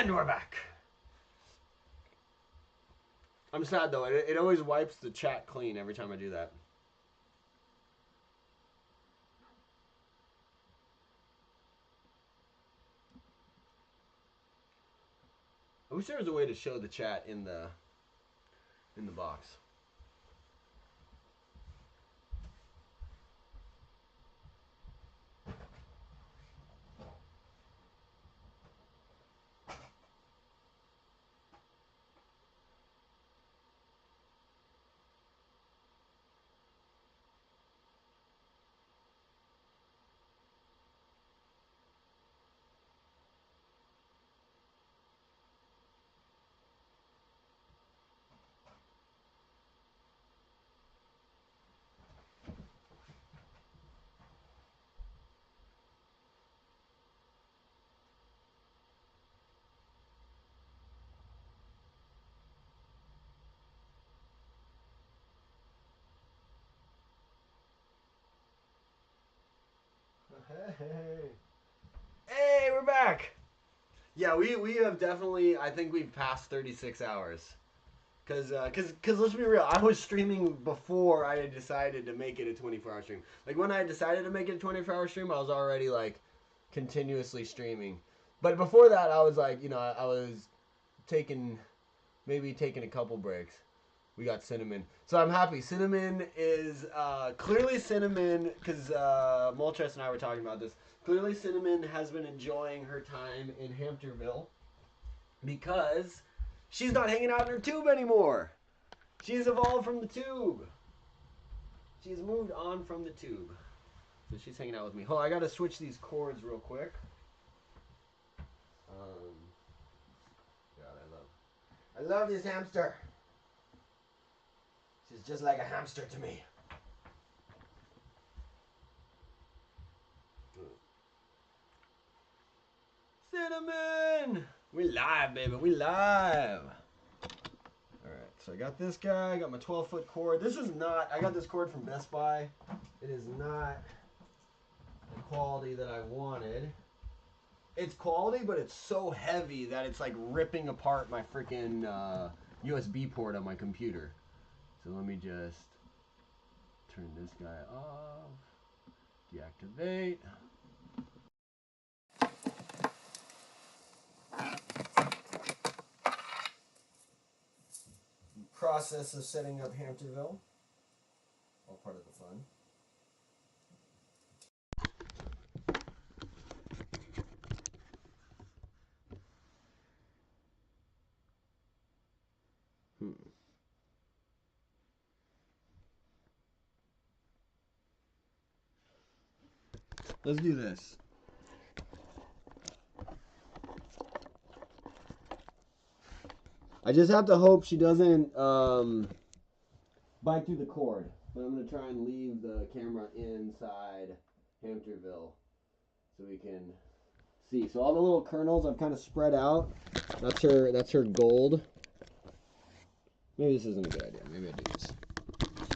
And we're back. I'm sad though. It always wipes the chat clean every time I do that. I wish there was a way to show the chat in the box. Hey, we're back. Yeah, we have definitely. I think we've passed 36 hours. Cause let's be real, I was streaming before I had decided to make it a 24-hour stream. Like when I decided to make it a 24-hour stream, I was already like continuously streaming. But before that, I was like, I was maybe taking a couple breaks. We got Cinnamon, so I'm happy. Cinnamon is clearly Cinnamon, because Moltres and I were talking about this. Clearly, Cinnamon has been enjoying her time in Hampterville because she's not hanging out in her tube anymore. She's evolved from the tube. She's moved on from the tube. So she's hanging out with me. Hold on, I gotta switch these cords real quick. God, I love this hamster. She's just like a hamster to me. Cinnamon! We live, baby. We live. Alright, so I got this guy. I got my 12-foot cord. This is not... I got this cord from Best Buy. It is not the quality that I wanted. It's quality, but it's so heavy that it's like ripping apart my freaking USB port on my computer. So let me just turn this guy off. Deactivate. Process of setting up Hampterville. All part of the fun. Let's do this. I just have to hope she doesn't bite through the cord. But I'm going to try and leave the camera inside Hampterville so we can see. So all the little kernels I've kind of spread out. That's her gold. Maybe this isn't a good idea. Maybe I do this.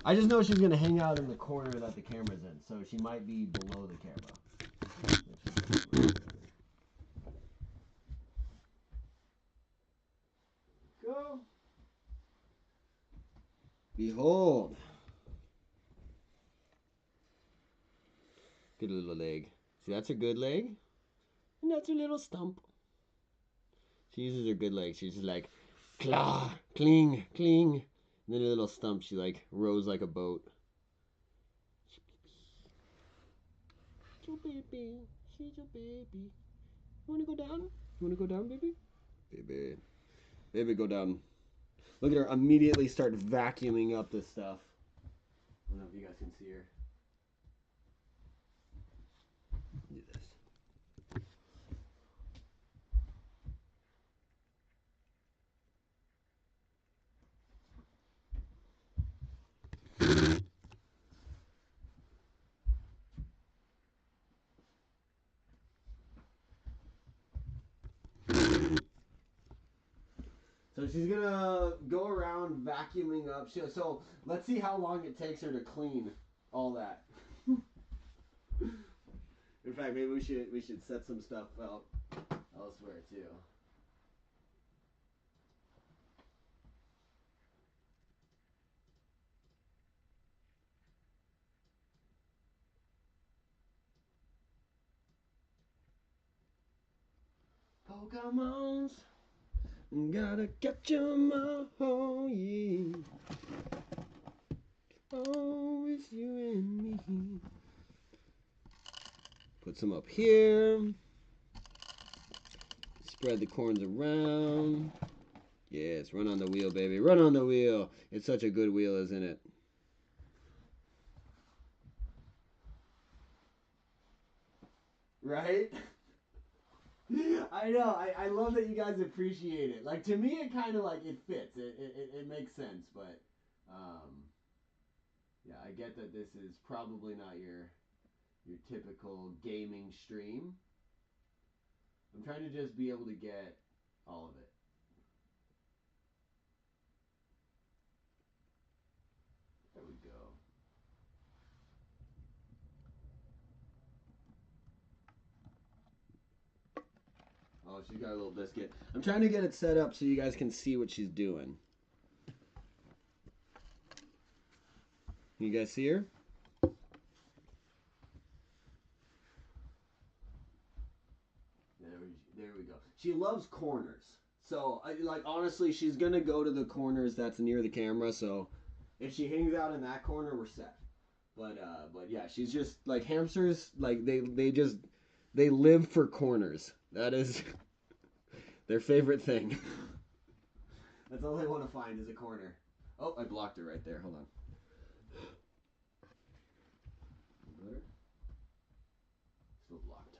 I just know she's going to hang out in the corner that the camera's in. So she might be below the camera. Go. Behold. Good little leg. See, that's her good leg. And that's her little stump. She uses her good leg. She's just like, claw, cling, cling. And then her little stump, she like rows like a boat. She's your baby. She's your baby. You wanna go down? You wanna go down, baby? Baby. Baby, go down. Look at her immediately start vacuuming up this stuff. I don't know if you guys can see her. Do this. So she's gonna go around vacuuming up. So let's see how long it takes her to clean all that. In fact, maybe we should set some stuff out elsewhere too. Pokemons. Gotta catch 'em all, yeah. Oh, it's you and me. Put some up here. Spread the corns around. Yes, run on the wheel, baby. Run on the wheel. It's such a good wheel, isn't it? Right? I know. I love that you guys appreciate it. Like, to me, it kind of like, it fits. It makes sense, but, yeah, I get that this is probably not your typical gaming stream. I'm trying to just be able to get all of it. There we go. Oh, she's got a little biscuit. I'm trying to get it set up so you guys can see what she's doing. You guys see her? There we go. She loves corners. So, like, honestly, she's going to go to the corners that's near the camera. So, if she hangs out in that corner, we're set. But yeah, she's just, like, hamsters, like, they live for corners. That is their favorite thing. That's all they want to find is a corner. Oh, I blocked her right there. Hold on. Better? Still blocked.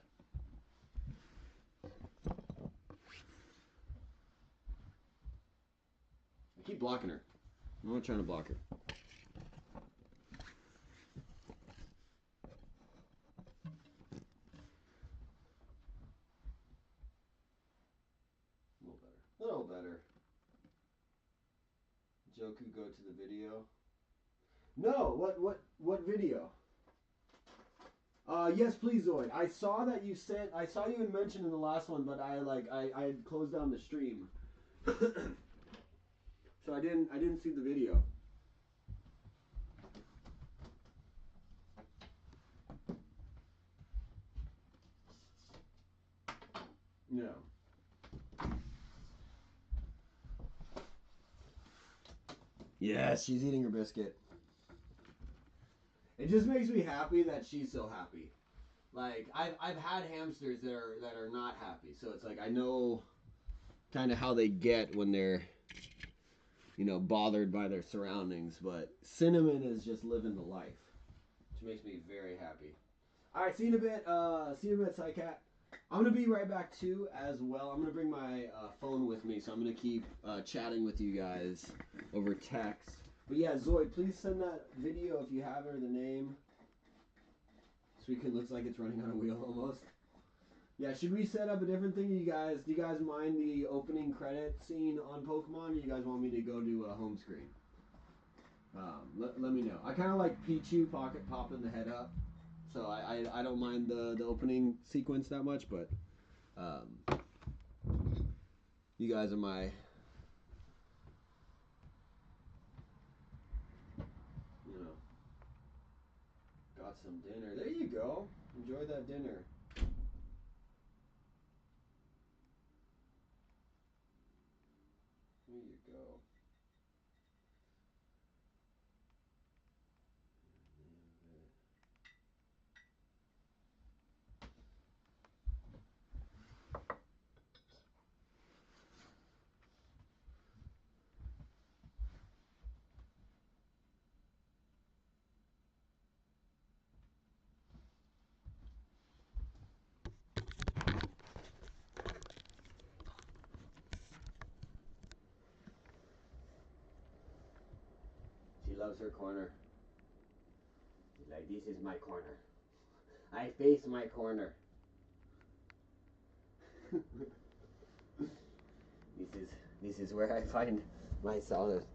I keep blocking her. I'm not trying to block her. A little better. Joku, go to the video. No, what video? Yes, please, Zoid. I saw that you sent. I saw you had mentioned in the last one, but I had closed down the stream, so I didn't see the video. No. Yes, she's eating her biscuit. It just makes me happy that she's so happy. Like, I've had hamsters that are not happy, so it's like I know kind of how they get when they're, you know, bothered by their surroundings. But Cinnamon is just living the life, which makes me very happy. All right, see you in a bit. See you in a bit, Psycat. I'm gonna be right back too, as well. I'm gonna bring my phone with me, so I'm gonna keep chatting with you guys over text. But yeah, Zoid, please send that video if you have her, the name. Suicune looks like it's running on a wheel almost. Yeah, should we set up a different thing? Do you guys mind the opening credit scene on Pokemon, or you guys want me to go to a home screen? Let me know. I kind of like Pichu popping the head up, so I don't mind the opening sequence that much, but you guys are my, you know, got some dinner. There you go. Enjoy that dinner. There you go. She loves her corner. She's like, this is my corner. I face my corner. This is where I find my solace.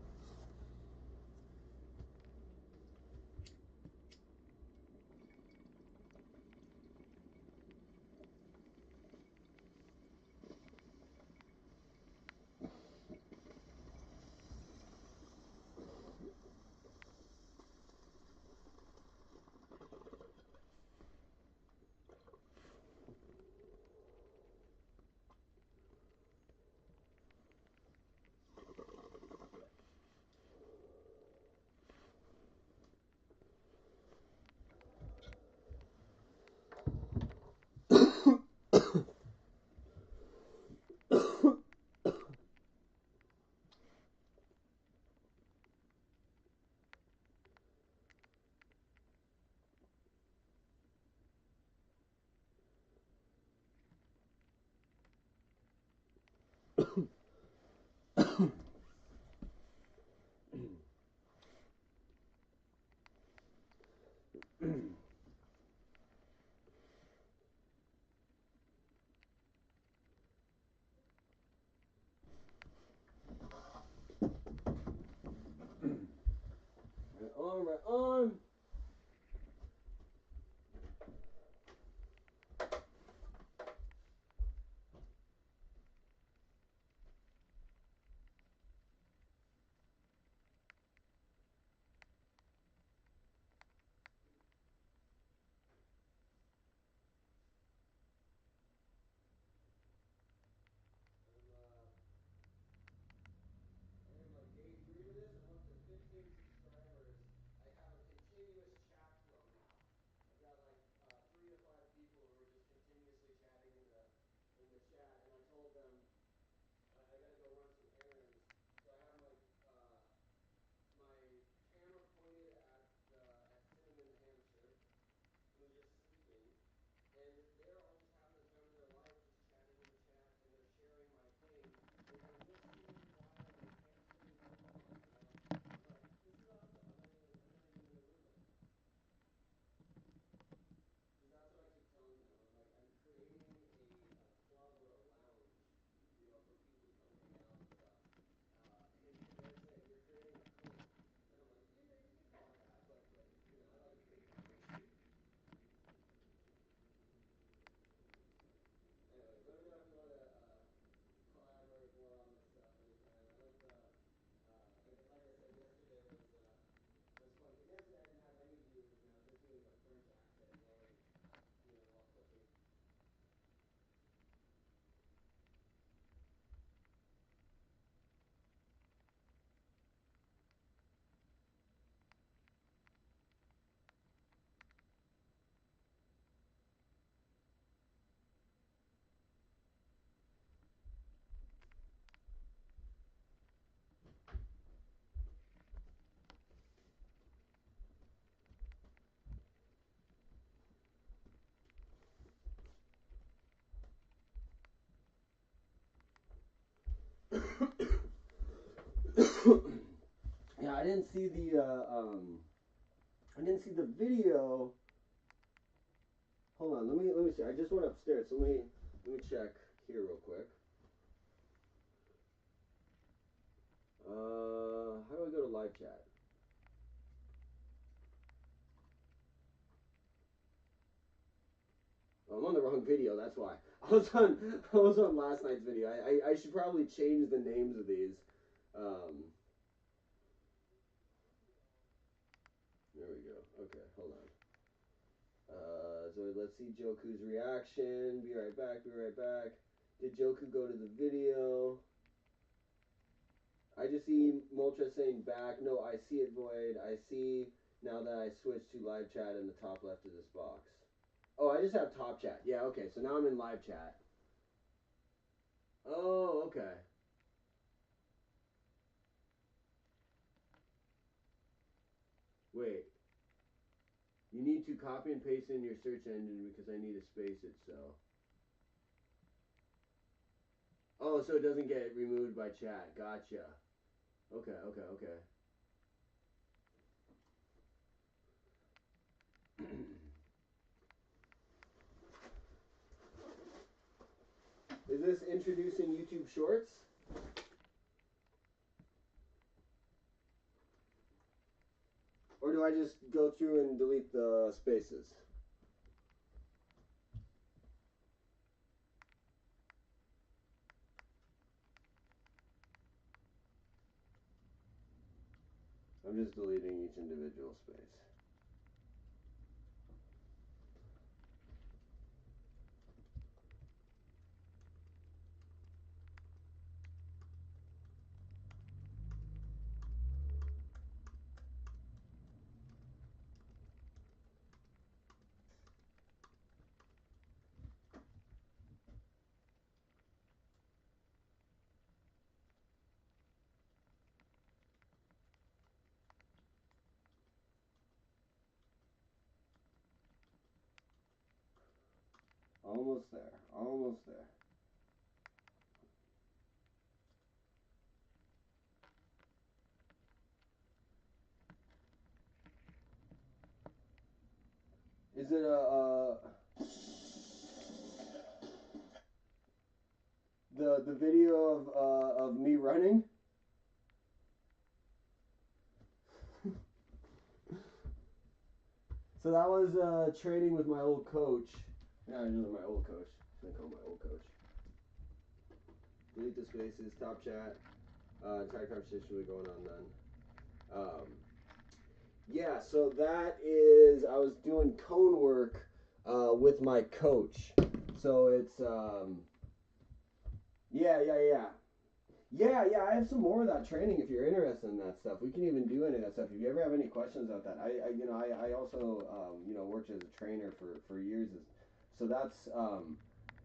on, right on. Yeah, I didn't see the video. Hold on, let me see. I just went upstairs, so let me check here real quick. How do I go to live chat? Oh, I'm on the wrong video. That's why. I was on last night's video. I should probably change the names of these. There we go. Okay, hold on. So let's see Joku's reaction. Be right back. Be right back. Did Joku go to the video? I just see Moltra saying back. No, I see it, Void. I see now that I switched to live chat in the top left of this box. Oh, I just have top chat. Yeah, okay. So now I'm in live chat. Oh, okay. Wait. You need to copy and paste in your search engine because I need to space it so. Oh, so it doesn't get removed by chat. Gotcha. Okay, okay, okay. Is this introducing YouTube Shorts? Or do I just go through and delete the spaces? I'm just deleting each individual space. Almost there. Almost there. Is it the video of me running? So that was training with my old coach. Yeah, this is my old coach. I call my old coach. Delete the spaces, top chat. Entire conversation will be going on then. Yeah, so that is, I was doing cone work with my coach. So it's, yeah. Yeah, I have some more of that training if you're interested in that stuff. We can even do any of that stuff. If you ever have any questions about that, I also, worked as a trainer for years. So that's,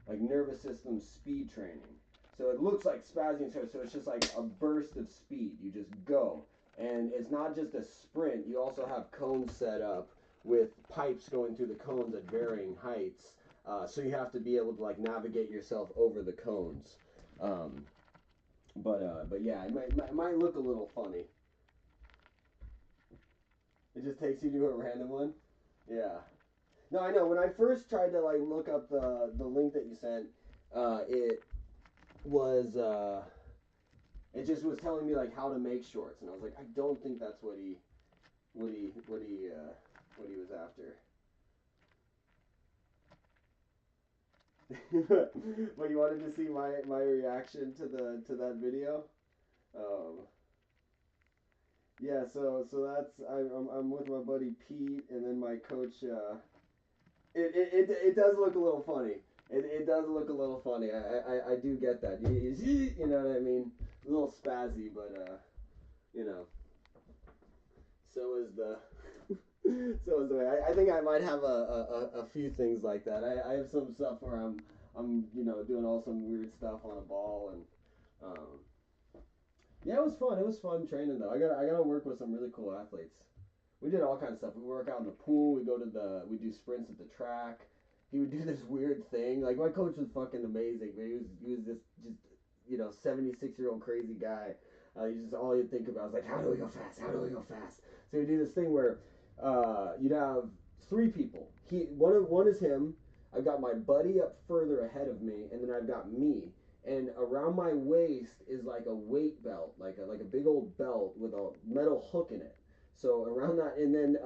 like nervous system speed training. So it looks like spazzing, so it's just like a burst of speed. You just go. And it's not just a sprint. You also have cones set up with pipes going through the cones at varying heights. So you have to be able to like navigate yourself over the cones. But yeah, it might look a little funny. It just takes you to a random one. Yeah. No, I know. When I first tried to like look up the link that you sent, it was it just was telling me like how to make shorts, and I was like, I don't think that's what he was after. But you wanted to see my reaction to that video? Yeah, so that's I'm with my buddy Pete, and then my coach. It does look a little funny. It does look a little funny. I do get that. You know what I mean? A little spazzy, but you know. So is the so is the way. I think I might have a few things like that. I have some stuff where I'm doing all some weird stuff on a ball, and yeah, it was fun. It was fun training though. I got to work with some really cool athletes. We did all kinds of stuff. We work out in the pool. We do sprints at the track. He would do this weird thing. Like my coach was fucking amazing. But he was this just 76-year-old crazy guy. He's just all you'd think about is like, how do we go fast? How do we go fast? So we do this thing where you'd have three people. One is him. I've got my buddy up further ahead of me, and then I've got me. And around my waist is like a weight belt, like a big old belt with a metal hook in it. So around that, and then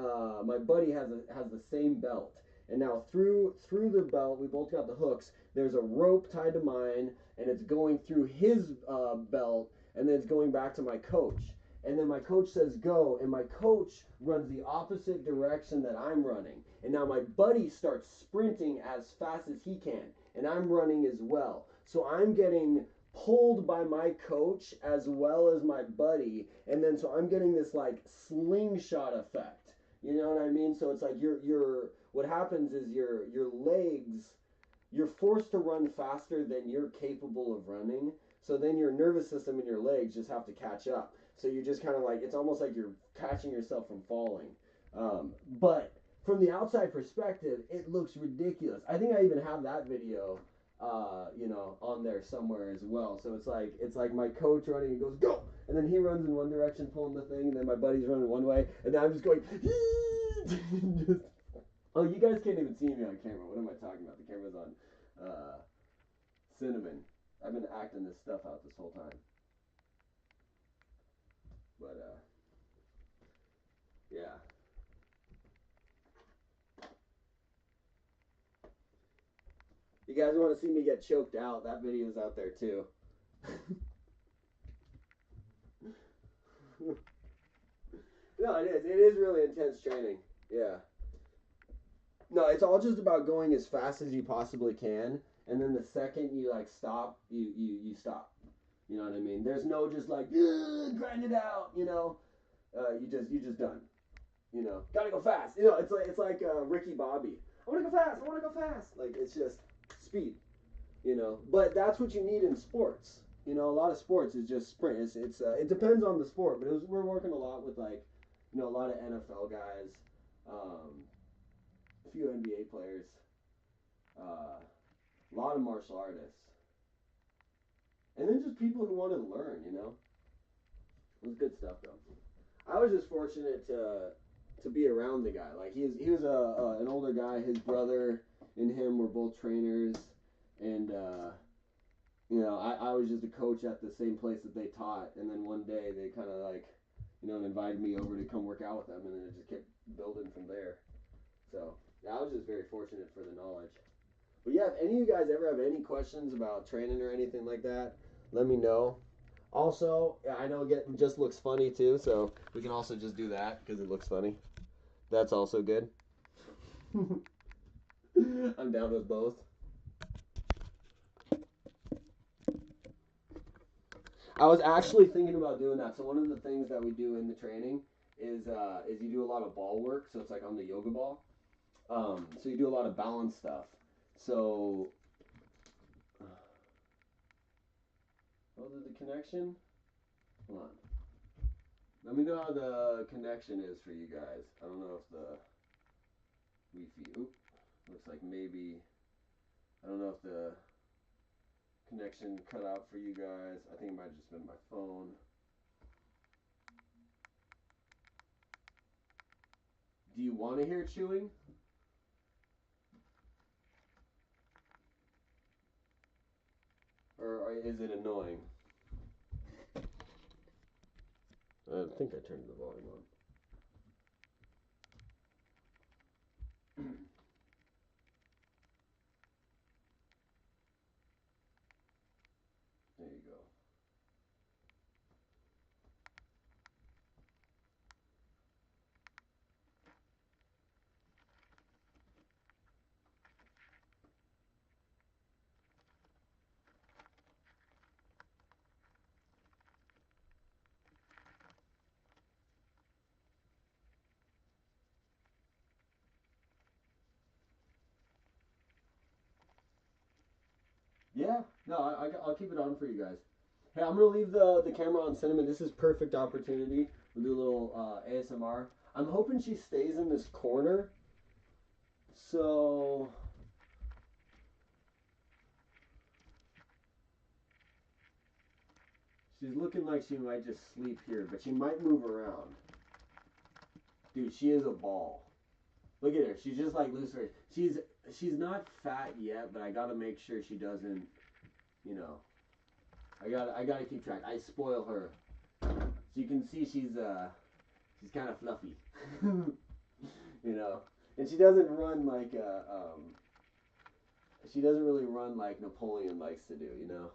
my buddy has the same belt. And now through the belt, we both got the hooks. There's a rope tied to mine, and it's going through his belt, and then it's going back to my coach. And then my coach says go, and my coach runs the opposite direction that I'm running. And now my buddy starts sprinting as fast as he can, and I'm running as well. So I'm getting pulled by my coach as well as my buddy, and then so I'm getting this like slingshot effect. You know what I mean? So it's like what happens is your legs, you're forced to run faster than you're capable of running. So then your nervous system and your legs just have to catch up. So you just kind of like, it's almost like you're catching yourself from falling. But from the outside perspective, it looks ridiculous. I think I even have that video on there somewhere as well. So it's like my coach running and goes, go! And then he runs in one direction pulling the thing, and then my buddy's running one way, and then I'm just going, just, oh, you guys can't even see me on camera. What am I talking about? The camera's on cinnamon. I've been acting this stuff out this whole time. But, yeah. You guys want to see me get choked out? That video's out there too. No, it is. It is really intense training. Yeah. No, it's all just about going as fast as you possibly can, and then the second you like stop, you stop. You know what I mean? There's no just like grind it out. You just done. Gotta go fast. It's like Ricky Bobby. I want to go fast. I want to go fast. Like it's just speed. But that's what you need in sports. A lot of sports is just sprint. It depends on the sport, but we're working a lot with like, a lot of NFL guys, a few NBA players, a lot of martial artists, and then just people who want to learn. It was good stuff though. I was just fortunate to be around the guy. Like he was an older guy. His brother and him were both trainers, and I was just a coach at the same place that they taught. And then one day they kind of like invited me over to come work out with them, and then it just kept building from there. So yeah, I was just very fortunate for the knowledge. But yeah, if any of you guys ever have any questions about training or anything like that, let me know. Also, I know it just looks funny too, so we can also just do that because it looks funny. That's also good. I'm down with both. I was actually thinking about doing that. So one of the things that we do in the training is you do a lot of ball work. So it's like on the yoga ball. So you do a lot of balance stuff. So, oh, the connection? Hold on. Let me know how the connection is for you guys. I don't know if the Wi-Fi. Oop, looks like maybe. I don't know if the connection cut out for you guys. I think it might have just been my phone. Do you want to hear chewing? Or is it annoying? I think I turned the volume on. There you go. Yeah, no, I'll keep it on for you guys. Hey, I'm gonna leave the camera on Cinnamon. This is perfect opportunity. We'll do a little ASMR. I'm hoping she stays in this corner. So she's looking like she might just sleep here, but she might move around. Dude, she is a ball. Look at her. She's just like Lucifer. She's not fat yet, but I gotta make sure she doesn't, you know. I gotta keep track. I spoil her. So you can see she's kind of fluffy. You know. And she doesn't run like she doesn't really run like Napoleon likes to do, you know.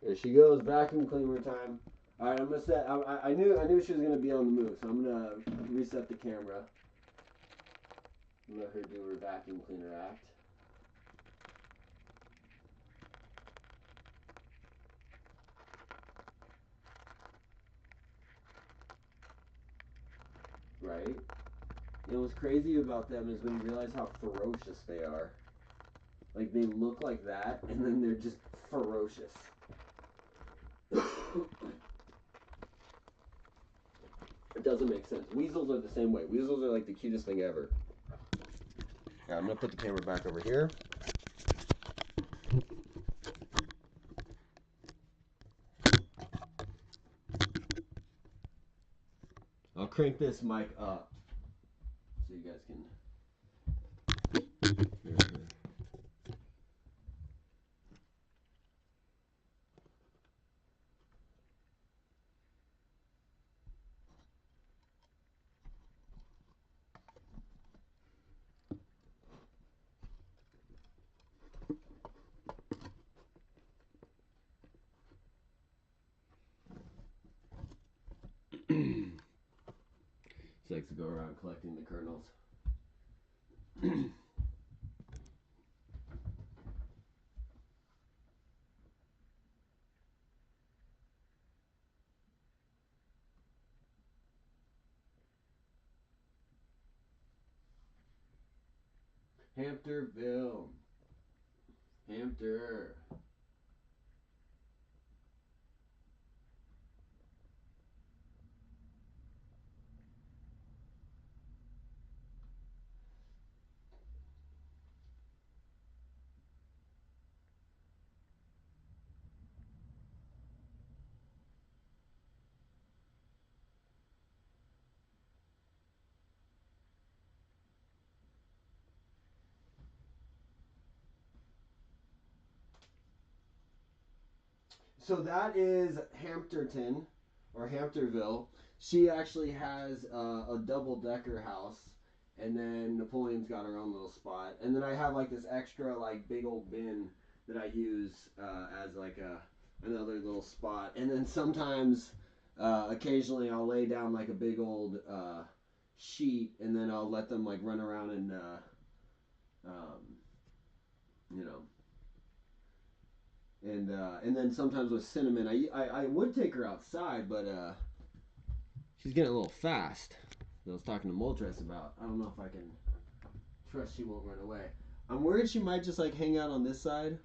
There she goes, vacuum cleaner time. All right, I'm gonna set. I knew she was gonna be on the move, so I'm gonna reset the camera. Let her do her vacuum cleaner act. Right. You know what's crazy about them is when you realize how ferocious they are. Like they look like that, and then they're just ferocious. It doesn't make sense. Weasels are the same way. Weasels are like the cutest thing ever. Right, I'm gonna put the camera back over here. I'll crank this mic up so you guys can. She likes to go around collecting the kernels. Hampterville. Hampter. So that is Hampterton or Hampterville. She actually has a double decker house, and then Napoleon's got her own little spot, and then I have like this extra like big old bin that I use as like another little spot, and then sometimes occasionally I'll lay down like a big old sheet, and then I'll let them like run around and um, you know. And then sometimes with Cinnamon, I would take her outside, but she's getting a little fast. I was talking to Moltres about. I don't know if I can trust she won't run away. I'm worried she might just like hang out on this side,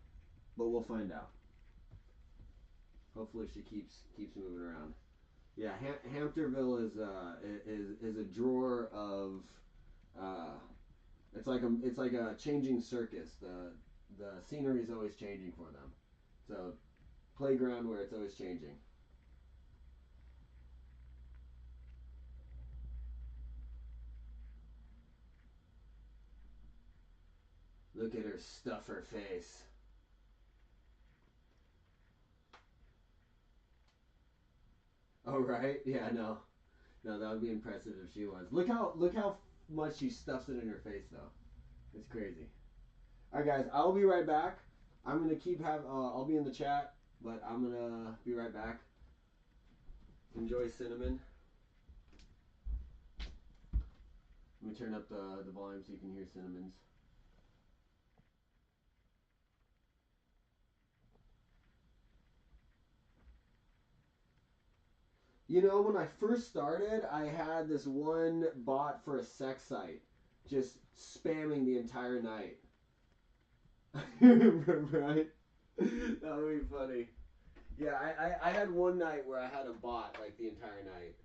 but we'll find out. Hopefully she keeps moving around. Yeah, Hampterville is a drawer of. It's like a changing circus. The scenery is always changing for them. So playground where it's always changing. Look at her stuff her face. Oh right? Yeah, no. No, that would be impressive if she was. Look how much she stuffs it in her face though. It's crazy. Alright guys, I'll be right back. I'm gonna I'll be in the chat, but I'm gonna be right back. Enjoy Cinnamon. Let me turn up the volume so you can hear Cinnamon's. You know, when I first started, I had this one bot for a sex site, just spamming the entire night. Right? That would be funny. Yeah, I had one night where I had a bot like the entire night.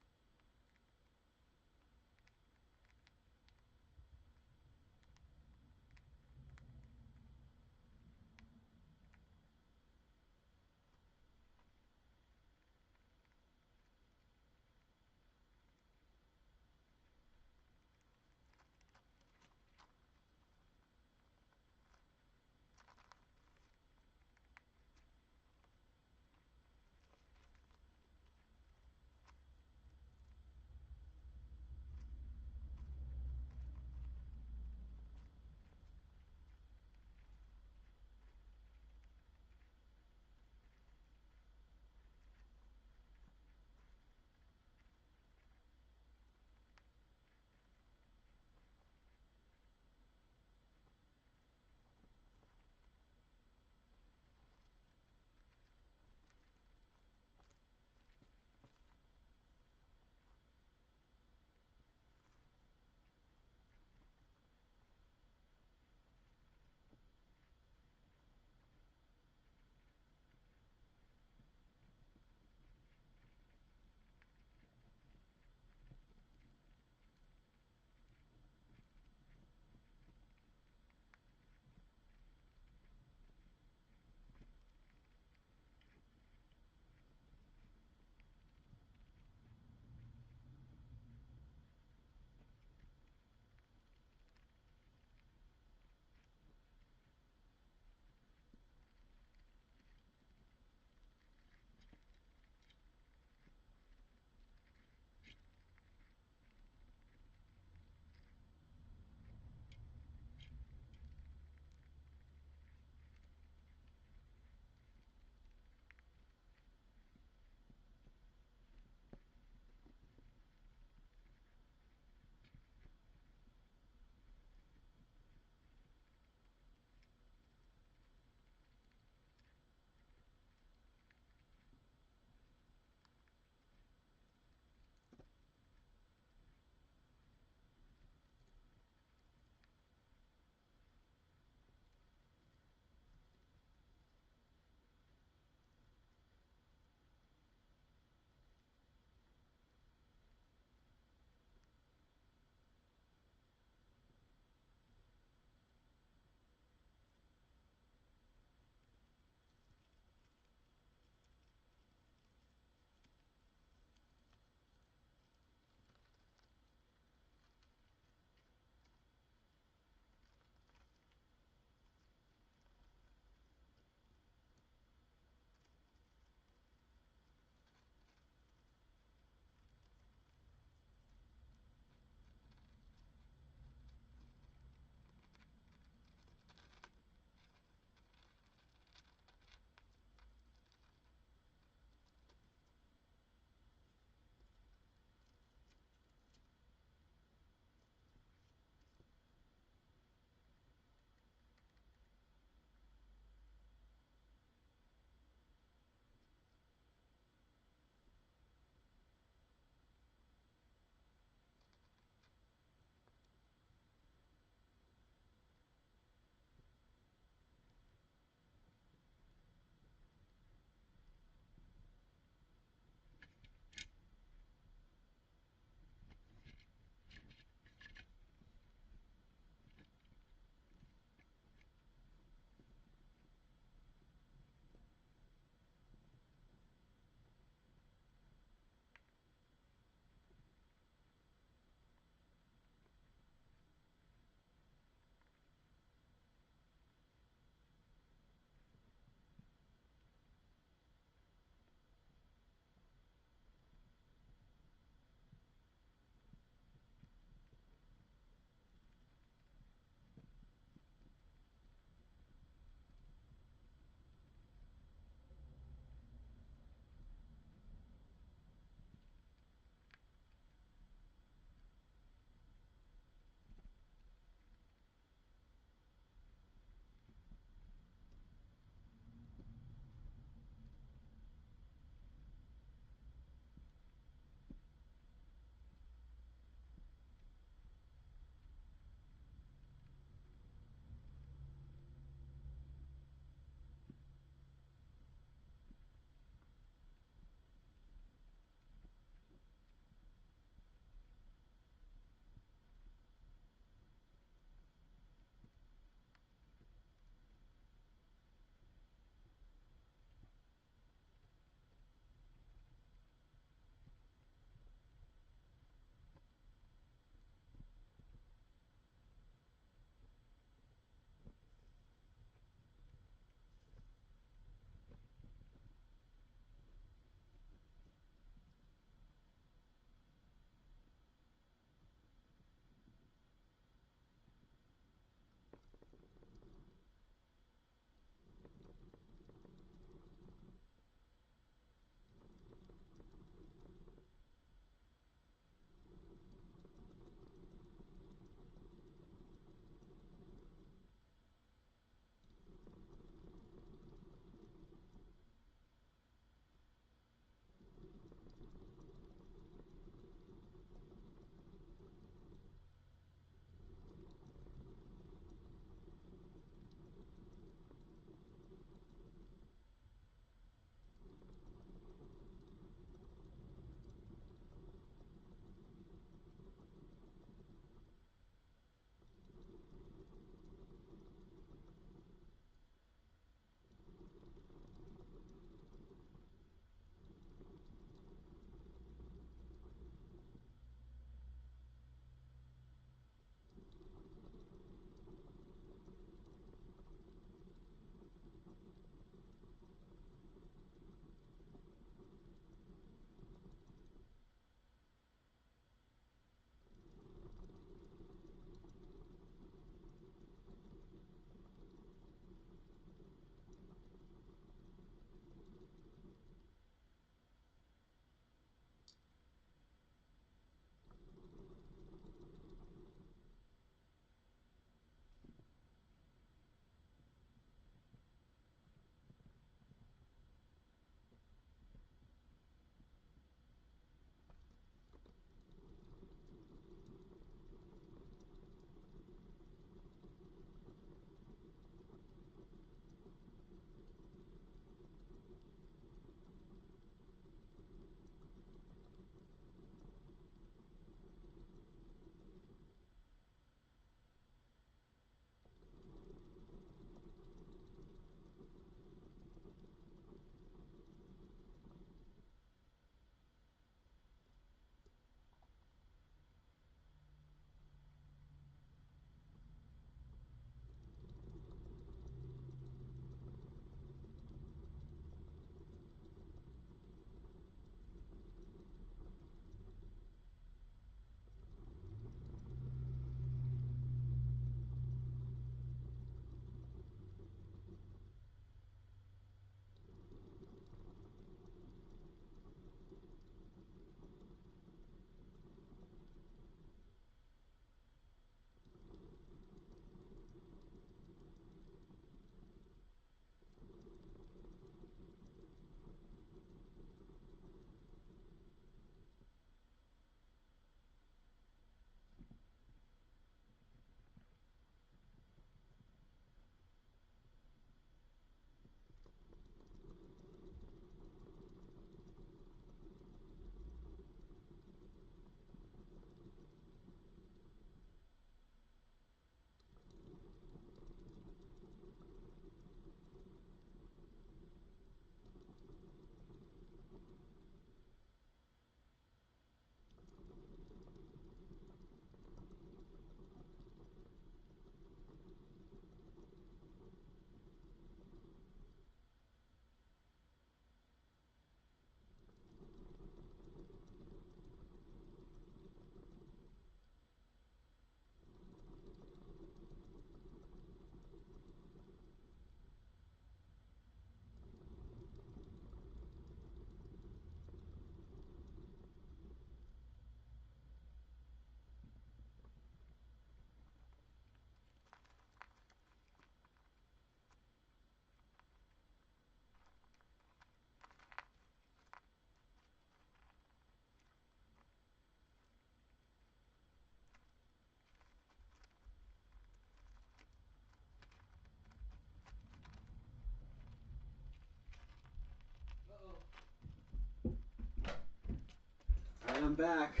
back.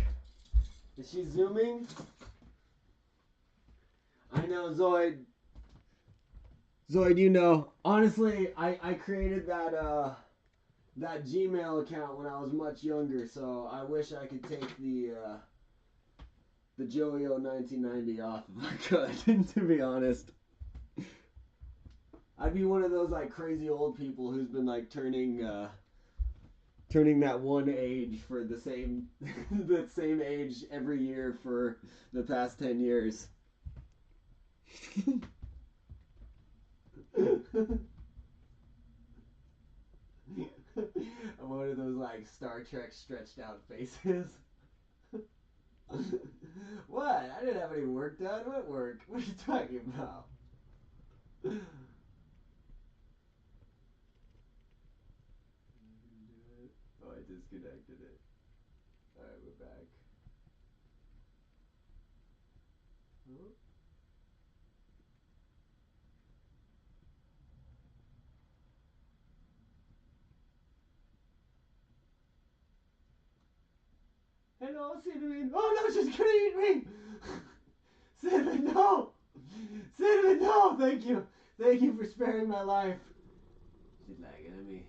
Is she zooming? I know, Zoid. Zoid, you know. Honestly, I created that Gmail account when I was much younger, so I wish I could take the Joey-O 1990 off if I could, to be honest. I'd be one of those like crazy old people who's been like turning that one age for the same that same age every year for the past 10 years. I'm one of those like Star Trek stretched out faces. What? I didn't have any work done. What work? What are you talking about? Oh, I disconnected it. Alright, we're back. Huh? Hello, Cinnamon. Oh no, she's gonna eat me! Cinnamon, no! Cinnamon, no! Thank you. Thank you for sparing my life. She's like, let me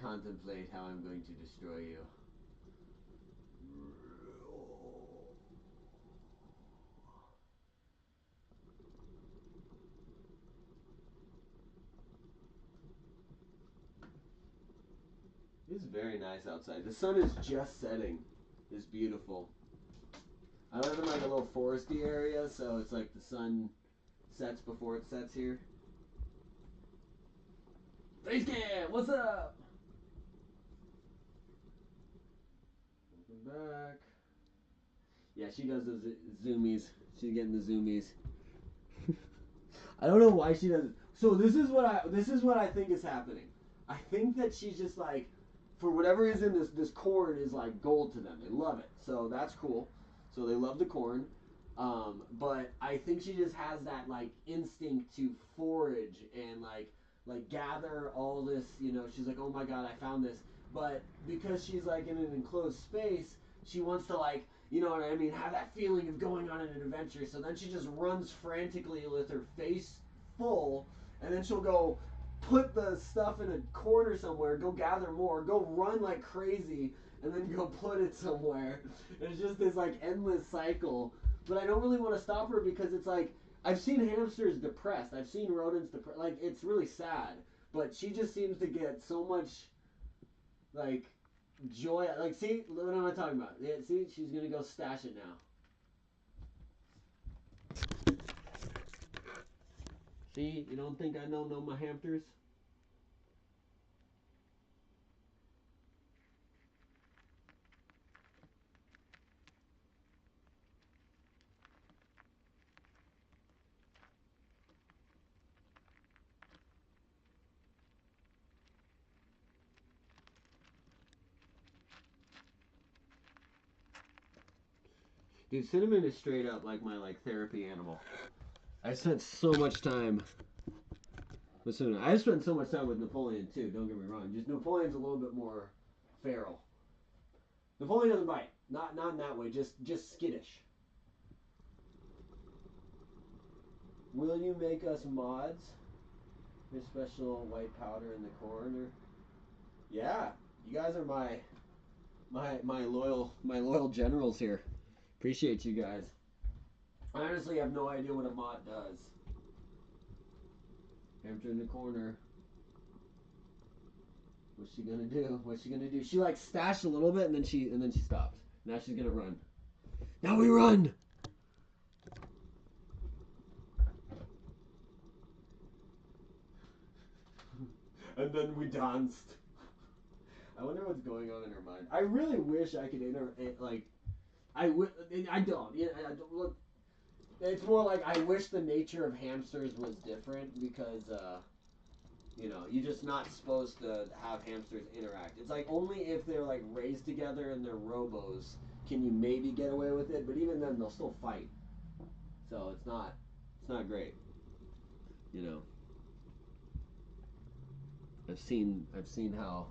contemplate how I'm going to destroy you. It's very nice outside. The sun is just setting. It's beautiful. I live in like a little foresty area, so it's like the sun sets before it sets here. Facecam, what's up? Welcome back. Yeah, she does the zoomies. She's getting the zoomies. I don't know why she does. So this is what I think is happening. I think that she's just like, for whatever reason, this corn is like gold to them. They love it, so that's cool. So they love the corn. But I think she just has that like instinct to forage and like gather all this. You know, she's like, oh my god, I found this. But because she's like in an enclosed space, she wants to like, you know what I mean, have that feeling of going on an adventure. So then she just runs frantically with her face full, and then she'll go put the stuff in a corner somewhere, go gather more, go run like crazy, and then go put it somewhere. It's just this like endless cycle. But I don't really want to stop her because it's like, I've seen hamsters depressed. I've seen rodents depressed. Like, it's really sad. But she just seems to get so much, like, joy. Like, see, what am I talking about? Yeah, see, she's going to go stash it now. See, you don't think I know my hamsters? Dude, Cinnamon is straight up like my like therapy animal. I spent so much time with Cinnamon. I spent so much time with Napoleon too. Don't get me wrong. Just Napoleon's a little bit more feral. Napoleon doesn't bite. Not in that way. Just skittish. Will you make us mods? Your special white powder in the corner. Yeah, you guys are my loyal generals here. Appreciate you guys. I honestly have no idea what a mod does. Hamster in the corner. What's she gonna do? What's she gonna do? She like stashed a little bit and then she stopped. Now she's gonna run. Now we run! And then we danced. I wonder what's going on in her mind. I really wish I could I don't. Yeah, I don't. Look, it's more like I wish the nature of hamsters was different because, you know, you're just not supposed to have hamsters interact. It's like only if they're like raised together and they're robos can you maybe get away with it. But even then, they'll still fight. So it's not great. You know. I've seen how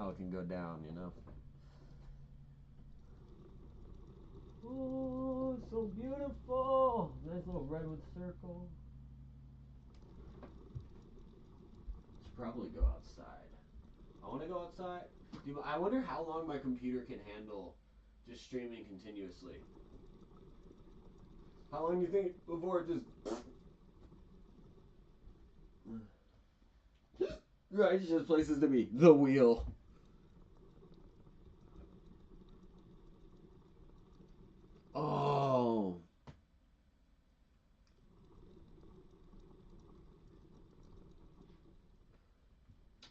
it can go down. You know. Oh, so beautiful. Nice little redwood circle. Should probably go outside. I want to go outside. Dude, I wonder how long my computer can handle just streaming continuously. How long do you think before it just... Right, just places to be. The wheel. Oh.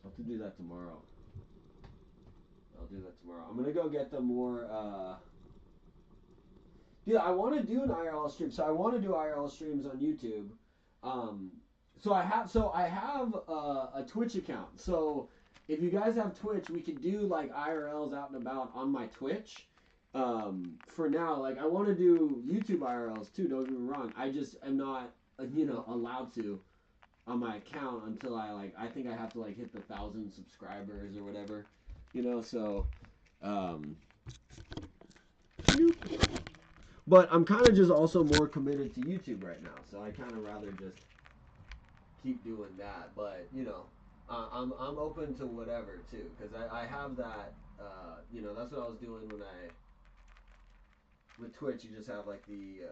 I'll have to do that tomorrow. I'll do that tomorrow. I'm gonna go get the more, Dude, I want to do an IRL stream. So I want to do IRL streams on YouTube. So I have a Twitch account. So if you guys have Twitch, we could do like IRLs out and about on my Twitch. For now, like I want to do YouTube IRLs too. Don't get me wrong. I just am not, allowed to on my account until I think I have to like hit the 1,000 subscribers or whatever. So. But I'm kind of just also more committed to YouTube right now, so I kind of rather just keep doing that. But I'm open to whatever too, because I have that. That's what I was doing when with Twitch. You just have like the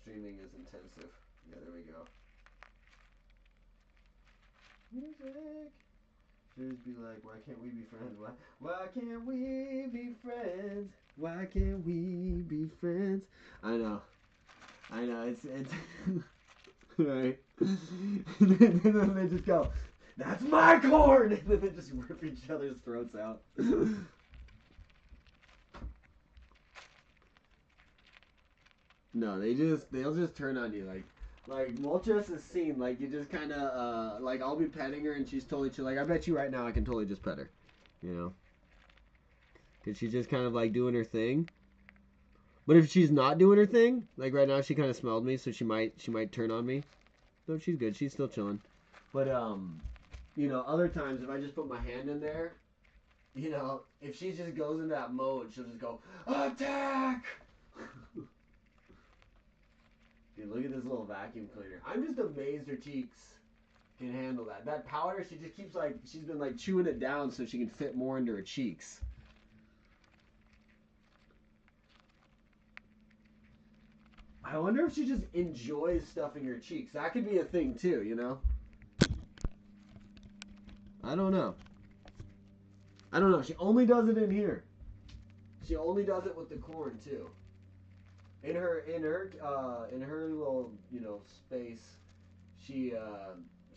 streaming is intensive. Yeah, there we go. Music. Should just be like, why can't we be friends? Why can't we be friends? Why can't we be friends? I know. It's right. And then they just go, that's my corn! And then they just rip each other's throats out. No, they'll just turn on you like Moltres is seen, like you just kind of like I'll be petting her and she's totally chill. Like I bet you right now I can totally just pet her, because she's just kind of like doing her thing. But if she's not doing her thing, like right now she kind of smelled me, so she might turn on me. No, she's good. She's still chilling. But other times if I just put my hand in there, if she just goes in that mode, she'll just go attack. Dude, look at this little vacuum cleaner. I'm just amazed her cheeks can handle that. That powder, she just keeps she's been like chewing it down so she can fit more into her cheeks. I wonder if she just enjoys stuffing her cheeks. That could be a thing too, I don't know. She only does it in here. She only does it with the corn too. In her little space, she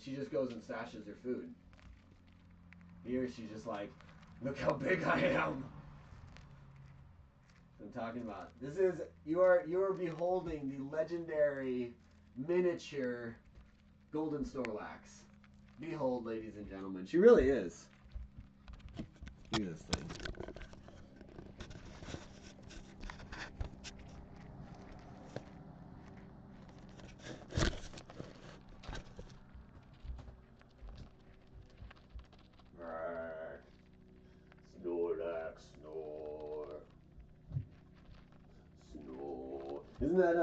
just goes and stashes her food. Here she's just like, look how big I am. I'm talking about. You are beholding the legendary miniature golden Snorlax. Behold, ladies and gentlemen, she really is. Look at this thing. Snorlax, snore. Snore. Isn't that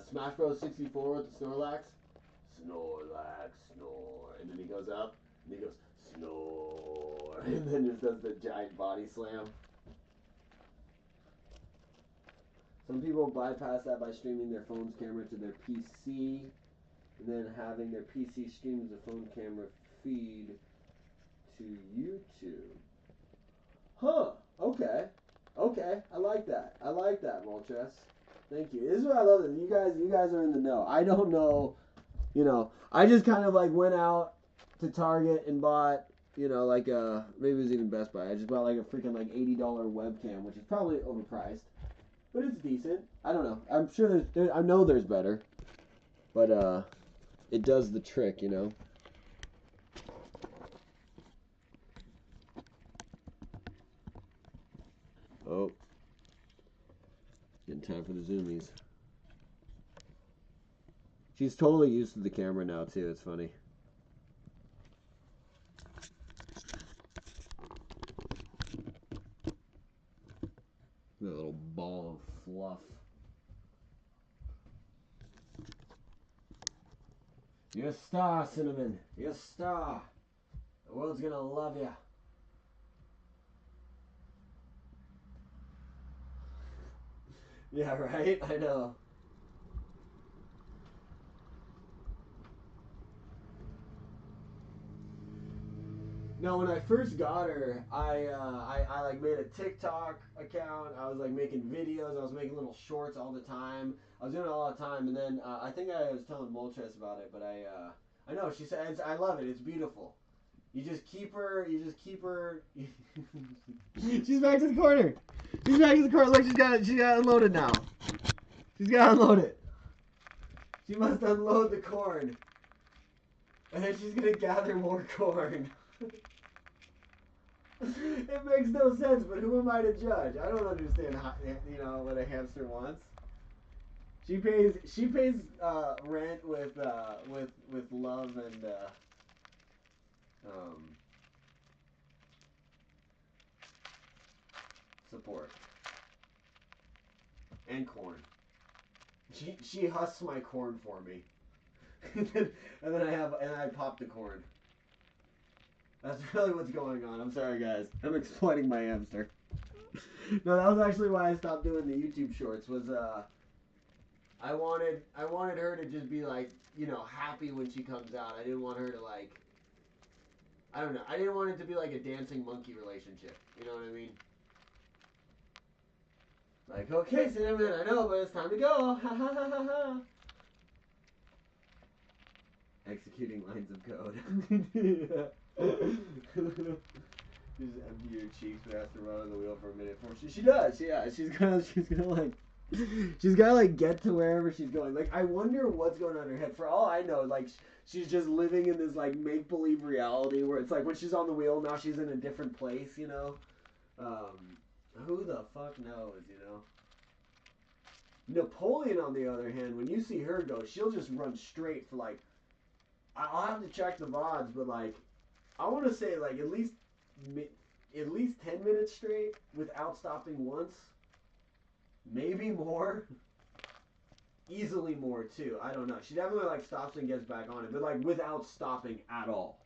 Smash Bros 64 with the Snorlax? Snorlax, snore. And then he goes up and he goes snore. And then just does the giant body slam. Some people bypass that by streaming their phone's camera to their PC and then having their PC stream the phone camera feed to YouTube. Huh. Okay. I like that. Moltres. Thank you. This is what I love. You guys are in the know. I don't know. I just kind of like went out to Target and bought, maybe it was even Best Buy. I just bought like a freaking like $80 webcam, which is probably overpriced, but it's decent. I don't know. I'm sure I know there's better, but it does the trick, Oh, getting time for the zoomies. She's totally used to the camera now too. It's funny. You're a star, Cinnamon. You're a star. The world's gonna love you. Yeah, right? I know. No, when I first got her, I like made a TikTok account. I was like making videos. I was making little shorts all the time. I was doing it all the time, and then I think I was telling Moltres about it, but I know she said I love it. It's beautiful. You just keep her. You just keep her. She's back to the corner. She's back to the corner. Look, she's got unloaded now. She's got unloaded. She must unload the corn, and then she's gonna gather more corn. It makes no sense, but who am I to judge? I don't understand how, what a hamster wants. She pays rent with love and support and corn. She husks my corn for me, and then I pop the corn. That's really what's going on. I'm sorry, guys. I'm exploiting my hamster. No, that was actually why I stopped doing the YouTube shorts. Was I wanted her to just be like, happy when she comes out. I didn't want her to like, I don't know. I didn't want it to be like a dancing monkey relationship. You know what I mean? Like, okay, Cinnamon, I know, but it's time to go. Ha ha ha ha ha. Executing lines of code. Just empty your cheeks, but has to run on the wheel for a minute. She does, yeah. She's gotta like get to wherever she's going. Like, I wonder what's going on in her head. For all I know, like she's just living in this like make believe reality where it's like when she's on the wheel, now she's in a different place. Who the fuck knows? Napoleon, on the other hand, when you see her go, she'll just run straight for like. I'll have to check the VODs, but like. I want to say like at least 10 minutes straight without stopping once. Maybe more. Easily more too. I don't know. She definitely like stops and gets back on it, but like without stopping at all.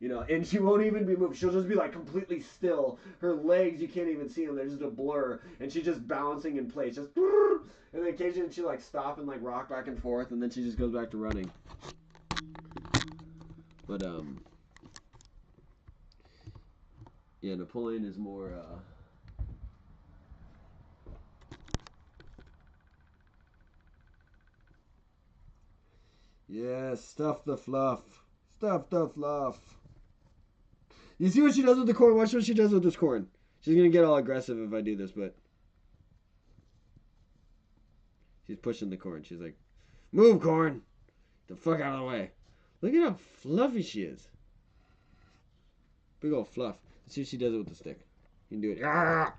And she won't even be moved. She'll just be like completely still. Her legs, you can't even see them. They're just a blur. And she's just bouncing in place. Just and then occasionally she like stop and like rock back and forth, and then she just goes back to running. But yeah, Napoleon is more, yeah, stuff the fluff. Stuff the fluff. You see what she does with the corn? Watch what she does with this corn. She's gonna get all aggressive if I do this, but she's pushing the corn. She's like, move, corn! Get the fuck out of the way. Look at how fluffy she is. Big old fluff. Let's see if she does it with the stick. You can do it. Ah!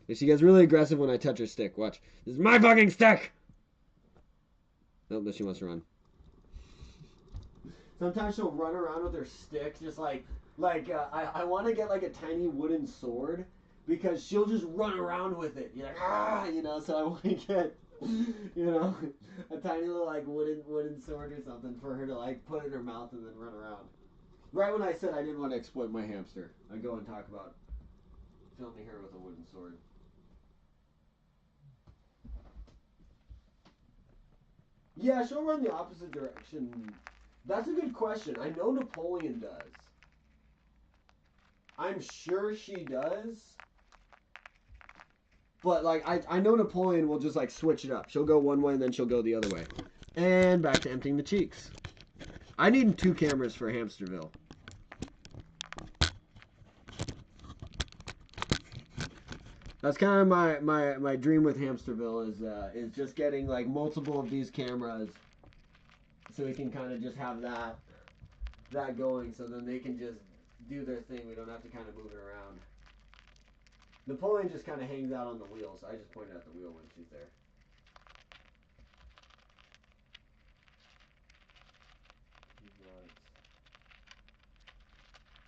If she gets really aggressive when I touch her stick. Watch. This is my fucking stick! Nope, she wants to run. Sometimes she'll run around with her stick, just like I want to get like a tiny wooden sword because she'll just run around with it. You're like, so I want to get, a tiny little like wooden sword or something for her to like put in her mouth and then run around. Right when I said I didn't want to exploit my hamster, I go and talk about filming her with a wooden sword. Yeah, she'll run the opposite direction. That's a good question. I know Napoleon does. I'm sure she does. But, like, I know Napoleon will just, like, switch it up. She'll go one way and then she'll go the other way. And back to emptying the cheeks. I need 2 cameras for Hamsterville. That's kind of my dream with Hamsterville is just getting, like, multiple of these cameras so we can kind of just have that going so then they can just do their thing. We don't have to kind of move it around. Napoleon just kind of hangs out on the wheel, so I just pointed at the wheel when she's there.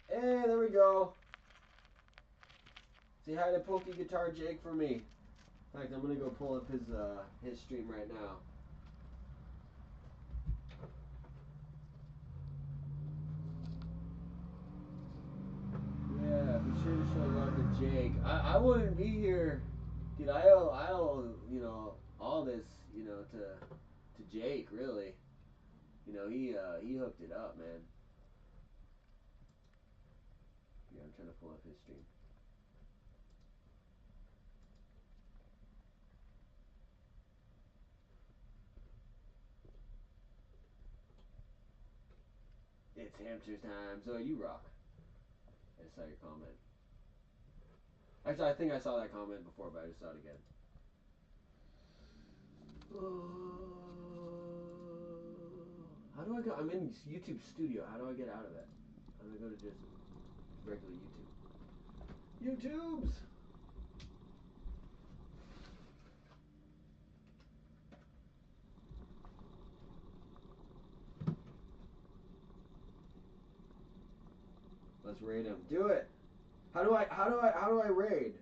Hey, there we go. Say hi to Pokey Guitar Jake for me. In fact, I'm gonna go pull up his stream right now. wouldn't be here, dude. I owe, all this, to Jake, really. He hooked it up, man. Yeah, I'm trying to pull up his stream. It's hamsters time, so you rock. I saw your comment. Actually, I think I saw that comment before, but I just saw it again. How do I go? I'm in YouTube Studio. How do I get out of it? How do I go to just regular YouTube? YouTubes! Let's raid him. Do it. How do I raid?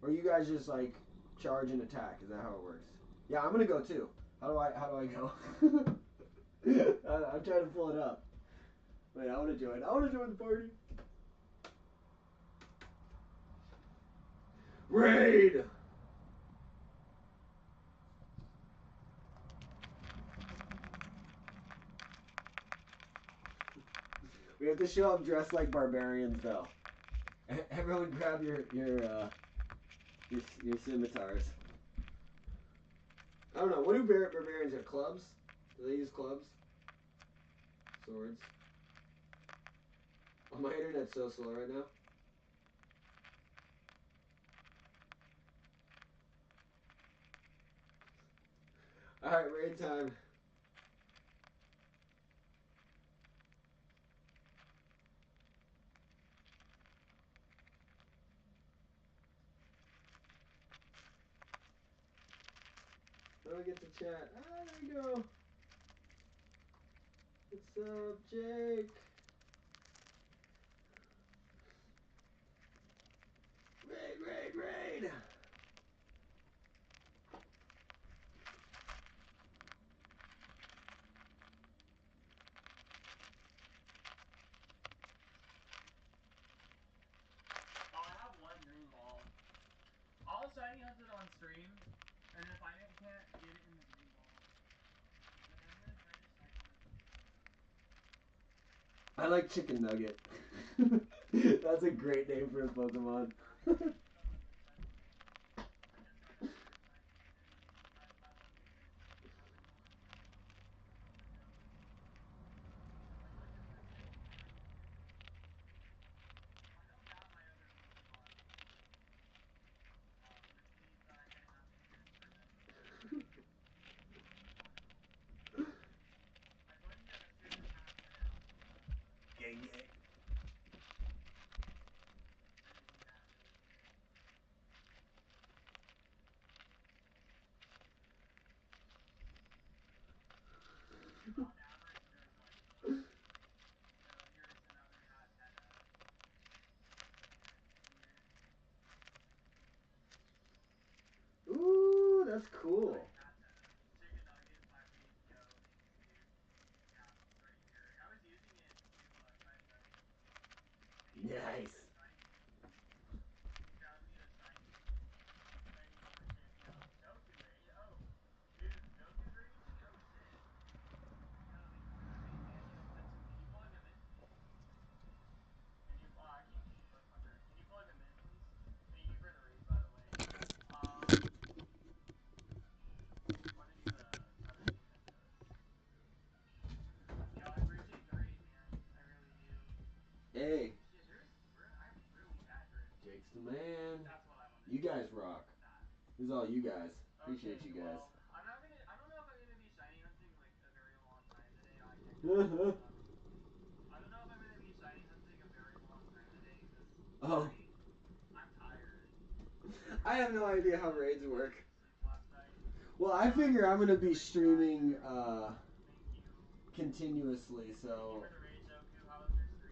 Or you guys just like charge and attack? Is that how it works? Yeah, I'm gonna go too. How do I go? I'm trying to pull it up. Wait, I wanna join. I wanna join the party. Raid! We have to show up dressed like barbarians though. Everyone grab your scimitars. I don't know. What do barbarians have? Clubs? Do they use clubs? Swords? Oh, my internet's so slow right now. Alright, raid time. How do I get to chat? Ah, there you go. What's up, Jake? Raid! Oh, I have one green ball. I'll shiny hunt it on stream, and if I can't get it in the green ball, then I'm gonna try to shiny hunt. I like Chicken Nugget. That's a great name for a Pokemon. Gang. Ooh, that's cool. Nice. Hey. Jake's the man. You guys rock. This is all you guys. Appreciate you guys. I don't know if I'm gonna be shiny hunting like a very long time today. I don't know if I'm gonna be shiny hunting a very long time today because I'm tired. I have no idea how raids work. Well, I figure I'm gonna be streaming continuously, so. How was your stream?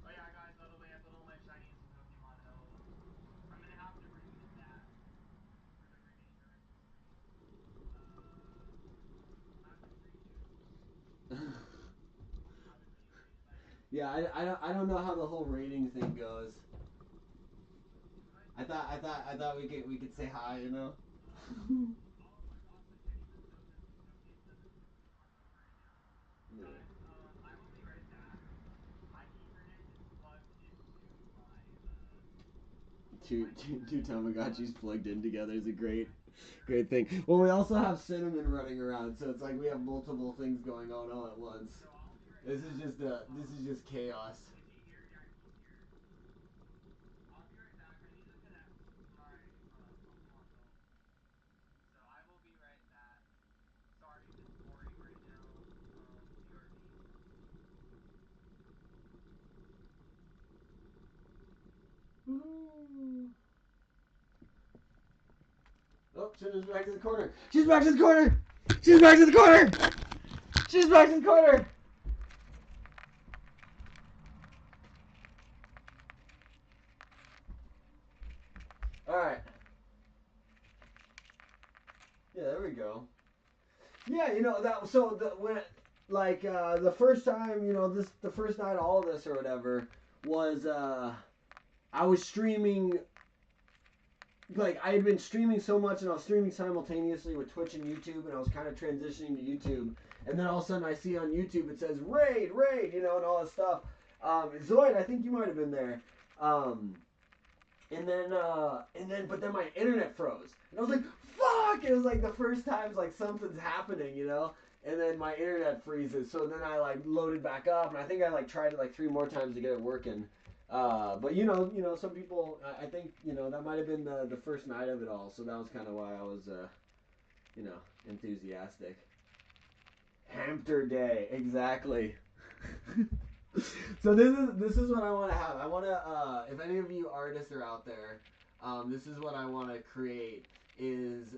Oh yeah, guys, by the way, I put all my shinies in Pokemon Go. I'm gonna have to remove that for the remainder of the stream. Yeah, I don't know how the whole rating thing goes. I thought we could say hi, you know. Yeah. Guys, I will be right back. My Ethernet is plugged into my Two Tamagotchis plugged in together is a great thing. Well, we also have Cinnamon running around, so it's like we have multiple things going on all at once. So I'll be right This back. this is just chaos. Is he here? Yeah, he's here. I'll be right back. I need to connect my phone to my phone. So I will be right back. Sorry if it's boring right now. BRB. Oh, Cinnamon's back to the corner. She's back to the corner. She's back to the corner. She's back to the corner. All right. Yeah, there we go. Yeah, that. So when the first time, the first night, all of this or whatever was I was streaming. Like I had been streaming so much, and I was streaming simultaneously with Twitch and YouTube, and I was kind of transitioning to YouTube. And then all of a sudden, I see on YouTube it says raid, and all that stuff. Zoid, I think you might have been there. Um, but then my internet froze, and I was like, "Fuck!" It was like the first times like something's happening. And then my internet freezes, so then I like loaded back up, and I think I like tried it like 3 more times to get it working. But some people, I think, that might have been the first night of it all, so that was kind of why I was, you know, enthusiastic. HAMPTER Day, exactly. So this is what I want to have. I want to, if any of you artists are out there, this is what I want to create is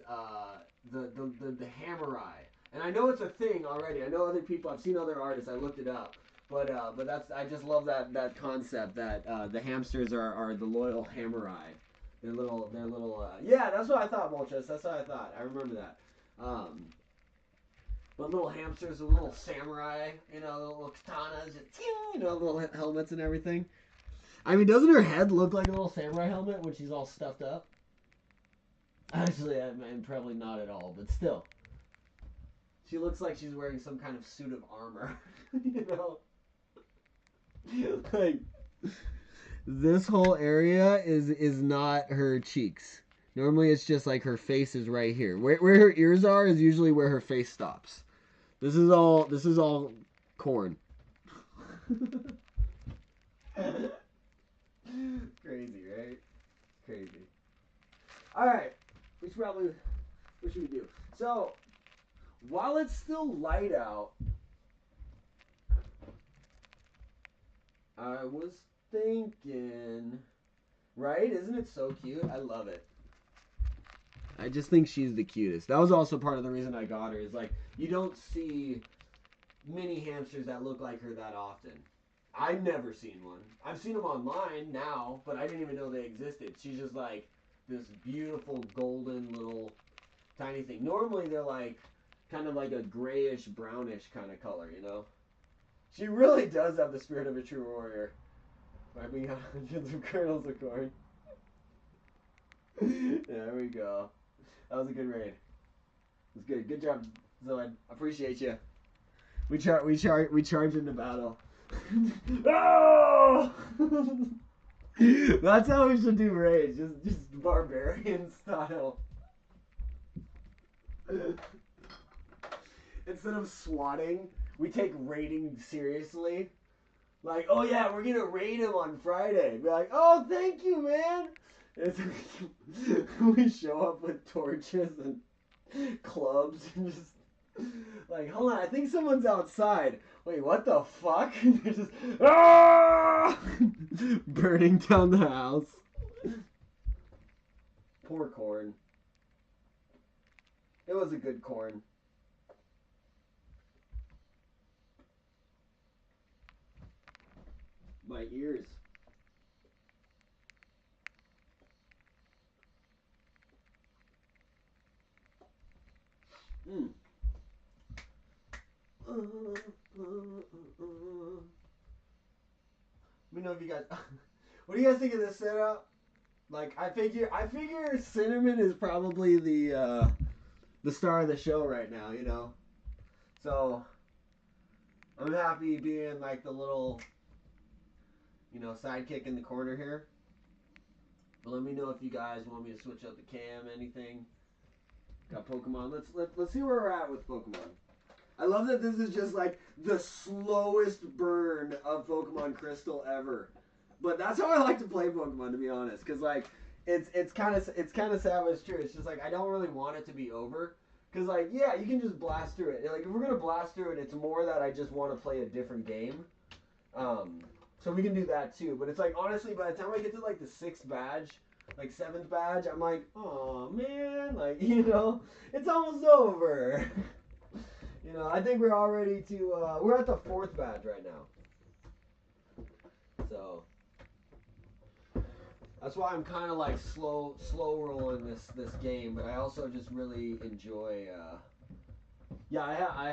the hammer eye. And I know it's a thing already. I know other people. I've seen other artists. I looked it up. But that's I just love that concept that the hamsters are the loyal hammer eye. They're little yeah, that's what I thought, Molches. That's what I thought. I remember that. Um, but little hamsters, the little samurai, little katanas, little helmets and everything. I mean, doesn't her head look like a little samurai helmet when she's all stuffed up? Actually, I mean, probably not at all, but still. She looks like she's wearing some kind of suit of armor. you know? Like, this whole area is not her cheeks. Normally it's just like her face is right here. Where her ears are is usually where her face stops. This is all corn. Crazy, right? Crazy. Alright. What should we do? So, while it's still light out, I was thinking, right? Isn't it so cute? I love it. I just think she's the cutest. That was also part of the reason I got her. Is like you don't see mini hamsters that look like her that often. I've never seen one. I've seen them online now, but I didn't even know they existed. She's just like this beautiful golden little tiny thing. Normally they're like kind of like a grayish brownish kind of color. She really does have the spirit of a true warrior. Wiping out hundreds of kernels of corn. There we go. That was a good raid. It was good. Good job, Zoid. Appreciate you. We charge into battle. Oh! That's how we should do raids. Just barbarian style. Instead of swatting, we take raiding seriously. Like, oh yeah, we're gonna raid him on Friday. Be like, oh, thank you, man. We show up with torches and clubs and just like, hold on, I think someone's outside. Wait, what the fuck? They're just burning down the house. Poor corn. It was a good corn. My ears. Mm. Let me know if you guys. What do you guys think of this setup? Like I figure Cinnamon is probably the star of the show right now, you know. So I'm happy being like the little, you know, sidekick in the corner here. But let me know if you guys want me to switch up the cam, anything. Got Pokemon. Let's see where we're at with Pokemon. I love that this is just like the slowest burn of Pokemon Crystal ever. But that's how I like to play Pokemon, to be honest, because like it's kind of sad, but it's true. It's just like I don't really want it to be over, because like yeah, you can just blast through it. Like if we're gonna blast through it, it's more that I just want to play a different game. So we can do that too. But it's like honestly, by the time I get to like the 6th badge, like 7th badge, I'm like, oh man, like you know, it's almost over. You know, I think we're all ready to. We're at the 4th badge right now. So that's why I'm kind of like slow rolling this game, but I also just really enjoy. Yeah, I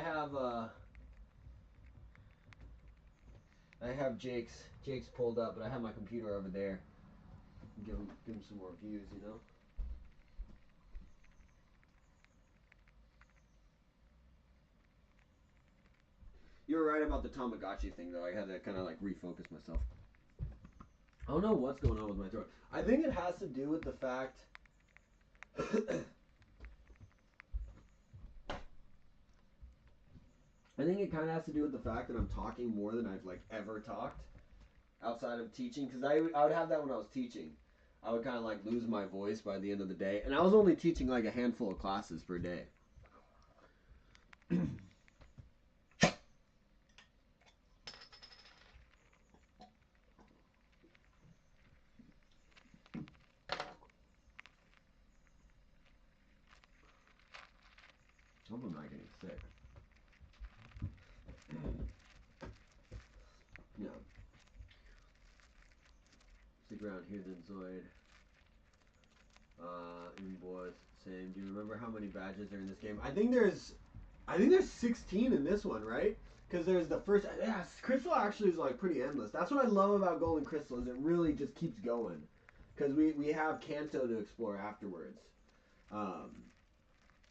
have Jake's pulled up, but I have my computer over there. Give him some more views, you know. You were right about the Tamagotchi thing, though. I had to kind of like refocus myself. I don't know what's going on with my throat. I think it has to do with the fact. I think it kind of has to do with the fact that I'm talking more than I've like ever talked outside of teaching. Because I would have that when I was teaching. I would kind of like lose my voice by the end of the day, and I was only teaching like a handful of classes per day. I hope I'm not getting sick. No. Stick around here then, Zoid. Boys, same. Do you remember how many badges are in this game? I think there's 16 in this one, right? Because there's the first. Yeah, Crystal actually is like pretty endless. That's what I love about Golden Crystal is it really just keeps going. Because we have Kanto to explore afterwards.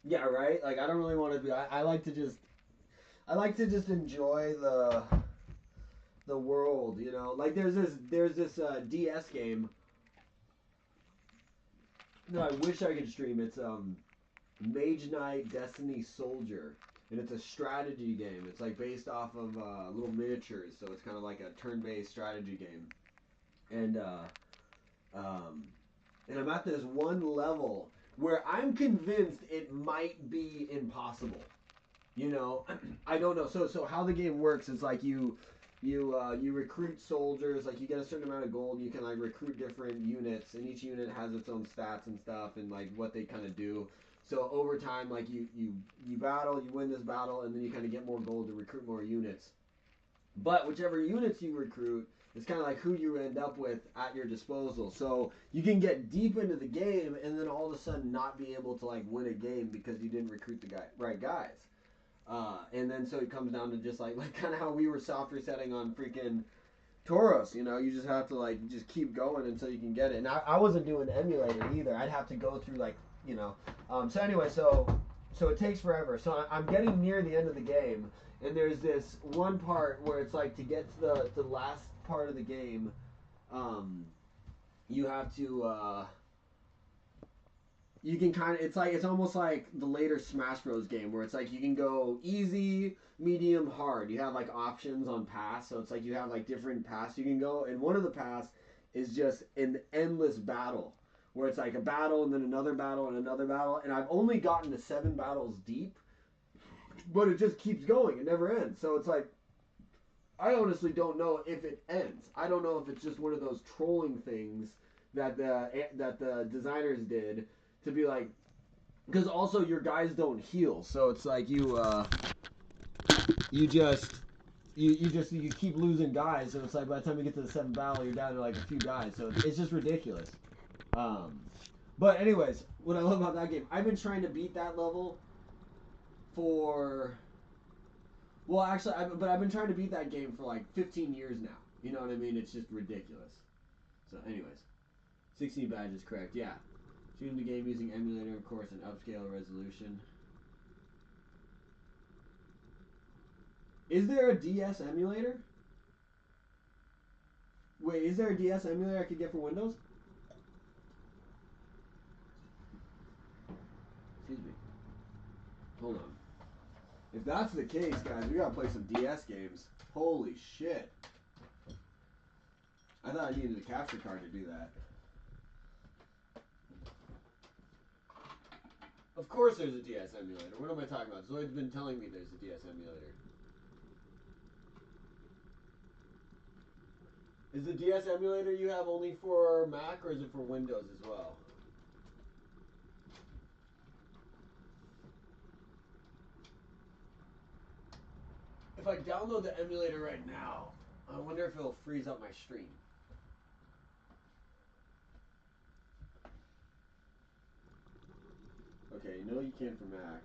Yeah, right. Like I don't really want to be. I like to just enjoy the world. You know, like there's this DS game that I wish I could stream. It's Mage Knight Destiny Soldier, and it's a strategy game. It's like based off of little miniatures, so it's kind of like a turn-based strategy game. And and I'm at this one level where I'm convinced it might be impossible. You know, I don't know. So how the game works is like you recruit soldiers. Like you get a certain amount of gold. You can like recruit different units, and each unit has its own stats and stuff, and like what they kind of do. So over time, like you battle, you win this battle, and then you kind of get more gold to recruit more units. But whichever units you recruit is kind of like who you end up with at your disposal. So you can get deep into the game, and then all of a sudden not be able to like win a game because you didn't recruit the right guys. And then so it comes down to just like kind of how we were soft resetting on freaking Tauros, you know, you just have to like just keep going until you can get it. And I wasn't doing emulator either. I'd have to go through like, you know. So anyway, so it takes forever. So I'm getting near the end of the game, and there's this one part where it's like to get to the last part of the game, you have to you can kind of it's almost like the later Smash Bros game where it's like you can go easy, medium, hard. You have like options on paths, so it's like you have like different paths you can go, and one of the paths is just an endless battle where it's like a battle and then another battle and another battle, and I've only gotten to 7 battles deep, but it just keeps going. It never ends. So it's like I honestly don't know if it ends. I don't know if it's just one of those trolling things that the designers did to be like, because also your guys don't heal, so it's like you keep losing guys, so it's like by the time you get to the 7th battle, you're down to like a few guys, so it's just ridiculous. But anyways, what I love about that game, I've been trying to beat that level for, well, actually, I've been trying to beat that game for like 15 years now. You know what I mean? It's just ridiculous. So, anyways. 16 badges, correct, yeah. Tune the game using emulator, of course, and upscale resolution. Is there a DS emulator? Wait, is there a DS emulator I could get for Windows? Excuse me. Hold on. If that's the case, guys, we gotta play some DS games. Holy shit. I thought I needed a capture card to do that. Of course there's a DS emulator. What am I talking about? Zoid's been telling me there's a DS emulator. Is the DS emulator you have only for Mac or is it for Windows as well? If I download the emulator right now, I wonder if it'll freeze up my stream. Okay, you know you can for Mac.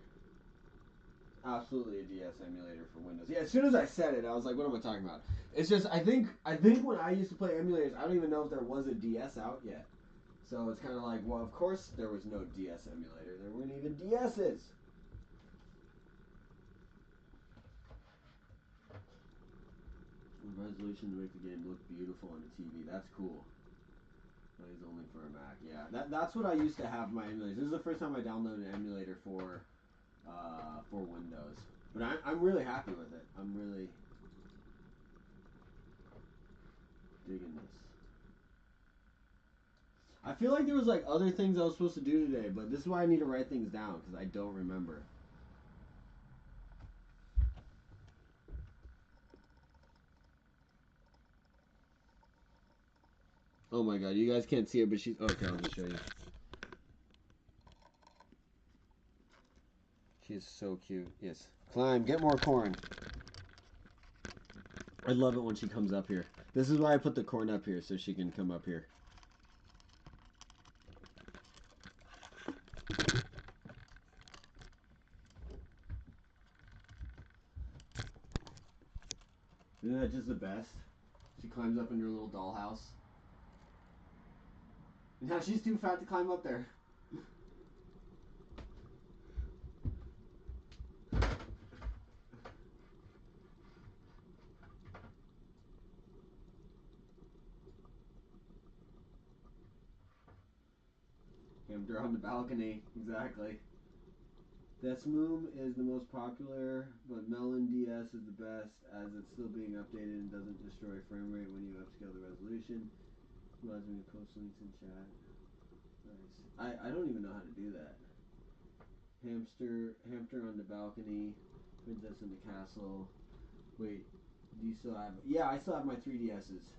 Absolutely a DS emulator for Windows. Yeah, as soon as I said it, I was like, what am I talking about? It's just, I think when I used to play emulators, I don't even know if there was a DS out yet. So it's kind of like, well, of course there was no DS emulator. There weren't even DS's. Resolution to make the game look beautiful on the TV. That's cool. But it's only for a Mac. Yeah, that's what I used to have my emulators. This is the first time I downloaded an emulator for Windows. But I'm really happy with it. I'm really digging this. I feel like there was like other things I was supposed to do today, but this is why I need to write things down because I don't remember. Oh my god, you guys can't see her, but she's... Okay, I'll just show you. She is so cute. Yes. Climb, get more corn. I love it when she comes up here. This is why I put the corn up here, so she can come up here. Isn't that just the best? She climbs up in her little dollhouse. Now she's too fat to climb up there. Hamster on the balcony, exactly. Desmoom is the most popular, but Melon DS is the best as it's still being updated and doesn't destroy frame rate when you upscale the resolution. Allows me to post links in chat. Nice. I don't even know how to do that. Hamster on the balcony, Princess in the castle. Wait, do you still have... Yeah, I still have my 3DSs.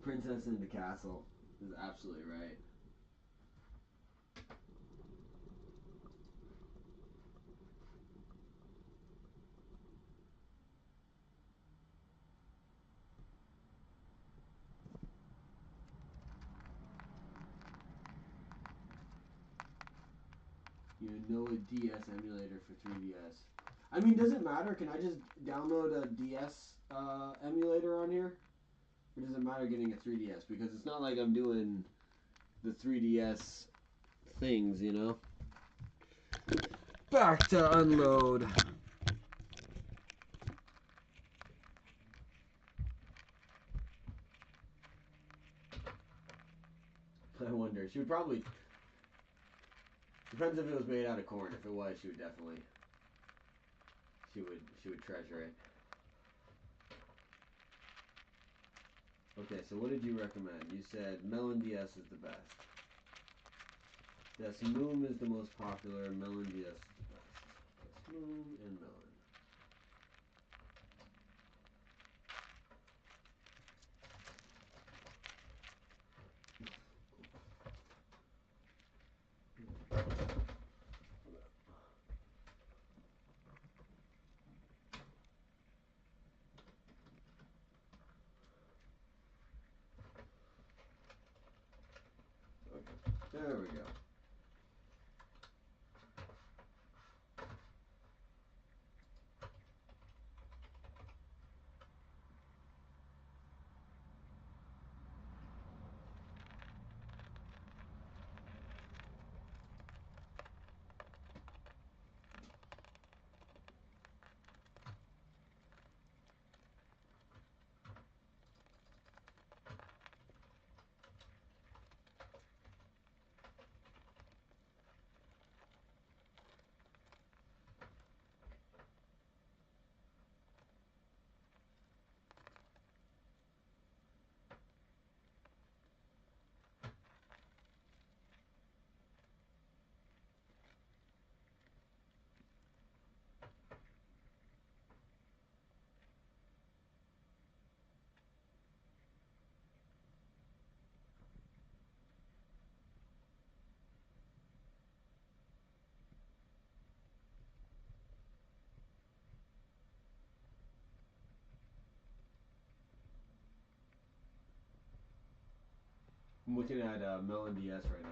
Princess in the castle is absolutely right. You know a DS emulator for 3DS. I mean, does it matter? Can I just download a DS emulator on here? Or does it matter getting a 3DS? Because it's not like I'm doing the 3DS things, you know? Back to unload. I wonder. She would probably... Depends if it was made out of corn. If it was, she would definitely... She would treasure it. Okay, so what did you recommend? You said Melon DS is the best. Desmoom is the most popular. Melon DS is the best. Desmoom and Melon. Okay, there we go. I'm looking at Melon DS right now.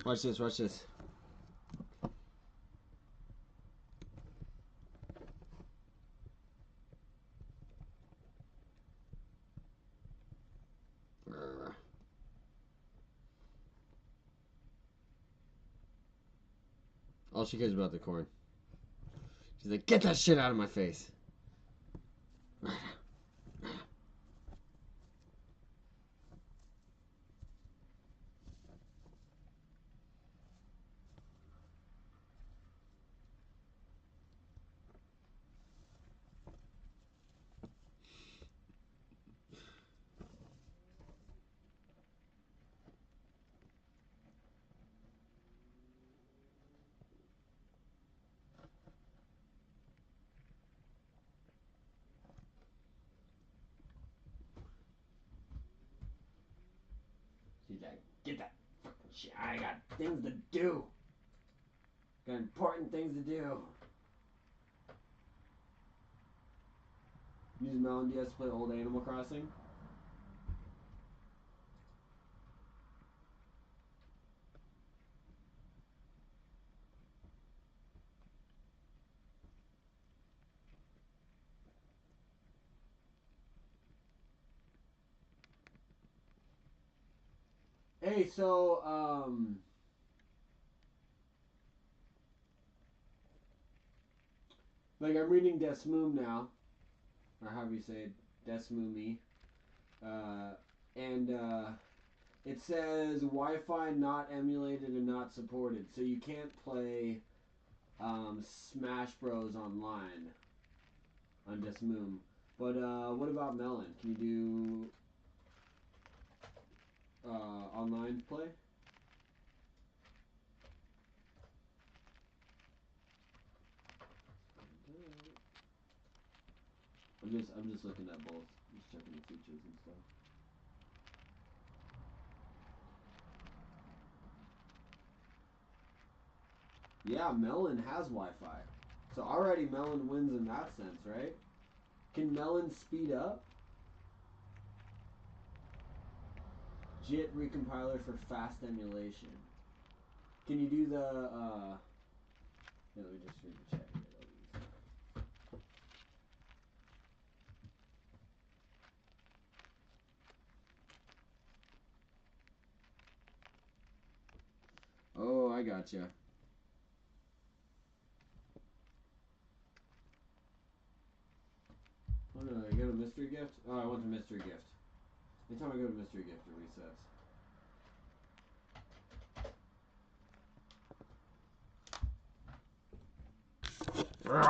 Watch this, watch this. All she cares about the corn. She's like, get that shit out of my face. She's like, get that fucking shit. I got things to do. Got important things to do. Use Melon DS to play old Animal Crossing. Hey, so, like I'm reading Desmoom now, or however you say it, Desmoomy, and it says Wi-Fi not emulated and not supported, so you can't play Smash Bros online on Desmoom. But what about Melon? Can you do online play? I'm just looking at both, just checking the features and stuff. Yeah, Melon has Wi-Fi, so already Melon wins in that sense, right? Can Melon speed up? JIT recompiler for fast emulation. Can you do the let me just read the chat here. Oh, I gotcha. Oh no, you got a mystery gift? Oh, I want the mystery gift. Anytime I go to mystery gift, it resets. There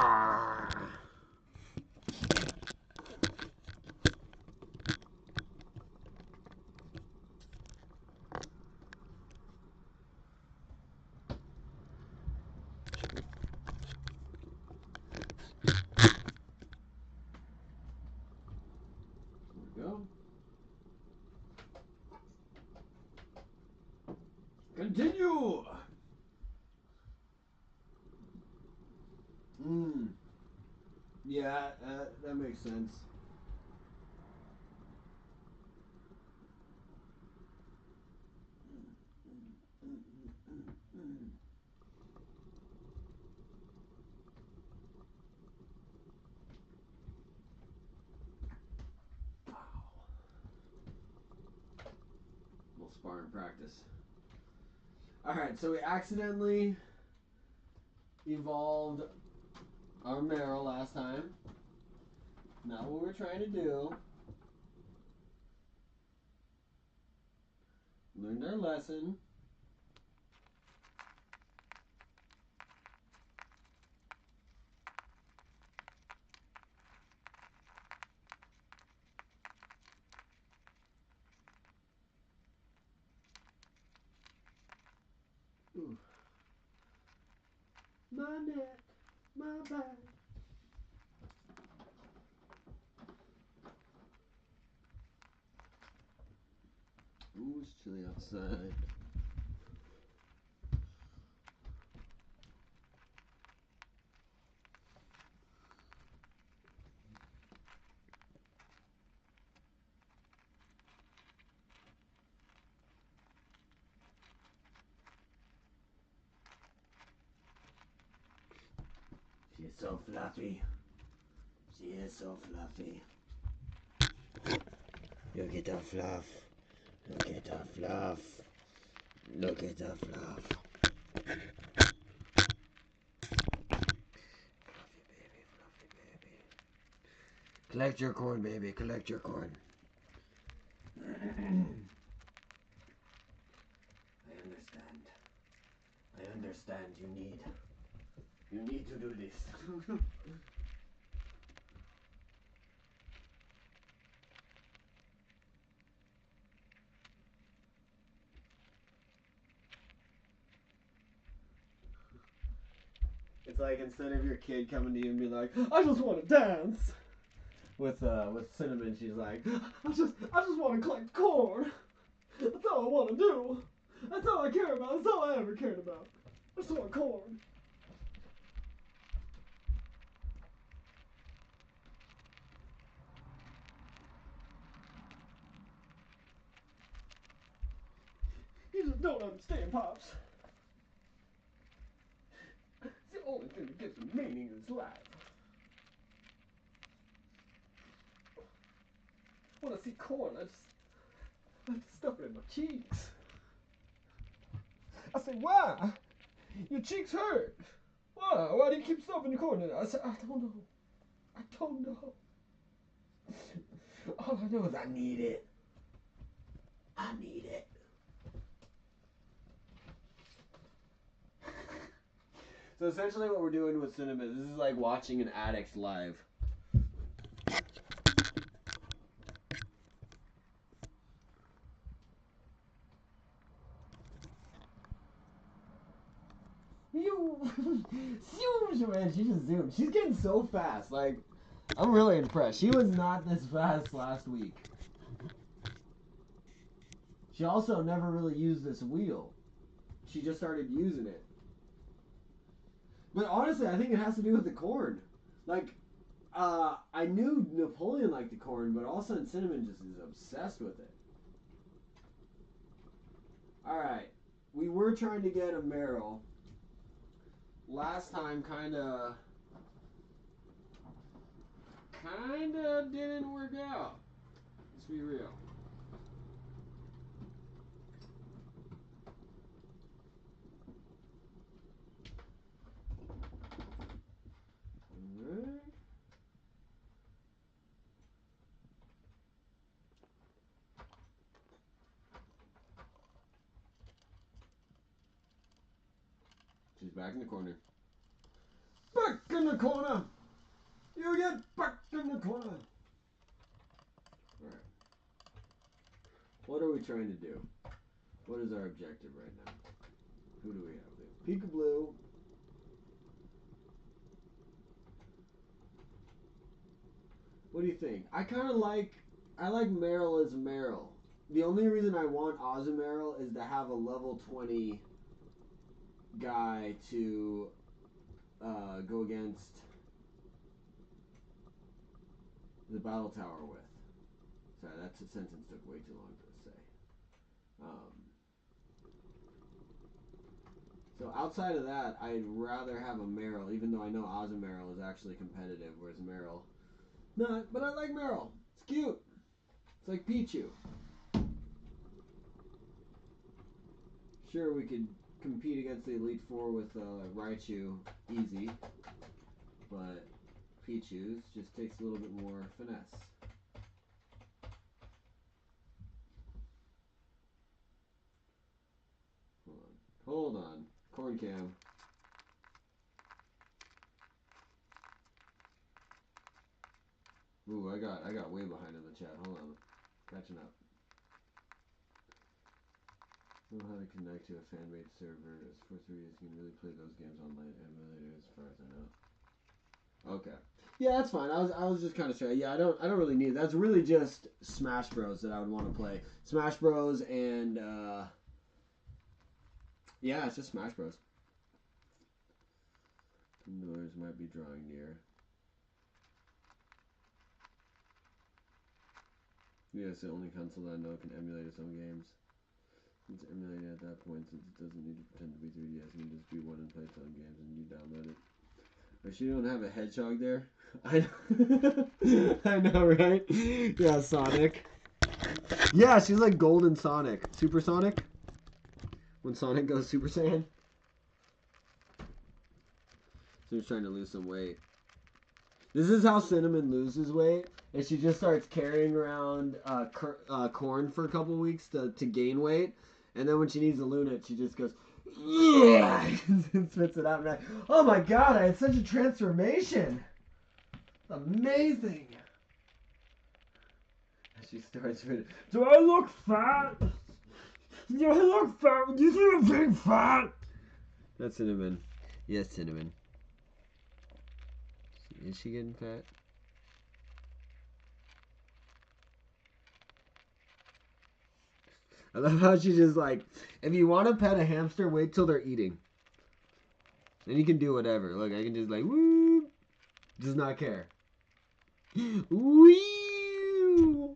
we go. Continue! Yeah, that makes sense. We'll spar in practice. Alright, so we accidentally evolved our marrow last time. Not what we're trying to do. Learned our lesson. Ooh. My neck, my back. Ooh, it's chilly outside. She's so fluffy. She is so fluffy. Look at the fluff. Look at the fluff. Look at the fluff. Fluffy baby, fluffy baby. Collect your corn, baby. Collect your corn. I understand. I understand. You need to do this. It's like instead of your kid coming to you and being like, I just want to dance. With Cinnamon, she's like, I just want to collect corn. That's all I want to do. That's all I care about. That's all I ever cared about. I just want corn. You just don't understand, Pops. It's the only thing that gives me meaning in this life. When I see corn, I just stuff it in my cheeks. I say, why? Your cheeks hurt. Why? Why do you keep stuffing your corn in it? I say, I don't know. I don't know. All I know is I need it. I need it. So essentially what we're doing with Cinnamon, this is like watching an addict's live. Man, she just zoomed. She's getting so fast. Like, I'm really impressed. She was not this fast last week. She also never really used this wheel. She just started using it. But honestly, I think it has to do with the corn. Like, I knew Napoleon liked the corn, but all of a sudden Cinnamon just is obsessed with it. Alright. We were trying to get a Merrill. Last time kinda didn't work out. Let's be real. Alright. She's back in the corner. Back in the corner! You get back in the corner! Alright. What are we trying to do? What is our objective right now? Who do we have? We have Peekaboo. What do you think? I like Meryl as Meryl. The only reason I want Ozymeryl is to have a level 20 guy to go against the battle tower with. Sorry, that sentence took way too long to say. So outside of that, I'd rather have a Meryl, even though I know Ozymeryl is actually competitive, whereas Meryl not. But I like Meryl. It's cute. It's like Pichu. Sure, we could compete against the Elite Four with Raichu, easy. But Pichu's just takes a little bit more finesse. Hold on. Corn cam. Ooh, I got way behind in the chat. Hold on. Catching up. don't know how to connect to a fan-made server. As for 3 years, you can really play those games online emulator as far as I know. Okay. Yeah, that's fine. I was just kind of saying. Yeah, I don't really need it. That's really just Smash Bros that I would want to play. Smash Bros and yeah, it's just Smash Bros. The noise might be drawing near. Yeah, it's the only console that I know can emulate its own games. It's emulated at that point since it doesn't need to pretend to be 3DS. It can just be one and play its own games and you download it. But you don't have a hedgehog there? I know, right? Yeah, Sonic. Yeah, she's like Golden Sonic. Super Sonic? When Sonic goes Super Saiyan? So he's trying to lose some weight. This is how Cinnamon loses weight. And she just starts carrying around corn for a couple weeks to gain weight. And then when she needs to loon it, she just goes, yeah! and spits it out. And oh my god, I had such a transformation. Amazing. She starts with, do I look fat? Do I look fat? Do you see I'm being fat? That's Cinnamon. Yes, Cinnamon. Is she getting fat? I love how she just like, if you want to pet a hamster, wait till they're eating. Then you can do whatever. Look, I can just like, woo. Does not care. Woo.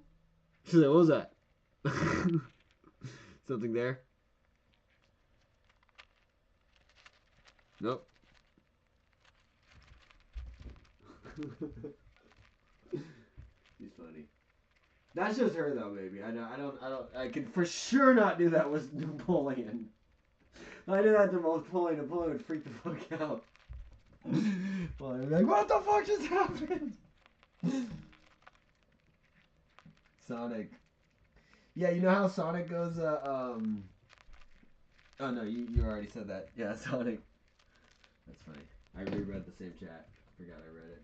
She's like, what was that? Something there? Nope. She's funny. That's just her though, baby. I can for sure not do that with Napoleon. If I did that to Napoleon, Napoleon would freak the fuck out. Well, I'd be like, what the fuck just happened? Sonic. Yeah, you know how Sonic goes, oh no, you already said that. Yeah, Sonic. That's funny. I reread the same chat. Forgot I read it.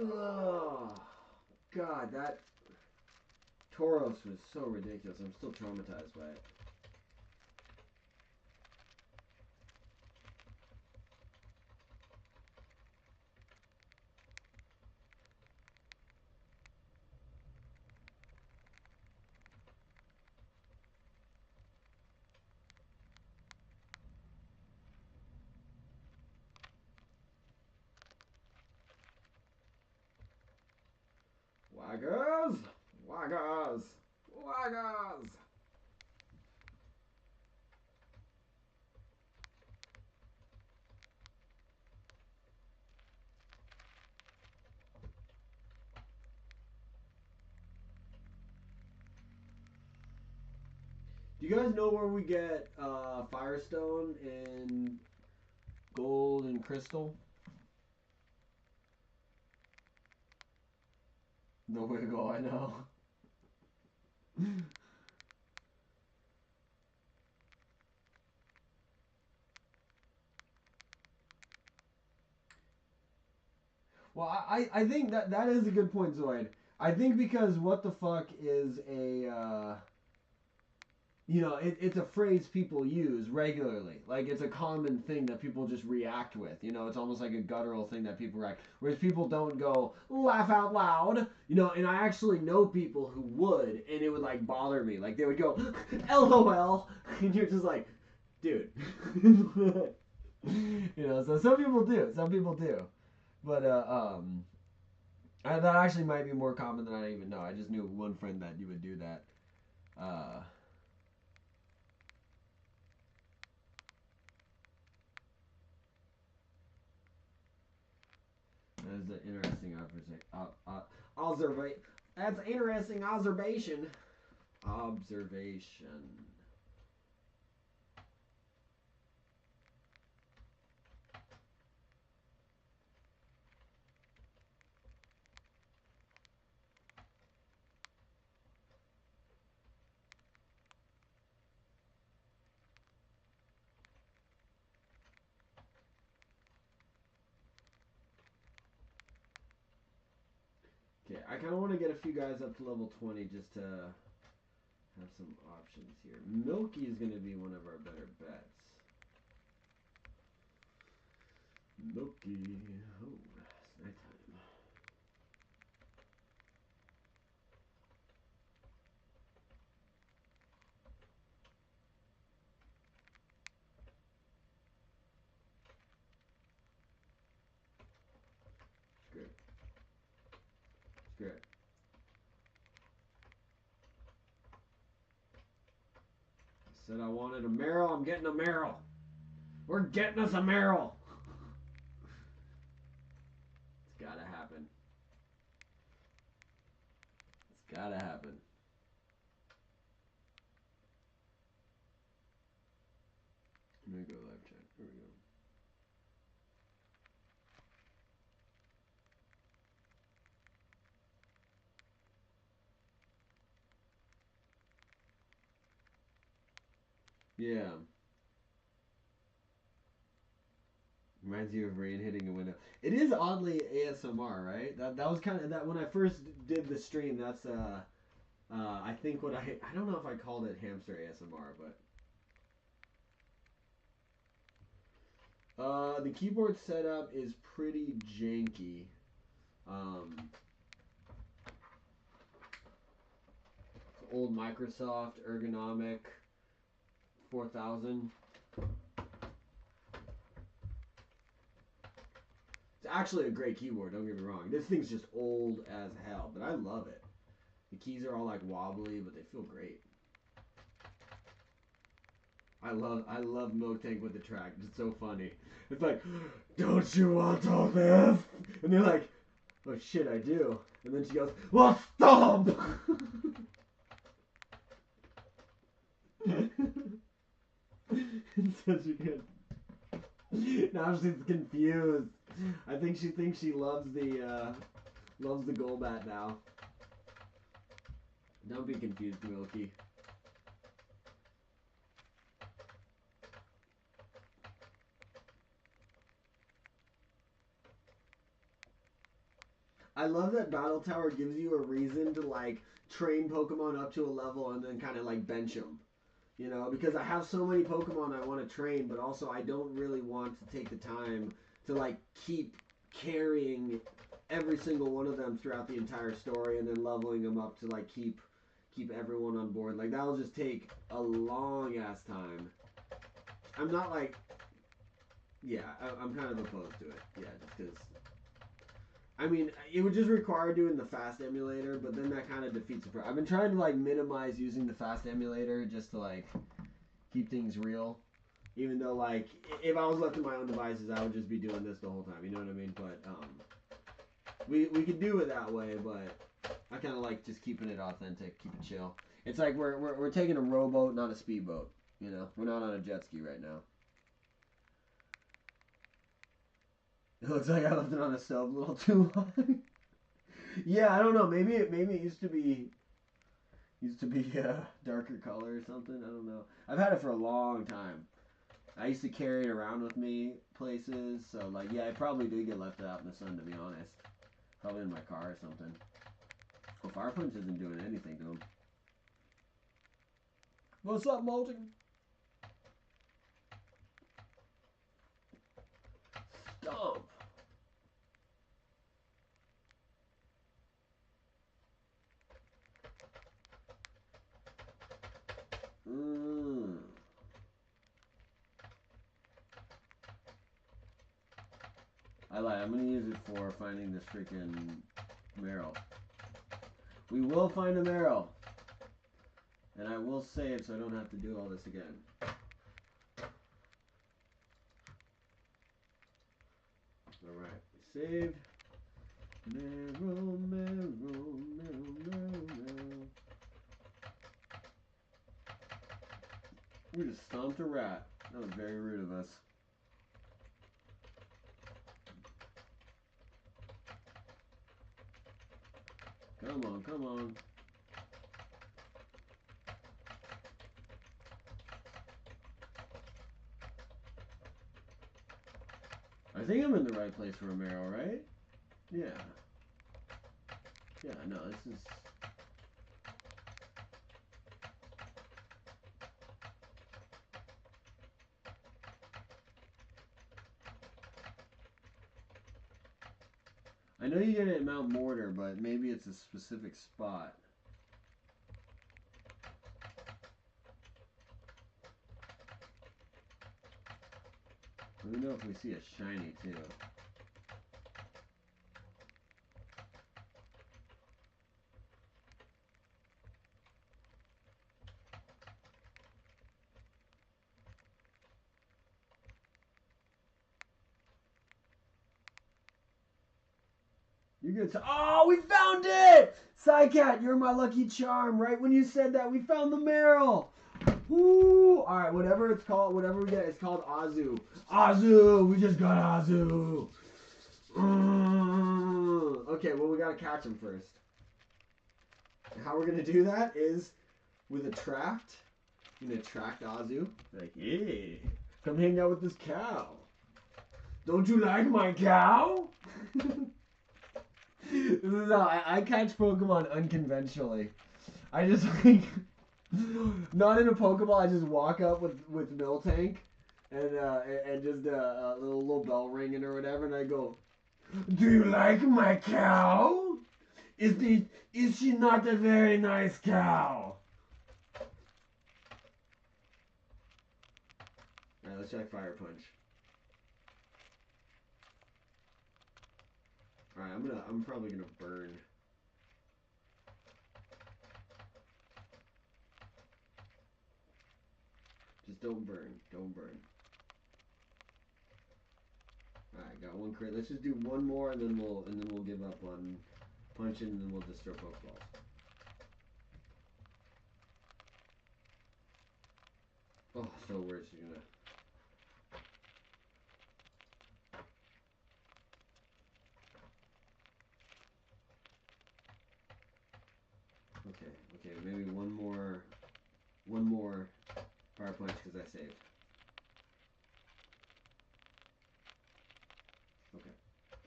Oh, God, that Tauros was so ridiculous. I'm still traumatized by it. Waggers! Waggers! Waggers! Do you guys know where we get Firestone and gold and crystal? No way to go, I know. Well, I think that is a good point, Zoid. I think because what the fuck is a, you know, it's a phrase people use regularly. Like, it's a common thing that people just react with. You know, it's almost like a guttural thing that people react. Whereas people don't go, laugh out loud. You know, and I actually know people who would, and it would, like, bother me. Like, they would go, LOL. And you're just like, dude. You know, so some people do. Some people do. But, that actually might be more common than I even know. I just knew one friend that you would do that. That's an interesting observation. That's an interesting observation. Observation. I kind of want to get a few guys up to level 20 just to have some options here. Milky is going to be one of our better bets. Milky. Oh, it's nighttime. Good. Good. I said I wanted a Merrill. I'm getting a Merrill. We're getting us a Merrill. It's gotta happen. It's gotta happen. I'm gonna go live chat. Here we go. Yeah. Reminds you of rain hitting a window. It is oddly ASMR, right? That was kind of that when I first did the stream. That's I think what I don't know if I called it hamster ASMR, but the keyboard setup is pretty janky. Old Microsoft ergonomic 4000. It's actually a great keyboard, don't get me wrong. This thing's just old as hell, but I love it. The keys are all like wobbly, but they feel great. I love Milk Tank with the track. It's so funny. It's like, don't you want all this? And they're like, oh shit, I do. And then she goes, well, stop! It's such a good. Now she's confused. I think she thinks she loves the Golbat now. Don't be confused, Milky. I love that Battle Tower gives you a reason to like train Pokemon up to a level and then kind of like bench them. You know, because I have so many Pokemon I want to train, but also I don't really want to take the time to like keep carrying every single one of them throughout the entire story and then leveling them up to like keep everyone on board. Like that'll just take a long ass time. I'm not like, yeah, I'm kind of opposed to it. Yeah, just because. I mean, it would just require doing the fast emulator, but then that kind of defeats the purpose. I've been trying to like minimize using the fast emulator just to like keep things real. Even though like if I was left to my own devices, I would just be doing this the whole time. You know what I mean? But we could do it that way, but I kind of like just keeping it authentic, keep it chill. It's like we're taking a rowboat, not a speedboat. You know, we're not on a jet ski right now. It looks like I left it on a stove a little too long. Yeah, I don't know. Maybe it used to be darker color or something. I don't know. I've had it for a long time. I used to carry it around with me places. So like, yeah, it probably did get left out in the sun, to be honest. Probably in my car or something. Well, Fire Punch isn't doing anything to him. What's up, Molting? Stomp. I lied. I'm going to use it for finding this freaking Meryl. We will find a Meryl. And I will save so I don't have to do all this again. Alright. Saved. Meryl. We just stomped a rat. That was very rude of us. Come on, come on. I think I'm in the right place for a Meryl, right? Yeah. Yeah, no, this is... I know you get it at Mount Mortar, but maybe it's a specific spot. Let me know if we see a shiny too. You good? Oh, we found it! Psycat, you're my lucky charm. Right when you said that, we found the Meryl. Woo! All right, whatever it's called, whatever we get, it's called Azu. Azu, we just got Azu. Okay, well we gotta catch him first. And how we're gonna do that is with a tract. I'm gonna attract Azu. Like, hey, come hang out with this cow. Don't you like my cow? This is how I catch Pokemon unconventionally. I just like, not in a Pokeball. I just walk up with Miltank, and just a little bell ringing or whatever, and I go, "Do you like my cow? Is she not a very nice cow?" All right, let's try Fire Punch. All right, I'm probably gonna burn. Just don't burn. Don't burn. Alright, got one crit. Let's just do one more and then we'll give up on punching and then we'll just throw Pokeballs. Oh, so worried she's gonna... Okay, maybe one more Fire Punch because I saved.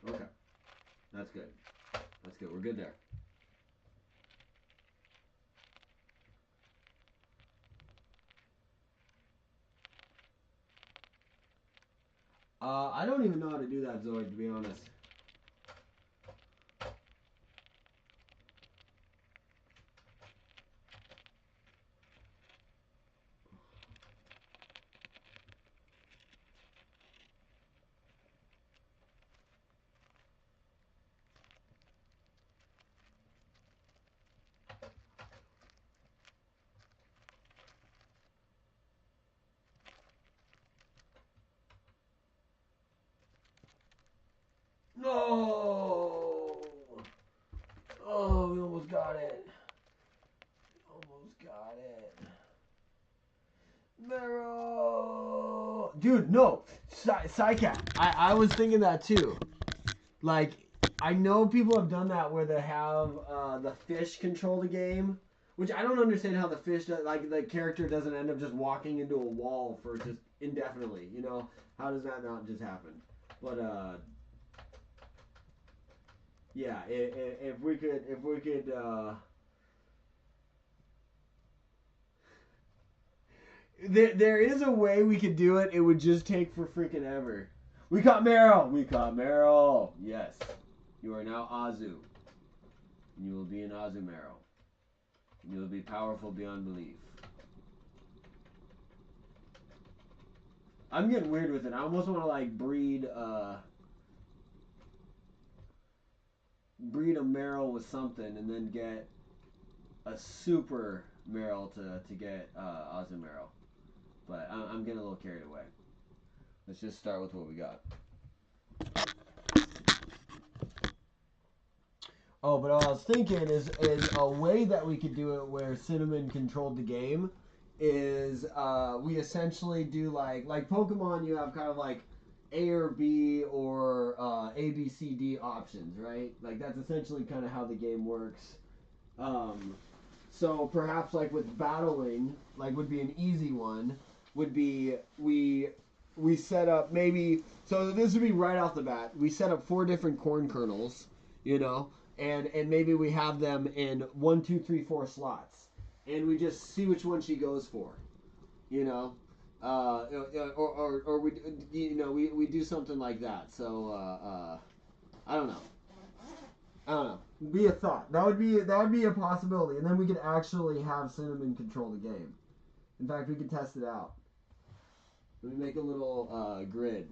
Okay. That's good. That's good. We're good there. I don't even know how to do that, Zoid, to be honest. No! Oh, we almost got it. Almost got it. Meryl! Dude, no! Psycat. I was thinking that too. Like, I know people have done that where they have the fish control the game. Which I don't understand how the fish, like, the character doesn't end up just walking into a wall for just indefinitely, you know? How does that not just happen? But, yeah, if we could, there is a way we could do it. It would just take for freaking ever. We caught Meryl. We caught Meryl. Yes, you are now Azu. You will be an Azumarill. You will be powerful beyond belief. I'm getting weird with it. I almost want to like breed a Meryl with something, and then get a super Meryl to get Azumarill. But I'm getting a little carried away. Let's just start with what we got. Oh, but what I was thinking is a way that we could do it where Cinnamon controlled the game is we essentially do like Pokemon, you have kind of like A or B or A, B, C, D options, right? Like that's essentially kind of how the game works. So perhaps like with battling, like would be an easy one, would be we set up maybe, so this would be right off the bat. We set up 4 different corn kernels, you know, and maybe we have them in 1, 2, 3, 4 slots, and we just see which one she goes for, you know, or we we do something like that. So I don't know. I don't know. Be a thought. That would be a possibility, and then we could actually have Cinnamon control the game. In fact, we could test it out. Let me make a little grid.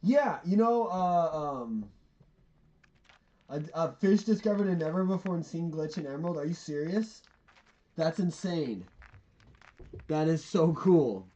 Yeah, a fish discovered a never before seen glitch in Emerald. Are you serious? That's insane. That is so cool.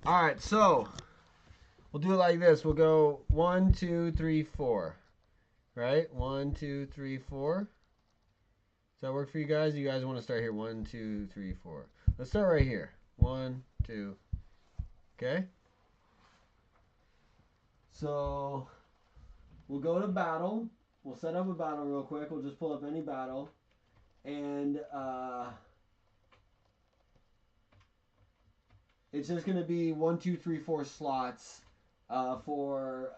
All right, so we'll do it like this. We'll go 1, 2, 3, 4. Right? 1, 2, 3, 4. Does that work for you guys? You guys want to start here? 1, 2, 3, 4. Let's start right here. 1, 2. Okay? So we'll go to battle. We'll set up a battle real quick. We'll just pull up any battle. And it's just going to be 1, 2, 3, 4 slots for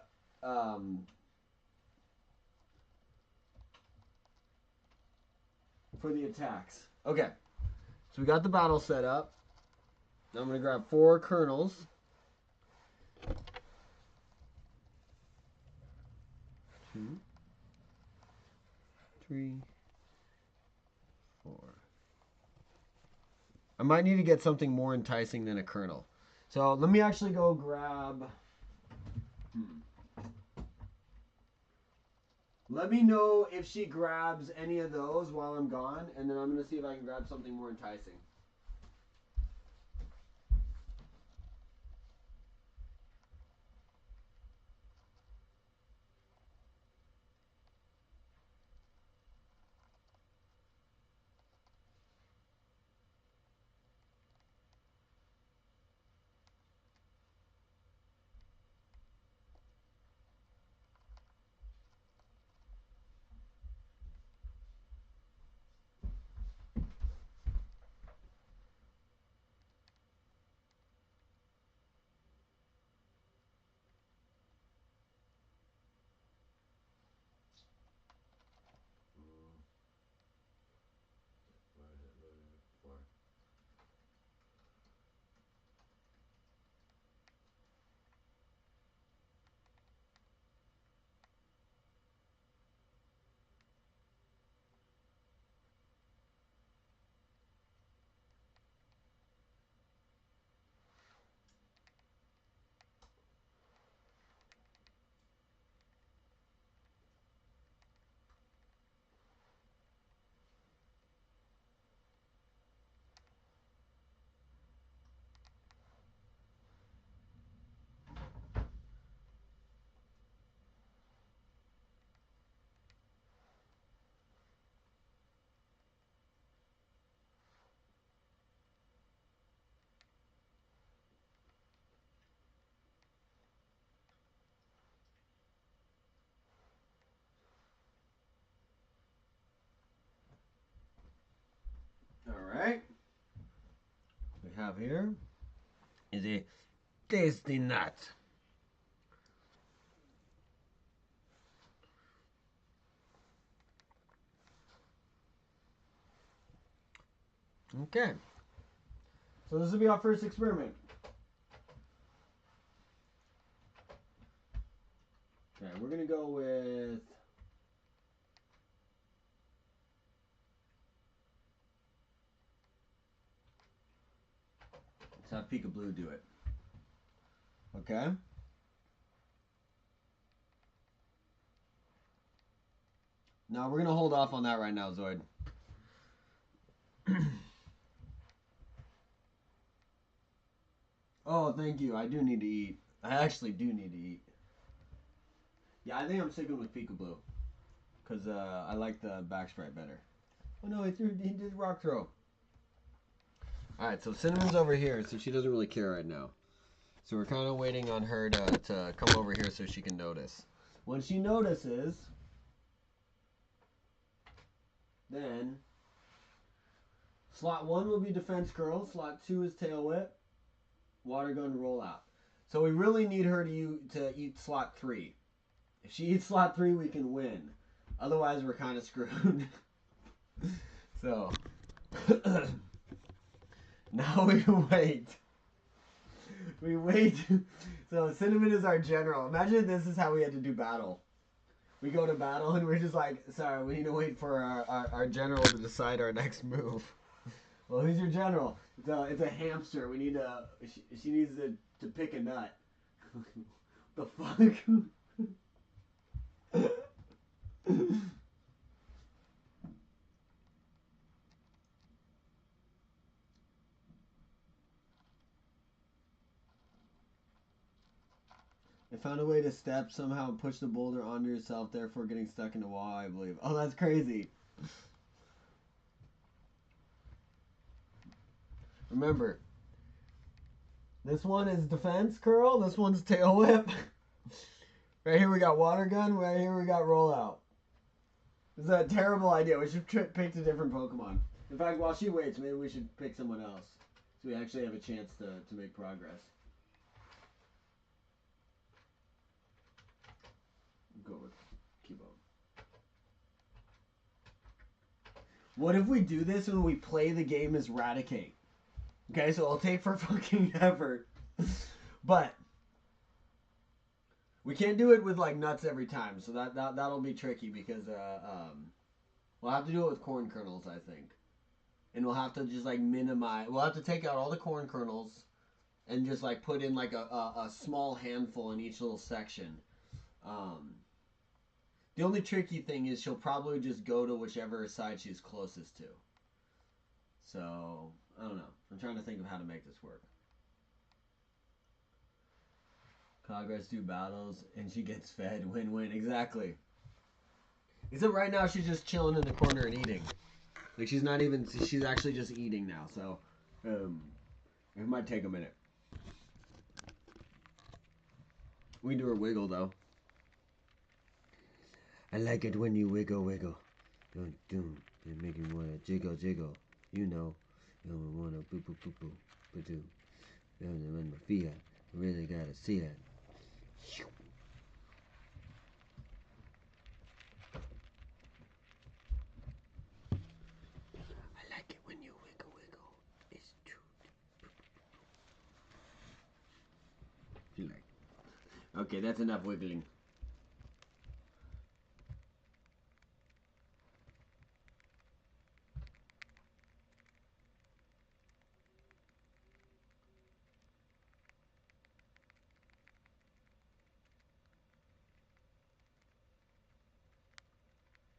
the attacks. Okay. So we got the battle set up. Now I'm going to grab 4 kernels. 2, 3, 4. I might need to get something more enticing than a kernel. So let me actually go grab... Let me know if she grabs any of those while I'm gone, and then I'm going to see if I can grab something more enticing. have here is a tasty nut. Okay. So this will be our first experiment. Okay, we're going to go with... Let's have Peekaboo do it. Okay? No, we're going to hold off on that right now, Zoid. Oh, thank you. I do need to eat. I actually do need to eat. Yeah, I think I'm sticking with Peekaboo. Because I like the back sprite better. Oh no, he did rock throw. Alright, so Cinnamon's over here, so she doesn't really care right now. So we're kind of waiting on her to come over here so she can notice. When she notices, then slot 1 will be defense curl, slot 2 is tail whip, water gun roll out. So we really need her to eat slot 3. If she eats slot 3, we can win. Otherwise, we're kind of screwed. So, now we wait. We wait. So, Cinnamon is our general. Imagine this is how we had to do battle. We go to battle and we're just like, sorry, we need to wait for our general to decide our next move. Well, who's your general? It's a hamster. We need to, she needs to pick a nut. The fuck? I found a way to step somehow and push the boulder onto yourself, therefore getting stuck in the wall, I believe. Oh, that's crazy. Remember, this one is defense curl, this one's tail whip. Right here we got water gun, right here we got rollout. This is a terrible idea. We should pick a different Pokemon. In fact, while she waits, maybe we should pick someone else. So we actually have a chance to make progress. Go with Kibo. What if we do this when we play the game as Raticate? Okay, so it'll take for fucking effort. But we can't do it with like nuts every time, so that'll be tricky because we'll have to do it with corn kernels, I think. And we'll have to just like minimize. We'll have to take out all the corn kernels and just like put in like a small handful in each little section. The only tricky thing is she'll probably just go to whichever side she's closest to. So, I don't know. I'm trying to think of how to make this work. Congress do battles and she gets fed. Win-win. Exactly. Except right now she's just chilling in the corner and eating. Like she's not even, she's actually just eating now. So, it might take a minute. We can do her wiggle though. I like it when you wiggle, wiggle. Don't do. You make me wanna jiggle, jiggle. You know, you wanna boo, boo, boo, boo, boo, do. When my feet, I really gotta see that. I like it when you wiggle, wiggle. It's true. You like? Okay, that's enough wiggling.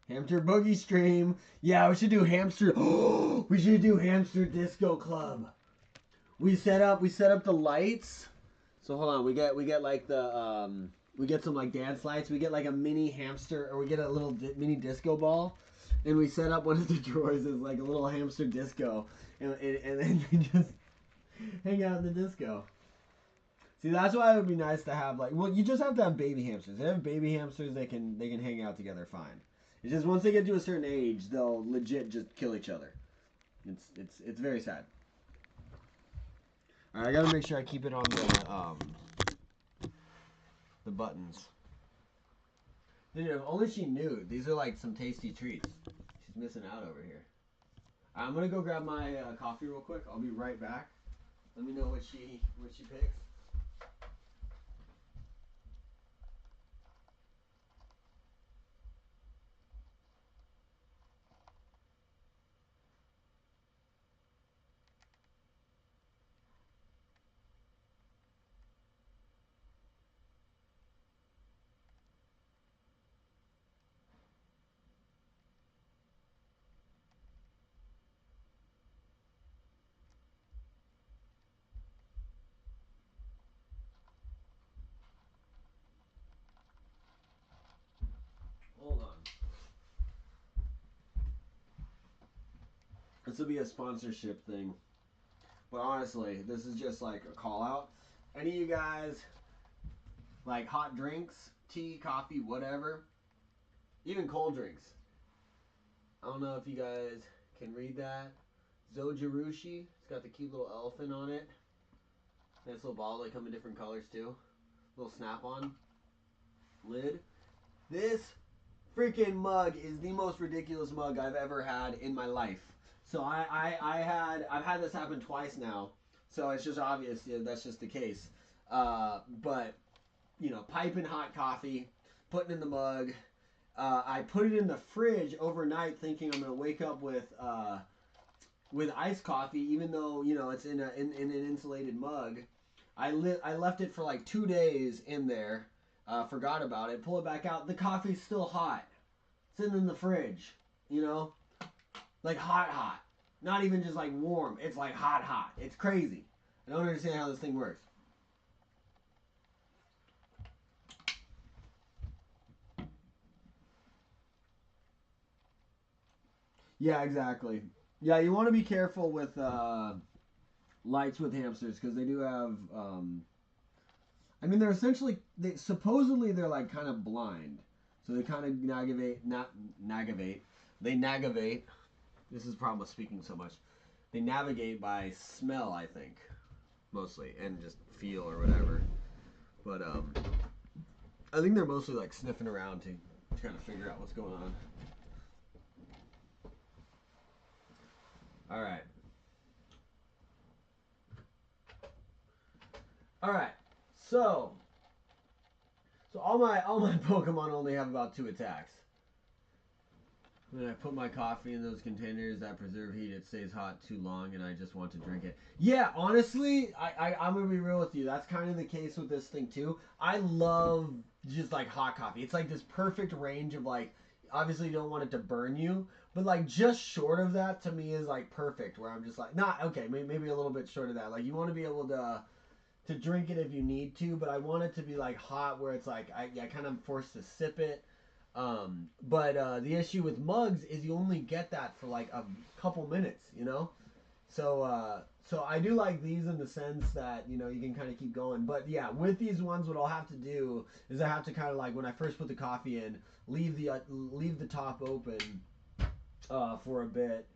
Hamster Boogie Stream. Yeah, we should do hamster. We should do hamster disco club. We set up the lights. So hold on, we get like the we get some like dance lights. We get like a mini hamster, or we get a little mini disco ball, and we set up one of the drawers as like a little hamster disco, and then we just hang out in the disco. See, that's why it would be nice to have like, well, you just have to have baby hamsters. If they have baby hamsters, they can hang out together fine. It's just once they get to a certain age, they'll legit just kill each other. It's very sad. I gotta make sure I keep it on the buttons. Dude, if only she knew. These are like some tasty treats. She's missing out over here. I'm gonna go grab my coffee real quick. I'll be right back. Let me know what she picks. Hold on. This will be a sponsorship thing. But honestly, this is just like a call out. Any of you guys like hot drinks, tea, coffee, whatever, even cold drinks. I don't know if you guys can read that. Zojirushi. It's got the cute little elephant on it. Nice little bottle. They come in different colors too. Little snap-on lid. This freaking mug is the most ridiculous mug I've ever had in my life. So I've had this happen twice now. So it's just obvious, yeah, that's just the case. But you know, piping hot coffee, putting in the mug. I put it in the fridge overnight, thinking I'm gonna wake up with iced coffee, even though you know it's in an insulated mug. I left it for like 2 days in there. Forgot about it. Pull it back out. The coffee's still hot. It's in the fridge. You know, like hot. Not even just like warm. It's like hot. It's crazy. I don't understand how this thing works. Yeah, exactly. Yeah, you want to be careful with lights with hamsters because they do have. I mean, they're essentially supposedly they're like kind of blind, so they kind of navigate. They navigate. This is the problem with speaking so much. They navigate by smell, I think, mostly, and just feel or whatever. But I think they're mostly like sniffing around to kind of figure out what's going on. All right. So all my Pokemon only have about 2 attacks. When I put my coffee in those containers that preserve heat, it stays hot too long, and I just want to drink it. Yeah, honestly, I'm gonna be real with you. That's kind of the case with this thing too. I love just like hot coffee. It's like this perfect range of like, obviously you don't want it to burn you, but like just short of that to me is like perfect. Where I'm just like, not okay, maybe a little bit short of that. Like you want to be able to drink it if you need to, but I want it to be like hot where it's like I kind of forced to sip it. But the issue with mugs is you only get that for like a couple minutes, you know? So I do like these in the sense that, you know, you can kind of keep going. But yeah, with these ones, what I'll have to do is I have to kind of like, when I first put the coffee in, leave the top open for a bit.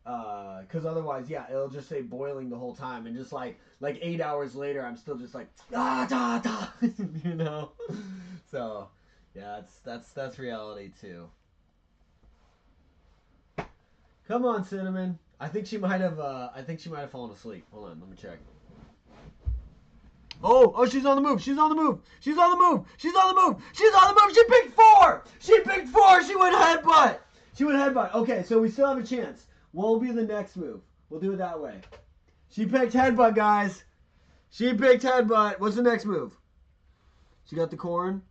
Cause otherwise, yeah, it'll just say boiling the whole time, and just like 8 hours later, I'm still just like you know. So, yeah, that's reality too. Come on, Cinnamon. I think she might have fallen asleep. Hold on, let me check. Oh, she's on the move. She's on the move. She picked 4. She went headbutt. Okay, so we still have a chance. What will be the next move? We'll do it that way. She picked headbutt, guys. What's the next move? She got the corn.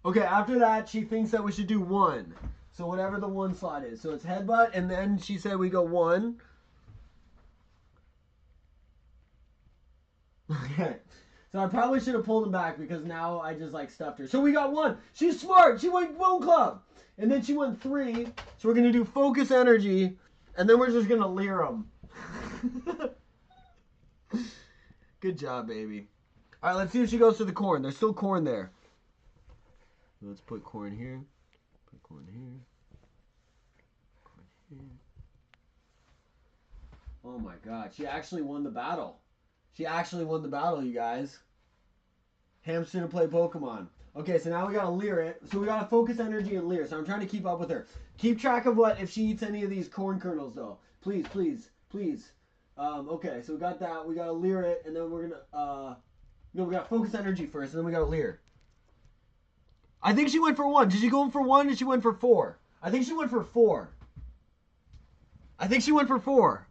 Okay, after that, she thinks that we should do 1. So whatever the 1 slot is. So it's headbutt, and then she said we go 1. Okay. So I probably should have pulled him back because now I just like stuffed her. So we got 1. She's smart. She went Bone Club. And then she went 3. So we're going to do Focus Energy. And then we're just going to leer them. Good job, baby. All right, let's see if she goes to the corn. There's still corn there. Let's put corn here. Put corn here. Corn here. Oh my God. She actually won the battle. She actually won the battle, you guys. Hamster to play Pokemon. Okay, so now we gotta leer it. So we gotta focus energy and leer. So I'm trying to keep up with her. Keep track of what if she eats any of these corn kernels, though. Please, please, please. Okay, so we got that. We gotta leer it, and then we're gonna no, we gotta focus energy first, and then we gotta leer. I think she went for 1. Did she go in for 1? Did she went for 4? I think she went for 4. I think she went for 4.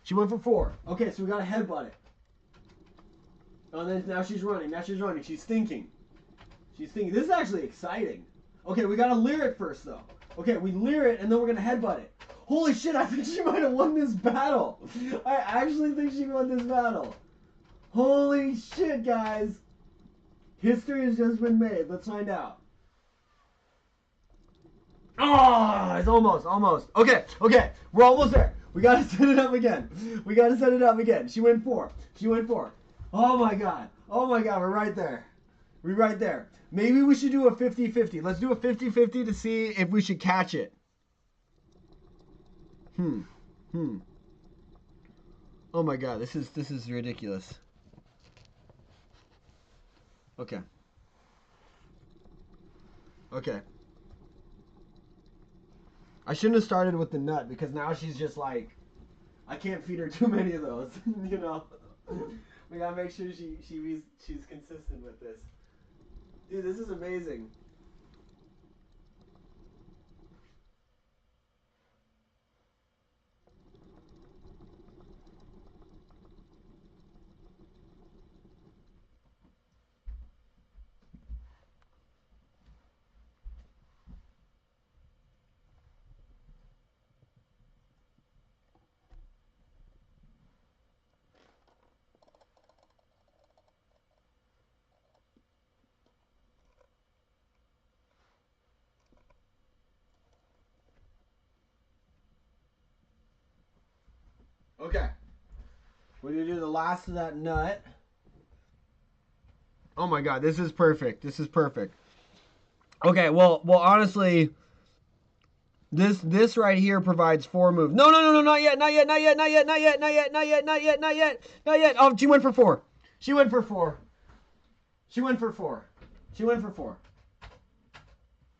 She went for 4. Okay, so we gotta headbutt it. Oh, then now she's running. Now she's running. She's thinking. She's thinking. This is actually exciting. Okay, we gotta leer it first, though. Okay, we leer it, and then we're gonna headbutt it. Holy shit, I think she might have won this battle. I actually think she won this battle. Holy shit, guys. History has just been made. Let's find out. Oh, it's almost. Okay. We're almost there. We gotta set it up again. She went 4. Oh my god. We're right there. Maybe we should do a 50-50. Let's do a 50-50 to see if we should catch it. Oh my god, this is ridiculous. Okay. I shouldn't have started with the nut because now she's just like, I can't feed her too many of those. You know, we gotta make sure she's consistent with this. Dude, this is amazing. Okay. We're gonna do the last of that nut. Oh my god, this is perfect. Okay, well, honestly, this right here provides 4 moves. No, not yet. Oh, she went for 4. She went for 4.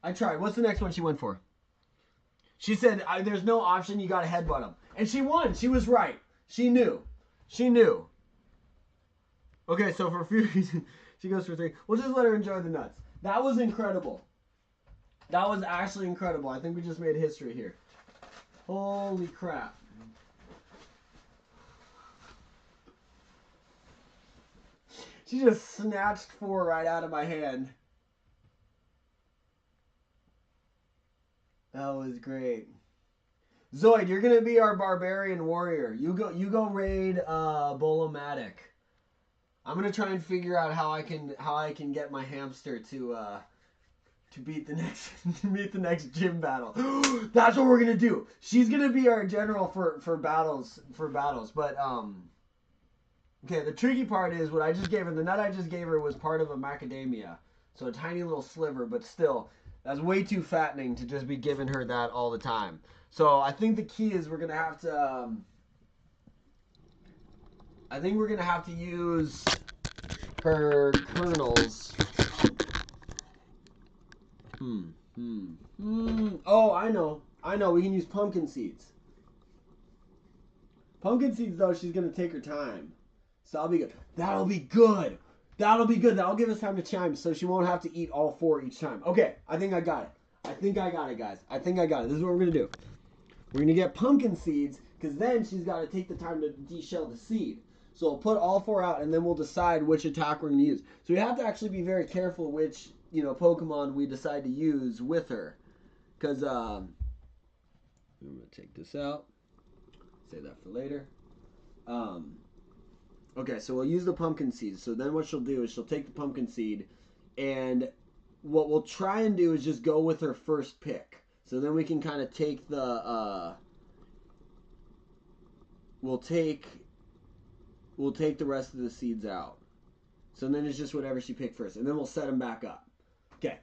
I tried. What's the next one she went for? She said, there's no option, you gotta headbutt him. And she won. She was right. She knew. Okay, so for Fury, she goes for 3. We'll just let her enjoy the nuts. That was incredible. That was actually incredible. I think we just made history here. Holy crap. She just snatched 4 right out of my hand. That was great. Zoid, you're gonna be our barbarian warrior. You go raid Bolomatic. I'm gonna try and figure out how I can get my hamster to beat the next gym battle. That's what we're gonna do. She's gonna be our general for battles. But okay, the tricky part is what I just gave her. The nut I just gave her was part of a macadamia, so a tiny little sliver, but still, that's way too fattening to just be giving her that all the time. So I think the key is we're gonna have to. I think we're gonna have to use her kernels. Oh, I know. We can use pumpkin seeds. Pumpkin seeds, though, she's gonna take her time. So that'll be good. That'll give us time to chime, so she won't have to eat all 4 each time. Okay, I think I got it, guys. This is what we're gonna do. We're gonna get pumpkin seeds, because then she's got to take the time to de-shell the seed. So we'll put all 4 out, and then we'll decide which attack we're gonna use. So we have to actually be very careful which Pokemon we decide to use with her, because I'm gonna take this out. Save that for later. Okay, so we'll use the pumpkin seeds. So then what she'll do is she'll take the pumpkin seed, and what we'll try and do is just go with her first pick. So then we can kind of take the we'll take the rest of the seeds out. So then it's just whatever she picked first, and then we'll set them back up. Okay.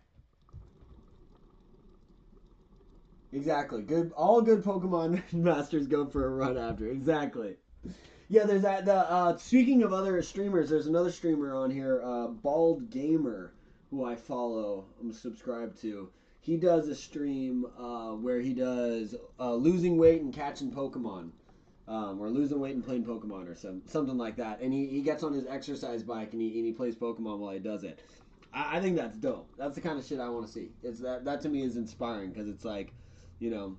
Exactly. Good. All good Pokemon masters go for a run after. Exactly. Yeah, there's that. Speaking of other streamers, there's another streamer on here, Bald Gamer, who I follow. I'm subscribed to. He does a stream where he does losing weight and catching Pokemon, or losing weight and playing Pokemon, or something like that. And he gets on his exercise bike and he plays Pokemon while he does it. I think that's dope. That's the kind of shit I want to see. It's that to me is inspiring because it's like, you know,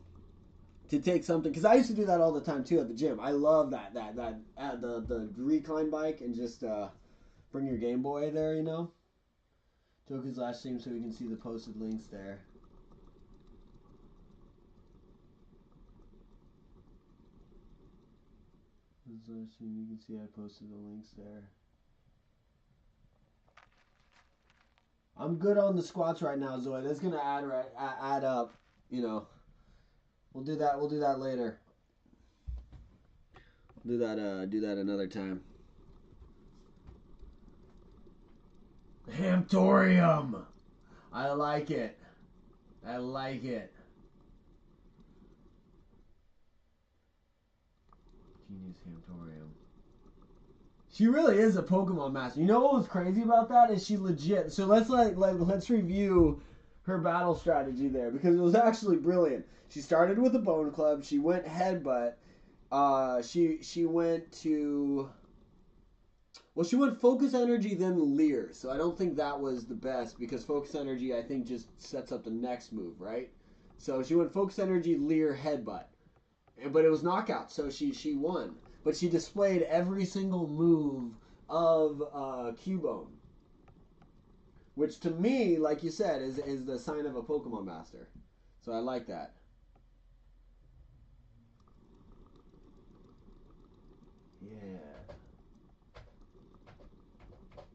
to take something, because I used to do that all the time too at the gym. I love the recline bike and just bring your Game Boy there. Joker's last stream, so we can see the posted links there. His last stream, you can see I posted the links there. I'm good on the squats right now, Zoe. That's gonna add up. We'll do that. We'll do that later. Do that another time. Hamptorium. I like it. I like it. Genius Hamptorium. She really is a Pokemon master. You know what was crazy about that is she legit. So let's review her battle strategy there because it was actually brilliant. She started with a Bone Club. She went Headbutt. She went to. Well, she went Focus Energy, then Leer. So I don't think that was the best because Focus Energy, I think, just sets up the next move, right? So she went Focus Energy, Leer, Headbutt. But it was knockout, so she won. But she displayed every single move of Cubone. Which to me, like you said, is the sign of a Pokemon Master. So I like that. Yeah.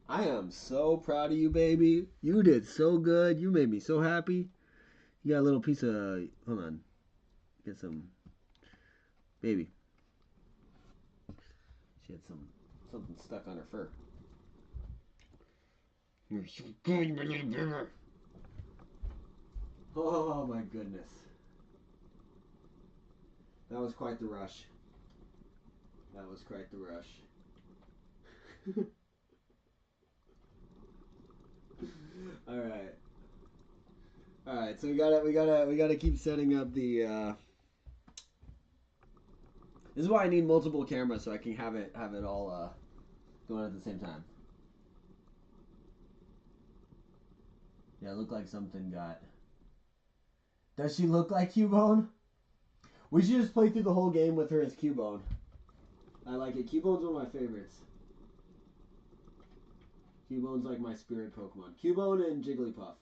I am so proud of you, baby. You did so good. You made me so happy. You got a little piece of... Hold on. Get some... Baby. She had something stuck on her fur. You're so good, my little brother. Oh, my goodness. That was quite the rush. That was quite the rush. All right. All right. So we gotta keep setting up the. This is why I need multiple cameras so I can have it all going at the same time. Yeah, it looked like something got. Does she look like Cubone? We should just play through the whole game with her as Cubone. I like it. Cubone's one of my favorites. Cubone's like my spirit Pokemon. Cubone and Jigglypuff.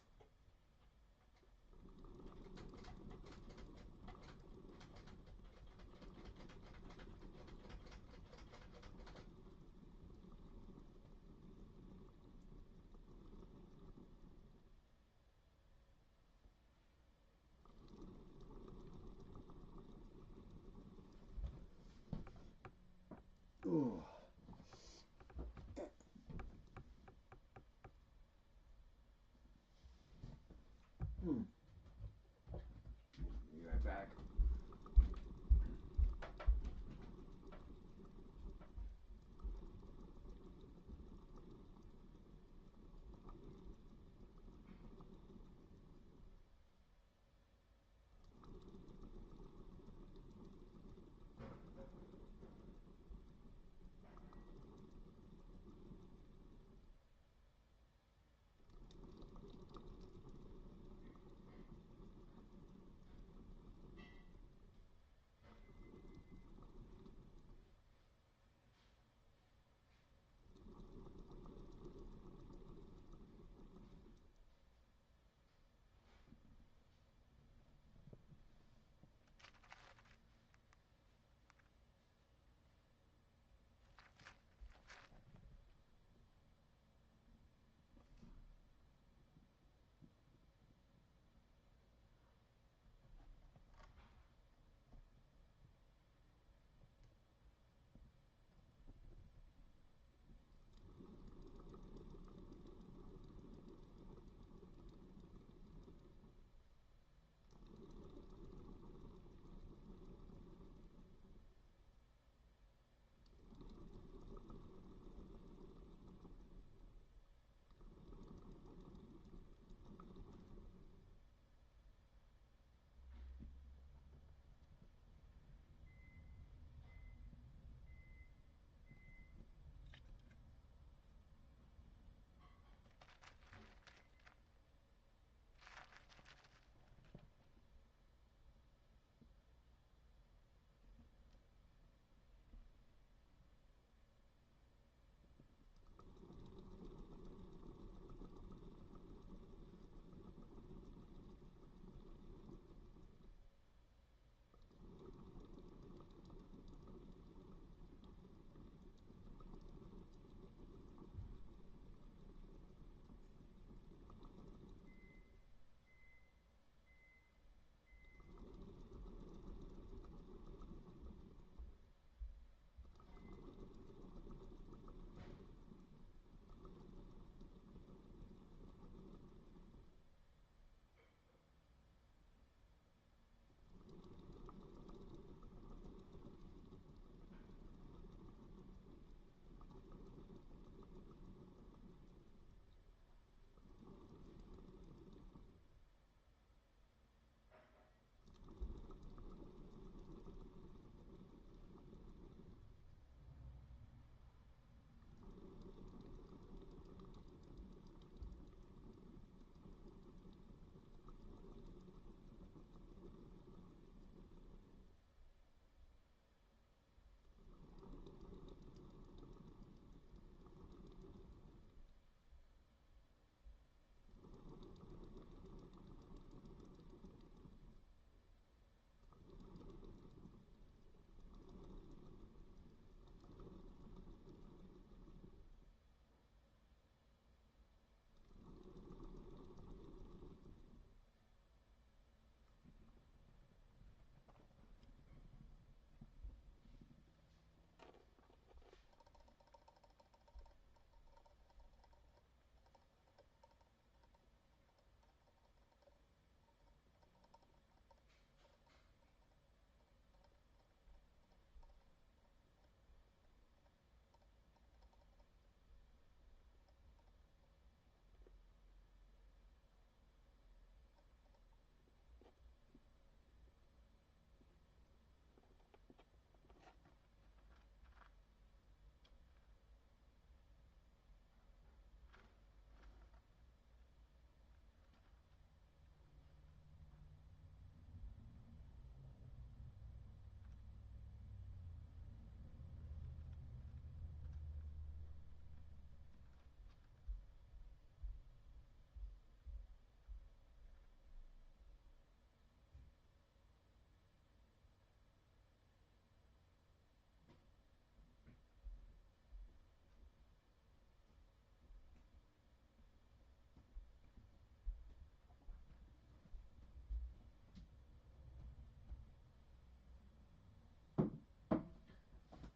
Ooh.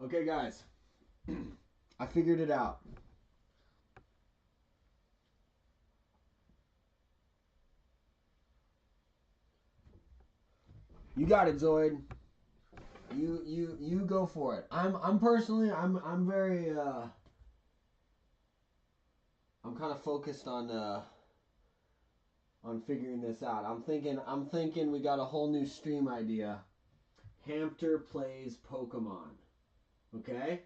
Okay, guys. I figured it out. You got it, Zoid. You go for it. I'm personally I'm very I'm kind of focused on figuring this out. I'm thinking we got a whole new stream idea. HAMPTER plays Pokemon. Okay?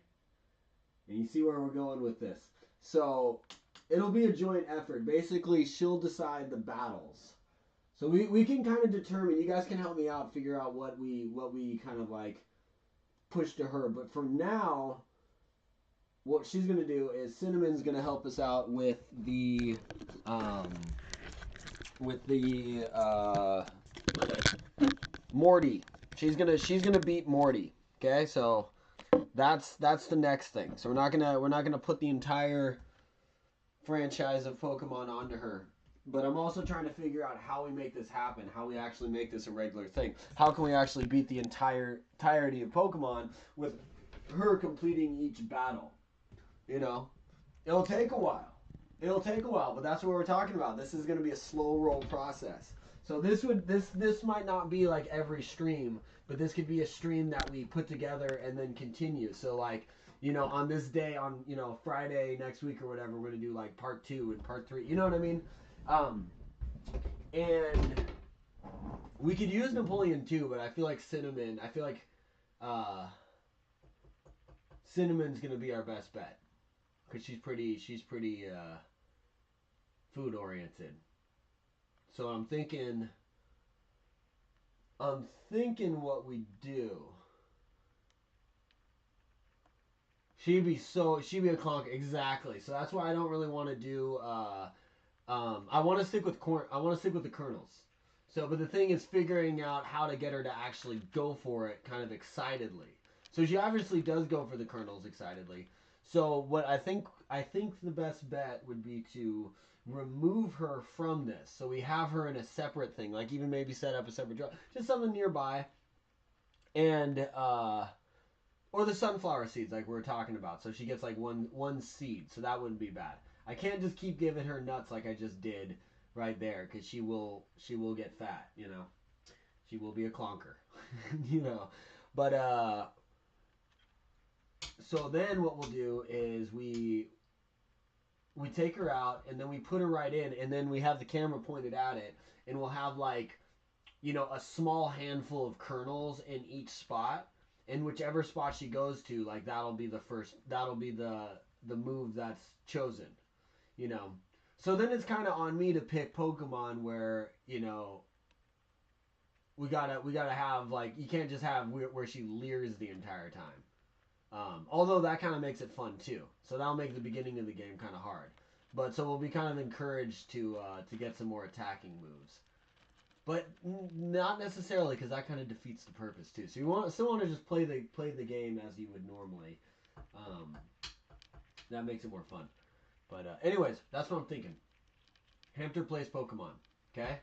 And you see where we're going with this. So it'll be a joint effort. Basically, she'll decide the battles. So we can kind of determine. You guys can help me out, figure out what we kind of like push to her. But for now, what she's gonna do is Cinnamon's gonna help us out with the Morty. She's gonna beat Morty. Okay, so that's the next thing. So we're not gonna put the entire franchise of Pokemon onto her. But I'm also trying to figure out how we make this happen, how we actually make this a regular thing. How can we actually beat the entirety of Pokemon with her completing each battle? You know, it'll take a while. But that's what we're talking about. This is going to be a slow roll process. So this might not be like every stream, but this could be a stream that we put together and then continue. So like, you know, on this day, on, you know, Friday next week or whatever, we're going to do like part 2 and part 3. You know what I mean? And we could use Napoleon too, but I feel like Cinnamon's gonna be our best bet because she's pretty food oriented. So I'm thinking what we do. She'd be a clonk, exactly. So that's why I don't really want to do. I want to stick with the kernels. So, but the thing is figuring out how to get her to actually go for it kind of excitedly. So she obviously does go for the kernels excitedly. So what I think the best bet would be to remove her from this. So we have her in a separate thing, like even maybe set up a separate drop, just something nearby, and or the sunflower seeds like we were talking about. So she gets like one seed. So that wouldn't be bad. I can't just keep giving her nuts like I just did right there, because she will get fat, you know. She will be a clonker, you know. But so then what we'll do is we take her out and then we put her right in, and then we have the camera pointed at it, and we'll have like, you know, a small handful of kernels in each spot, and whichever spot she goes to, like that'll be the move that's chosen. You know, so then it's kind of on me to pick Pokemon where, you know, we gotta have, like, you can't just have where she leers the entire time. Although that kind of makes it fun too. So that'll make the beginning of the game kind of hard. But so we'll be kind of encouraged to get some more attacking moves. But not necessarily, because that kind of defeats the purpose too. So you still want to just play the game as you would normally. That makes it more fun. But anyways, that's what I'm thinking. HAMPTER plays Pokemon. Okay?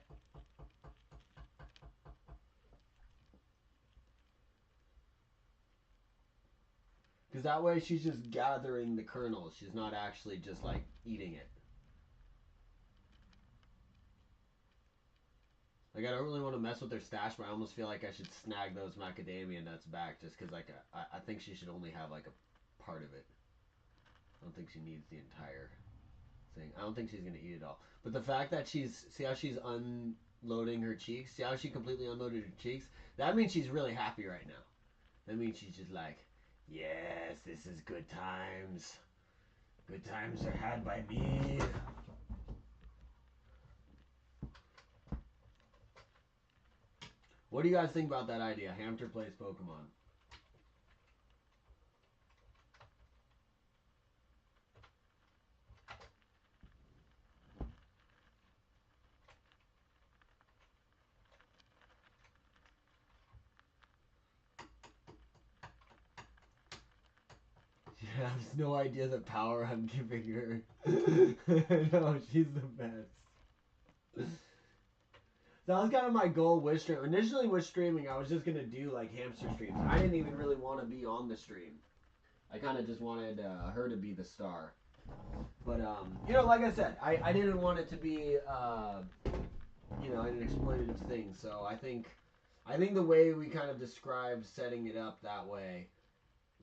Because that way she's just gathering the kernels. She's not actually just like eating it. Like, I don't really want to mess with her stash, but I almost feel like I should snag those macadamia nuts back, just because like I think she should only have like a part of it. I don't think she needs the entire thing. I don't think she's gonna eat it all. But the fact that see how she's unloading her cheeks? See how she completely unloaded her cheeks? That means she's really happy right now. That means she's just like, yes, this is good times. Good times are had by me. What do you guys think about that idea? HAMPTER plays Pokemon. She has no idea the power I'm giving her. No, she's the best. That was kind of my goal with streaming. Initially with streaming, I was just going to do like hamster streams. I didn't even really want to be on the stream. I kind of just wanted her to be the star. But you know, like I said, I didn't want it to be you know, an exploitative thing. So I think the way we kind of described setting it up that way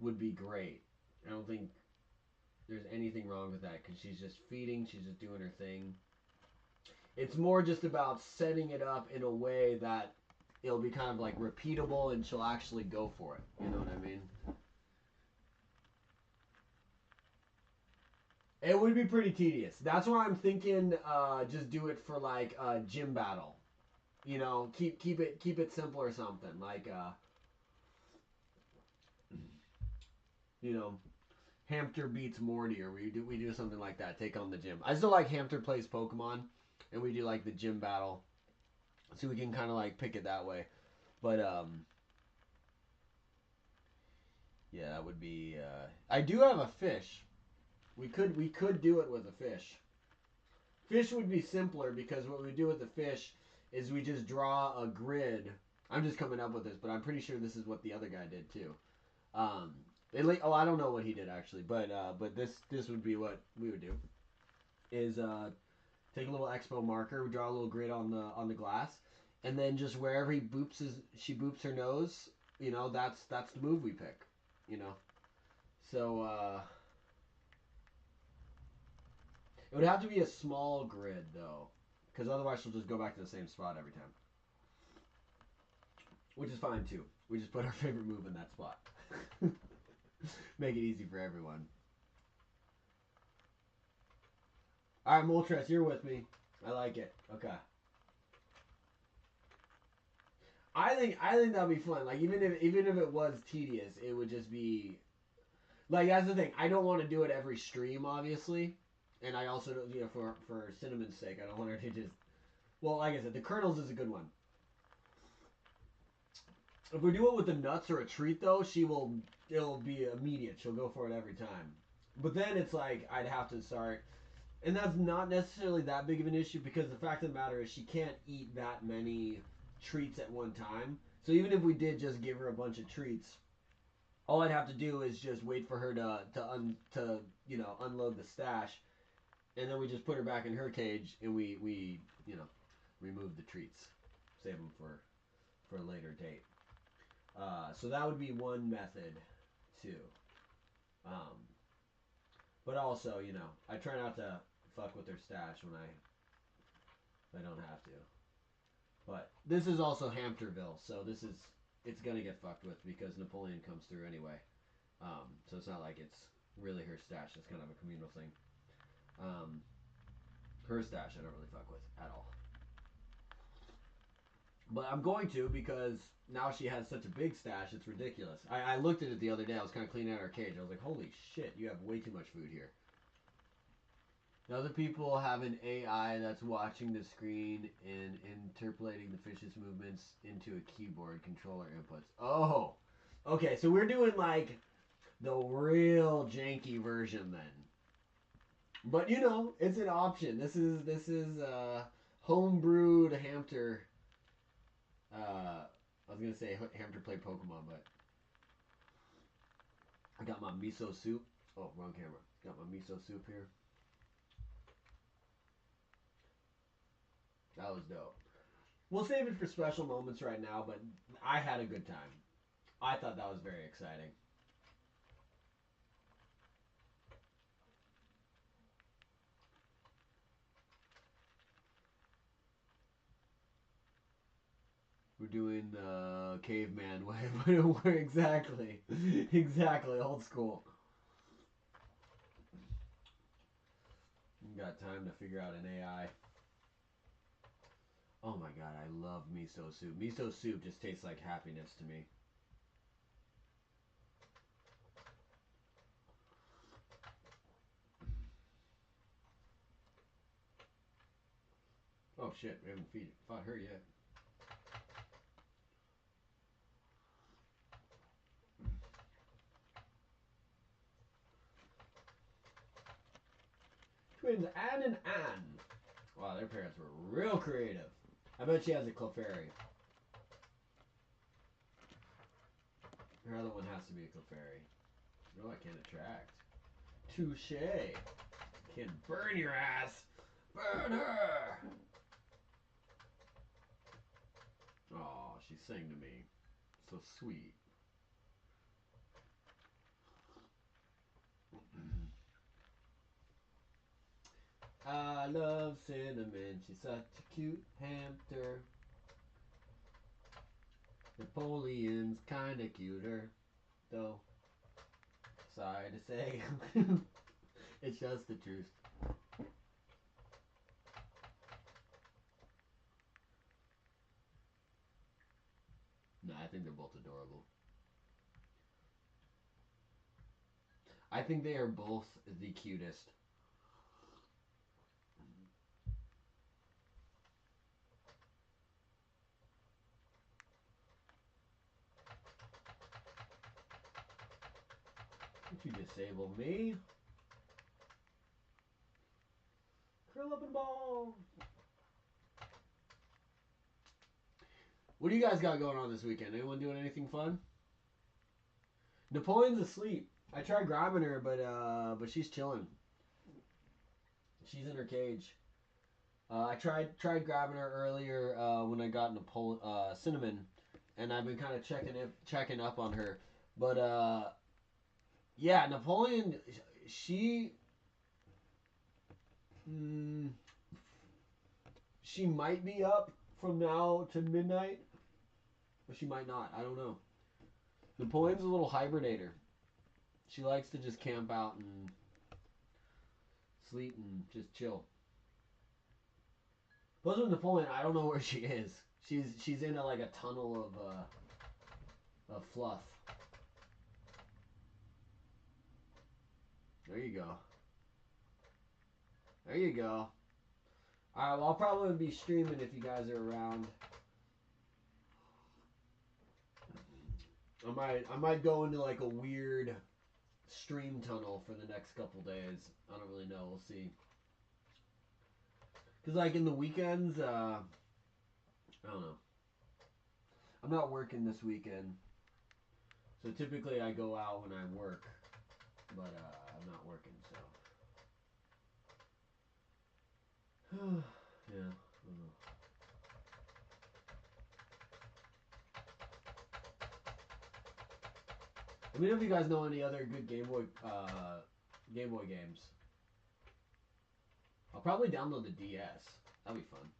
would be great. I don't think there's anything wrong with that because she's just feeding, she's just doing her thing. It's more just about setting it up in a way that it'll be kind of like repeatable and she'll actually go for it. You know what I mean? It would be pretty tedious. That's why I'm thinking just do it for like a gym battle. You know, keep it simple or something. Like you know, HAMPTER beats Morty, or we do something like that. Take on the gym. I still like HAMPTER plays Pokemon, and we do like the gym battle, so we can kind of like pick it that way. But yeah, that would be. I do have a fish. We could do it with a fish. Fish would be simpler because what we do with the fish is we just draw a grid. I'm just coming up with this, but I'm pretty sure this is what the other guy did too. I don't know what he did actually, but this would be what we would do. Is take a little expo marker, we draw a little grid on the glass, and then just wherever she boops her nose, you know, that's the move we pick, you know. So it would have to be a small grid though, because otherwise she'll just go back to the same spot every time, which is fine too. We just put our favorite move in that spot. Make it easy for everyone. All right, Moltres, you're with me. I like it. Okay. I think that'd be fun. Like even if it was tedious, it would just be like that's the thing. I don't want to do it every stream, obviously, and I also don't, you know, for Cinnamon's sake, I don't want her to just. Well, like I said, the kernels is a good one. If we do it with the nuts or a treat, though, it'll be immediate. She'll go for it every time. But then it's like I'd have to start, and that's not necessarily that big of an issue because the fact of the matter is she can't eat that many treats at one time. So even if we did just give her a bunch of treats, all I'd have to do is just wait for her to you know, unload the stash, and then we just put her back in her cage and we you know, remove the treats, save them for a later date. So that would be one method too. But also, you know, I try not to fuck with their stash when I don't have to. But this is also Hampterville, so it's gonna get fucked with because Napoleon comes through anyway. So it's not like it's really her stash. It's kind of a communal thing. Her stash I don't really fuck with at all. But I'm going to because now she has such a big stash, it's ridiculous. I looked at it the other day. I was kind of cleaning out her cage. I was like, holy shit, you have way too much food here. The other people have an AI that's watching the screen and interpolating the fish's movements into a keyboard controller inputs. Oh, okay. So we're doing like the real janky version then. But you know, it's an option. This is homebrewed HAMPTER. I was gonna say HAMPTER play Pokemon, but I got my miso soup. Oh, wrong camera. Got my miso soup here. That was dope. We'll save it for special moments right now, but I had a good time. I thought that was very exciting. We're doing the caveman way, but we're exactly old school. You got time to figure out an AI. Oh my god, I love miso soup. Miso soup just tastes like happiness to me. Oh shit, we haven't fought her yet. Twins Anne and Anne. Wow, their parents were real creative. I bet she has a Clefairy. Her other one has to be a Clefairy. Oh, I can't attract. Touche. Can burn your ass. Burn her. Oh, she sang to me. So sweet. I love Cinnamon. She's such a cute hamster. Napoleon's kinda cuter, though. Sorry to say. It's just the truth. No, I think they're both adorable. I think they are both the cutest. Don't you disable me? Curl up and ball. What do you guys got going on this weekend? Anyone doing anything fun? Napoleon's asleep. I tried grabbing her, but she's chilling. She's in her cage. I tried grabbing her earlier when I got Cinnamon, and I've been kind of checking up on her. But yeah, Napoleon, she she might be up from now to midnight, but she might not. I don't know. Napoleon's a little hibernator. She likes to just camp out and sleep and just chill. But with Napoleon, I don't know where she is. She's in like a tunnel of fluff. There you go. There you go. Alright, well, I'll probably be streaming if you guys are around. I might go into like a weird stream tunnel for the next couple days. I don't really know. We'll see. Cause like in the weekends, I don't know. I'm not working this weekend, so typically I go out when I work, but I'm not working, so yeah. I don't know. Let me know if you guys know any other good Game Boy games. I'll probably download the DS. That'll be fun.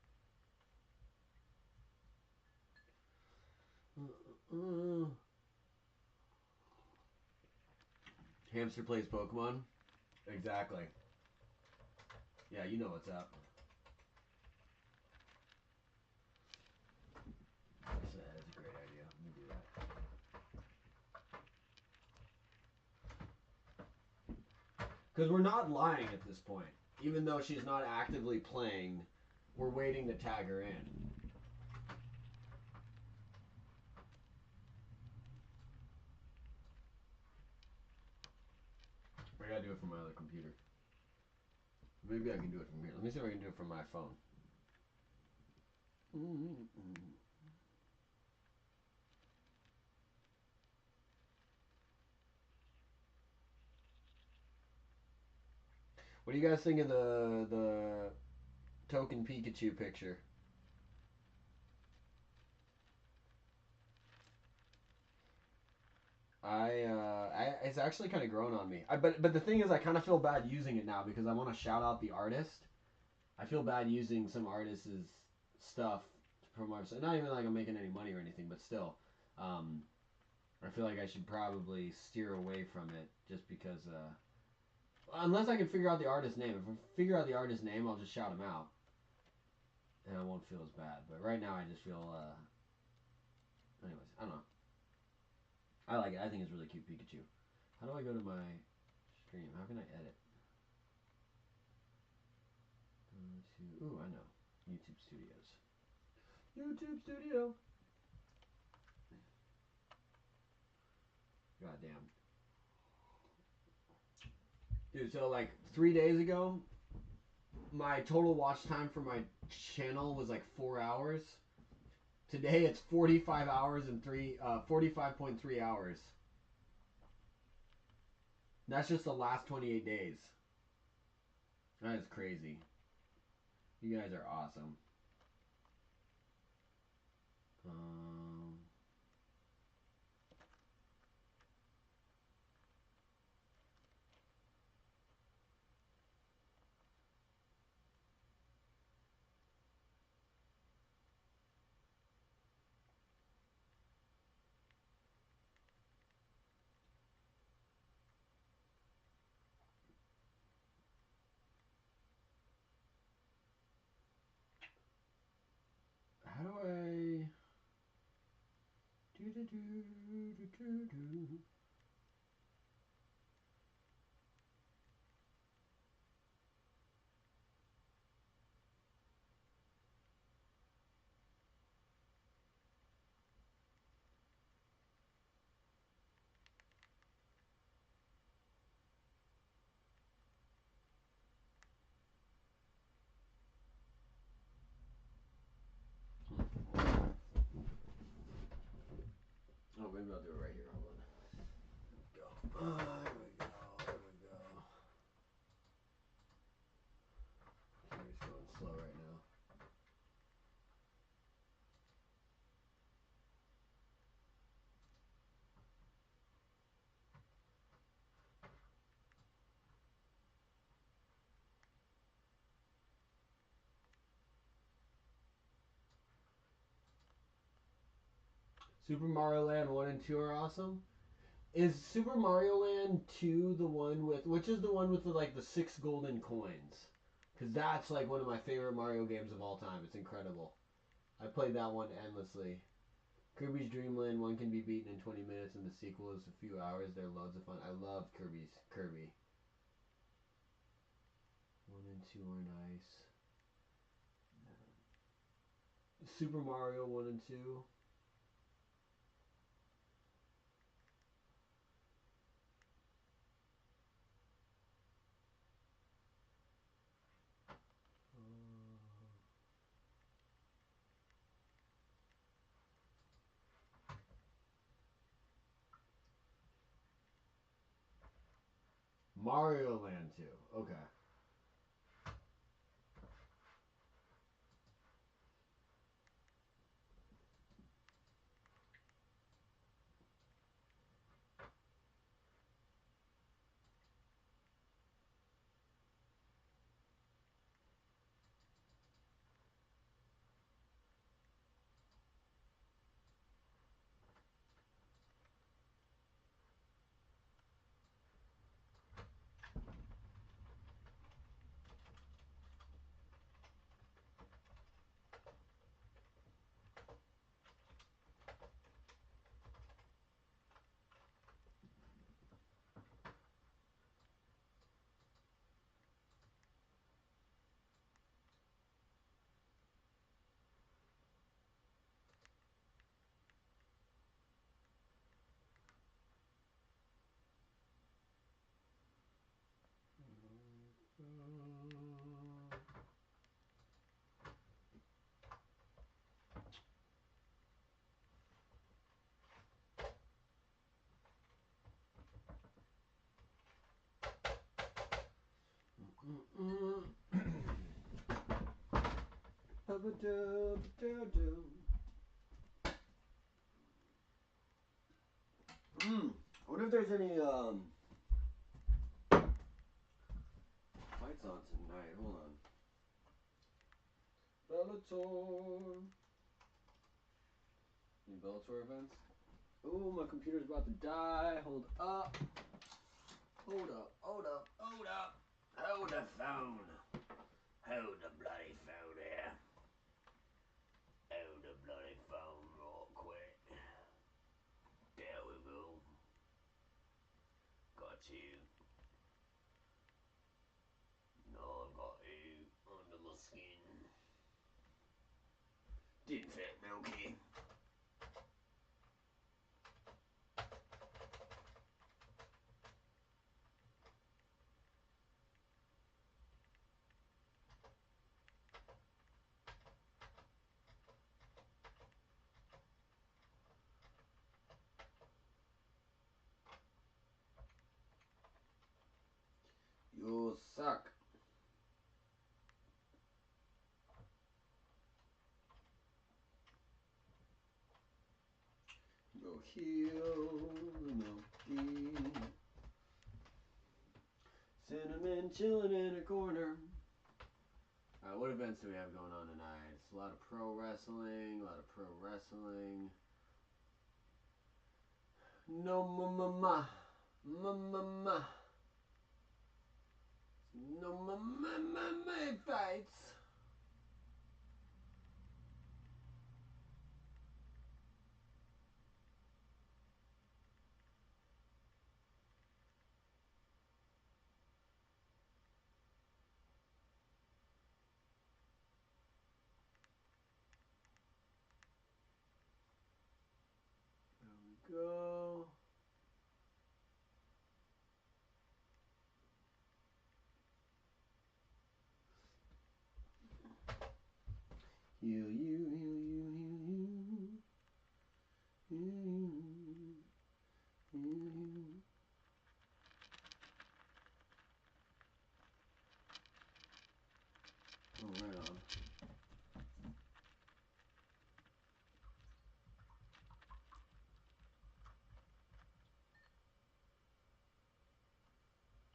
Hamster plays Pokemon? Exactly. Yeah, you know what's up. That's a great idea. Let me do that. Because we're not lying at this point. Even though she's not actively playing, we're waiting to tag her in. I gotta do it from my other computer. Maybe I can do it from here. Let me see if I can do it from my phone. What do you guys think of the token Pikachu picture? It's actually kind of grown on me. But the thing is, I kind of feel bad using it now because I want to shout out the artist. I feel bad using some artist's stuff from our site. Not even like I'm making any money or anything, but still, I feel like I should probably steer away from it just because. Unless I can figure out the artist's name. If I figure out the artist's name, I'll just shout him out, and I won't feel as bad. But right now, I just feel. Anyways, I don't know. I like it. I think it's really cute, Pikachu. How do I go to my stream? How can I edit? Ooh, I know. YouTube Studios. YouTube Studio. Goddamn. Dude, so like 3 days ago, my total watch time for my channel was like 4 hours. Today it's 45 hours and 45.3 hours. That's just the last 28 days. That is crazy. You guys are awesome. Um, how do I... Do. Oh, maybe I'll do it right here. Hold on. Go. There we go. There we go. He's going slow right now. Super Mario Land 1 and 2 are awesome. Is Super Mario Land 2 the one with, which is the one with the, like the 6 golden coins? Because that's like one of my favorite Mario games of all time. It's incredible. I played that one endlessly. Kirby's Dream Land 1 can be beaten in 20 minutes and the sequel is a few hours. They're loads of fun. I love Kirby. 1 and 2 are nice. Super Mario 1 and 2. Mario Land 2. Okay. I wonder if there's any fights on tonight. Hold on. Bellator. Any Bellator events? Oh, my computer's about to die. Hold up. Hold up. Hold up. Hold up. Hold the phone. Hold the bloody phone here. Hold the bloody phone real quick. There we go. Got you. No, I've got you under my skin. Didn't fit Milky. those suck. Go heal the milky. Cinnamon chilling in a corner. Alright, what events do we have going on tonight? It's a lot of pro wrestling, No mama. No mama fights. Go. Heal you. Oh, right on.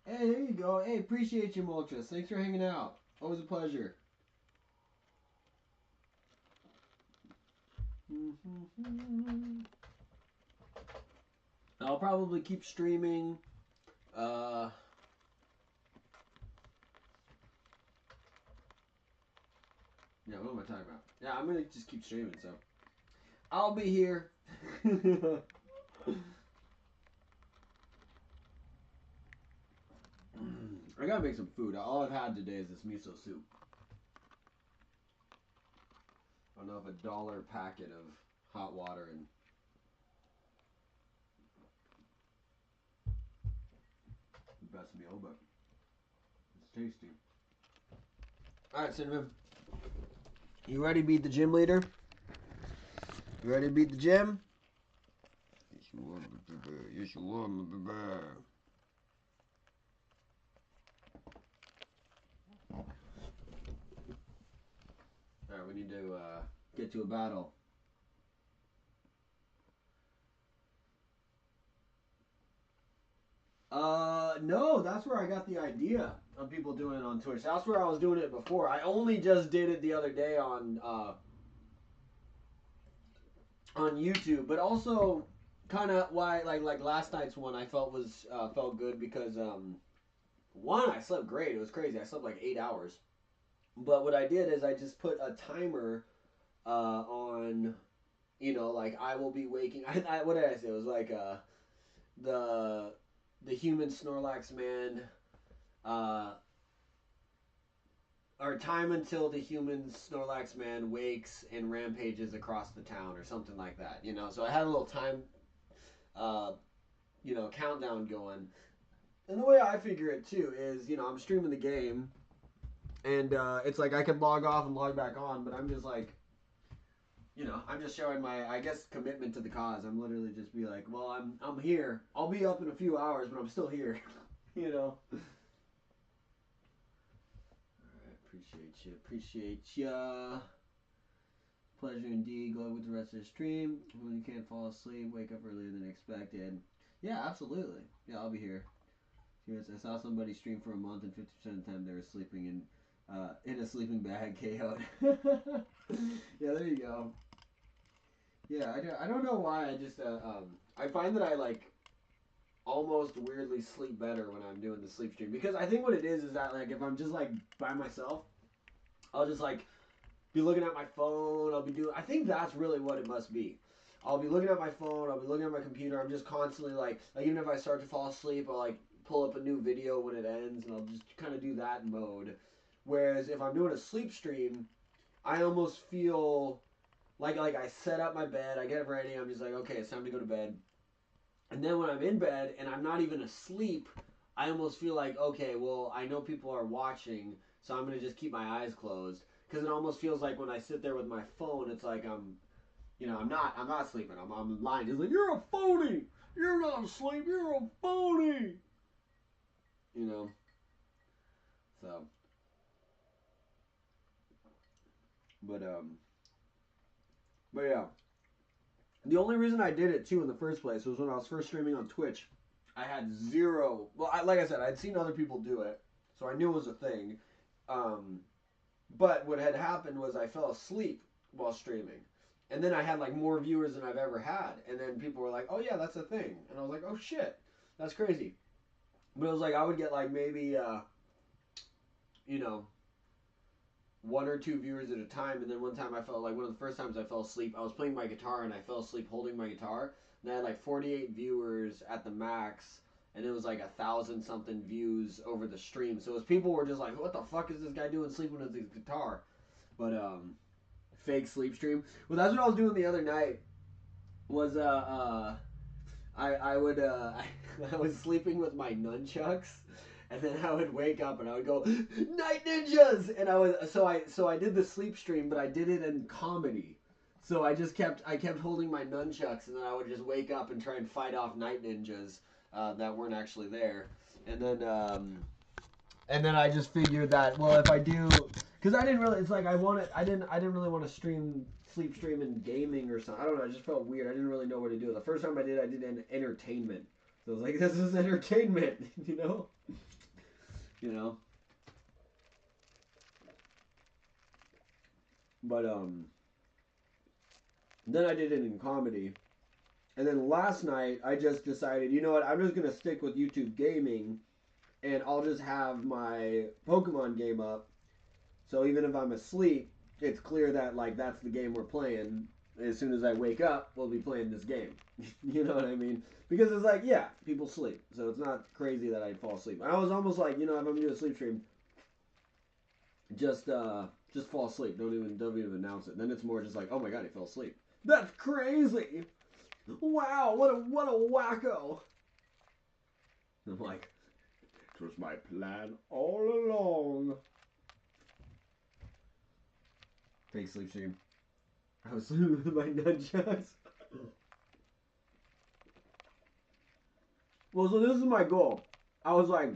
Hey, there you go. Hey, appreciate you, Moltres. Thanks for hanging out. Always a pleasure. I'll probably keep streaming. Yeah, what am I talking about? Yeah, I'm gonna just keep streaming, so I'll be here. I gotta make some food. All I've had today is this miso soup. I don't know if $1 packet of hot water and the best meal, but it's tasty. Alright, Cinnamon. You ready to beat the gym leader? You ready to beat the gym? Yes, you are, baby. Yes, you are, baby. Alright, we need to get to a battle. No, that's where I got the idea of people doing it on Twitch. That's where I was doing it before. I only just did it the other day on YouTube, but also kind of why like last night's one I felt was felt good because one, I slept great. It was crazy. I slept like 8 hours. But what I did is I just put a timer on, you know, like I will be waking. What did I say? It was like the human Snorlax man, or time until the human Snorlax man wakes and rampages across the town or something like that. You know, so I had a little time, you know, countdown going. And the way I figure it too is, you know, I'm streaming the game, and it's like I can log off and log back on, but I'm just like, you know, I'm just showing my, I guess, commitment to the cause. I'm literally just be like, well, I'm here. I'll be up in a few hours, but I'm still here. You know. All right, appreciate ya. Pleasure indeed. Go with the rest of the stream. When you can't fall asleep, wake up earlier than expected. Yeah, absolutely. Yeah, I'll be here. Yes, I saw somebody stream for a month, and 50% of the time they were sleeping in a sleeping bag, KO'd. Yeah, there you go. Yeah, I don't know why. I just I find that I like almost weirdly sleep better when I'm doing the sleep stream, because I think what it is that like if I'm just like by myself, I'll just like be looking at my phone. I'll be doing. I think that's really what it must be. I'll be looking at my phone. I'll be looking at my computer. I'm just constantly like even if I start to fall asleep, I'll like pull up a new video when it ends, and I'll just kind of do that mode. Whereas if I'm doing a sleep stream, I almost feel like I set up my bed, I get ready, I'm just like, okay, it's time to go to bed. And then when I'm in bed and I'm not even asleep, I almost feel like, okay, well, I know people are watching, so I'm gonna just keep my eyes closed. Because it almost feels like when I sit there with my phone, it's like I'm not sleeping. I'm lying. It's like, you're a phony. You're not asleep. You're a phony. You know. But yeah. The only reason I did it too in the first place was when I was first streaming on Twitch. I had zero. Well, like I said, I'd seen other people do it, so I knew it was a thing. But what had happened was I fell asleep while streaming, and then I had like more viewers than I've ever had, and then people were like, "Oh yeah, that's a thing," and I was like, "Oh shit, that's crazy." But it was like I would get like maybe, you know, one or two viewers at a time, and then one time I felt like one of the first times I fell asleep, I was playing my guitar and I fell asleep holding my guitar, and I had like 48 viewers at the max, and it was like 1,000 something views over the stream. So it was, people were just like, what the fuck is this guy doing sleeping with his guitar? But fake sleep stream. Well, that's what I was doing the other night. Was I would I was sleeping with my nunchucks, and then I would wake up and I would go, "Night ninjas!" And I did the sleep stream, but I did it in comedy. So I kept holding my nunchucks, and then I would just wake up and try and fight off night ninjas that weren't actually there. And then I just figured that, well, if I do, because I didn't really, it's like I didn't really want to sleep stream in gaming or something. I don't know, it just felt weird. I didn't really know what to do. The first time I did an entertainment. So I was like, this is entertainment, you know? You know? But, then I did it in comedy. And then last night, I just decided, you know what, I'm just going to stick with YouTube gaming, and I'll just have my Pokemon game up. So even if I'm asleep, it's clear that, like, that's the game we're playing. As soon as I wake up, we'll be playing this game. You know what I mean? Because it's like, yeah, people sleep. So it's not crazy that I'd fall asleep. I was almost like, you know, if I'm going to do a sleep stream, just fall asleep. Don't even announce it. Then it's more just like, oh my god, he fell asleep. That's crazy! Wow, what a wacko! I'm like, it was my plan all along. Fake sleep stream. I was sleeping with my nunchucks. Well, so this is my goal. I was like,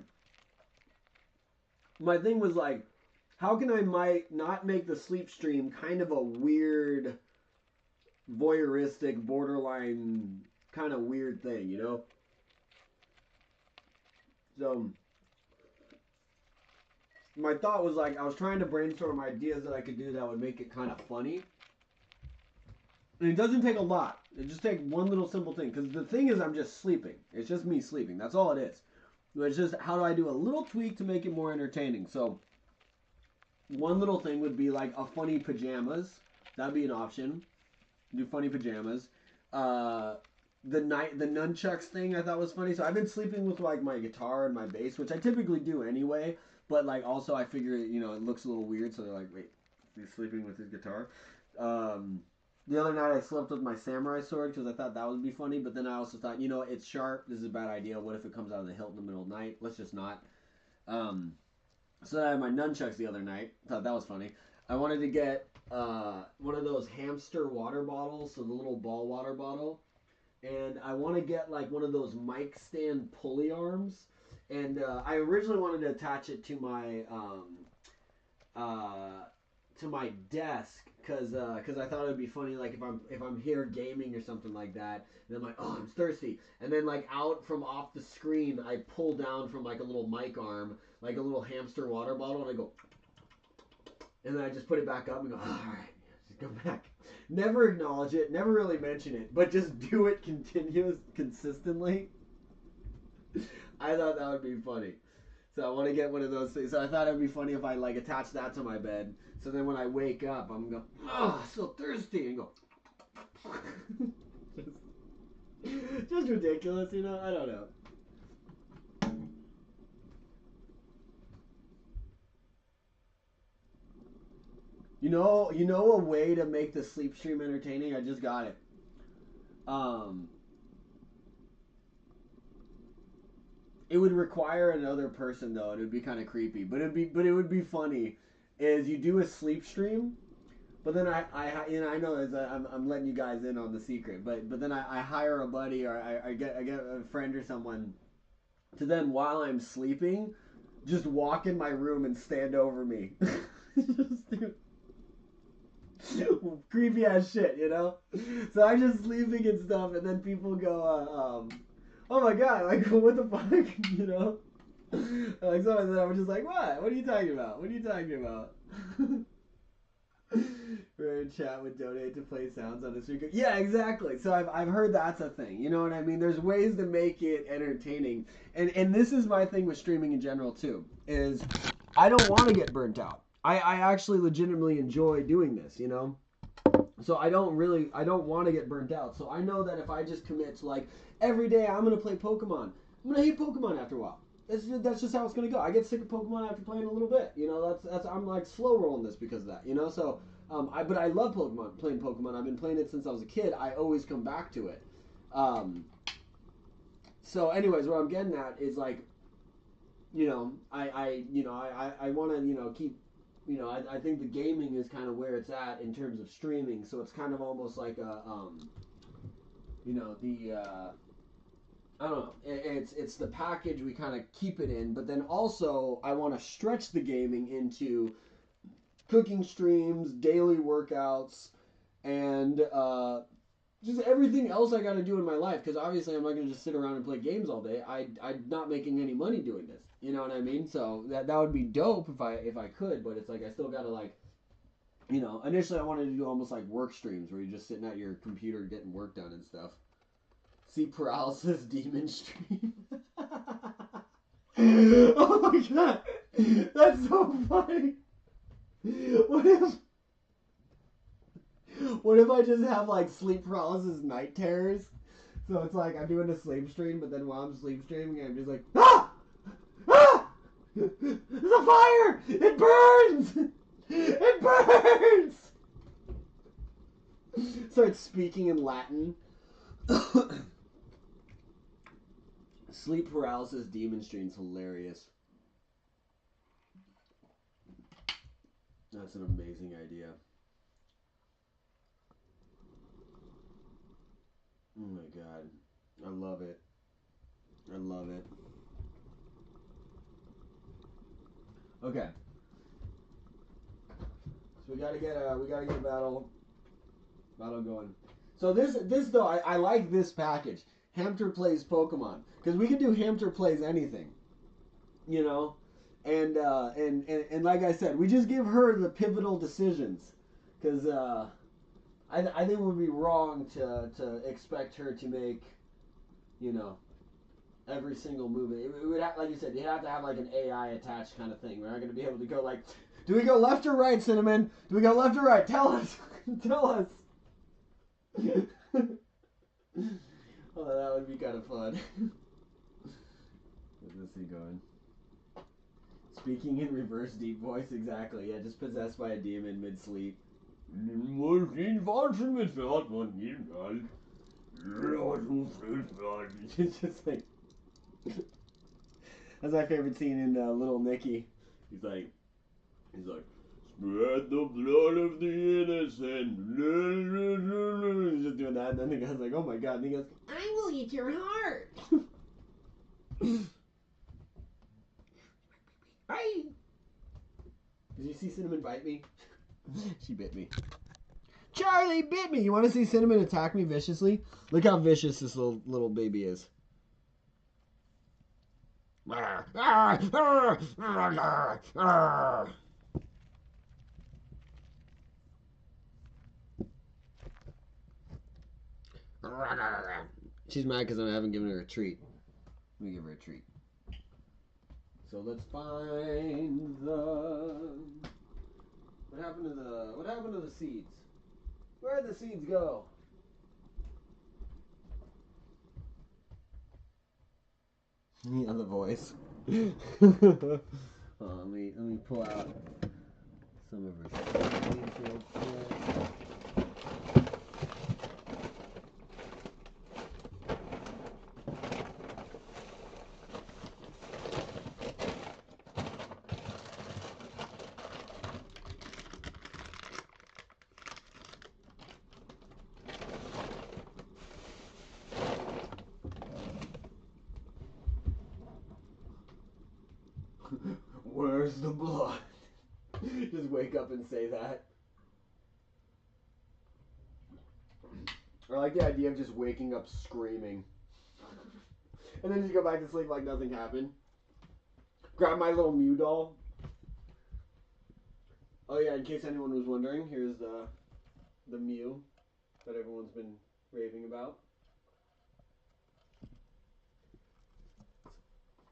my thing was like, how can I not make the sleep stream kind of a weird, voyeuristic, borderline kind of weird thing, you know? So my thought was like, I was trying to brainstorm ideas that I could do that would make it kind of funny. And it doesn't take a lot. It just takes one little simple thing. Because the thing is, I'm just sleeping. It's just me sleeping. That's all it is. It's just, how do I do a little tweak to make it more entertaining? So one little thing would be like a funny pajamas. That'd be an option. Do funny pajamas. The nunchucks thing I thought was funny. So I've been sleeping with like my guitar and my bass, which I typically do anyway. But like also I figure, you know, it looks a little weird. So they're like, wait, he's sleeping with his guitar. The other night I slept with my samurai sword because I thought that would be funny. But then I also thought, you know, it's sharp. This is a bad idea. What if it comes out of the hilt in the middle of the night? Let's just not. So I had my nunchucks the other night. Thought that was funny. I wanted to get one of those hamster water bottles, so the little ball water bottle. And I want to get like one of those mic stand pulley arms. And I originally wanted to attach it to my desk because I thought it would be funny, like if I'm here gaming or something like that, and I'm like, oh, I'm thirsty, and then like out from off the screen I pull down from like a little mic arm, like a little hamster water bottle, and I go, and then I just put it back up and go, all right, just go back. Never acknowledge it, never really mention it, but just do it consistently. I thought that would be funny. So I want to get one of those things. So I thought it would be funny if I like attach that to my bed. So then when I wake up, I'm going, oh, so thirsty, and go. just ridiculous, you know? I don't know. You know a way to make the sleep stream entertaining? I just got it. It would require another person though. It would be kind of creepy, but it would be funny. Is you do a sleep stream, but then I know I'm letting you guys in on the secret, but then I hire a buddy or I get a friend or someone to then while I'm sleeping, just walk in my room and stand over me. Just creepy ass shit, you know. So I'm just sleeping and stuff, and then people go, "Oh my god, like what the fuck," you know. Like so, and then I was just like, "What? What are you talking about? What are you talking about?" We're in chat would donate to play sounds on the speaker. Yeah, exactly. So I've heard that's a thing. You know what I mean? There's ways to make it entertaining, and this is my thing with streaming in general too. Is I don't want to get burnt out. I actually legitimately enjoy doing this. You know. So I don't want to get burnt out. So I know that if I just commit to like every day I'm gonna play Pokemon, I'm gonna hate Pokemon after a while. That's just how it's gonna go. I get sick of Pokemon after playing a little bit. You know, that's I'm like slow rolling this because of that. You know, so but I love playing Pokemon. I've been playing it since I was a kid. I always come back to it. So anyways, what I'm getting at is like, you know, I want to keep. You know, I think the gaming is kind of where it's at in terms of streaming. So it's kind of almost like a you know, I don't know. It's the package we kind of keep it in, but then also I want to stretch the gaming into cooking streams, daily workouts, and just everything else I got to do in my life. Because obviously I'm not going to just sit around and play games all day. I'm not making any money doing this. You know what I mean? So that would be dope if I could, but it's like I still got to like. You know, initially I wanted to do almost like work streams where you're just sitting at your computer getting work done and stuff. See paralysis demon stream. Oh my god, that's so funny. What if I just have like sleep paralysis night terrors? So it's like I'm doing a sleep stream, but then while I'm sleep streaming, I'm just like, ah, ah, there's a fire! It burns! It burns! Start speaking in Latin. Sleep paralysis demon stream's hilarious. That's an amazing idea. Oh my god. I love it. I love it. Okay. So we gotta get a battle going. So this though, I like this package. HAMPTER plays Pokemon. Because we can do HAMPTER plays anything. You know? And like I said, we just give her the pivotal decisions. Because I think it would be wrong to expect her to make, you know, every single move. It would have, like you said, you have to have like an AI attached kind of thing. We're not going to be able to go like, do we go left or right, Cinnamon? Do we go left or right? Tell us. Tell us. Oh, that would be kind of fun. Where's this thing going? Speaking in reverse deep voice, exactly. Yeah, just possessed by a demon mid-sleep. It's just like... That's my favorite scene in Little Nicky. He's like, spread the blood of the innocent. He's just doing that, and then the guy's like, oh my god, and he goes, I will eat your heart. Hi. Did you see Cinnamon bite me? She bit me. Charlie bit me. You want to see Cinnamon attack me viciously? Look how vicious this little baby is. She's mad because I haven't given her a treat. Let me give her a treat. So let's find the... What happened to the seeds? Where'd the seeds go? Yeah, the voice. Let me pull out some of her seeds real quick. Where's the blood? Just wake up and say that. I like the idea of just waking up screaming. And then just go back to sleep like nothing happened. Grab my little Mew doll. Oh yeah, in case anyone was wondering, here's the Mew that everyone's been raving about.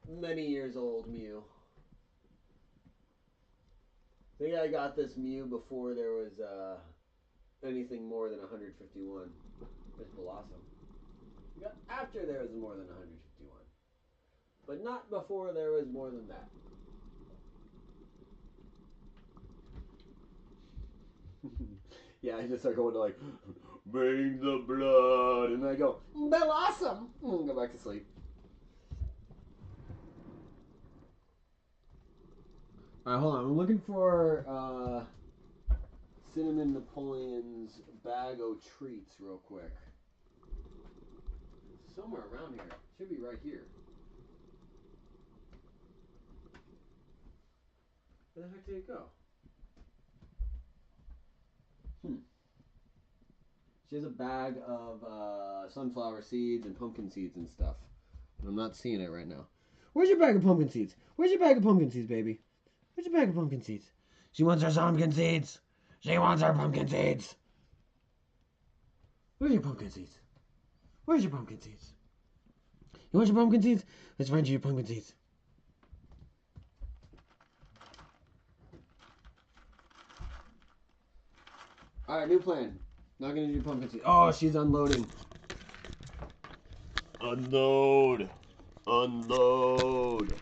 Many years old Mew. I think I got this Mew before there was anything more than 151. There's Blossom. After there was more than 151. But not before there was more than that. Yeah, I just start going to like, bring the blood. And I go, Blossom. And go back to sleep. Alright, hold on. I'm looking for Cinnamon Napoleon's bag of treats real quick. Somewhere around here. Should be right here. Where the heck did it go? She has a bag of sunflower seeds and pumpkin seeds and stuff. And I'm not seeing it right now. Where's your bag of pumpkin seeds? Where's your bag of pumpkin seeds, baby? Where's your bag of pumpkin seeds? She wants her pumpkin seeds. She wants her pumpkin seeds. Where's your pumpkin seeds? Where's your pumpkin seeds? You want your pumpkin seeds? Let's find you your pumpkin seeds. Alright, new plan. Not gonna do pumpkin seeds. Oh, she's unloading. Unload. Unload.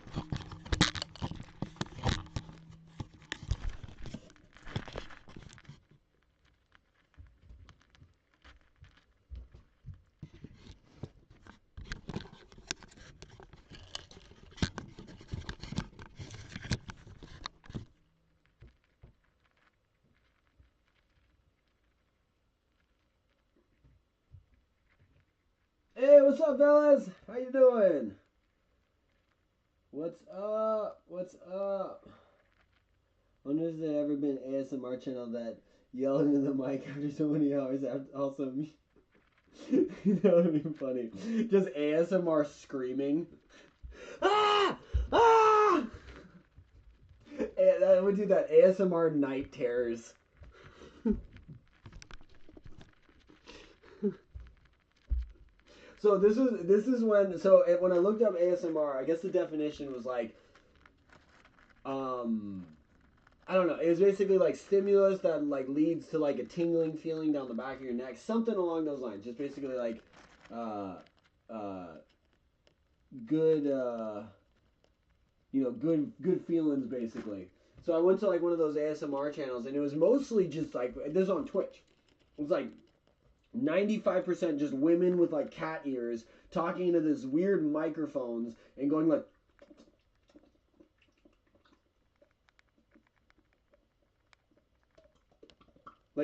Hey, what's up, fellas? How you doing? What's up? What's up? I wonder if there ever been an ASMR channel that yelled into the mic after so many hours after also me. That would be funny. Just ASMR screaming. Ah! Ah! I would do that ASMR night terrors. So this is when when I looked up ASMR, I guess the definition was like, I don't know. It was basically like stimulus that like leads to like a tingling feeling down the back of your neck, something along those lines. Just basically like, good, good feelings basically. So I went to like one of those ASMR channels, and it was mostly just like this on Twitch. It was like 95% just women with like cat ears talking into this weird microphones and going like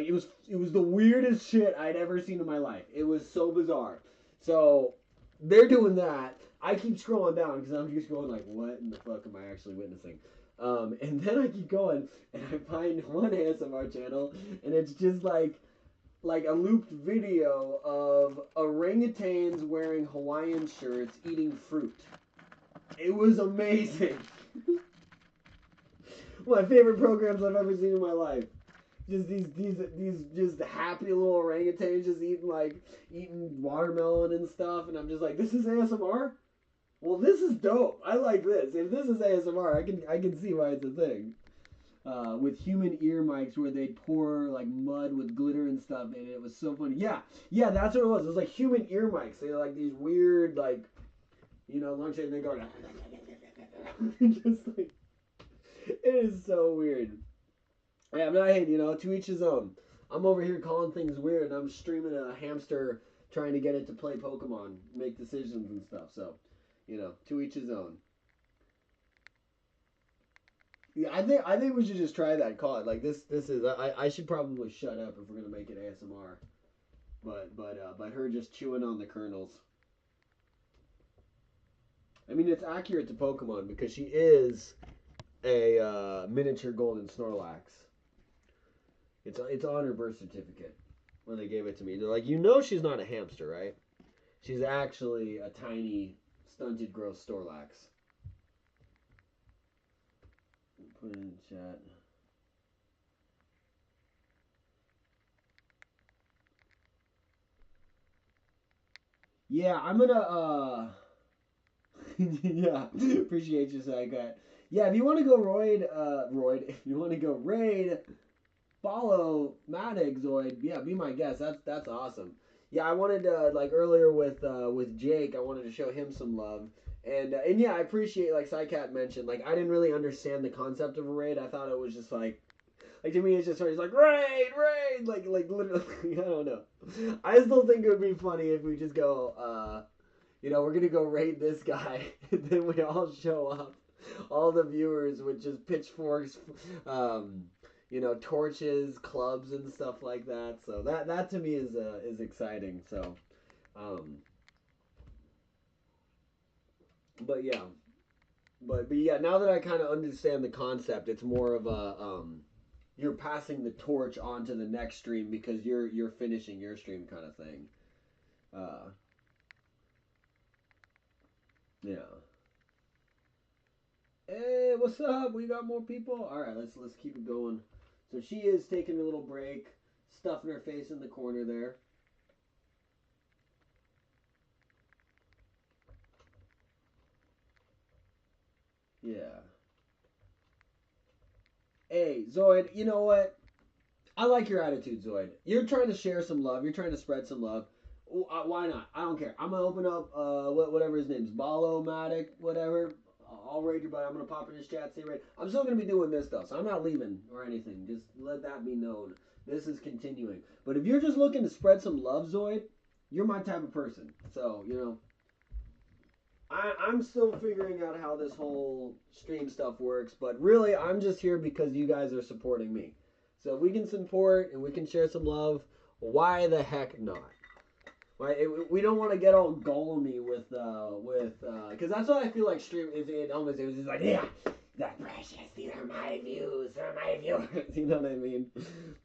it was the weirdest shit I'd ever seen in my life. It was so bizarre. So they're doing that. I keep scrolling down because I'm just going like, what in the fuck am I actually witnessing? And then I keep going and I find one ASMR channel, and it's just like a looped video of orangutans wearing Hawaiian shirts eating fruit. It was amazing. My favorite programs I've ever seen in my life. Just these just happy little orangutans just eating watermelon and stuff, and I'm just like, this is ASMR? Well, this is dope. I like this. If this is ASMR, I can see why it's a thing. With human ear mics where they'd pour like mud with glitter and stuff, and it was so funny. Yeah, that's what it was. It was like human ear mics. They're like these weird, like, long shape, and they go just like, it is so weird. Yeah, I'm not hating, to each his own. I'm over here calling things weird, and I'm streaming a hamster trying to get it to play Pokemon, make decisions and stuff. So, to each his own. Yeah, I think we should just try that. Call it like this. This is I should probably shut up if we're gonna make it ASMR. But her just chewing on the kernels. I mean, it's accurate to Pokemon because she is a miniature golden Snorlax. It's on her birth certificate, when they gave it to me. They're like, you know she's not a hamster, right? She's actually a tiny, stunted, gross Snorlax. Put it in the chat. Yeah, I'm gonna, yeah, appreciate you, Psycat. Yeah, if you want to go if you want to go raid, follow Maddox Zoid, yeah, be my guest. That's awesome. Yeah, I wanted to, like earlier with Jake, I wanted to show him some love. And yeah, I appreciate, like Psycat mentioned, like I didn't really understand the concept of a raid. I thought it was just like to me it's just like raid, like literally I don't know. I still think it would be funny if we just go we're gonna go raid this guy and then we all show up. All the viewers with just pitchforks, torches, clubs, and stuff like that. So that to me is exciting. So, but yeah, but yeah. Now that I kind of understand the concept, it's more of a you're passing the torch on to the next stream because you're finishing your stream kind of thing. Yeah. Hey, what's up? We got more people. All right, let's keep it going. So she is taking a little break, stuffing her face in the corner there. Yeah. Hey, Zoid, you know what? I like your attitude, Zoid. You're trying to share some love. You're trying to spread some love. Why not? I don't care. I'm gonna open up whatever his name's Balo-matic, whatever. I'll raid your buddy. I'm gonna pop in his chat, say raid. I'm still gonna be doing this though, so I'm not leaving or anything. Just let that be known. This is continuing. But if you're just looking to spread some love, Zoid, you're my type of person. So I'm still figuring out how this whole stream stuff works, but really I'm just here because you guys are supporting me. So if we can support and we can share some love, why the heck not? Right? We don't want to get all golemy with because that's what I feel like stream is. It almost is like, yeah, that precious. These are my views. They're my viewers. You know what I mean?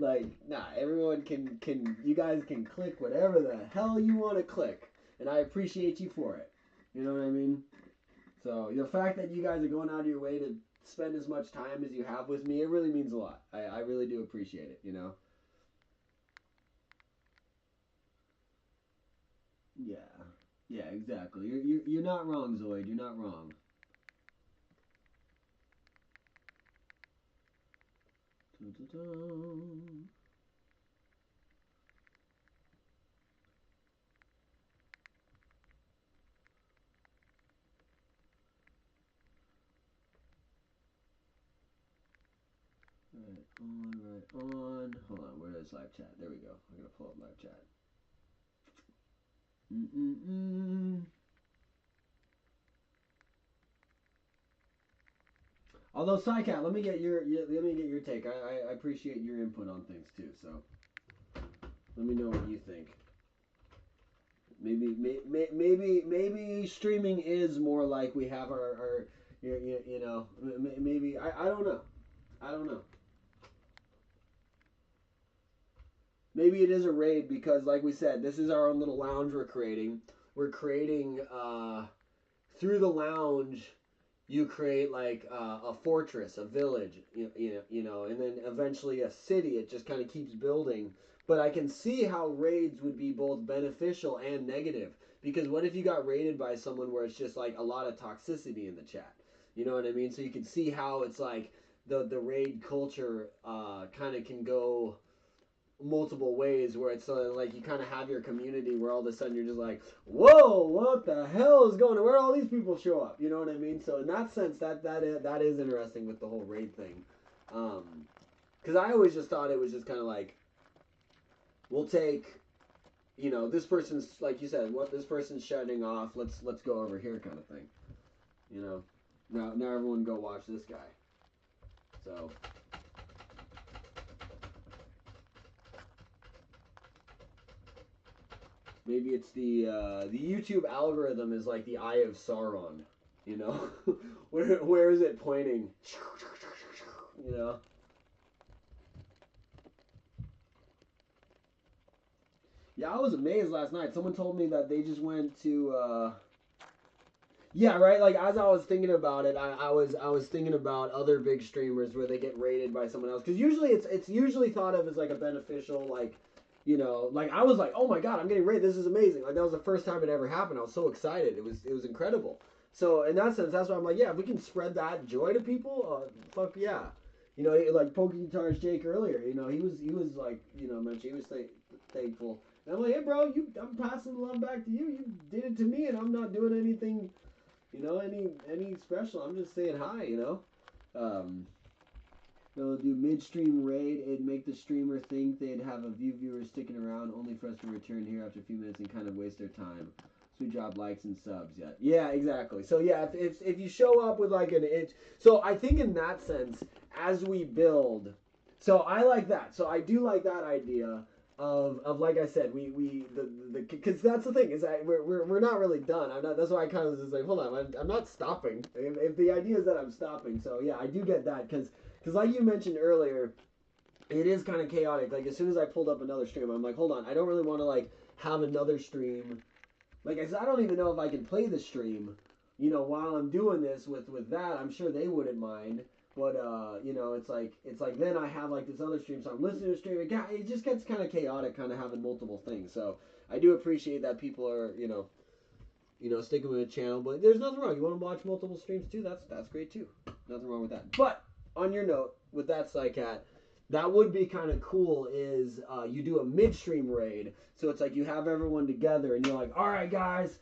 Like, nah. Everyone can. You guys can click whatever the hell you want to click, and I appreciate you for it. You know what I mean? So the fact that you guys are going out of your way to spend as much time as you have with me, it really means a lot. I really do appreciate it. Yeah. Yeah, exactly. You're not wrong, Zoid. You're not wrong. Dun-dun-dun. Right on. Hold on, where is live chat? There we go. I'm gonna pull up live chat. Although Psycat, let me get your take. I appreciate your input on things too. So let me know what you think. Maybe streaming is more like we have our maybe I don't know. I don't know. Maybe it is a raid because, like we said, this is our own little lounge we're creating. We're creating through the lounge. You create like a fortress, a village, and then eventually a city. It just kind of keeps building. But I can see how raids would be both beneficial and negative. Because what if you got raided by someone where it's just like a lot of toxicity in the chat? You know what I mean? So you can see how it's like the raid culture kind of can go multiple ways where it's like you kind of have your community where all of a sudden you're just like, whoa, what the hell is going on? Where all these people show up? You know what I mean? So in that sense, that is interesting with the whole raid thing. Because I always just thought it was just kind of like, we'll take, this person's, like you said, what this person's shutting off. Let's go over here kind of thing. Now everyone go watch this guy. So. Maybe it's the YouTube algorithm is like the Eye of Sauron, where is it pointing? Yeah, I was amazed last night. Someone told me that they just went to. Yeah, right. Like as I was thinking about it, I was thinking about other big streamers where they get rated by someone else. Because usually it's usually thought of as like a beneficial like, like I was like, oh my god, I'm getting rated. This is amazing. Like that was the first time it ever happened. I was so excited. It was incredible. So in that sense, that's why I'm like, yeah, if we can spread that joy to people, fuck yeah. Like Pokey Guitars Jake earlier. He was like, mentioned he was thankful. And I'm like, hey, bro, I'm passing the love back to you. You did it to me, and I'm not doing anything, any special. I'm just saying hi. Um, they'll do midstream raid. It'd make the streamer think they'd have a few viewers sticking around, only for us to return here after a few minutes and kind of waste their time. So we drop likes and subs. Yeah, exactly. So yeah, if you show up with like an itch, so I think in that sense, as we build, so I like that. So I do like that idea of like I said, the because that's the thing is that we're not really done. I'm not. That's why I kind of was just like, hold on, I'm not stopping. If the idea is that I'm stopping, so yeah, I do get that because like you mentioned earlier, it is kind of chaotic. Like as soon as I pulled up another stream, I'm like, hold on, I don't really want to like have another stream. Like I said, I don't even know if I can play the stream, while I'm doing this with that. I'm sure they wouldn't mind. But it's like then I have like this other stream, so I'm listening to a stream. It just gets kind of chaotic, kind of having multiple things. So I do appreciate that people are sticking with the channel. But there's nothing wrong. You want to watch multiple streams too? That's great too. Nothing wrong with that. But on your note, with that Psycat, that would be kind of cool. Is you do a midstream raid, so it's like you have everyone together, and you're like, all right, guys,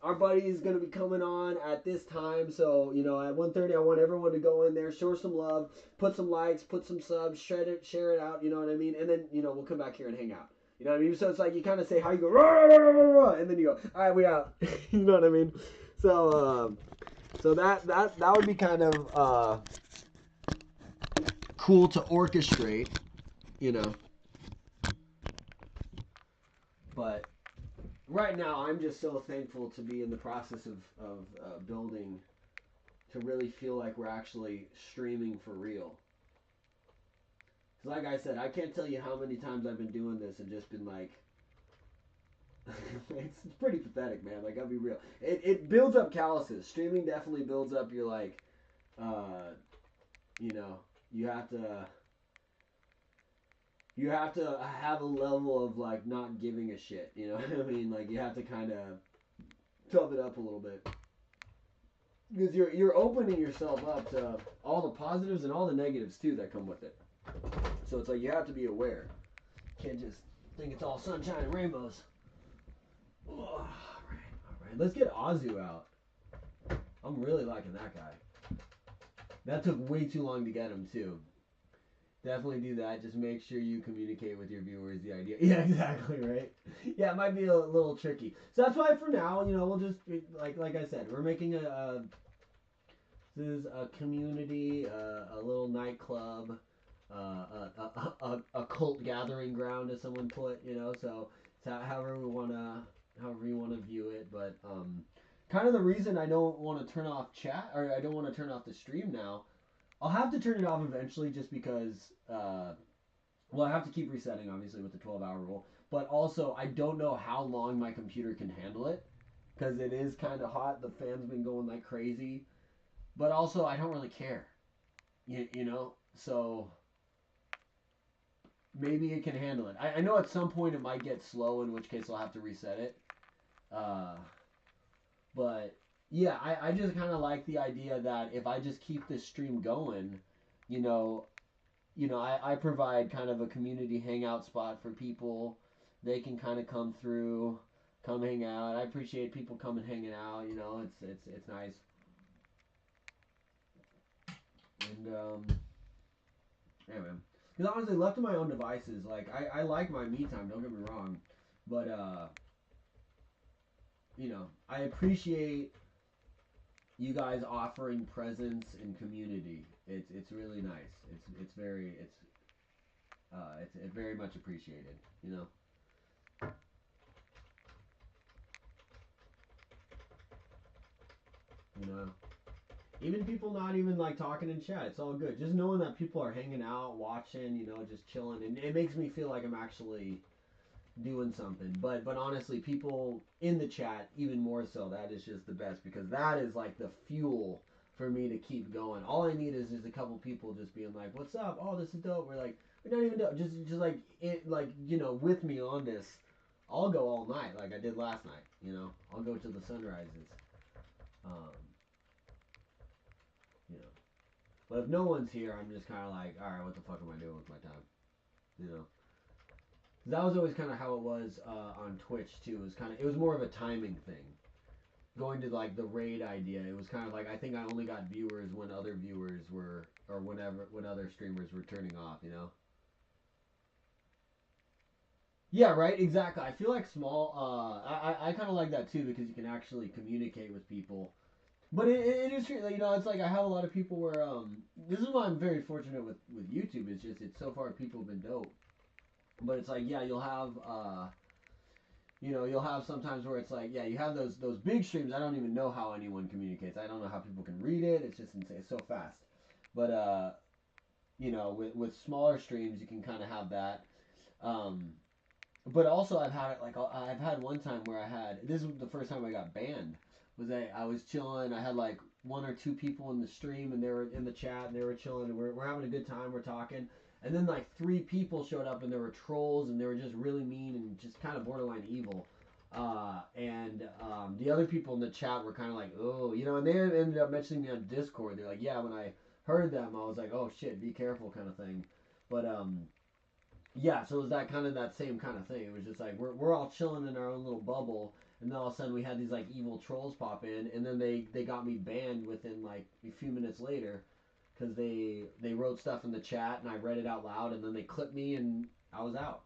our buddy is going to be coming on at this time. So, at 1:30, I want everyone to go in there, show some love, put some likes, put some subs, share it out, you know what I mean? And then, we'll come back here and hang out. You know what I mean? So it's like you kind of say how you go, rah, rah, rah, rah, rah, and then you go, all right, we out. You know what I mean? So that would be kind of cool to orchestrate, you know. But right now, I'm just so thankful to be in the process of building, to really feel like we're actually streaming for real. Because like I said, I can't tell you how many times I've been doing this and just been like, it's pretty pathetic, man. Like, I'll be real. It builds up calluses. Streaming definitely builds up your, like, you have to... You have to have a level of like not giving a shit, you know what I mean? Like you have to kind of tough it up a little bit, because you're opening yourself up to all the positives and all the negatives too that come with it. So it's like you have to be aware. You can't just think it's all sunshine and rainbows. Oh, all right. Let's get Azu out. I'm really liking that guy. That took way too long to get him too. Definitely do that. Just make sure you communicate with your viewers the idea. Yeah, exactly, right? Yeah, it might be a little tricky. So that's why for now, we'll just, like I said, we're making this is a community, a little nightclub, a cult gathering ground, as someone put, so it's however you want to view it. But kind of the reason I don't want to turn off chat, or I don't want to turn off the stream now. I'll have to turn it off eventually, just because, I have to keep resetting, obviously, with the 12-hour rule. But also, I don't know how long my computer can handle it, because it is kind of hot. The fan's been going like crazy. But also, I don't really care, So, maybe it can handle it. I know at some point it might get slow, in which case I'll have to reset it. But... yeah, I just kind of like the idea that if I just keep this stream going, I provide kind of a community hangout spot for people. They can kind of come through, come hang out. I appreciate people coming hanging out. It's nice. And yeah, man. Because honestly, left to my own devices, like I like my me time. Don't get me wrong, but I appreciate you guys offering presence and community. It's really nice. It's very much appreciated. Even people not even like talking in chat. It's all good. Just knowing that people are hanging out, watching, just chilling, and it makes me feel like I'm actually doing something. But honestly, people in the chat, even more so, that is just the best, because that is like the fuel for me to keep going. All I need is just a couple people just being like, "What's up? Oh, this is dope." We're like, we're not even dope. Just like it, like, you know, with me on this. I'll go all night like I did last night. You know, I'll go till the sun rises. Um, you know, but if no one's here, I'm just kind of like, all right, what the fuck am I doing with my time? You know. That was always kind of how it was on Twitch too. It was more of a timing thing. Going to like the raid idea, it was kind of like, I think I only got viewers when other viewers were, or when other streamers were turning off. You know. Yeah, right. Exactly. I feel like small. I kind of like that too, because you can actually communicate with people. But it is true. You know, it's like I have a lot of people where this is why I'm very fortunate with YouTube. It's just it's so far people have been dope. But it's like, yeah, you'll have you know, you'll have sometimes where it's like, yeah, you have those big streams. I don't even know how anyone communicates. I don't know how people can read it. It's just insane. It's so fast. But you know, with smaller streams, you can kind of have that. Um, but also, I've had one time where this was the first time I got banned. I was chilling. I had like one or two people in the stream, and they were in the chat, and they were chilling, and we're having a good time. We're talking. And then like three people showed up, and there were trolls, and they were just really mean and just kind of borderline evil. The other people in the chat were kind of like, oh, you know, and they ended up mentioning me on Discord. They're like, yeah, when I heard them, I was like, oh shit, be careful, kind of thing. But yeah, so it was that same kind of thing. It was just like we're all chilling in our own little bubble, and then all of a sudden we had these like evil trolls pop in, and then they got me banned within like a few minutes later, because they wrote stuff in the chat and I read it out loud, and then they clipped me and I was out.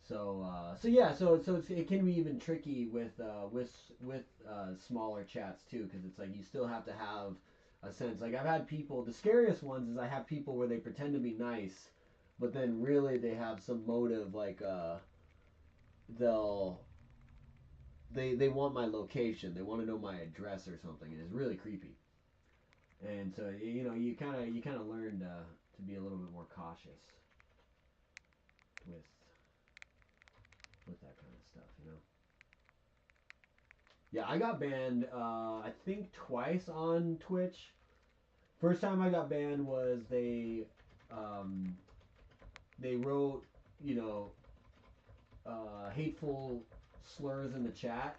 So yeah, it can be even tricky with smaller chats too, because it's like you still have to have a sense. Like I've had people, the scariest ones is I have people where they pretend to be nice, but then really they have some motive, like they'll they want my location, they want to know my address or something, and it's really creepy. And so you know, you kind of learn to be a little bit more cautious with that kind of stuff, you know. Yeah, I got banned, I think twice on Twitch. First time I got banned was they wrote, you know, hateful slurs in the chat,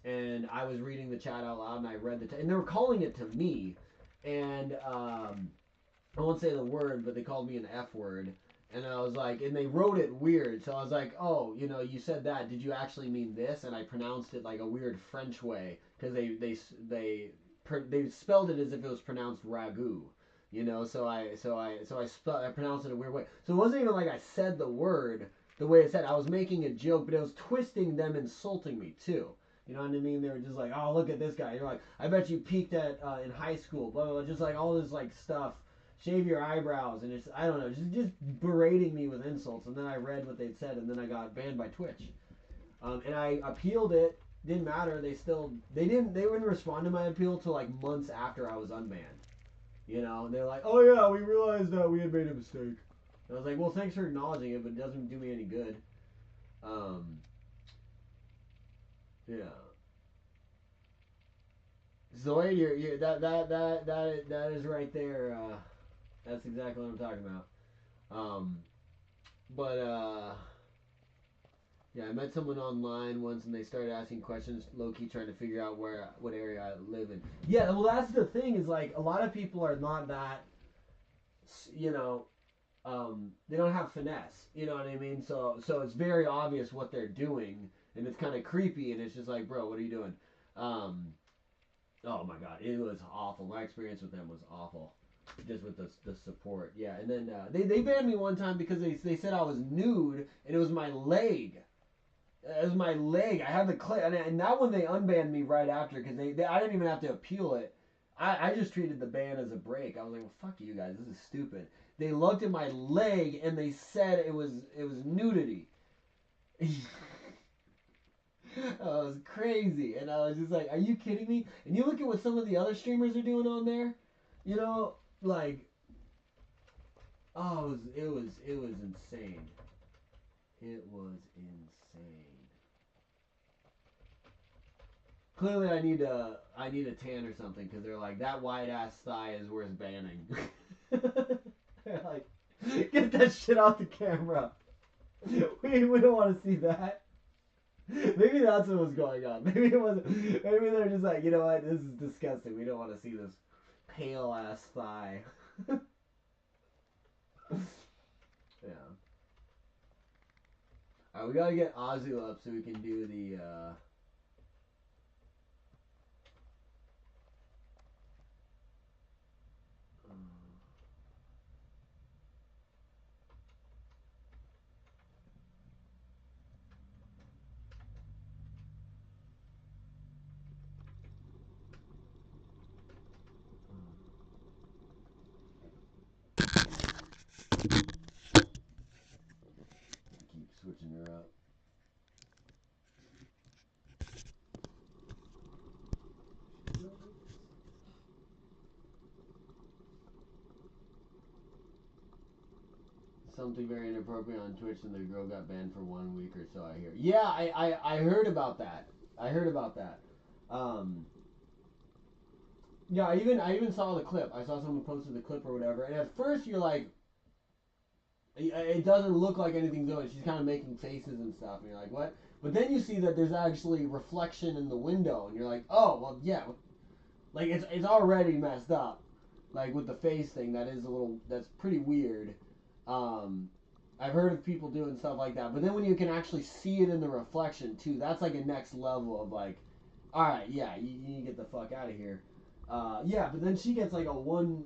and I was reading the chat out loud, and I read and they were calling it to me, and I won't say the word, but they called me an F word. And I was like, and they wrote it weird. So I was like, oh, you know, you said that. Did you actually mean this? And I pronounced it like a weird French way, because they spelled it as if it was pronounced ragu. You know, so I pronounced it a weird way. So it wasn't even like I said the word the way it said. I was making a joke, but it was twisting them insulting me too. You know what I mean? They were just like, oh, look at this guy. You're like, I bet you peaked at in high school. Blah blah blah. Just like all this like stuff. Shave your eyebrows, and it's, I don't know, just berating me with insults. And then I read what they'd said, and then I got banned by Twitch. And I appealed it. Didn't matter. They wouldn't respond to my appeal till like months after I was unbanned. You know, and they're like, oh yeah, we realized that we had made a mistake. And I was like, well, thanks for acknowledging it, but it doesn't do me any good. Yeah. Zoe, you're that is right there. That's exactly what I'm talking about. Um, but yeah, I met someone online once, and they started asking questions, low key trying to figure out what area I live in. Yeah, well, that's the thing, is like a lot of people are not that, you know, they don't have finesse. You know what I mean? So it's very obvious what they're doing, and it's kind of creepy, and it's just like, bro, what are you doing? Oh my god, it was awful. My experience with them was awful. Just with the support, yeah. And then they banned me one time because they said I was nude, and it was my leg. It was my leg. I had the clip, and that one they unbanned me right after, because I didn't even have to appeal it. I just treated the ban as a break. I was like, well, fuck you guys, this is stupid. They looked at my leg and they said it was nudity. Oh, it was crazy, and I was just like, are you kidding me? And you look at what some of the other streamers are doing on there, you know, like, oh, it was insane. It was insane. Clearly, I need a tan or something because they're like that wide ass thigh is worth banning. They're like, get that shit off the camera. We don't want to see that. Maybe that's what was going on. Maybe it wasn't. Maybe they're just like, you know what? This is disgusting. We don't want to see this pale ass thigh. Yeah. Alright, we gotta get Ozzy up so we can do the. Keep switching her up. Something very inappropriate on Twitch and the girl got banned for 1 week or so, I hear. Yeah, I heard about that. I heard about that. Yeah, I even saw the clip. I saw someone posted the clip or whatever, and at first you're like, it doesn't look like anything's going. She's kind of making faces and stuff, and you're like, what? But then you see that there's actually reflection in the window, and you're like, oh, well, yeah. Like, it's already messed up. Like, with the face thing, that's pretty weird. I've heard of people doing stuff like that, but then when you can actually see it in the reflection, too, that's like a next level of like, alright, yeah, you need to get the fuck out of here. Yeah, but then she gets like a 1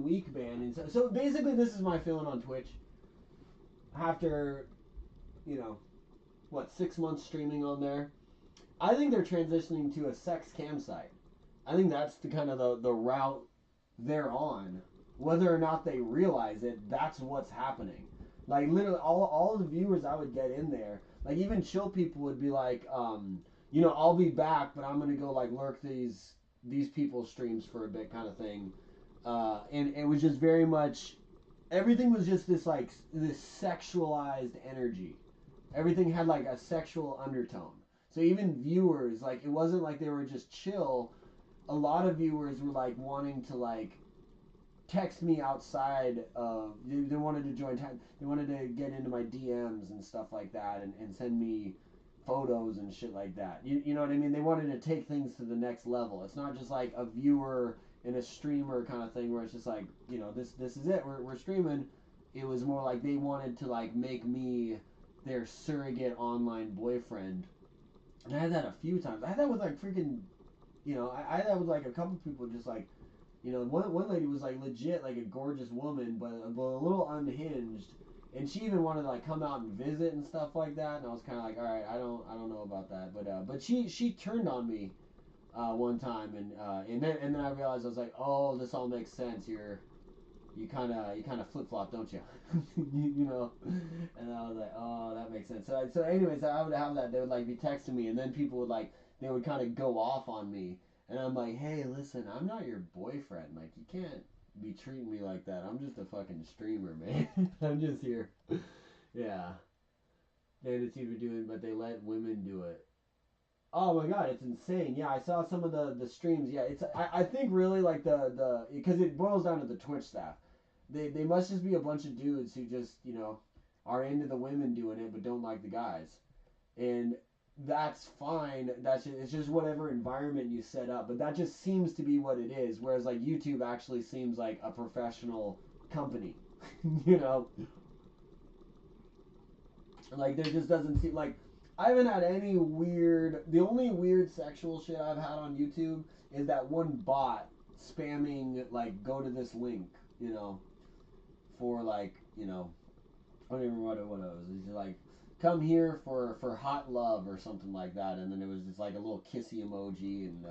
week ban. And so basically this is my feeling on Twitch. After, 6 months streaming on there, I think they're transitioning to a sex cam site. I think that's the kind of the route they're on. Whether or not they realize it, that's what's happening. Like literally all the viewers I would get in there, like even chill people would be like, I'll be back, but I'm gonna go like lurk these people's streams for a bit kind of thing. And it was just very much, everything was just this sexualized energy. Everything had like a sexual undertone. So even viewers, like it wasn't like they were just chill. A lot of viewers were like wanting to like text me outside of, they wanted to join, they wanted to get into my DMs and stuff like that and send me photos and shit like that. You know what I mean? They wanted to take things to the next level. It's not just like a viewer and a streamer kind of thing where it's just like, this is it, we're streaming. It was more like they wanted to like make me their surrogate online boyfriend. And I had that a few times. I had that with like freaking, I had that with like a couple people just like, one lady was like legit like a gorgeous woman, but a little unhinged, and she even wanted to like come out and visit and stuff like that. And I was kind of like, all right, I don't know about that, but she turned on me one time, and then I realized I was like, oh, this all makes sense. You kind of flip flop, don't you? And I was like, oh, that makes sense. So anyways, I would have that. They would like be texting me, and then people would like, they would kind of go off on me. And I'm like, hey, listen, I'm not your boyfriend. Like, you can't be treating me like that. I'm just a fucking streamer, man. I'm just here. Yeah. Fantasy for doing, but they let women do it. Oh my god, it's insane. Yeah, I saw some of the streams. Yeah, I think really like because it boils down to the Twitch staff. They must just be a bunch of dudes who just, are into the women doing it but don't like the guys. And that's fine. It's just whatever environment you set up. But that just seems to be what it is. Whereas like YouTube actually seems like a professional company. Like there just doesn't seem like, I haven't had any weird. The only weird sexual shit I've had on YouTube is that one bot spamming like go to this link, for like, I don't even remember what it was. It's just like, come here for hot love or something like that, and then it was just like a little kissy emoji, and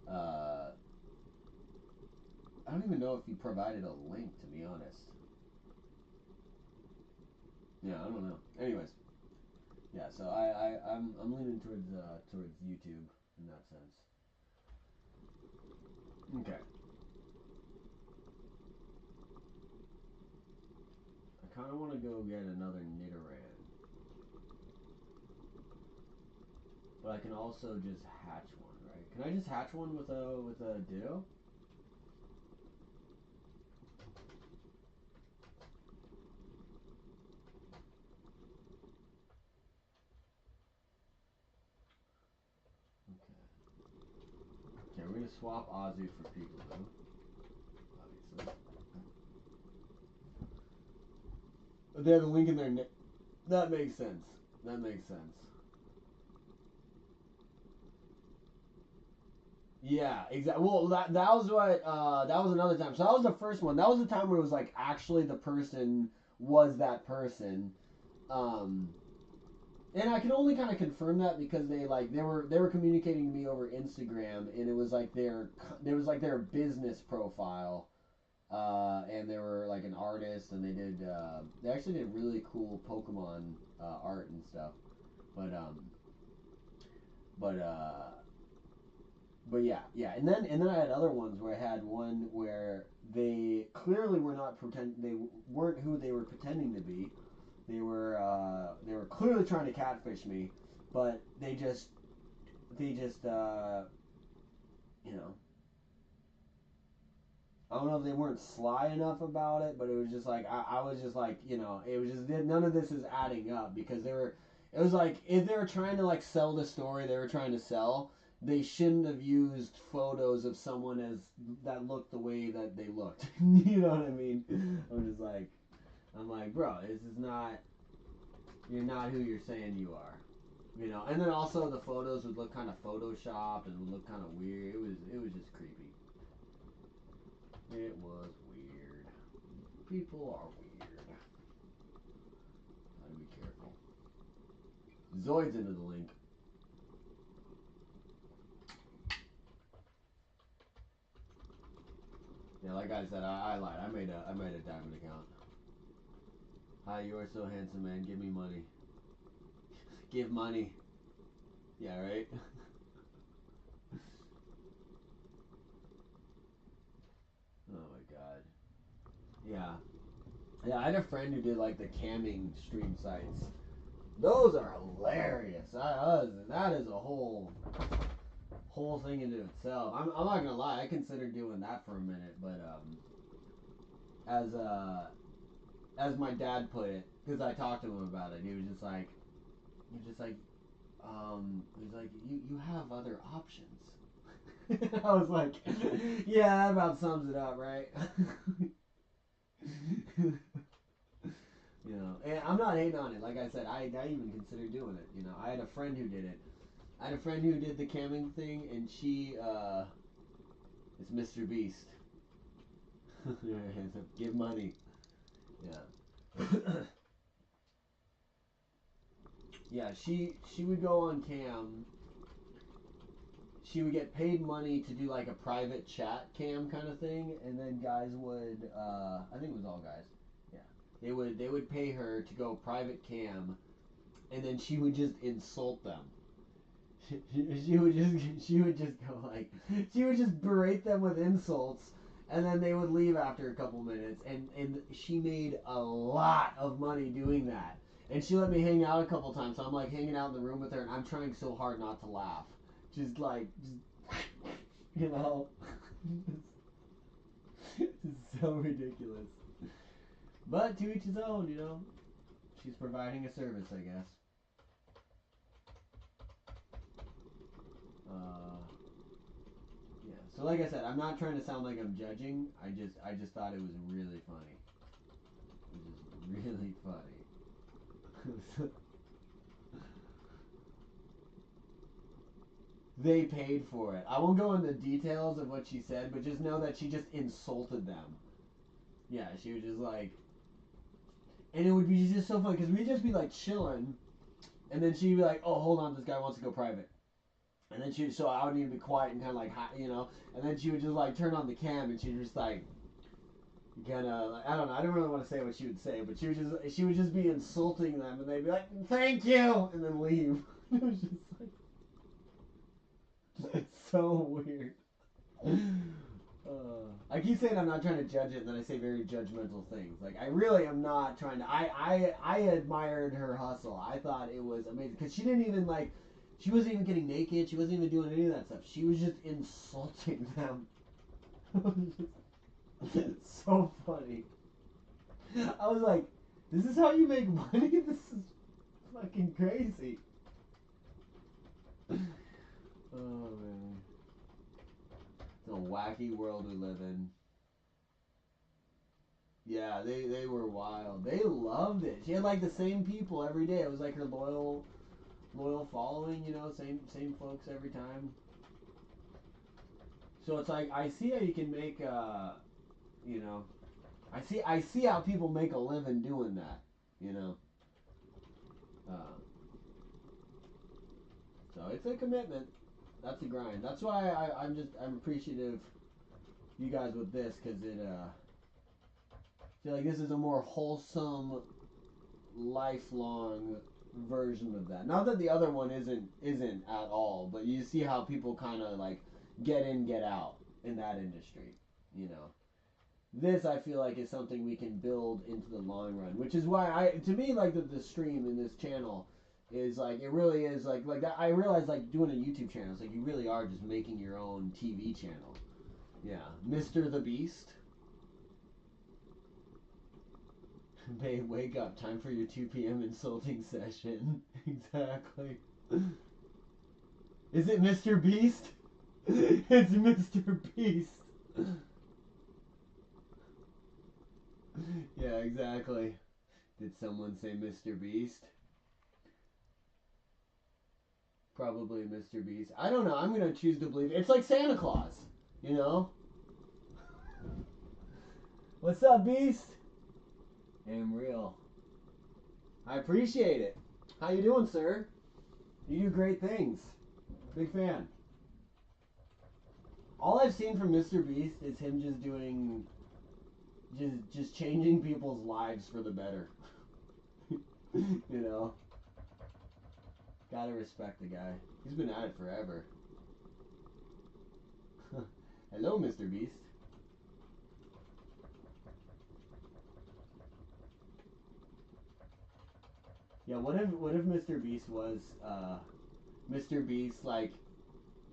I don't even know if he provided a link, to be honest. Yeah, I don't know. Anyways, yeah. So I'm leaning towards YouTube in that sense. Okay. I kind of want to go get another knitter But I can also just hatch one, right? Can I just hatch one with a ditto? Okay, we're gonna swap Azu for Peekaboo, obviously. But they have a link in their name. That makes sense. That makes sense. Yeah, exactly. Well, that was what that was another time. So that was the first one. That was the time where it was like actually the person was that person. Um, and I can only kind of confirm that because they were communicating to me over Instagram, and it was like their business profile, and they were like an artist, and they actually did really cool Pokemon art and stuff, but but but yeah, and then I had other ones where I had one where they clearly they weren't who they were pretending to be. They were clearly trying to catfish me, but they just you know, I don't know if they weren't sly enough about it, but it was just like I was just like, it was just none of this is adding up because it was like if they were trying to like sell the story they were trying to sell, they shouldn't have used photos of someone that looked the way that they looked. You know what I mean? I'm like, bro, this is not, you're not who you're saying you are. And then also the photos would look kind of photoshopped and would look kind of weird. It was just creepy. It was weird. People are weird. Gotta be careful. Zoid's into the link. Yeah, like I said, I lied. I made a diamond account. Hi, you are so handsome, man. Give me money. Give money. Yeah, right? Oh my god. Yeah. Yeah, I had a friend who did like the camming stream sites. Those are hilarious. That is a whole thing into itself. I'm not gonna lie, I considered doing that for a minute, but as my dad put it, because I talked to him about it, he was just like, you have other options. I was like, yeah, that about sums it up, right? And I'm not hating on it. Like I said, I even considered doing it. I had a friend who did it. I had a friend who did the camming thing, and she is Mr. Beast. Give money. Yeah. Yeah, she would go on cam. She would get paid money to do like a private chat cam kind of thing, and then guys would I think it was all guys. Yeah. They would pay her to go private cam, and then she would just insult them. She would just berate them with insults, and then they would leave after a couple minutes, and she made a lot of money doing that. And she let me hang out a couple times, so I'm like hanging out in the room with her, and I'm trying so hard not to laugh, just you know, it's so ridiculous. But to each his own. She's providing a service, I guess. Yeah. So like I said, I'm not trying to sound like I'm judging. I just thought it was really funny. It was just really funny. They paid for it. I won't go into details of what she said, but just know that she just insulted them. Yeah, she was just like, and it would be just so funny because we'd just be like chilling, and then she'd be like, "Oh, hold on, this guy wants to go private." And then so I would need to be quiet and kind of like, and then she would just like turn on the cam and she'd just like, kind of, like, I don't know, I don't really want to say what she would say, but she would just be insulting them, and they'd be like, "Thank you," and then leave. It was just like, it's so weird. I keep saying I'm not trying to judge it, and then I say very judgmental things. Like, I really am not trying to. I admired her hustle. I thought it was amazing because she didn't even like. She wasn't even getting naked. She wasn't even doing any of that stuff. She was just insulting them. It's so funny. I was like, this is how you make money? This is fucking crazy. Oh, man. It's a wacky world we live in. Yeah, they were wild. They loved it. She had like the same people every day. It was like her loyal following, you know, same folks every time. So it's like I see how you can make you know, I see how people make a living doing that, you know. So it's a commitment. That's a grind. That's why I'm appreciative you guys with this, because it I feel like this is a more wholesome, lifelong version of that. Not that the other one isn't at all, but you see how people kind of like get in, get out in that industry, you know. This I feel like is something we can build into the long run, which is why to me like the stream in this channel is like, it really is like that. I realize like doing a YouTube channel is like you really are just making your own TV channel. Yeah, Mr. the Beast. Babe, wake up. Time for your 2 p.m. insulting session. Exactly. Is it Mr. Beast? It's Mr. Beast. Yeah, exactly. Did someone say Mr. Beast? Probably Mr. Beast. I don't know. I'm going to choose to believe. It's like Santa Claus, you know? What's up, Beast? I'm real. I appreciate it. How you doing, sir? You do great things. Big fan. All I've seen from Mr. Beast is him just doing, just changing people's lives for the better. You know? Gotta respect the guy. He's been at it forever. Hello, Mr. Beast. Yeah, what if Mr. Beast was Mr. Beast, like,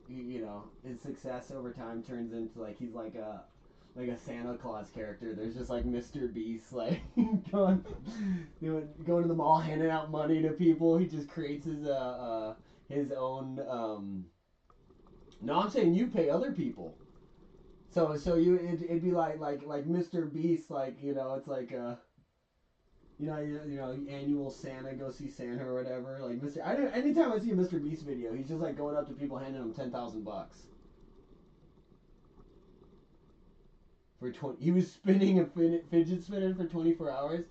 you know, his success over time turns into like he's like a Santa Claus character. There's just like Mr. Beast like going to the mall handing out money to people. He just creates his own no, I'm saying you pay other people. So it'd be like Mr. Beast, like, you know, it's like you know, annual Santa, go see Santa or whatever. Like anytime I see a Mr. Beast video, he's just like going up to people handing them $10,000 for 20. He was spinning a fidget spinner for 24 hours.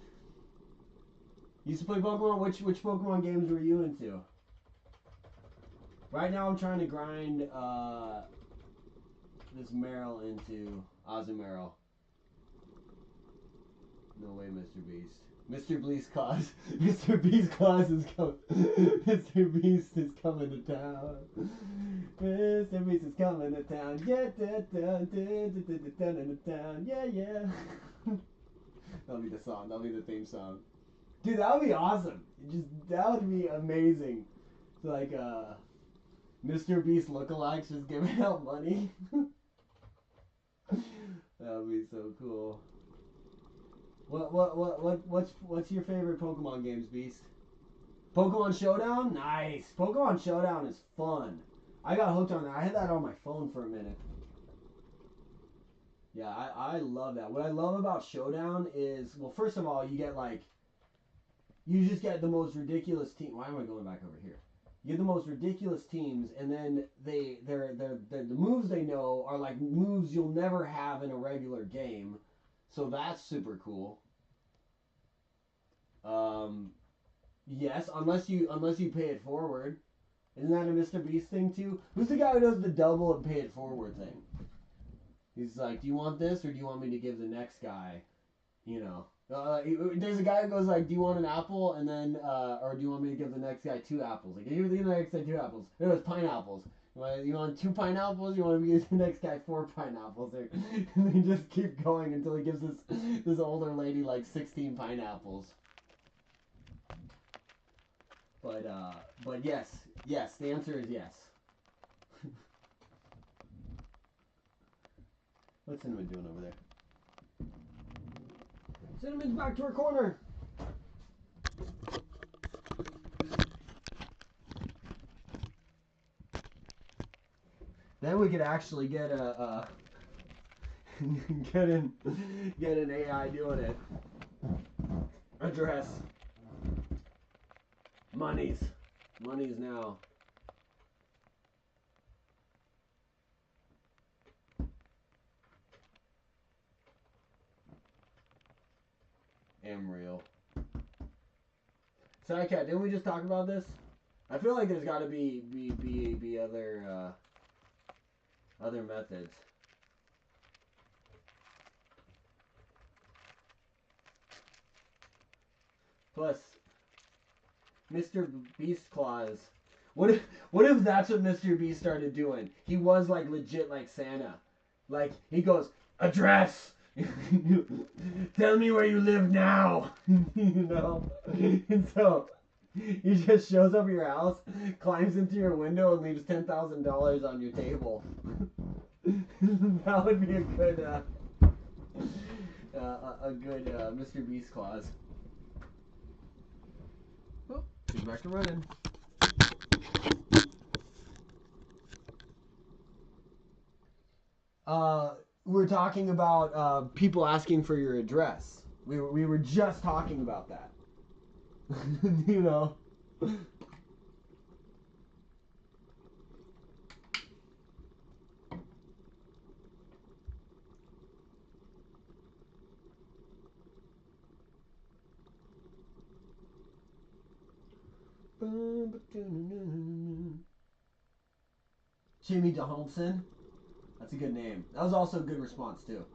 You used to play Pokemon. Which Pokemon games were you into? Right now I'm trying to grind this Meryl into Azumarill. No way, Mr. Beast. Mr. Beast Claus. Mr. Beast Claus is coming. Mr. Beast is coming to town. Mr. Beast is coming to town. Yeah, town. Yeah, yeah. That'll be the song. That'll be the theme song. Dude, that would be awesome. That would be amazing. It's like Mr. Beast lookalikes just giving out money. That would be so cool. What's your favorite Pokemon games, Beast? Pokemon Showdown? Nice. Pokemon Showdown is fun. I got hooked on that. I had that on my phone for a minute. Yeah, I love that. What I love about Showdown is, well, first of all, you just get the most ridiculous team. Why am I going back over here? You get the most ridiculous teams, and then the moves they know are like moves you'll never have in a regular game. So that's super cool. Yes, unless you pay it forward. Isn't that a Mr. Beast thing too? Who's the guy who does the double and pay it forward thing? He's like, do you want this or do you want me to give the next guy, you know? There's a guy who goes like, do you want an apple? And then, or do you want me to give the next guy 2 apples? Like, give the next guy 2 apples. It was pineapples. You want 2 pineapples? You want to give the next guy 4 pineapples? And they just keep going until he gives this older lady like 16 pineapples. But yes, the answer is yes. What's Cinnamon doing over there? Cinnamon's back to her corner. Then we could actually get a get an AI doing it. Address. Monies now. Am real. Sidecat, didn't we just talk about this? I feel like there's got to be other methods. Plus, Mr. Beast Claus. What if that's what Mr. Beast started doing? He was like legit like Santa. Like he goes, address. Tell me where you live now. You know? And so he just shows up at your house, climbs into your window, and leaves $10,000 on your table. That would be a good Mr. Beast Claus. Oh, he's back to running. We're talking about people asking for your address. We were just talking about that. You know. Jimmy DeHolmson. That's a good name. That was also a good response too.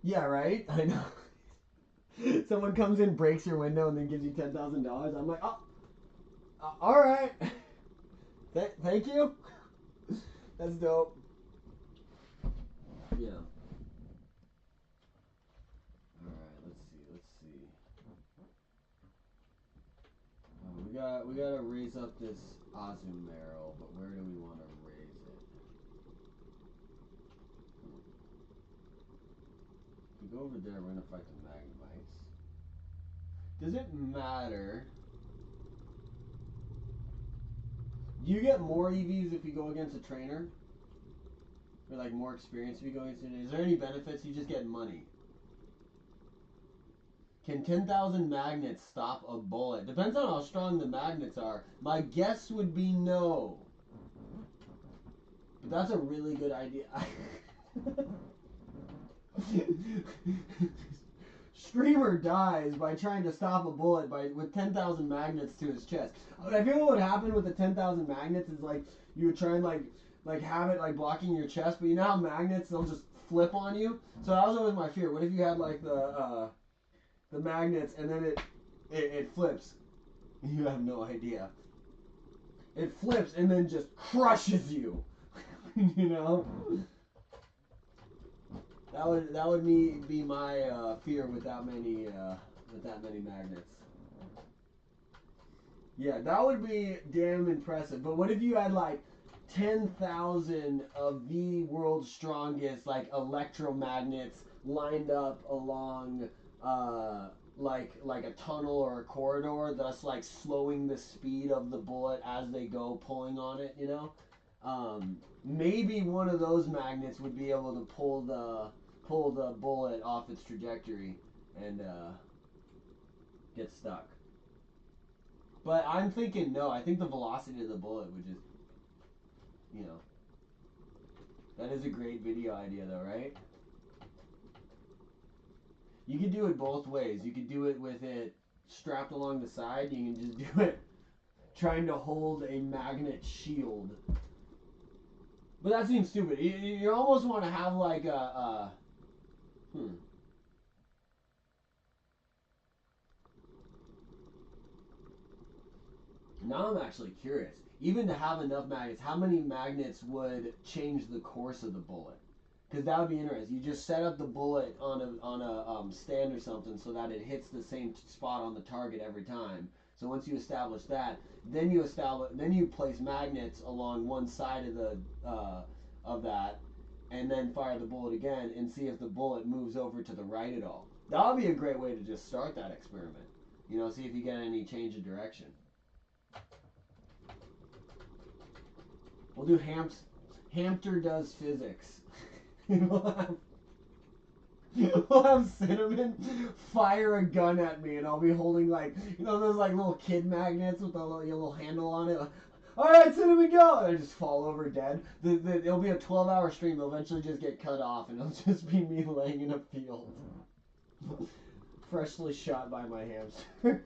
Yeah, right? I know. Someone comes in, breaks your window, and then gives you $10,000. I'm like, oh, all right. Thank you. That's dope. Yeah. All right. Let's see. We gotta raise up this Azumarill, but where do we want to raise it? If we go over there, we're gonna fight the Magnemites. Does it matter? Do you get more EVs if you go against a trainer? Or like more experience if you go against a trainer? Is there any benefits? You just get money. Can 10,000 magnets stop a bullet? Depends on how strong the magnets are. My guess would be no. But that's a really good idea. Streamer dies by trying to stop a bullet with 10,000 magnets to his chest. I feel what would happen with the 10,000 magnets is like you would try and like have it like blocking your chest, but you know how magnets, they'll just flip on you. So that was always my fear. What if you had like the magnets and then it flips? You have no idea. It flips and then just crushes you. You know. That would be my fear with that many magnets. Yeah, that would be damn impressive. But what if you had like 10,000 of the world's strongest like electromagnets lined up along like a tunnel or a corridor, thus like slowing the speed of the bullet as they go, pulling on it, you know? Maybe one of those magnets would be able to pull the bullet off its trajectory and get stuck. But I'm thinking no. I think the velocity of the bullet would just, you know. That is a great video idea though, right? You could do it both ways. You could do it with it strapped along the side. You can just do it trying to hold a magnet shield. But that seems stupid. You almost want to have like a Now I'm actually curious. Even to have enough magnets, how many magnets would change the course of the bullet? Because that would be interesting. You just set up the bullet on a stand or something so that it hits the same spot on the target every time. So once you establish that, then you place magnets along one side of that, and then fire the bullet again and see if the bullet moves over to the right at all. That would be a great way to just start that experiment. You know, see if you get any change of direction. We'll do HAMPTER does physics. We'll have Cinnamon fire a gun at me, and I'll be holding, like, you know, those like little kid magnets with a little handle on it. All right, Cinnamon, go! And I just fall over dead. It'll be a 12-hour stream. It'll eventually just get cut off, and it'll just be me laying in a field, freshly shot by my hamster.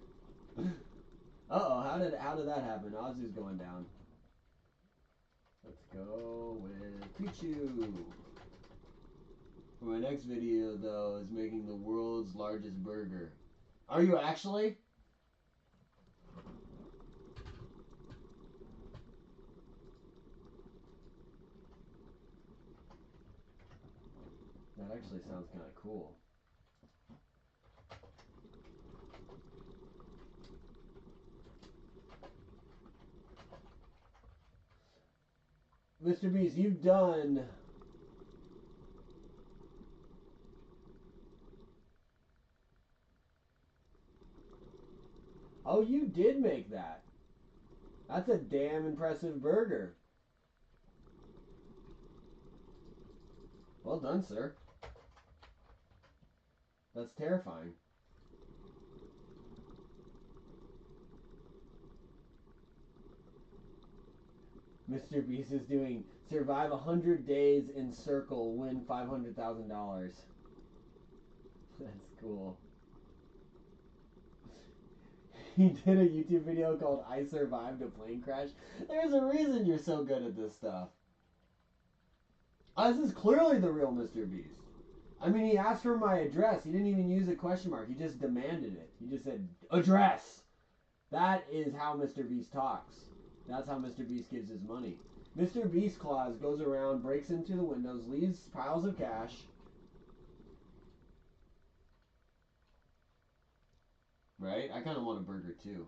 Uh-oh, how did that happen? Ozzy's going down. Let's go with Pichu. For my next video, though, is making the world's largest burger. Are you actually? That actually sounds kind of cool. Mr. Beast, you've done... Oh, you did make that. That's a damn impressive burger. Well done, sir. That's terrifying. Mr. Beast is doing survive 100 days in circle, win $500,000. That's cool. He did a YouTube video called I Survived a Plane Crash. There's a reason you're so good at this stuff. This is clearly the real Mr. Beast. I mean, he asked for my address. He didn't even use a question mark. He just demanded it. He just said, address. That is how Mr. Beast talks. That's how Mr. Beast gives his money. Mr. Beast Claus goes around, breaks into the windows, leaves piles of cash. Right? I kind of want a burger too.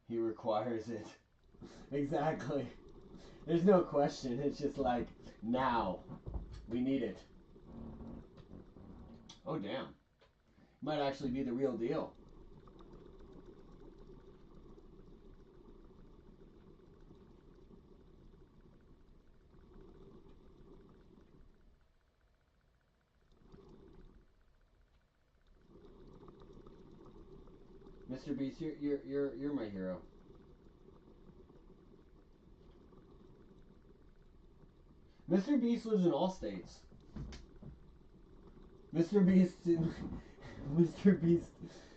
He requires it. Exactly. There's no question. It's just like, now. We need it. Oh, damn. Might actually be the real deal. Mr. Beast, you're my hero. Mr. Beast lives in all states. Mr. Beast Mr. Beast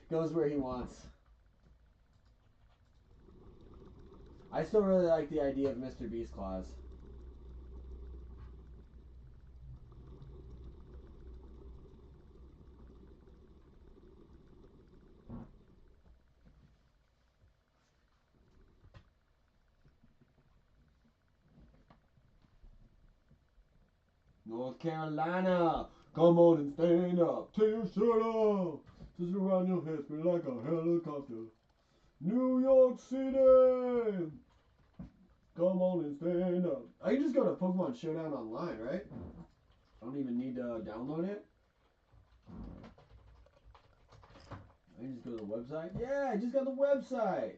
goes where he wants. I still really like the idea of Mr. Beast Claus. North Carolina, come on and stand up, take your shirt off, twist around your head, spin like a helicopter. New York City, come on and stand up. I can just go to Pokemon Showdown online, right? I don't even need to download it. I can just go to the website. Yeah, I just got the website.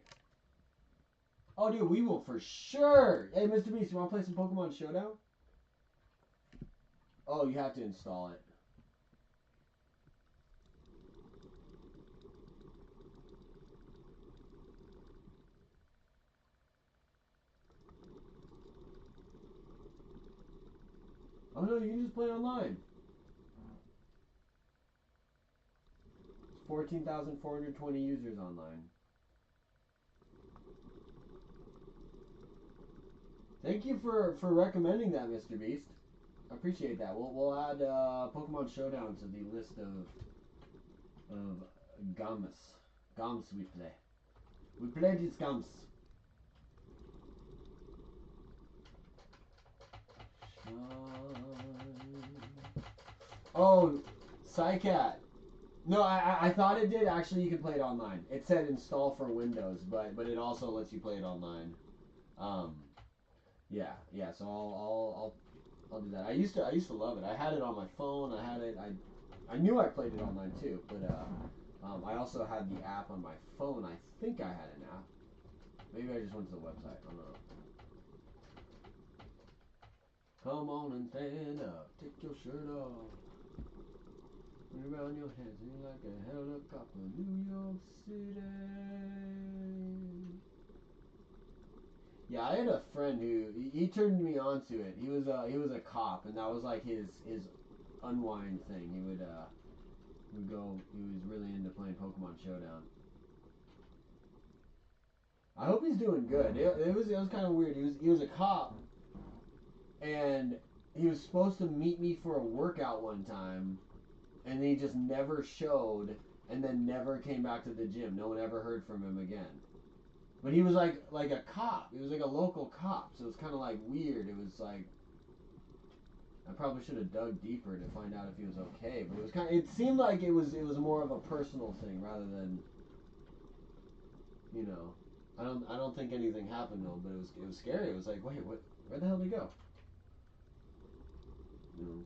Oh, dude, we will for sure. Hey, Mr. Beast, you want to play some Pokemon Showdown? Oh, you have to install it. No, you can just play online. 14,420 users online. Thank you for recommending that, Mr. Beast. I appreciate that. We'll add Pokemon Showdown to the list of gums we play. We play these gums. Oh, Psycat. No, I thought it did. Actually, you can play it online. It said install for Windows, but it also lets you play it online. Yeah. So I'll do that. I used to love it. I had it on my phone. I knew I played it online too, but I also had the app on my phone. I think I had an app. Maybe I just went to the website. I don't know. Come on and stand up. Take your shirt off. Put it around your head, sing like a helicopter. New York City. Yeah, I had a friend who he turned me on to it. He was a cop, and that was like his unwind thing. He would go. He was really into playing Pokemon Showdown. I hope he's doing good. It was kind of weird. He was a cop, and he was supposed to meet me for a workout one time, and he just never showed, and then never came back to the gym. No one ever heard from him again. But he was like a cop. He was like a local cop, so it was kind of like weird. It was like I probably should have dug deeper to find out if he was okay. But it was kind of. It seemed like it was more of a personal thing rather than, you know. I don't think anything happened to him, but it was scary. It was like, wait, what? Where the hell did he go? You know.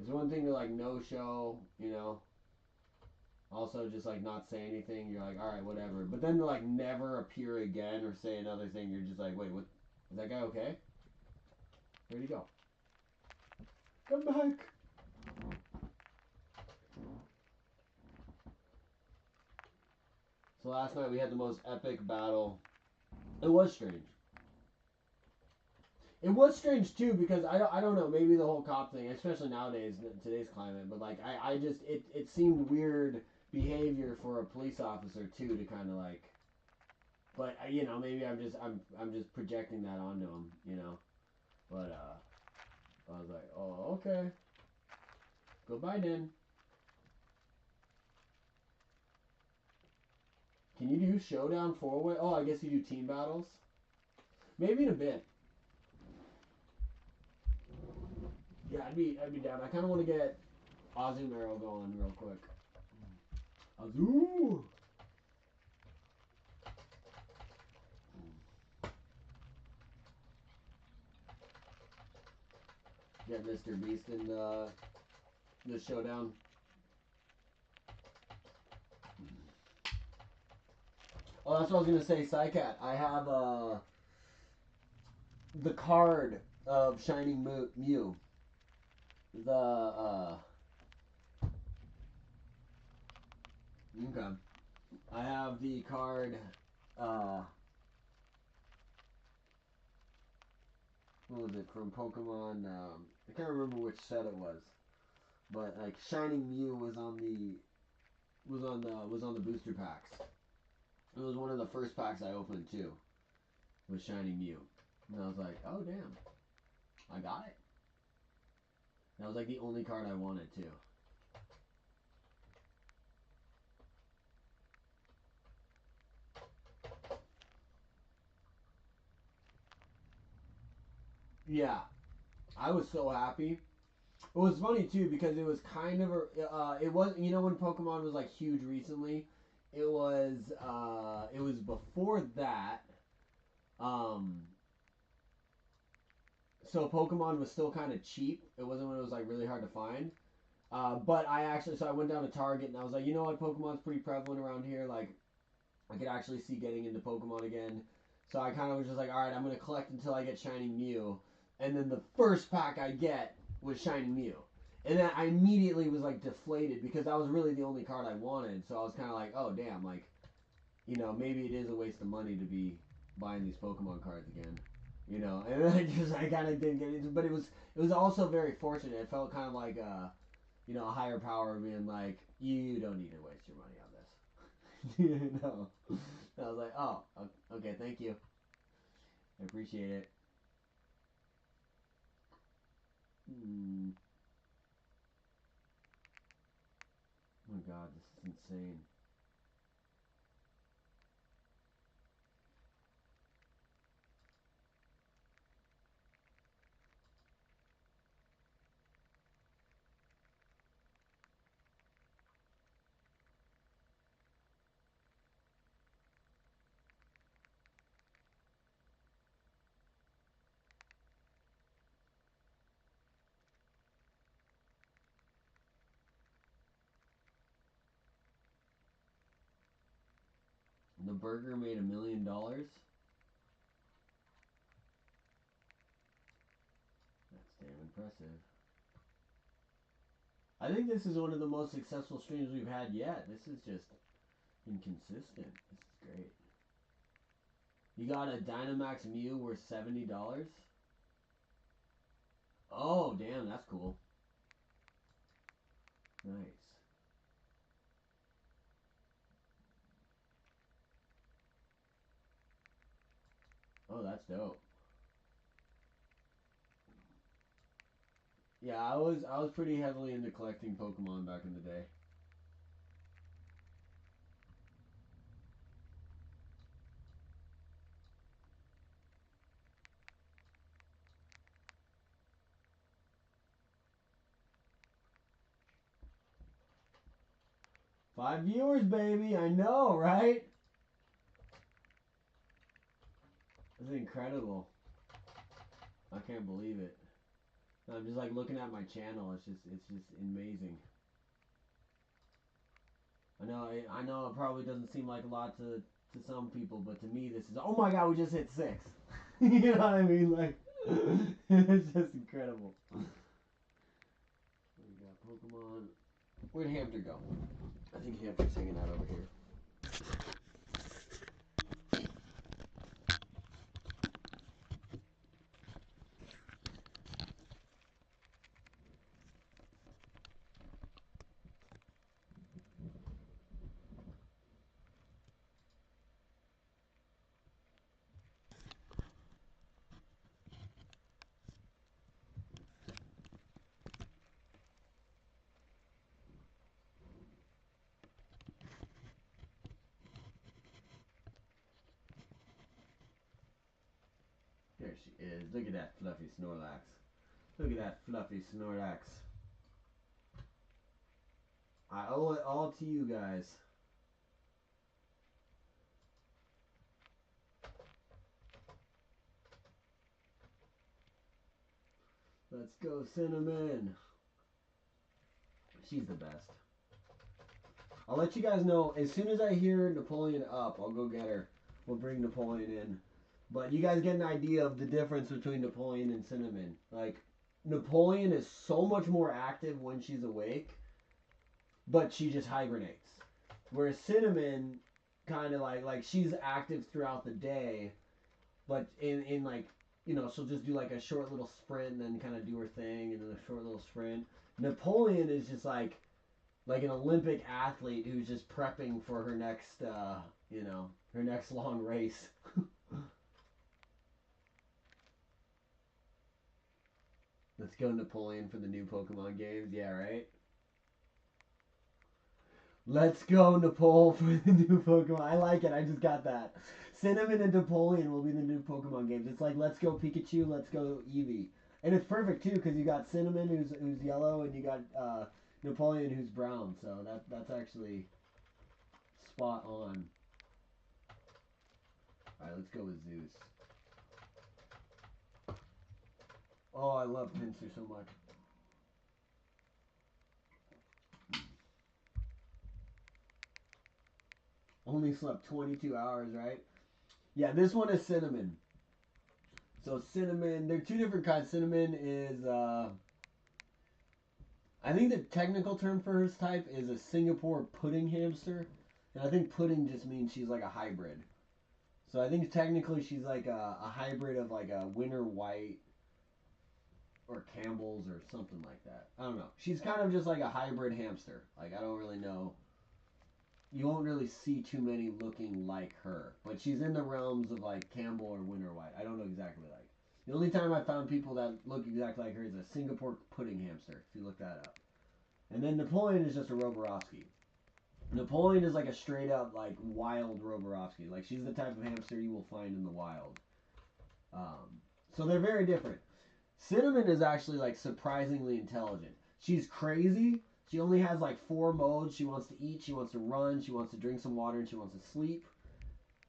It's one thing to like no show, you know. Also, just like not say anything, you're like, all right, whatever. But then to like never appear again or say another thing, you're just like, wait, what? Is that guy okay? Where'd he go? Come back. So last night we had the most epic battle. It was strange. It was strange too because I don't know, maybe the whole cop thing, especially nowadays in today's climate, but like I just it seemed weird behavior for a police officer too to kind of like, but you know, maybe I'm just projecting that onto him, you know. But I was like, "Oh, okay. Goodbye then." Can you do showdown 4-way? Oh, I guess you do team battles. Maybe in a bit. Yeah, I'd be down. I kind of want to get Azumarill going real quick. Azoo! Get Mr. Beast in the showdown. Oh, that's what I was gonna say, Psycat. I have the card of Shining Mew. Okay. I have the card. What was it from Pokemon? I can't remember which set it was, but like Shining Mew was on the booster packs. It was one of the first packs I opened too. Was Shining Mew, and I was like, oh damn, I got it. That was like the only card I wanted too. Yeah, I was so happy. It was funny too because it was kind of it was, you know, when Pokemon was like huge recently, it was before that. Um, so Pokemon was still kind of cheap. It wasn't when it was like really hard to find. But so I went down to Target and I was like, you know what, Pokemon's pretty prevalent around here. Like, I could actually see getting into Pokemon again. So I kind of was just like, all right, I'm gonna collect until I get Shining Mew. And then the first pack I get was Shining Mew. And then I immediately was like deflated because that was really the only card I wanted. So I was kind of like, oh damn, like, you know, maybe it is a waste of money to be buying these Pokemon cards again. You know, and I kind of didn't get it, but it was also very fortunate. It felt kind of like a higher power being like, you don't need to waste your money on this. You know, and I was like, oh, okay, thank you, I appreciate it. Hmm. Oh my god, this is insane. The burger made $1 million. That's damn impressive. I think this is one of the most successful streams we've had yet. This is just inconsistent. This is great. You got a Dynamax Mew worth $70? Oh, damn, that's cool. Nice. Oh, that's dope. Yeah, I was pretty heavily into collecting Pokemon back in the day. Five viewers, baby. I know, right? This is incredible. I can't believe it. I'm just like looking at my channel. It's just amazing. I know it probably doesn't seem like a lot to some people, but to me this is, oh my god, we just hit 6. You know what I mean? Like it's just incredible. We got Pokemon. Where'd Hamter go? I think Hamter's hanging out over here. There she is. Look at that fluffy Snorlax. Look at that fluffy Snorlax. I owe it all to you guys. Let's go, Cinnamon. She's the best. I'll let you guys know as soon as I hear Napoleon up. I'll go get her. We'll bring Napoleon in. But you guys get an idea of the difference between Napoleon and Cinnamon. Like, Napoleon is so much more active when she's awake, but she just hibernates. Whereas Cinnamon, kind of like she's active throughout the day, but in like, she'll just do like a short little sprint and then kind of do her thing and then a short little sprint. Napoleon is just like an Olympic athlete who's just prepping for her next, her next long race. Let's go Napoleon for the new Pokemon games. Yeah, right? Let's go Napoleon for the new Pokemon. I like it. I just got that. Cinnamon and Napoleon will be the new Pokemon games. It's like Let's Go Pikachu, Let's Go Eevee. And it's perfect too because you got Cinnamon who's yellow and you got Napoleon who's brown. So that's actually spot on. Alright, let's go with Zeus. Oh, I love Pinsir so much. Only slept 22 hours, right? Yeah, this one is Cinnamon. So Cinnamon, there are two different kinds. Cinnamon is, I think the technical term for her type is a Singapore pudding hamster. And I think pudding just means she's like a hybrid. So I think technically she's like a hybrid of like a Winter White or Campbell's or something like that. I don't know. She's kind of just like a hybrid hamster. Like I don't really know. You won't really see too many looking like her, but she's in the realms of like Campbell or Winter White. I don't know exactly like. The only time I found people that look exactly like her is a Singapore pudding hamster. If you look that up, and then Napoleon is just a Roborowski. Napoleon is like a straight up like wild Roborowski. Like she's the type of hamster you will find in the wild. So they're very different. Cinnamon is actually like surprisingly intelligent. She's crazy. She only has like 4 modes. She wants to eat, she wants to run, she wants to drink some water, and she wants to sleep.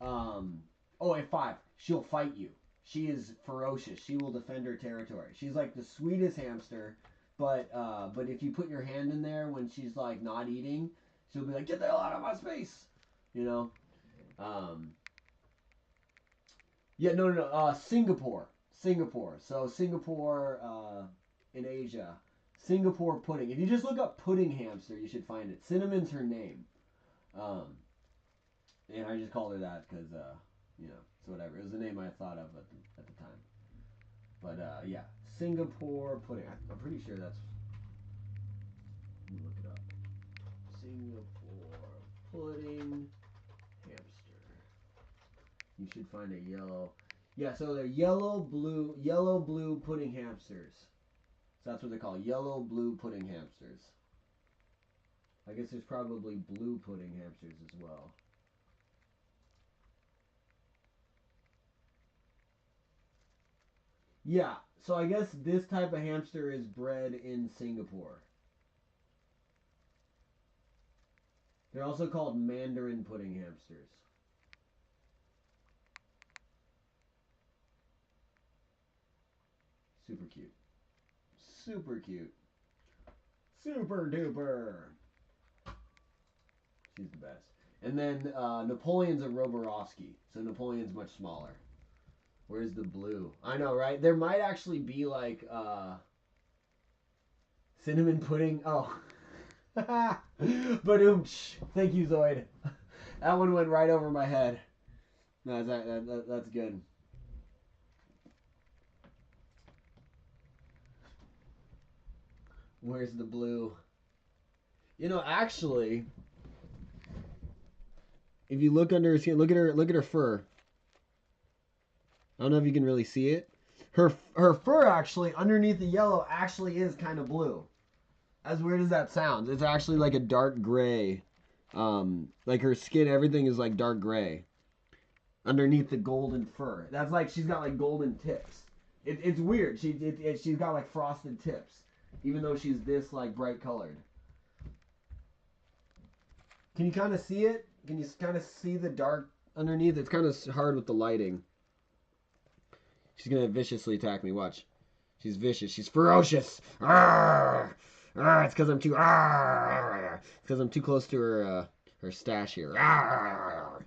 And 5, she'll fight you. She is ferocious. She will defend her territory. She's like the sweetest hamster, but if you put your hand in there when she's like not eating, she'll be like, "Get the hell out of my space," you know. Singapore. So Singapore in Asia. Singapore pudding. If you just look up pudding hamster, you should find it. Cinnamon's her name. And I just called her that because, it's whatever. It was the name I thought of at the time. But, yeah. Singapore pudding. I'm pretty sure that's... Let me look it up. Singapore pudding hamster. You should find a yellow... Yeah, so they're yellow blue pudding hamsters. So that's what they call yellow blue pudding hamsters. I guess there's probably blue pudding hamsters as well. Yeah, so I guess this type of hamster is bred in Singapore. They're also called Mandarin pudding hamsters. Super cute. Super cute. Super duper. She's the best. And then Napoleon's a Roborowski. So Napoleon's much smaller. Where's the blue? I know, right? There might actually be like cinnamon pudding. Oh. But thank you, Zoid. That one went right over my head. No, that's good. Where's the blue? Actually, if you look under her skin, look at her fur. I don't know if you can really see it. Her fur actually underneath the yellow actually is kind of blue. As weird as that sounds, it's actually like a dark gray. Like her skin, everything is like dark gray underneath the golden fur. That's like she's got like golden tips. It's weird. She's got like frosted tips, even though she's this like bright colored. Can you kind of see it? Can you kind of see the dark underneath? It's kind of hard with the lighting. She's gonna viciously attack me. Watch. She's vicious. She's ferocious. Arrgh! Arrgh! It's because I'm too. Arrgh! It's because I'm too close to her stash here. Arrgh!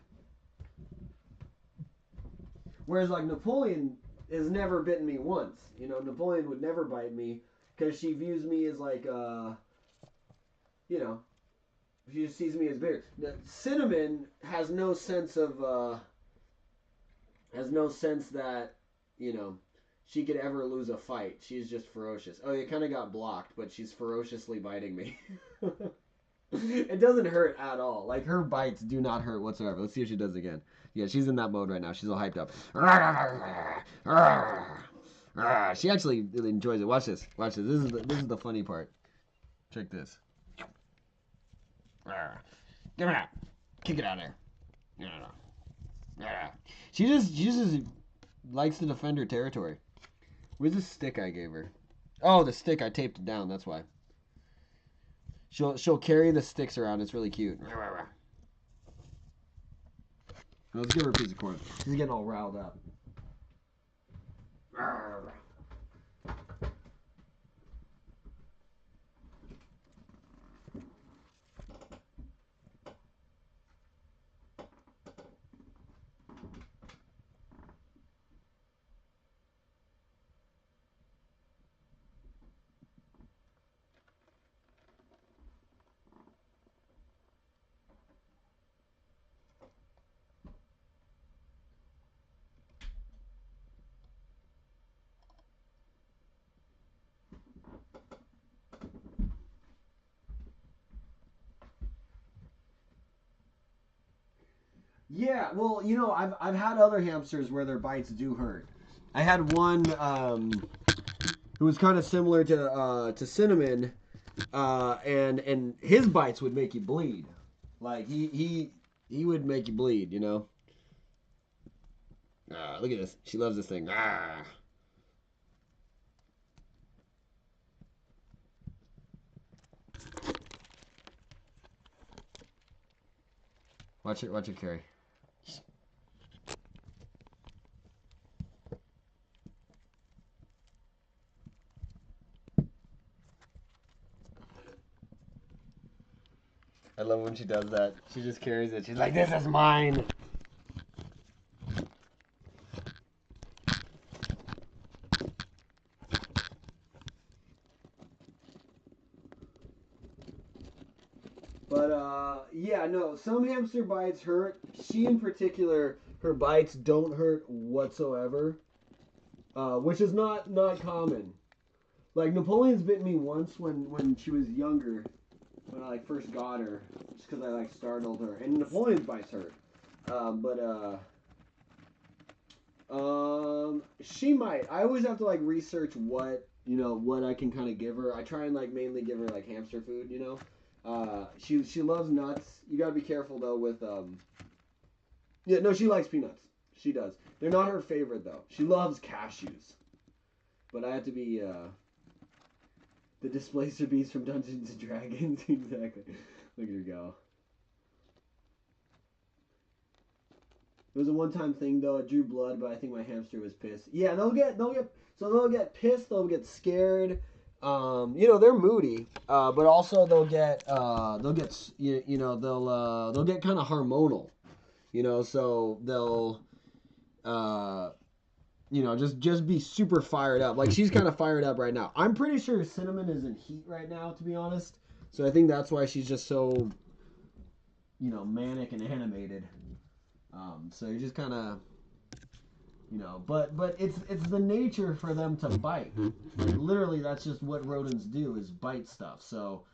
Whereas like Napoleon has never bitten me once. Napoleon would never bite me because she views me as like she just sees me as bigger. Now, Cinnamon has no sense of that she could ever lose a fight. She's just ferocious. Oh, it kind of got blocked, but she's ferociously biting me. It doesn't hurt at all. Like, her bites do not hurt whatsoever. Let's see if she does it again. Yeah, she's in that mode right now. She's all hyped up. She actually really enjoys it. Watch this. Watch this. This is the funny part. Check this. Give it out. Kick it out there. No. She just likes to defend her territory. Where's the stick I gave her? Oh, the stick. I taped it down. That's why. She'll carry the sticks around. It's really cute. Let's give her a piece of corn. She's getting all riled up. Yeah, well, you know, I've had other hamsters where their bites do hurt. I had one who was kind of similar to Cinnamon, and his bites would make you bleed. Like he would make you bleed, you know. Ah, look at this. She loves this thing. Ah. Watch it carry. I love when she does that. She just carries it. She's like, "This is mine." But yeah, no. Some hamster bites hurt. She in particular, her bites don't hurt whatsoever, which is not common. Like Napoleon's bit me once when she was younger, when I like first got her, just because I like startled her. And Napoleon's bites hurt, but she might. I always have to like research what I can kind of give her. I try and like mainly give her like hamster food, you know. She loves nuts. You gotta be careful though with yeah, no, she likes peanuts. She does. They're not her favorite though. She loves cashews. But I have to be the displacer beast from Dungeons and Dragons. Exactly. Look at her go. It was a one-time thing though. It drew blood, but I think my hamster was pissed. Yeah, they'll get pissed. They'll get scared. You know, they're moody, but also they'll get kind of hormonal. You know, so they'll just be super fired up. Like she's kind of fired up right now. I'm pretty sure Cinnamon is in heat right now, to be honest. So I think that's why she's just so, manic and animated. So you just kind of, but it's the nature for them to bite. Like literally, that's just what rodents do is bite stuff. So,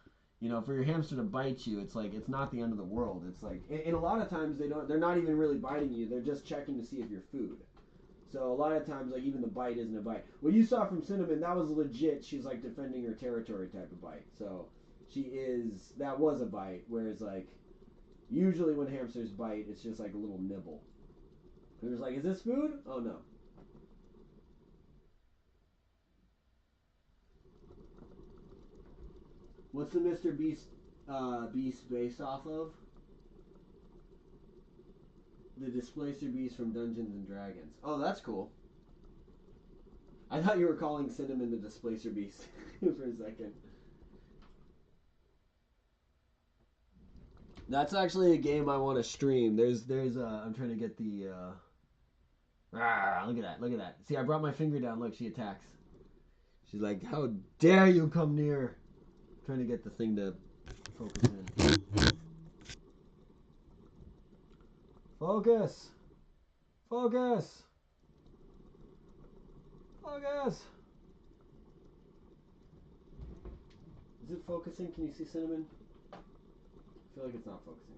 for your hamster to bite you, it's like it's not the end of the world. It's like, and a lot of times they're not even really biting you. They're just checking to see if you're food. So a lot of times, like even the bite isn't a bite. What you saw from Cinnamon, that was legit. She's like defending her territory type of bite. So that was a bite. Whereas like usually when hamsters bite, it's just like a little nibble. And it's like, is this food? Oh no. What's the Mr. Beast based off of? The Displacer Beast from Dungeons and Dragons. Oh, that's cool. I thought you were calling Cinnamon the Displacer Beast for a second. That's actually a game I want to stream. I'm trying to get the look at that. See, I brought my finger down. Look, she attacks. She's like, "How dare you come near?" I'm trying to get the thing to focus in. Focus. Focus. Focus. Is it focusing? Can you see Cinnamon? I feel like it's not focusing.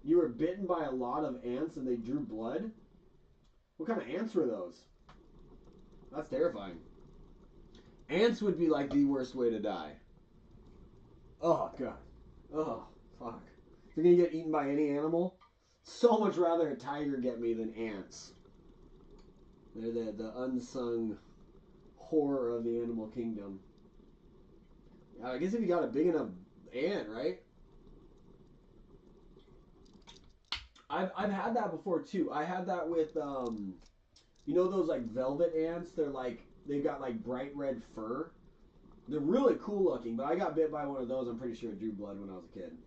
You were bitten by a lot of ants and they drew blood? What kind of ants were those? That's terrifying. Ants would be like the worst way to die. Oh, God. Oh, fuck. If you're gonna get eaten by any animal, so much rather a tiger get me than ants. They're the unsung horror of the animal kingdom. I guess if you got a big enough ant, right? I've had that before too. I had that with those like velvet ants. They've got like bright red fur. They're really cool looking, but I got bit by one of those. I'm pretty sure it drew blood when I was a kid.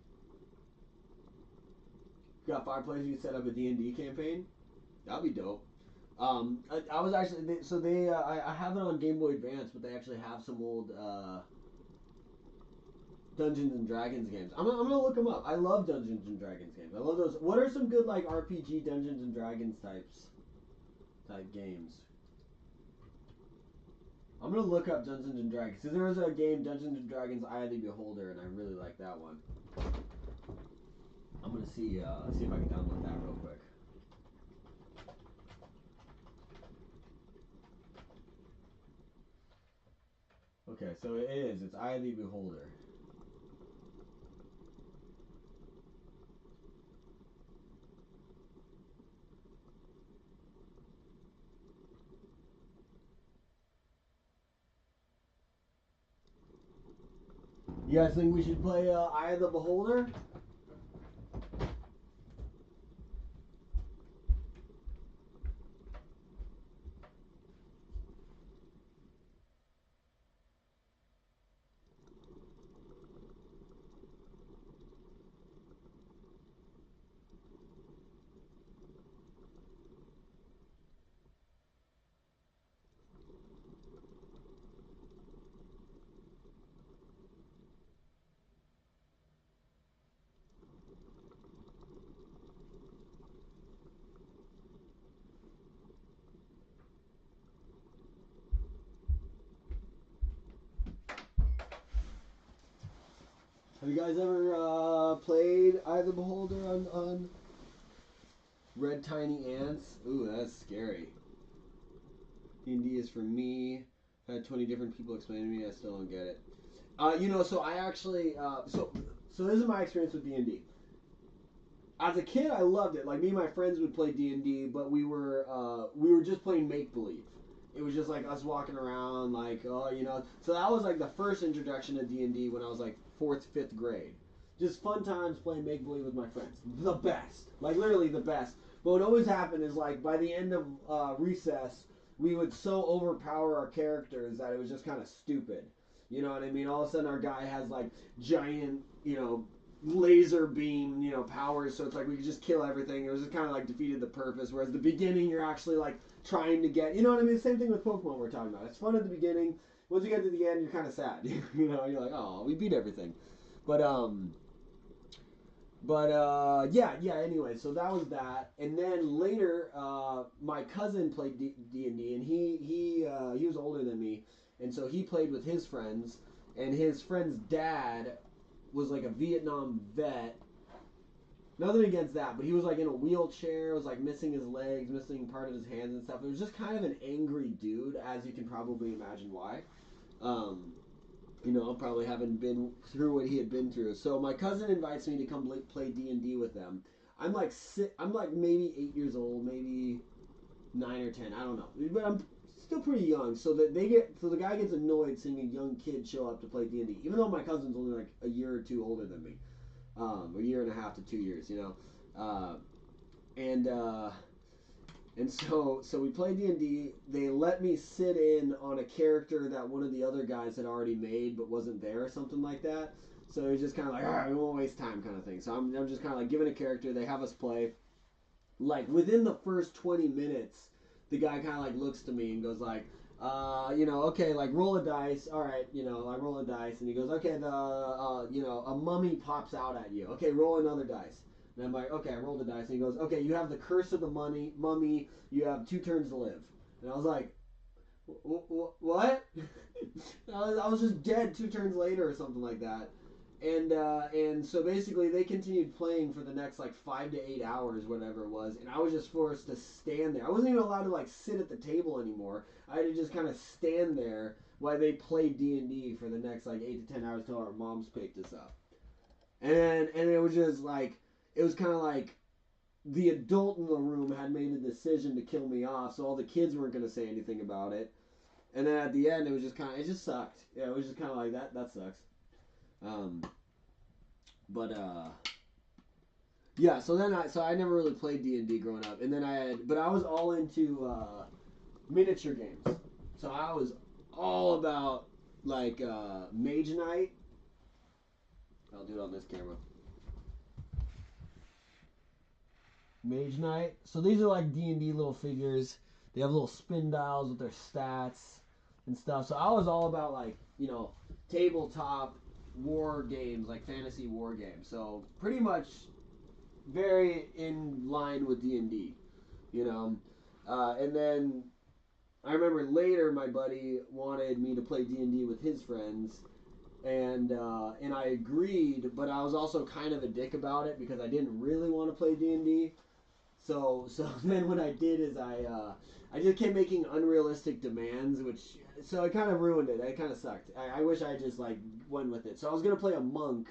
Got 5 places you set up a D&D campaign. That'd be dope. I was actually I have it on Game Boy Advance, but they actually have some old Dungeons and Dragons games. I'm gonna look them up. I love Dungeons and Dragons games. I love those. What are some good like RPG Dungeons and Dragons type games? I'm gonna look up Dungeons and Dragons because there was a game Dungeons and Dragons Eye of the Beholder, and I really like that one. I'm gonna see if I can download that real quick. Okay, so it is. It's Eye of the Beholder. You guys think we should play Eye of the Beholder? Have you guys ever played Eye of the Beholder on Red Tiny Ants? Ooh, that's scary. D&D is for me. I've had 20 different people explain to me. I still don't get it. So I actually so this is my experience with D&D. As a kid, I loved it. Like me and my friends would play D&D, but we were just playing make believe. It was just like us walking around, like So that was like the first introduction to D&D when I was like 4th, 5th grade. Just fun times playing make believe with my friends. The best, like literally the best. But what always happened is like by the end of recess, we would so overpower our characters that it was just kind of stupid. You know what I mean? All of a sudden, our guy has like giant, laser beam, powers. So it's like we could just kill everything. It was just kind of like defeated the purpose. Whereas the beginning, you're actually like trying to get, you know what I mean? Same thing with Pokemon we're talking about. It's fun at the beginning. Once you get to the end, you're kind of sad. You're like, oh, we beat everything. But anyway, so that was that. And then later, my cousin played D&D, and he was older than me, and so he played with his friends, and his friend's dad was like a Vietnam vet. Nothing against that, but he was like in a wheelchair, was like missing his legs, missing part of his hands and stuff. It was just kind of an angry dude, as you can probably imagine why. Probably haven't been through what he had been through. So my cousin invites me to come play D&D with them. I'm like maybe 8 years old, maybe 9 or 10, I don't know. But I'm still pretty young. So the guy gets annoyed seeing a young kid show up to play D&D, even though my cousin's only like a year or two older than me. A year and a half to 2 years, And so we played D&D. They let me sit in on a character that one of the other guys had already made but wasn't there or something like that. So it was just kind of like, all right, we won't waste time kind of thing. So I'm just kind of like given a character. They have us play. Like within the first 20 minutes, the guy kind of like looks to me and goes like, okay, like roll a dice. All right, I roll a dice. And he goes, okay, a mummy pops out at you. Okay, roll another dice. And I'm like, okay, I rolled the dice. And he goes, okay, you have the curse of the mummy. You have 2 turns to live. And I was like, what? I was just dead 2 turns later or something like that. And so basically they continued playing for the next like 5 to 8 hours, whatever it was. And I was just forced to stand there. I wasn't even allowed to like sit at the table anymore. I had to just kind of stand there while they played D&D for the next like 8 to 10 hours till our moms picked us up. And it was just like, it was kind of like the adult in the room had made a decision to kill me off, so all the kids weren't going to say anything about it. And then at the end, it was just kind of, it just sucked. Yeah, it was just kind of like, that sucks. So I never really played D&D growing up. And then but I was all into miniature games. So I was all about, like, Mage Knight. I'll do it on this camera. Mage Knight. So these are like D&D little figures. They have little spin dials with their stats and stuff. So I was all about like, tabletop war games, like fantasy war games. So pretty much very in line with D&D, you know. And then I remember later my buddy wanted me to play D&D with his friends, and I agreed, but I was also kind of a dick about it because I didn't really want to play D&D. So then what I did is I just kept making unrealistic demands, which so it kind of ruined it. It kind of sucked. I wish I just like went with it. So I was gonna play a monk,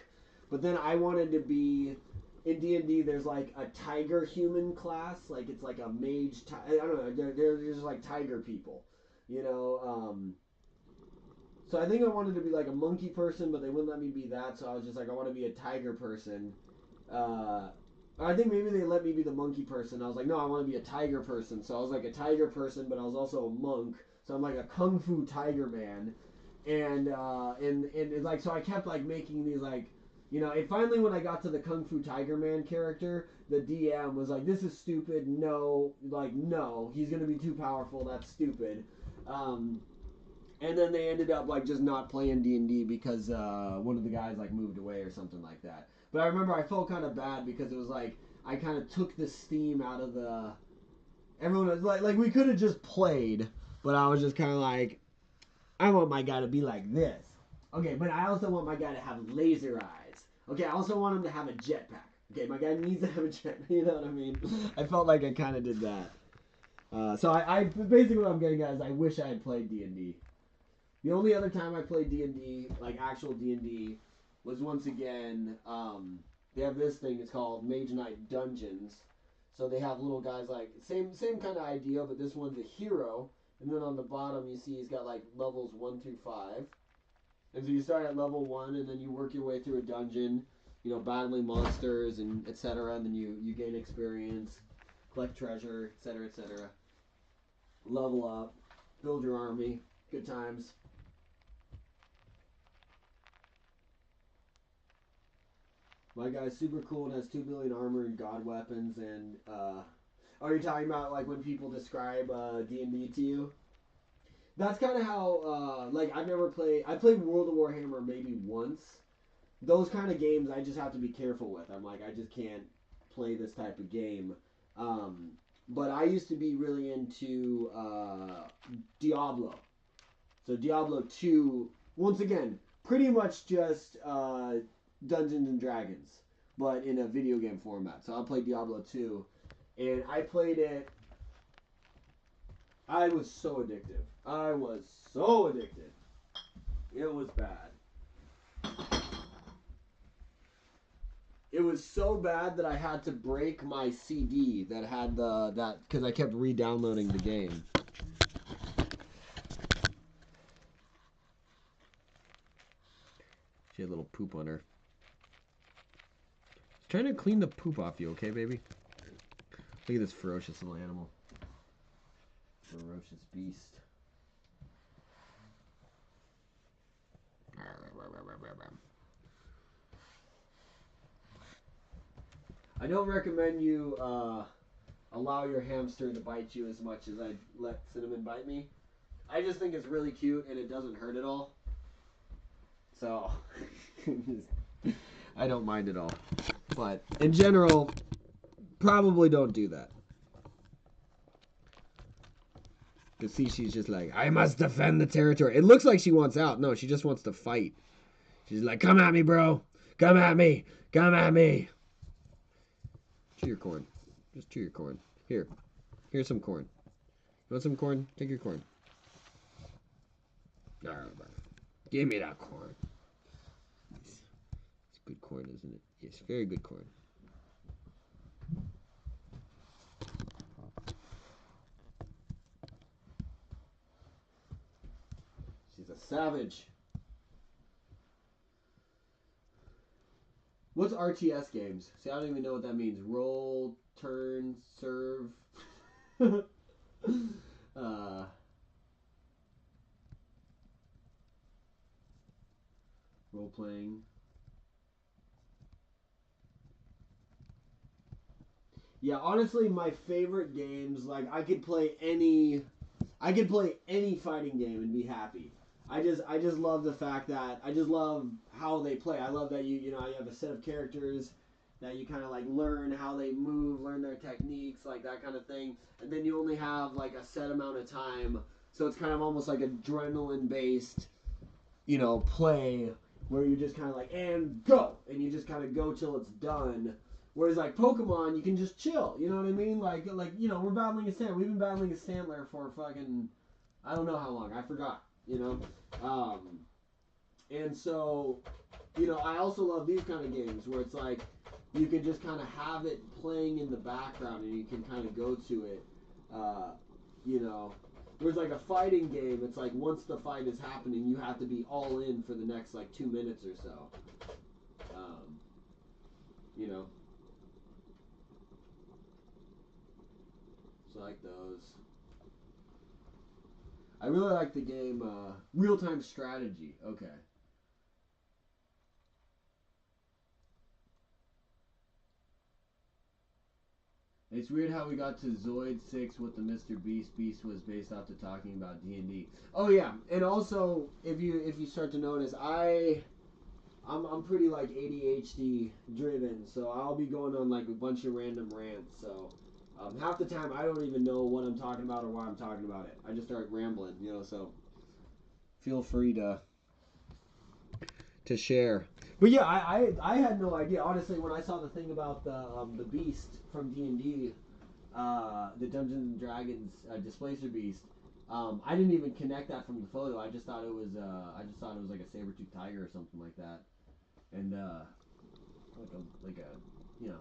but then I wanted to be in D&D. There's like a tiger human class, like it's like a mage. I don't know. They're just like tiger people, you know. So I think I wanted to be like a monkey person, but they wouldn't let me be that. So I was just like, I want to be a tiger person. I think maybe they let me be the monkey person. I was like, no, I want to be a tiger person. So I was like a tiger person, but I was also a monk. So I'm like a kung fu tiger man, and like so I kept like making these like, you know. And finally, when I got to the kung fu tiger man character, the DM was like, this is stupid. No, like no, he's gonna be too powerful. That's stupid. And then they ended up like just not playing D&D because one of the guys like moved away or something like that. But I remember I felt kind of bad because it was like I kind of took the steam out of the. Everyone was like we could have just played, but I was just kind of like, I want my guy to be like this. Okay, but I also want my guy to have laser eyes. Okay, I also want him to have a jetpack. Okay, my guy needs to have a jetpack. You know what I mean? I felt like I kind of did that. So I basically what I'm getting at is I wish I had played D&D. The only other time I played D&D, like actual D&D, was once again, they have this thing, it's called Mage Knight Dungeons. So they have little guys like, same kind of idea, but this one's a hero. And then on the bottom you see he's got like levels 1 through 5. And so you start at level 1 and then you work your way through a dungeon, you know, battling monsters and etc. And then you gain experience, collect treasure, etc., etc. Level up, build your army, good times. My guy's super cool and has 2 billion armor and god weapons. And are you talking about like when people describe D&D to you? That's kind of how like I've never played. I played World of Warhammer maybe once. Those kind of games I just have to be careful with. I'm like I just can't play this type of game. But I used to be really into Diablo. So Diablo 2, once again, pretty much just Dungeons and Dragons, but in a video game format. So I played Diablo 2, and I played it. I was so addictive. I was so addicted. It was bad. It was so bad that I had to break my CD that had that because I kept re-downloading the game. She had a little poop on her. Trying to clean the poop off you, okay, baby? Look at this ferocious little animal. Ferocious beast. I don't recommend you allow your hamster to bite you as much as I let Cinnamon bite me. I just think it's really cute and it doesn't hurt at all. So, I don't mind at all. But, in general, probably don't do that. You see, she's just like, I must defend the territory. It looks like she wants out. No, she just wants to fight. She's like, come at me, bro. Come at me. Come at me. Chew your corn. Just chew your corn. Here. Here's some corn. You want some corn? Take your corn. Give me that corn. It's good corn, isn't it? Yes, very good corn. She's a savage. What's RTS games? See, I don't even know what that means. Roll, turn, serve. Role playing. Yeah, honestly, my favorite games, like I could play any fighting game and be happy. I just love the fact that I just love how they play. I love that you know you have a set of characters that you kind of like learn how they move, learn their techniques, like that kind of thing, and then you only have like a set amount of time, so it's kind of almost like adrenaline based, you know, play where you just kind of like and go, and you just kind of go till it's done. Whereas like Pokemon, you can just chill. You know what I mean? Like you know, we're battling a Sandler. We've been battling a Sandler for fucking I don't know how long. I forgot. You know, and so you know, I also love these kind of games where it's like you can just kind of have it playing in the background and you can kind of go to it. You know, whereas like a fighting game, it's like once the fight is happening, you have to be all in for the next like 2 minutes or so. You know, so like those. I really like the game Real Time Strategy. Okay. It's weird how we got to Zoid 6 with the Mr. Beast. Beast was based off to talking about D&D. Oh yeah, and also if you start to notice, I'm pretty like ADHD driven, so I'll be going on like a bunch of random rants. So half the time I don't even know what I'm talking about or why I'm talking about it. I just start rambling, you know. So feel free to share. But yeah, I had no idea honestly when I saw the thing about the beast from D&D, the Dungeons and Dragons Displacer Beast. I didn't even connect that from the photo. I just thought it was like a saber-toothed tiger or something like that, and like a you know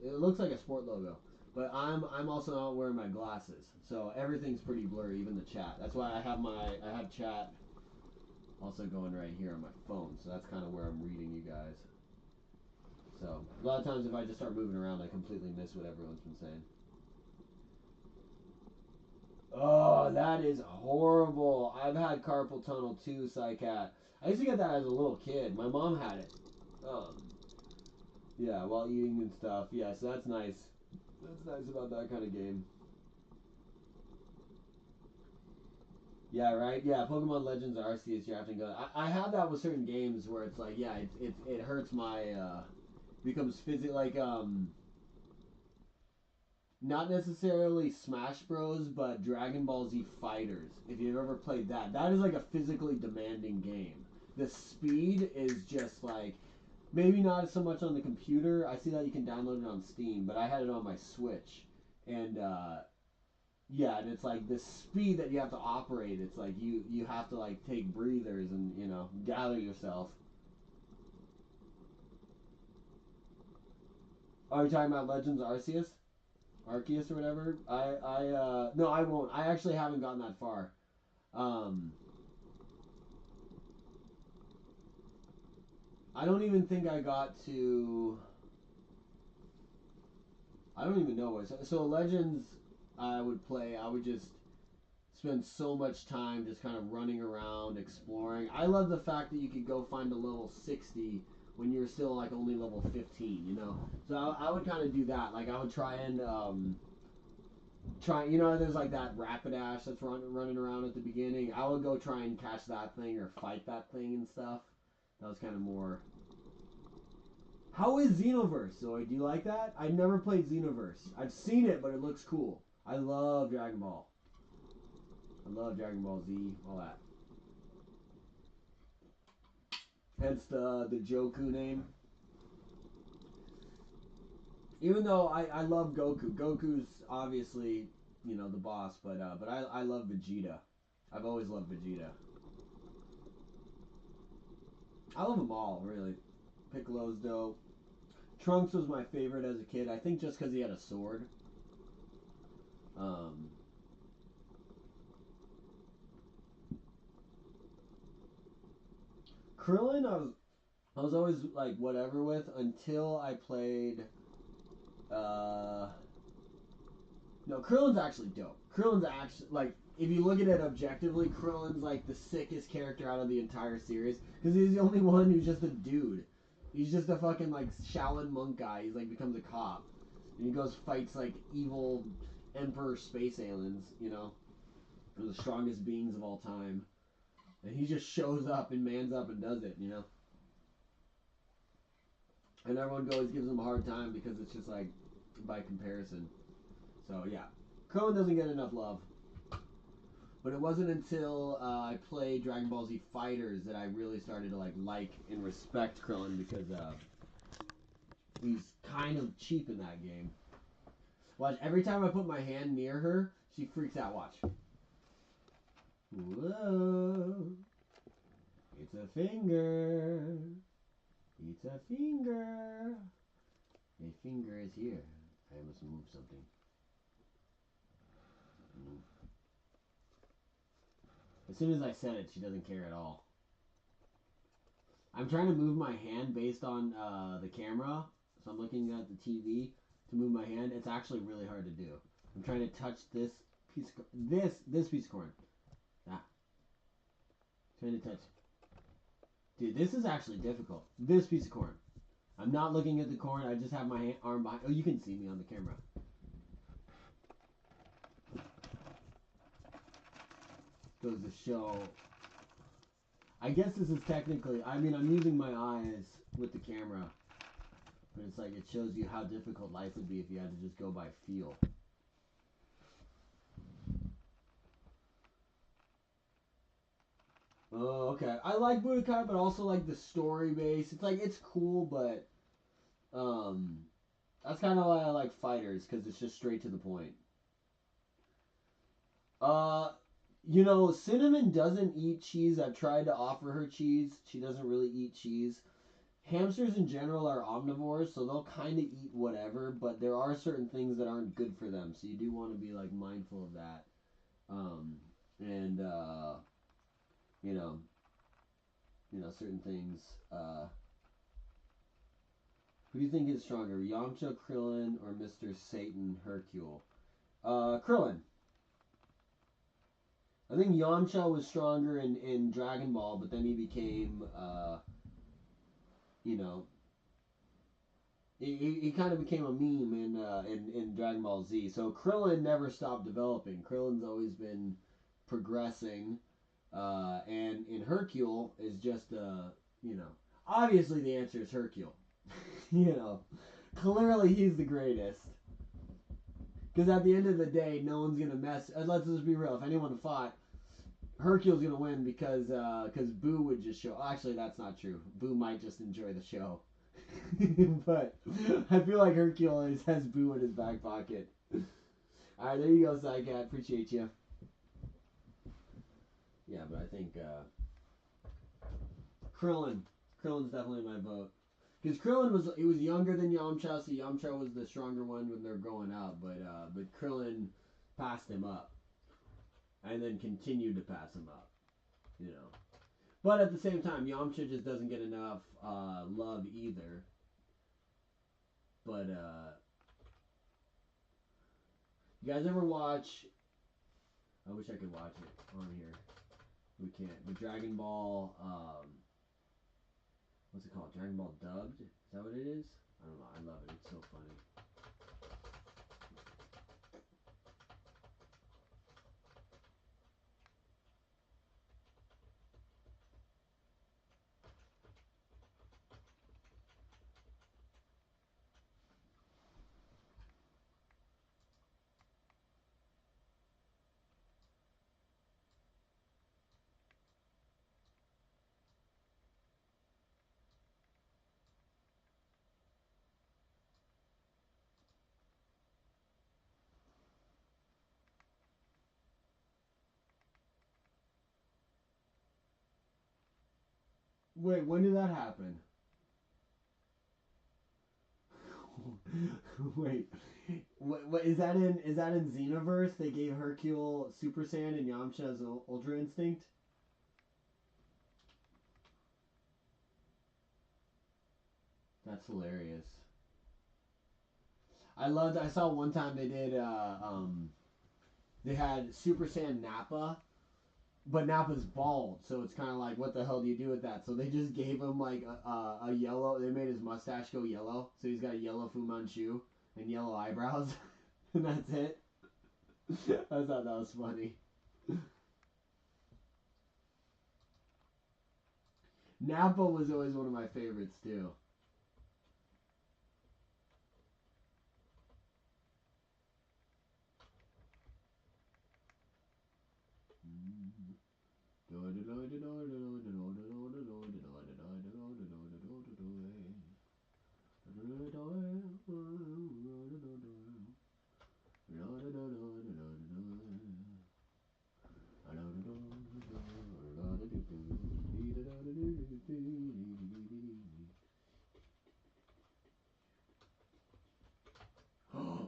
it looks like a sport logo. But I'm also not wearing my glasses, so everything's pretty blurry, even the chat. That's why I have chat also going right here on my phone, so that's kind of where I'm reading you guys. So a lot of times if I just start moving around, I completely miss what everyone's been saying. Oh, that is horrible. I've had carpal tunnel too, Psycat. I used to get that as a little kid. My mom had it. Yeah, while eating and stuff. Yeah, so that's nice. That's nice about that kind of game. Yeah, right. Yeah, Pokemon Legends Arceus, you have to go. I have that with certain games where it's like, yeah, it hurts my becomes physical like not necessarily Smash Bros, but Dragon Ball Z Fighters. If you've ever played that, that is like a physically demanding game. The speed is just like maybe not so much on the computer. I see that you can download it on Steam, but I had it on my Switch, and yeah, and it's like the speed that you have to operate. It's like you have to like take breathers and you know gather yourself. Are you talking about Legends Arceus? Arceus or whatever? No, I won't. I actually haven't gotten that far. Um, I don't even think I got to. I don't even know what. So Legends, I would play. I would just spend so much time just kind of running around, exploring. I love the fact that you could go find a level 60 when you're still like only level 15. You know, so I would kind of do that. Like I would try and you know, there's like that Rapidash that's running around at the beginning. I would go try and catch that thing or fight that thing and stuff. That was kind of more. How is Xenoverse, Zoe? Do you like that? I never played Xenoverse. I've seen it, but it looks cool. I love Dragon Ball. I love Dragon Ball Z, all that. Hence the Joku name. Even though I love Goku. Goku's obviously, you know, the boss, but I love Vegeta. I've always loved Vegeta. I love them all, really. Piccolo's dope. Trunks was my favorite as a kid. I think just because he had a sword. Um, Krillin, I was always like whatever with until I played. No, Krillin's actually dope. Krillin's actually like if you look at it objectively, Krillin's like the sickest character out of the entire series because he's the only one who's just a dude. He's just a fucking like Shaolin monk guy. He's like becomes a cop, and he goes fights like evil emperor space aliens. You know, they're the strongest beings of all time. And he just shows up and mans up and does it, you know? And everyone always gives him a hard time because it's just like by comparison. So yeah, Krillin doesn't get enough love. But it wasn't until I played Dragon Ball Z Fighters that I really started to like and respect Krillin because he's kind of cheap in that game. Watch, every time I put my hand near her, she freaks out. Watch. Whoa. It's a finger. It's a finger. A finger is here. I must move something. Move. As soon as I said it, she doesn't care at all. I'm trying to move my hand based on the camera. So I'm looking at the TV to move my hand. It's actually really hard to do. I'm trying to touch this piece of this piece of corn. Ah. Trying to touch. Dude, this is actually difficult. This piece of corn. I'm not looking at the corn. I just have my arm behind. Oh, you can see me on the camera. Goes to show. I guess this is technically. I mean, I'm using my eyes with the camera. But it's like it shows you how difficult life would be if you had to just go by feel. Oh, okay. I like Budokai, but also like the story base. It's like it's cool, but that's kind of why I like Fighters because it's just straight to the point. You know, Cinnamon doesn't eat cheese. I've tried to offer her cheese. She doesn't really eat cheese. Hamsters in general are omnivores, so they'll kind of eat whatever, but there are certain things that aren't good for them, so you do want to be like mindful of that. And you know, certain things. Who do you think is stronger, Yamcha, Krillin, or Mr. Satan, Hercule? Krillin. I think Yamcha was stronger in Dragon Ball, but then he became, you know, he kind of became a meme in Dragon Ball Z. So Krillin never stopped developing. Krillin's always been progressing, and in Hercule is just you know, obviously the answer is Hercule. You know, clearly he's the greatest. Because at the end of the day, no one's gonna mess. Let's just be real. If anyone fought, Hercule's gonna win because Boo would just show. Actually, that's not true. Boo might just enjoy the show. But I feel like Hercule always has Boo in his back pocket. All right, there you go, Psycat. Appreciate you. Yeah, but I think Krillin's definitely my vote. Because Krillin was younger than Yamcha, so Yamcha was the stronger one when they're growing up. But Krillin passed him up, and then continued to pass him up. You know. But at the same time, Yamcha just doesn't get enough love either. But you guys ever watch? I wish I could watch it on here. We can't. But Dragon Ball. What's it called? Dragon Ball dubbed? Is that what it is? I don't know. I love it. It's so funny. Wait, when did that happen? Wait, what is that in? Is that in Xenoverse? They gave Hercule Super Saiyan and Yamcha's Ultra Instinct. That's hilarious. I saw one time they did. They had Super Saiyan Nappa, but Nappa's bald, so it's kind of like, what the hell do you do with that? So they just gave him like a yellow. They made his mustache go yellow, so he's got a yellow Fu Manchu and yellow eyebrows, and that's it. I thought that was funny. Napa was always one of my favorites too.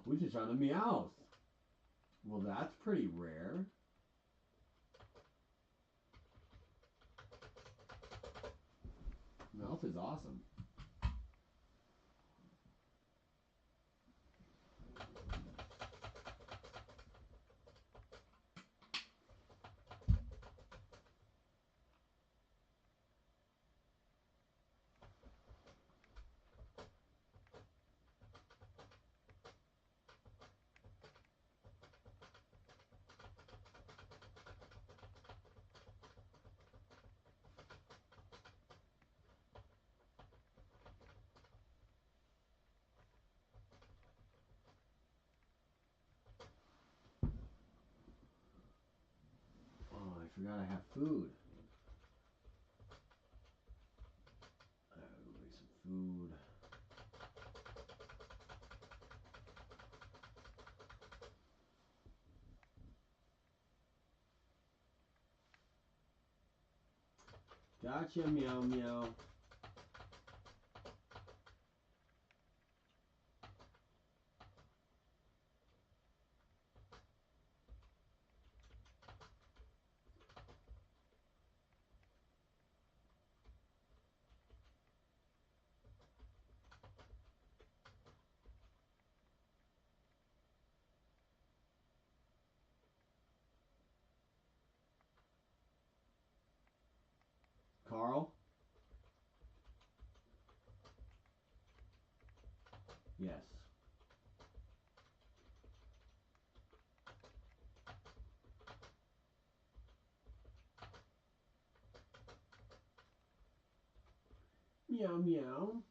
We just found a Meowth. Well, that's pretty rare. Meowth is awesome. Oh, I forgot I have food. I gotta go make some food. Gotcha, meow meow. Carl? Yes. Meow meow.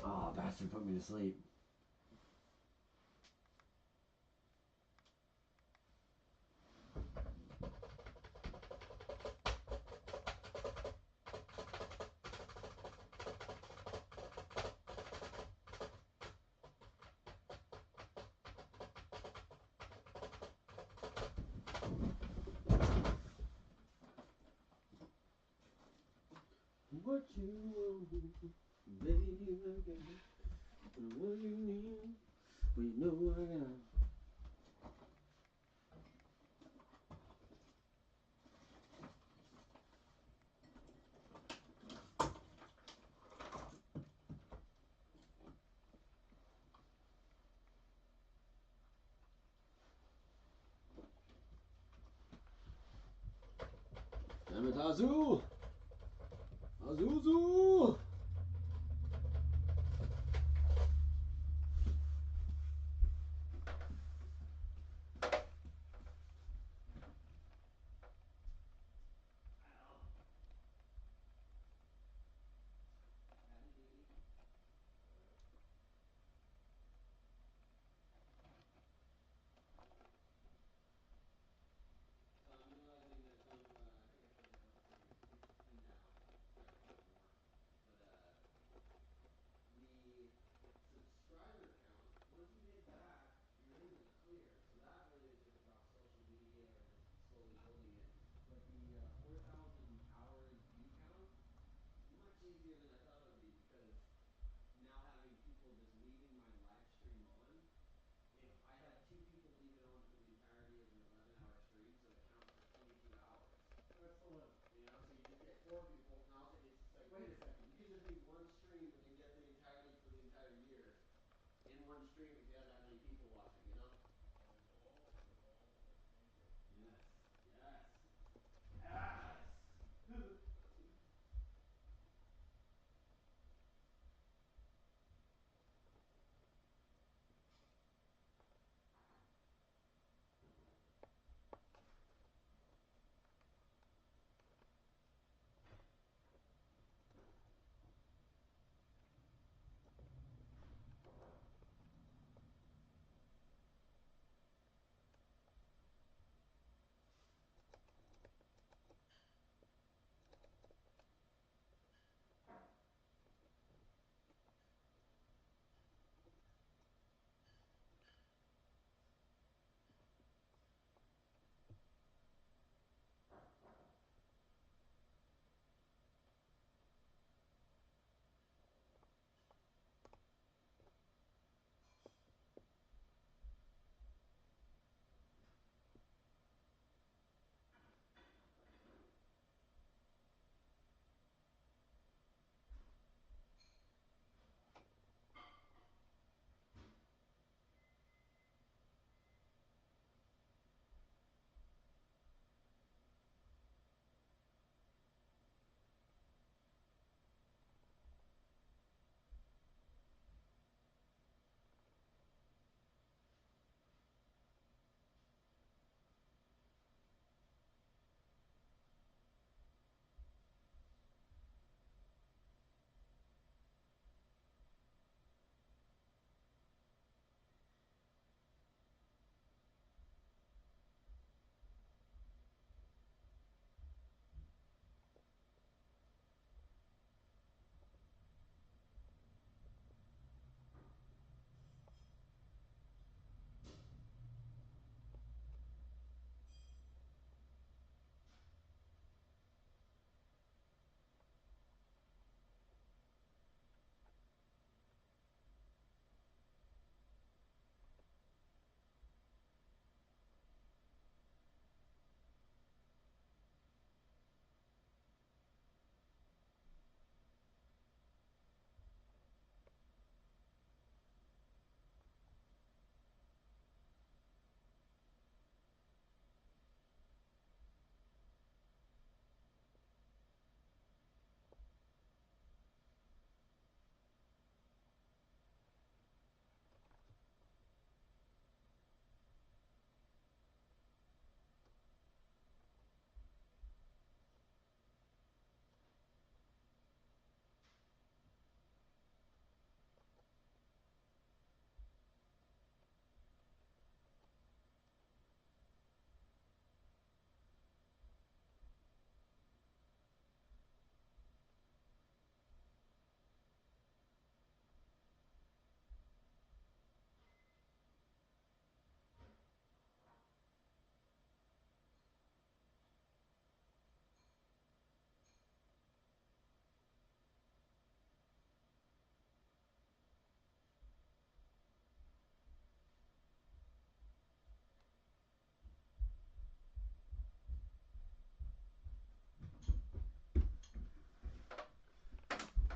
Oh, bastard put me to sleep. What you want, baby, what you need, we know I got. Damn it, Azul! Azuzu! stream if you had that many people watching, you know? Yes. Yes. Yes.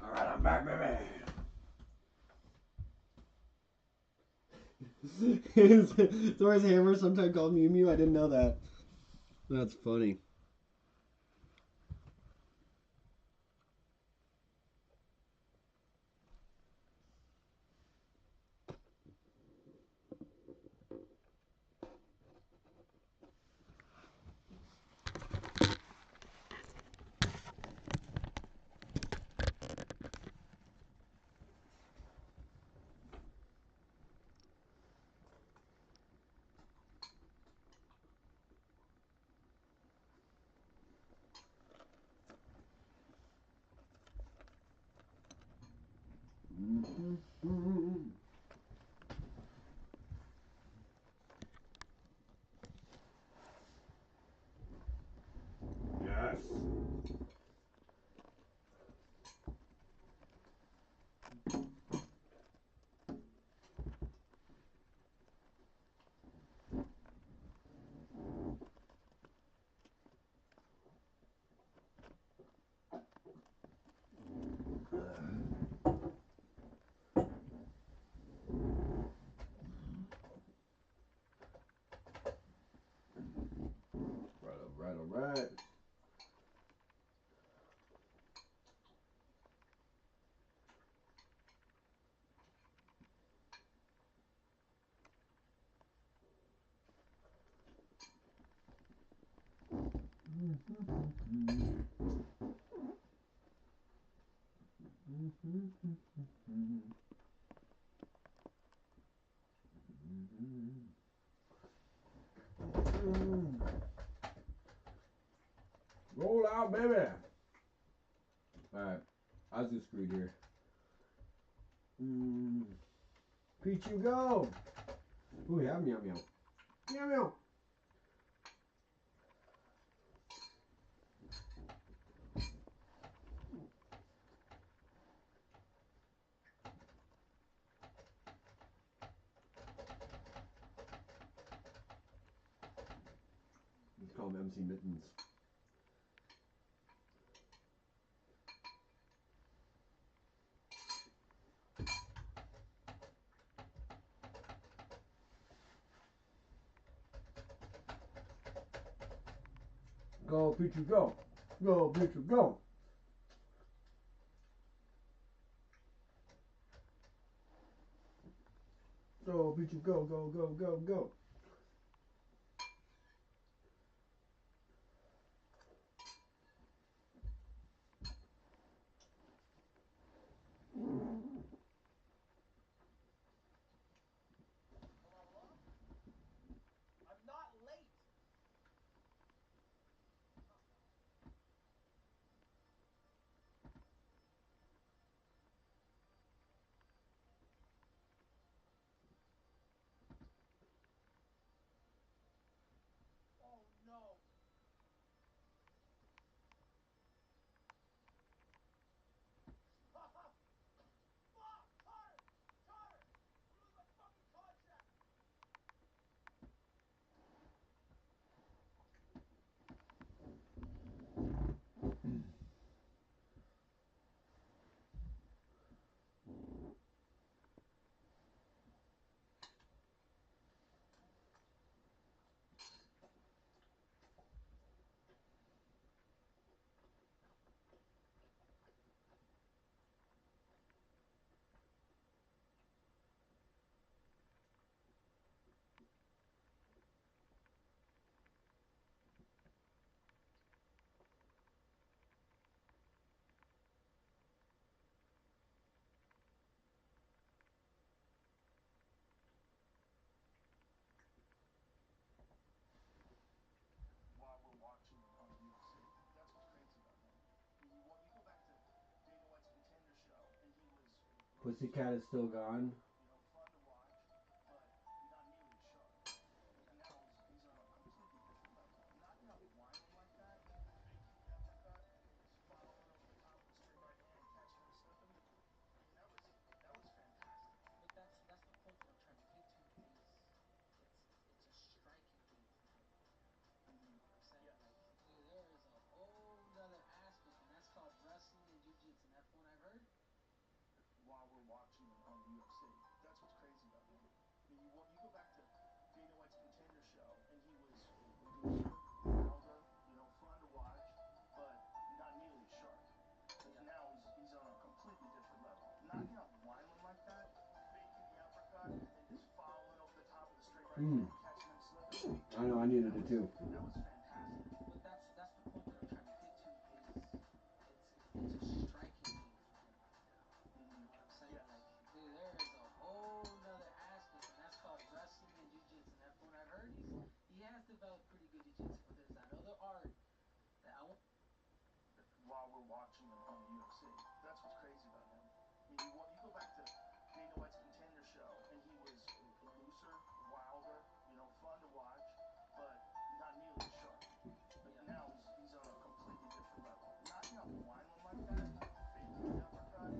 All right, I'm back, baby. Thor's hammer, sometimes called Mew Mew. I didn't know that. That's funny. Yes. it. Roll out, baby. Alright, I was just screwed here. Peach, you go. Ooh, yeah, meow meow. Meow meow. Let's call him MC Mittens. Go, Pichu, go. Go, Pichu, go. Go, Pichu, go, go, go, go, go. I'm not late. Oh no. Fuck! Connor! Connor! I'm losing my fucking contract! While we're watching him on the UFC, that's what's crazy about him. I mean, you go back to Dana White's Contender show, and he was a Pussycat is still gone. you know, fun to watch, but not nearly as sharp. And now he's on a completely different level. Knocking out Wineland like that, faking the uppercut, and then just following over the top of the straight right hand, catching him slipping. I mean, that was fantastic. But that's the point that I'm trying to get to is it's a striking game for him. Mm-hmm. You know what I'm saying? Yes. Like there is a whole nother aspect, and that's called wrestling and jiu-jitsu. And that's what I've heard. While we're watching him on the UFC, that's what's crazy about him. I mean, you go back to Dana White's Contender show, and he was a looser, wilder, you know, fun to watch, but not nearly as sharp. Yeah. Now he's on a completely different level. Knocking out Wineland like that, faking the uppercut, and then just following over the top of the straight right hand, catching him slipping. I know, I needed it too. That was fantastic. But that's the point that I'm trying to get to is it's a striking game for him right now. Mm-hmm. You know what I'm saying? Yes. Like there is a whole nother aspect, and that's called wrestling and jiu-jitsu. And that's what I've heard. He has developed pretty good jiu-jitsu, but there's that other art that I want. While we're watching him on the UFC, that's what's crazy about him. I mean, you go back to Dana White's Contender show, and he was a looser, wilder, you know, fun to watch, but not nearly as sharp. Yeah. Now he's on a completely different level. Knocking out Wineland like that, faking the uppercut.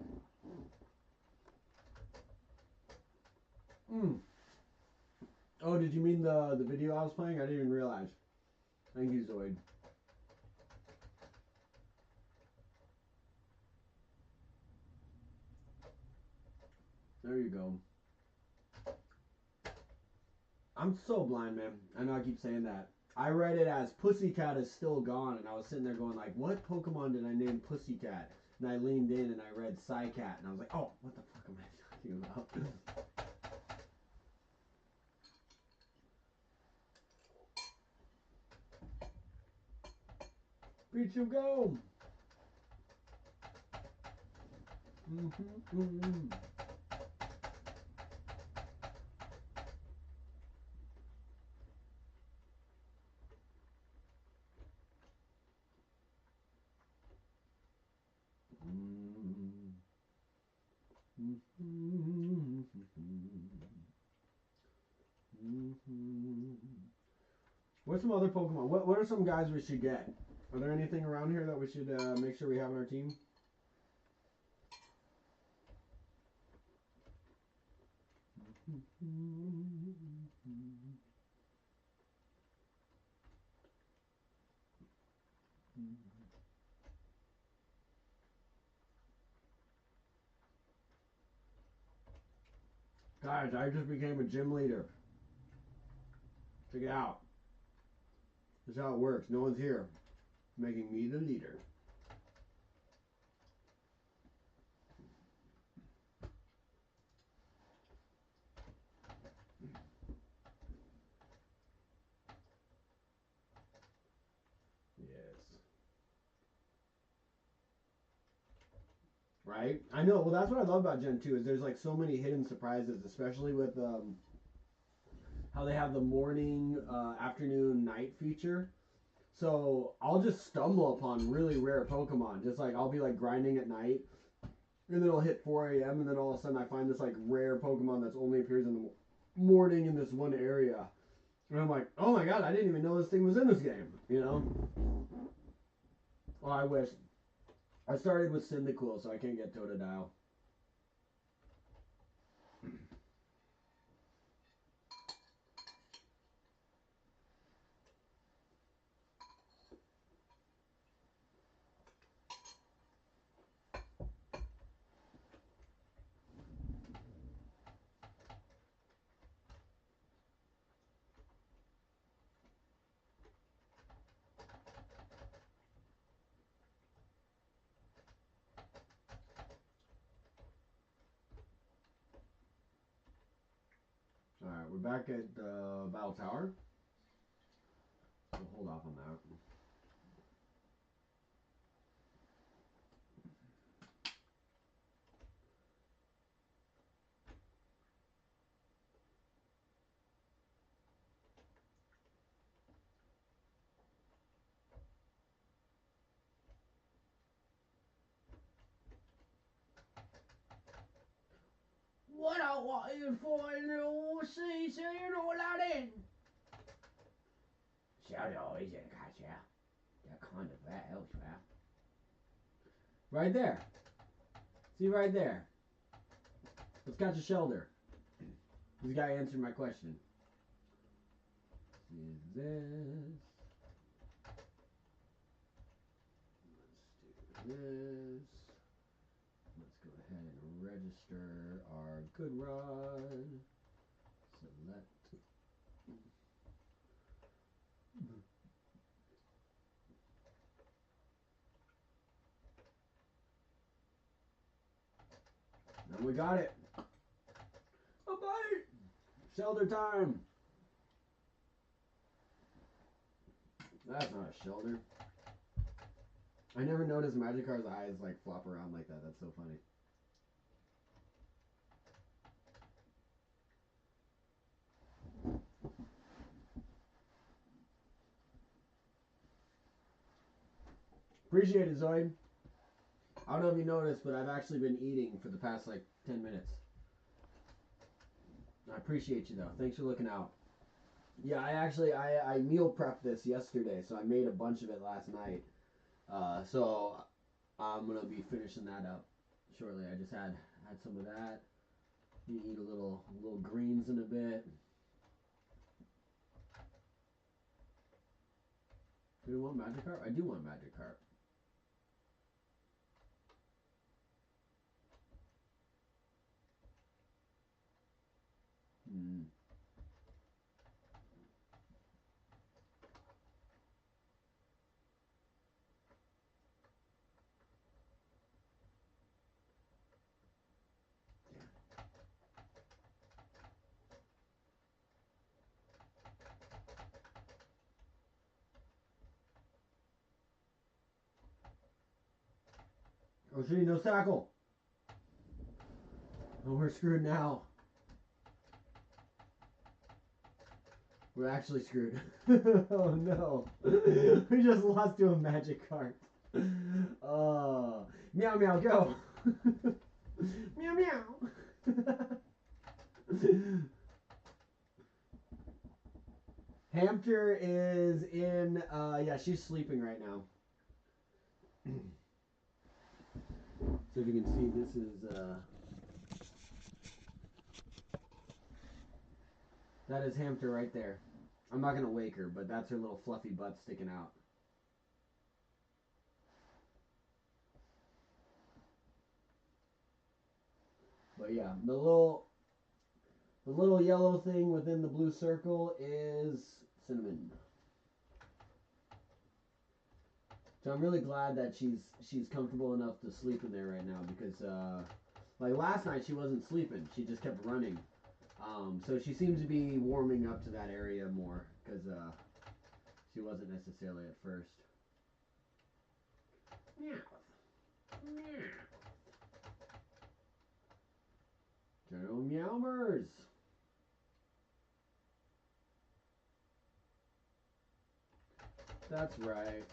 Oh, did you mean the video I was playing? I didn't even realize. Thank you, Zoid. There you go. I'm so blind, man. I know I keep saying that. I read it as Pussycat is still gone, and I was sitting there going like, what Pokemon did I name Pussycat? And I leaned in and I read Psycat, and I was like, oh, what the fuck am I talking about? Pichu, go! What's some other Pokemon? What are some guys we should get? Are there anything around here that we should make sure we have on our team? Guys, I just became a gym leader. Check it out. This is how it works. No one's here, making me the leader. Yes. Right? I know. Well, that's what I love about Gen 2 is there's like so many hidden surprises, especially with how they have the morning, afternoon, night feature. So I'll just stumble upon really rare Pokemon. Just like I'll be like grinding at night, and then it'll hit 4 a.m. and then all of a sudden I find this like rare Pokemon that's only appears in the morning in this one area, and I'm like, oh my god, I didn't even know this thing was in this game. You know? Oh, I wish. I started with Cyndaquil, so I can't get Totodile. Alright, we're back at the Battle Tower. We'll hold off on that. What I want you for in the sea, so you're not allowed in. Shadow is in gotcha. That kind of that elsewhere. Right there. See right there. Let's catch a Shelter. This guy answered my question. Is this? Let's do this. Let's go ahead and register our good rod. Select. And we got it. A bite. Shelter time. That's not a Shelter. I never noticed Magikarp's eyes like flop around like that. That's so funny. Appreciate it, Zoid. I don't know if you noticed, but I've actually been eating for the past like 10 minutes. I appreciate you though. Thanks for looking out. Yeah, I meal prepped this yesterday, so I made a bunch of it last night. So I'm gonna be finishing that up shortly. I just had some of that. You eat a little greens in a bit. Do you want Magikarp? I do want Magikarp. Oh, shit, no tackle. Oh, we're screwed now. We're actually screwed. Oh no. We just lost to a magic card. Oh. Meow meow go. Meow meow. HAMPTER is in yeah, she's sleeping right now. So if you can see, this is that is HAMPTER right there. I'm not gonna wake her, but that's her little fluffy butt sticking out. But yeah, the little yellow thing within the blue circle is Cinnamon. So I'm really glad that she's comfortable enough to sleep in there right now, because like last night she wasn't sleeping, she just kept running. So she seems to be warming up to that area more, because she wasn't necessarily at first. Meow. Meow. General Meowmers. That's right.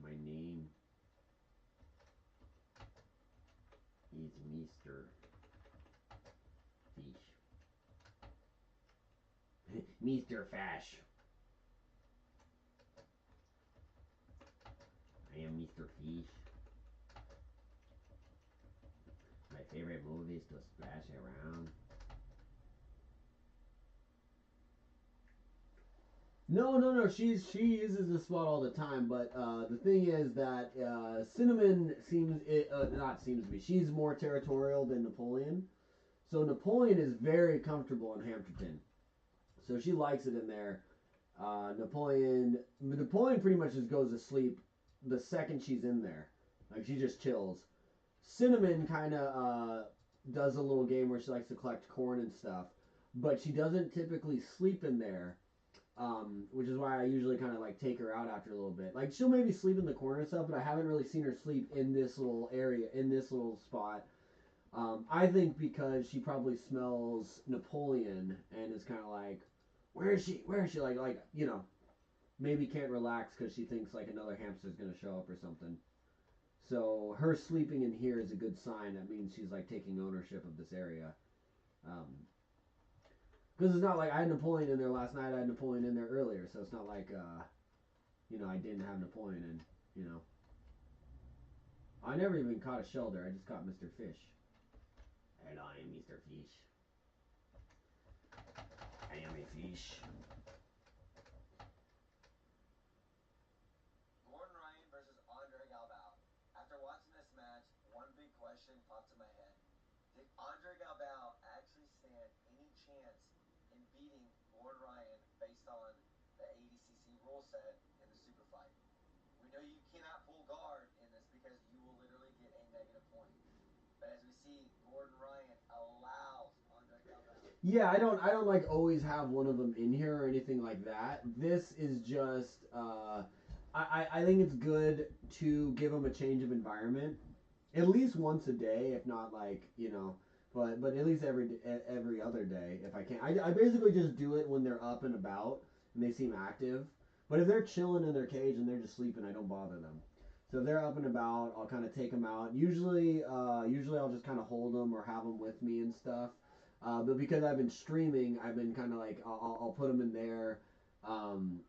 My name is Mr. Fish. Mr. Fash. I am Mr. Fish. My favorite movie is to splash around. No. She uses this spot all the time, but the thing is that Cinnamon not seems to be. She's more territorial than Napoleon. So Napoleon is very comfortable in Hampterton. So she likes it in there. Napoleon pretty much just goes to sleep the second she's in there. Like, she just chills. Cinnamon kind of does a little game where she likes to collect corn and stuff, but she doesn't typically sleep in there, which is why I usually kind of like take her out after a little bit. Like, she'll maybe sleep in the corner and stuff, but I haven't really seen her sleep in this little area, in this little spot. I think because she probably smells Napoleon and is kind of like, where is she? Where is she? Like, you know, maybe can't relax because she thinks like another hamster's gonna show up or something. So her sleeping in here is a good sign. That means she's like taking ownership of this area. Because it's not like I had Napoleon in there last night. I had Napoleon in there earlier, so it's not like you know, I didn't have Napoleon in. You know, I never even caught a shell there. I just caught Mr. Fish. Hello, I am Mr. Fish. I am a fish. Gordon Ryan versus Andre Galbao. After watching this match, one big question popped in my head. Did Andre Galbao actually stand any chance in beating Gordon Ryan based on the ADCC rule set in the super fight? We know you cannot pull guard in this because you will literally get a negative point. But as we see, Gordon Ryan allows Andre Galbao. Yeah, I don't like always have one of them in here or anything like that. This is just I think it's good to give them a change of environment, at least once a day, if not like, you know, but at least every other day if I can. I basically just do it when they're up and about and they seem active. But if they're chilling in their cage and they're just sleeping, I don't bother them. So if they're up and about, I'll kind of take them out. Usually I'll just kind of hold them or have them with me and stuff. But because I've been streaming, I've been kind of like I'll put them in there, and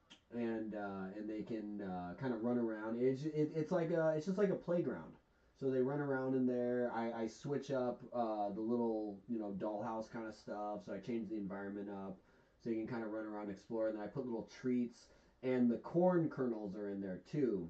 they can kind of run around. It's like it's just like a playground. So they run around in there. I switch up the little, you know, dollhouse kind of stuff. So I change the environment up so you can kind of run around and explore. And then I put little treats, and the corn kernels are in there too.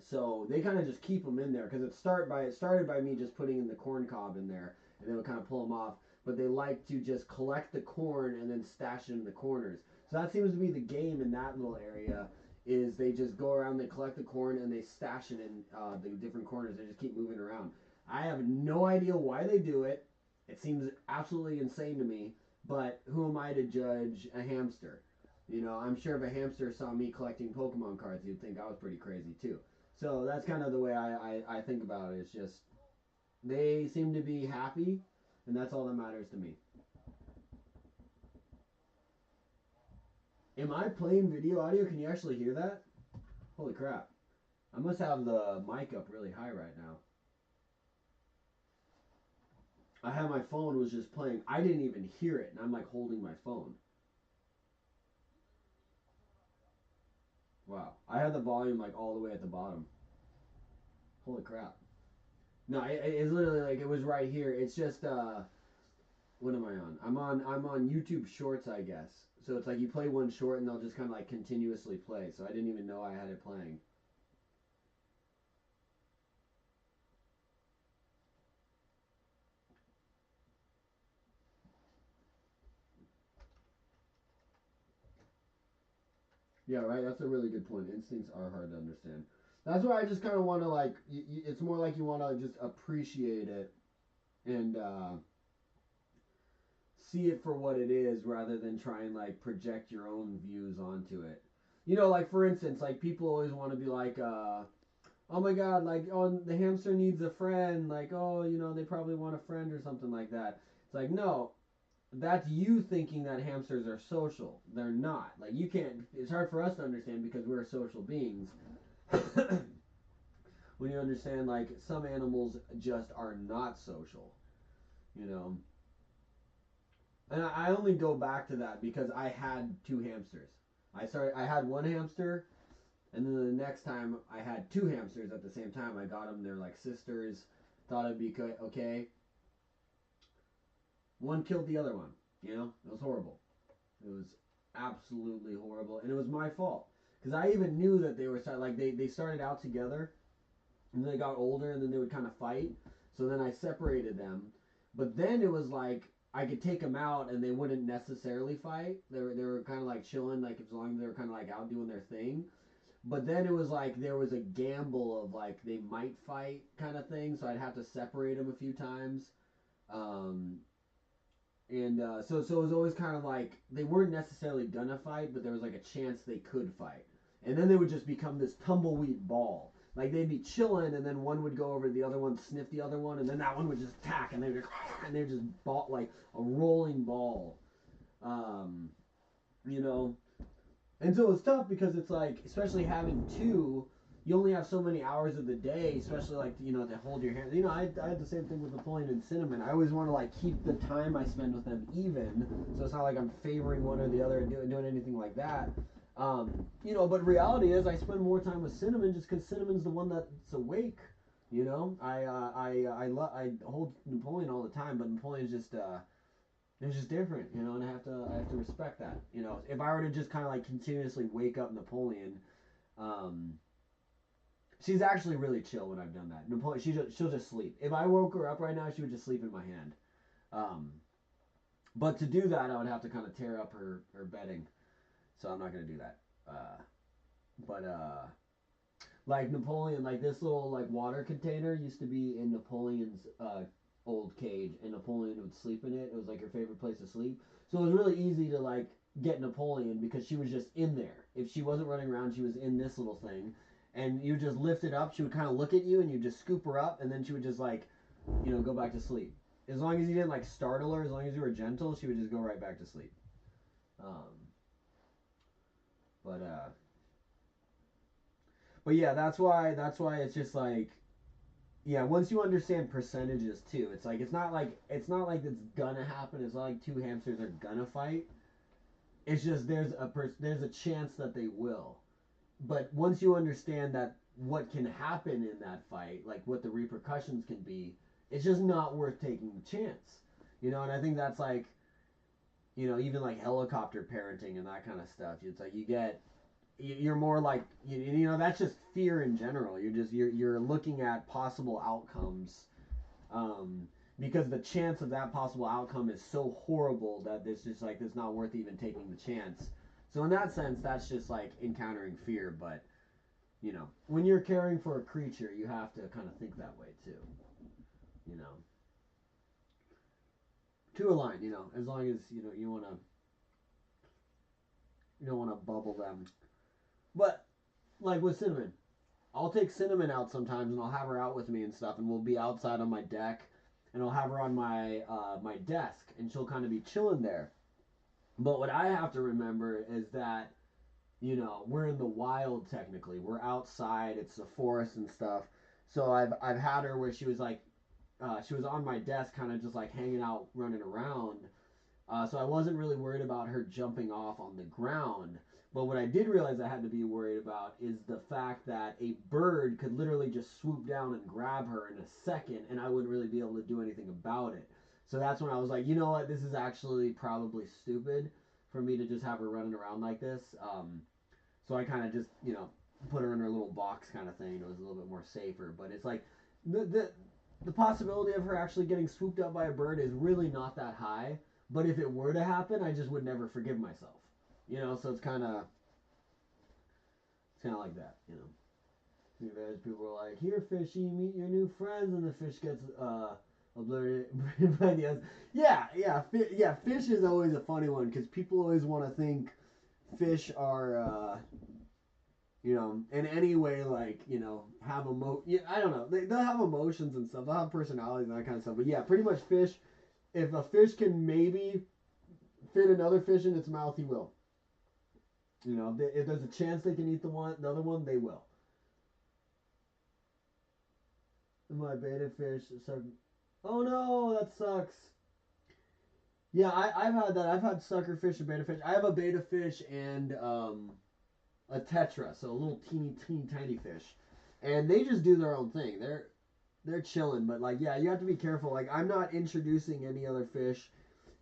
So they kind of just keep them in there because it started by me just putting in the corn cob in there, and then we kind of pull them off. but they like to just collect the corn and then stash it in the corners. So that seems to be the game in that little area. Is they just go around, they collect the corn, and they stash it in the different corners. They just keep moving around. I have no idea why they do it. It seems absolutely insane to me. But who am I to judge a hamster? You know, I'm sure if a hamster saw me collecting Pokemon cards, he'd think I was pretty crazy too. So that's kind of the way I think about it. It's just they seem to be happy, and that's all that matters to me. Am I playing video audio? Can you actually hear that? Holy crap. I must have the mic up really high right now. I had my phone was just playing. I didn't even hear it, and I'm like holding my phone. Wow. I had the volume like all the way at the bottom. Holy crap. No, it's literally like it was right here. It's just what am I on? I'm on YouTube Shorts, I guess. So it's like you play one short and they'll just kind of like continuously play. So I didn't even know I had it playing. Yeah, right. That's a really good point. Instincts are hard to understand. That's why I just kind of want to like. It's more like you want to just appreciate it and see it for what it is, rather than try and like project your own views onto it. You know, like for instance, like people always want to be like, oh my god, like oh the hamster needs a friend. Like oh you know they probably want a friend or something like that. It's like no, that's you thinking that hamsters are social. They're not. Like you can't. It's hard for us to understand because we're social beings. When you understand, like some animals just are not social, you know. And I only go back to that because I had two hamsters. I had one hamster, and then the next time I had two hamsters at the same time. I got them. They're like sisters. Thought it'd be okay. One killed the other one. You know, it was horrible. It was absolutely horrible, and it was my fault because I even knew that they were like they started out together, and then they got older, and then they would kind of fight. So then I separated them, but then it was like I could take them out, and they wouldn't necessarily fight. They were kind of like chilling, like as long as they were kind of like out doing their thing. But then it was like there was a gamble of like they might fight kind of thing, so I'd have to separate them a few times. Um, so it was always kind of like they weren't necessarily gonna fight, but there was like a chance they could fight. And then they would just become this tumbleweed ball. Like they'd be chilling, and then one would go over to the other one, sniff the other one, and then that one would just attack, and they'd just ball like a rolling ball. Um, you know, and so it's tough because it's like, especially having two, you only have so many hours of the day, especially like, you know, to hold your hand. You know, I had the same thing with Napoleon and Cinnamon. I always want to like keep the time I spend with them even, so it's not like I'm favoring one or the other and doing anything like that. You know, but reality is I spend more time with Cinnamon just because Cinnamon's the one that's awake. You know, I hold Napoleon all the time, but Napoleon's just it's just different, you know, and I have to respect that. You know, if I were to just kind of like continuously wake up Napoleon, she's actually really chill when I've done that. Napoleon, she'll just sleep. If I woke her up right now, she would just sleep in my hand. But to do that, I would have to kind of tear up her bedding, so I'm not gonna do that. But like Napoleon, like this little like water container used to be in Napoleon's old cage, and Napoleon would sleep in it. It was like her favorite place to sleep. So it was really easy to like get Napoleon because she was just in there. If she wasn't running around, she was in this little thing, and you just lift it up. She would kind of look at you, and you just scoop her up, and then she would just like, you know, go back to sleep. As long as you didn't like startle her, as long as you were gentle, she would just go right back to sleep. But yeah, that's why it's just like, yeah, once you understand percentages too, it's like it's not like it's gonna happen. It's not like two hamsters are gonna fight. It's just there's a chance that they will. But once you understand that what can happen in that fight, like what the repercussions can be, it's just not worth taking the chance. You know, and I think that's like, you know, even like helicopter parenting and that kind of stuff. It's like you're more like, you know, that's just fear in general. You're looking at possible outcomes, because the chance of that possible outcome is so horrible that it's just like it's not worth even taking the chance. So in that sense, that's just like encountering fear. But you know, when you're caring for a creature, you have to kind of think that way too. You know, to a line. You know, as long as you know you don't want to bubble them. But like with Cinnamon, I'll take Cinnamon out sometimes, and I'll have her out with me and stuff, and we'll be outside on my deck, and I'll have her on my my desk, and she'll kind of be chilling there. But what I have to remember is that, you know, we're in the wild technically. We're outside. It's the forest and stuff. So I've had her where she was on my desk, kind of just like hanging out, running around. So I wasn't really worried about her jumping off on the ground. But what I did realize I had to be worried about is the fact that a bird could literally just swoop down and grab her in a second, and I wouldn't really be able to do anything about it. So that's when I was like, you know what, this is actually probably stupid for me to just have her running around like this. So I kind of just, you know, put her in her little box kind of thing. It was a little bit more safer. But it's like the possibility of her actually getting swooped up by a bird is really not that high. But if it were to happen, I just would never forgive myself. You know, so it's kind of like that, you know. People are like, here, fishy, meet your new friends, and the fish gets obliterated by the others. Yeah, fish is always a funny one, because people always want to think fish are, you know, in any way, like, you know, have I don't know, they'll have emotions and stuff, they'll have personalities and that kind of stuff, but yeah, pretty much fish, if a fish can maybe fit another fish in its mouth, he will. You know, if there's a chance they can eat the other one, they will. My beta fish. Oh no, that sucks. Yeah, I've had that. I've had sucker fish and beta fish. I have a beta fish and a tetra, so a little teeny tiny fish, and they just do their own thing. They're chilling, but like, yeah, you have to be careful. Like, I'm not introducing any other fish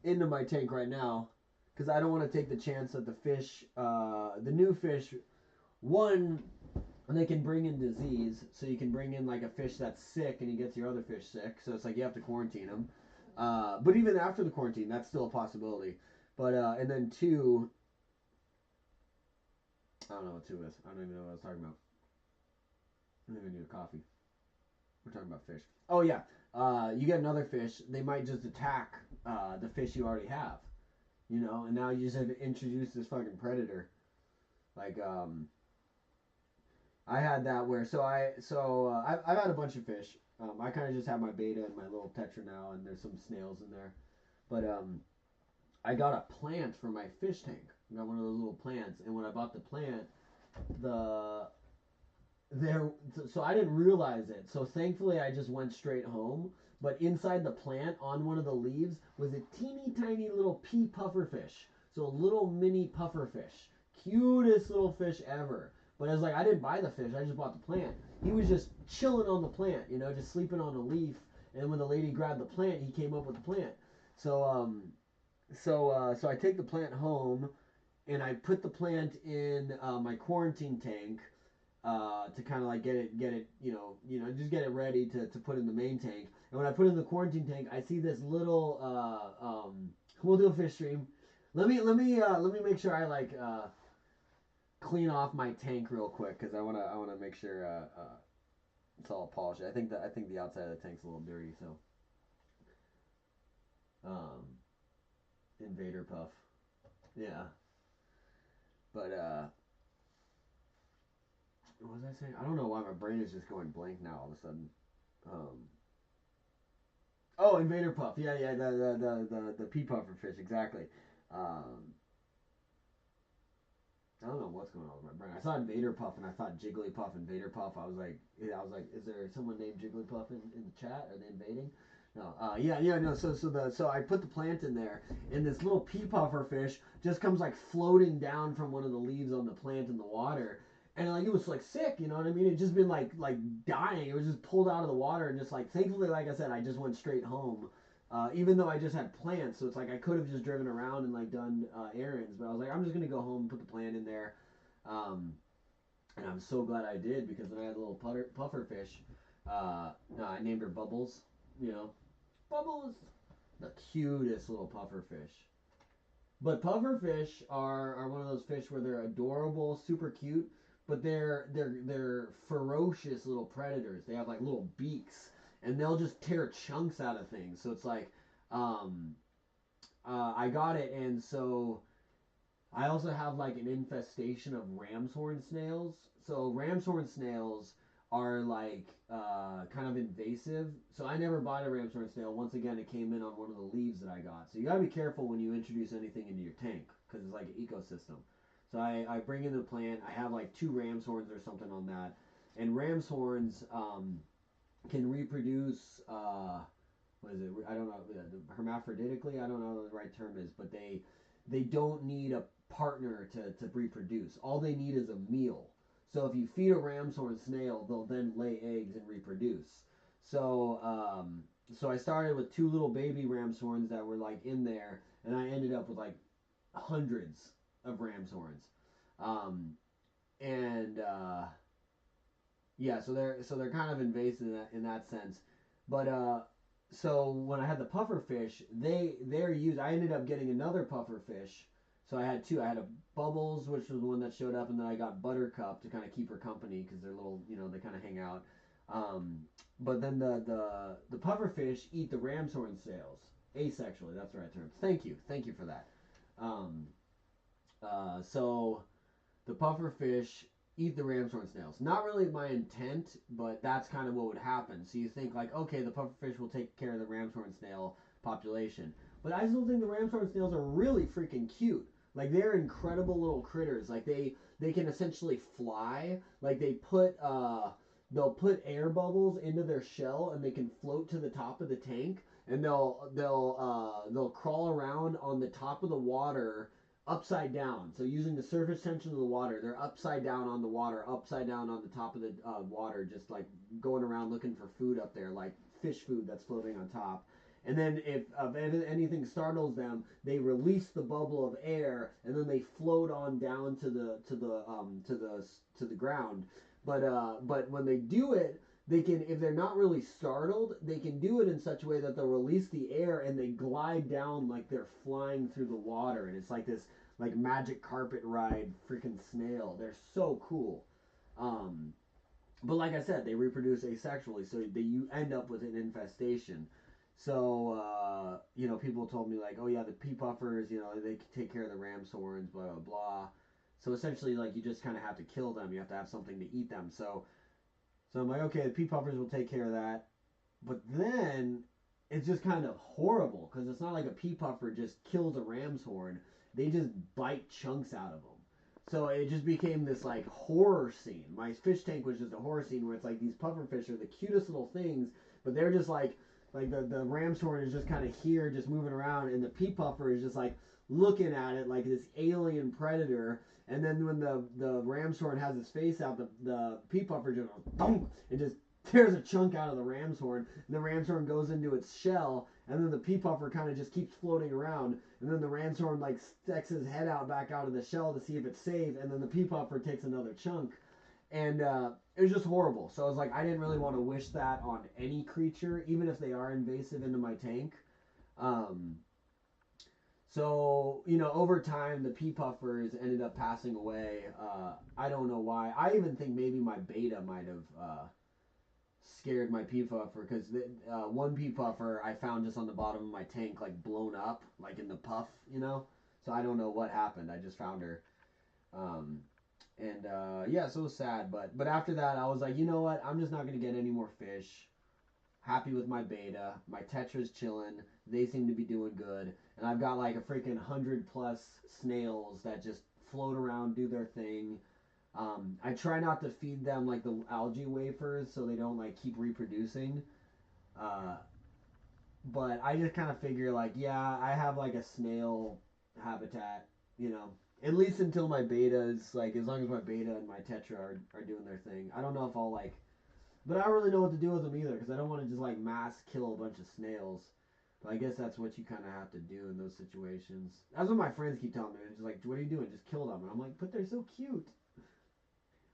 into my tank right now, because I don't want to take the chance that the fish, the new fish, one, they can bring in disease. So you can bring in like a fish that's sick and he gets your other fish sick. So it's like you have to quarantine them. But even after the quarantine, that's still a possibility. But and then two, I don't know what two is. I don't even know what I was talking about. I think I need a coffee. We're talking about fish. Oh yeah, you get another fish, they might just attack the fish you already have. You know, and now you just have to introduce this fucking predator. Like, I had that where, I've had a bunch of fish. I kind of just have my beta and my little tetra now, and there's some snails in there. But I got a plant for my fish tank. I got one of those little plants, and when I bought the plant, so I didn't realize it. So thankfully, I just went straight home. But inside the plant, on one of the leaves, was a teeny tiny little pea pufferfish. So a little mini pufferfish. Cutest little fish ever. But I was like, I didn't buy the fish, I just bought the plant. He was just chilling on the plant, you know, just sleeping on a leaf. And when the lady grabbed the plant, he came up with the plant. So so I take the plant home, and I put the plant in my quarantine tank, to kind of like get it, just get it ready to put in the main tank. And when I put it in the quarantine tank, I see this little, we'll do a fish stream. Let me make sure I like clean off my tank real quick, because I wanna make sure it's all polished. I think the outside of the tank's a little dirty, so Invader Puff, yeah, but what was I saying? I don't know why my brain is just going blank now all of a sudden. Oh, Invader Puff. Yeah, the pea puffer fish, exactly. I don't know what's going on with my brain. I saw Invader Puff and I thought Jigglypuff, Invader Puff. I was like, is there someone named Jigglypuff in the chat? Are they invading? No. No. So I put the plant in there, and this little pea puffer fish just comes like floating down from one of the leaves on the plant in the water. And like, it was like sick, you know what I mean? It just been like dying. It was just pulled out of the water, and just like, thankfully, like I said, I just went straight home. Even though I just had plants, so it's like I could have just driven around and like done errands, but I was like, I'm just gonna go home and put the plant in there, and I'm so glad I did, because then I had a little puffer fish. I named her Bubbles, you know, Bubbles. The cutest little pufferfish. But pufferfish are one of those fish where they're adorable, super cute, but they're ferocious little predators. They have like little beaks, and they'll just tear chunks out of things. So it's like, I got it, and so I also have like an infestation of ram's horn snails. So ram's horn snails are like kind of invasive. So I never bought a ram's horn snail. Once again, it came in on one of the leaves that I got. So you gotta be careful when you introduce anything into your tank because it's like an ecosystem. So I bring in the plant. I have like 2 ram's horns or something on that, and ram's horns can reproduce. What is it? I don't know. Hermaphroditically, I don't know what the right term is, but they don't need a partner to reproduce. All they need is a meal. So if you feed a ram's horn snail, they'll then lay eggs and reproduce. So so I started with 2 little baby ram's horns that were like in there, and I ended up with like hundreds of ram's horns. And yeah, so they're kind of invasive in that sense. But so when I had the puffer fish, they're used. I ended up getting another puffer fish. So I had 2. I had a Bubbles, which was the one that showed up, and then I got Buttercup to kind of keep her company because they're little, they kind of hang out. But then the puffer fish eat the ram's horn snails asexually. That's the right term. Thank you for that. So the puffer fish eat the ram's horn snails. Not really my intent, but that's kind of what would happen. So you think like, okay, the pufferfish will take care of the ram's horn snail population. But I still think the ram's horn snails are really freaking cute. Like they're incredible little critters. Like they can essentially fly. Like they'll put air bubbles into their shell and they can float to the top of the tank, and they'll crawl around on the top of the water upside down. So using the surface tension of the water, they're upside down on the water, upside down on the top of the water, just like going around looking for food up there, like fish food that's floating on top. And then if anything startles them, they release the bubble of air, and then they float on down to the ground. But when they do it, they can, if they're not really startled, they can do it in such a way that they'll release the air and they glide down like they're flying through the water, and it's like this like magic carpet ride freaking snail. They're so cool. But like I said, they reproduce asexually, so you end up with an infestation. So people told me like, oh yeah, the pea puffers, they take care of the ram's horns, blah blah blah. So essentially, like, you just kind of have to kill them. You have to have something to eat them. So I'm like, okay, the pea puffers will take care of that. But then it's just kind of horrible because it's not like a pea puffer just kills a ram's horn. They just bite chunks out of them. So it just became this like horror scene. My fish tank was just a horror scene where it's like these puffer fish are the cutest little things, but they're just like the ram's horn is just kind of here, just moving around, and the pea puffer is just like looking at it like this alien predator. And then when the ram's horn has its face out, the pea puffer just goes thunk, and just tears a chunk out of the ram's horn. And the ram's horn goes into its shell, and then the pea puffer kind of just keeps floating around. And then the ram's horn like sticks his head back out of the shell to see if it's safe. And then the pea puffer takes another chunk. And it was just horrible. So I was like, I didn't really want to wish that on any creature, even if they are invasive into my tank. So, over time, the pea puffers ended up passing away. I don't know why. I even think maybe my beta might have scared my pea puffer, because one pea puffer I found just on the bottom of my tank, like blown up, like in the puff, So I don't know what happened. I just found her. Yeah, so it was sad. But after that, I was like, you know what? I'm just not going to get any more fish. Happy with my beta. My tetra's chilling. They seem to be doing good. And I've got like a freaking 100+ snails that just float around, do their thing. I try not to feed them like the algae wafers so they don't like keep reproducing. But I just kind of figure like, yeah, I have like a snail habitat, at least until my beta is like, as long as my beta and my tetra are doing their thing. I don't know if I'll like, but I don't really know what to do with them either, because I don't want to just like mass kill a bunch of snails. But I guess that's what you kind of have to do in those situations. That's what my friends keep telling me. They're just like, what are you doing? Just kill them. And I'm like, but they're so cute.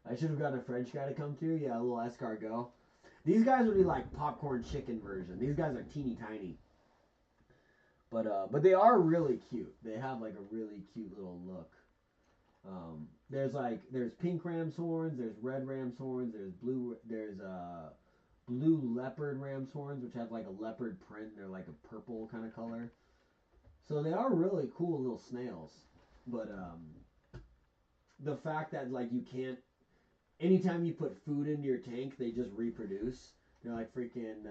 I should have gotten a French guy to come too. Yeah, a little escargot. These guys would be like popcorn chicken version. These guys are teeny tiny. But they are really cute. They have like a really cute little look. There's pink ram's horns, there's red ram's horns, there's blue leopard ram's horns, which have like a leopard print. They're like a purple kind of color. So they are really cool little snails. But the fact that like you can't, anytime you put food into your tank, they just reproduce. They're like freaking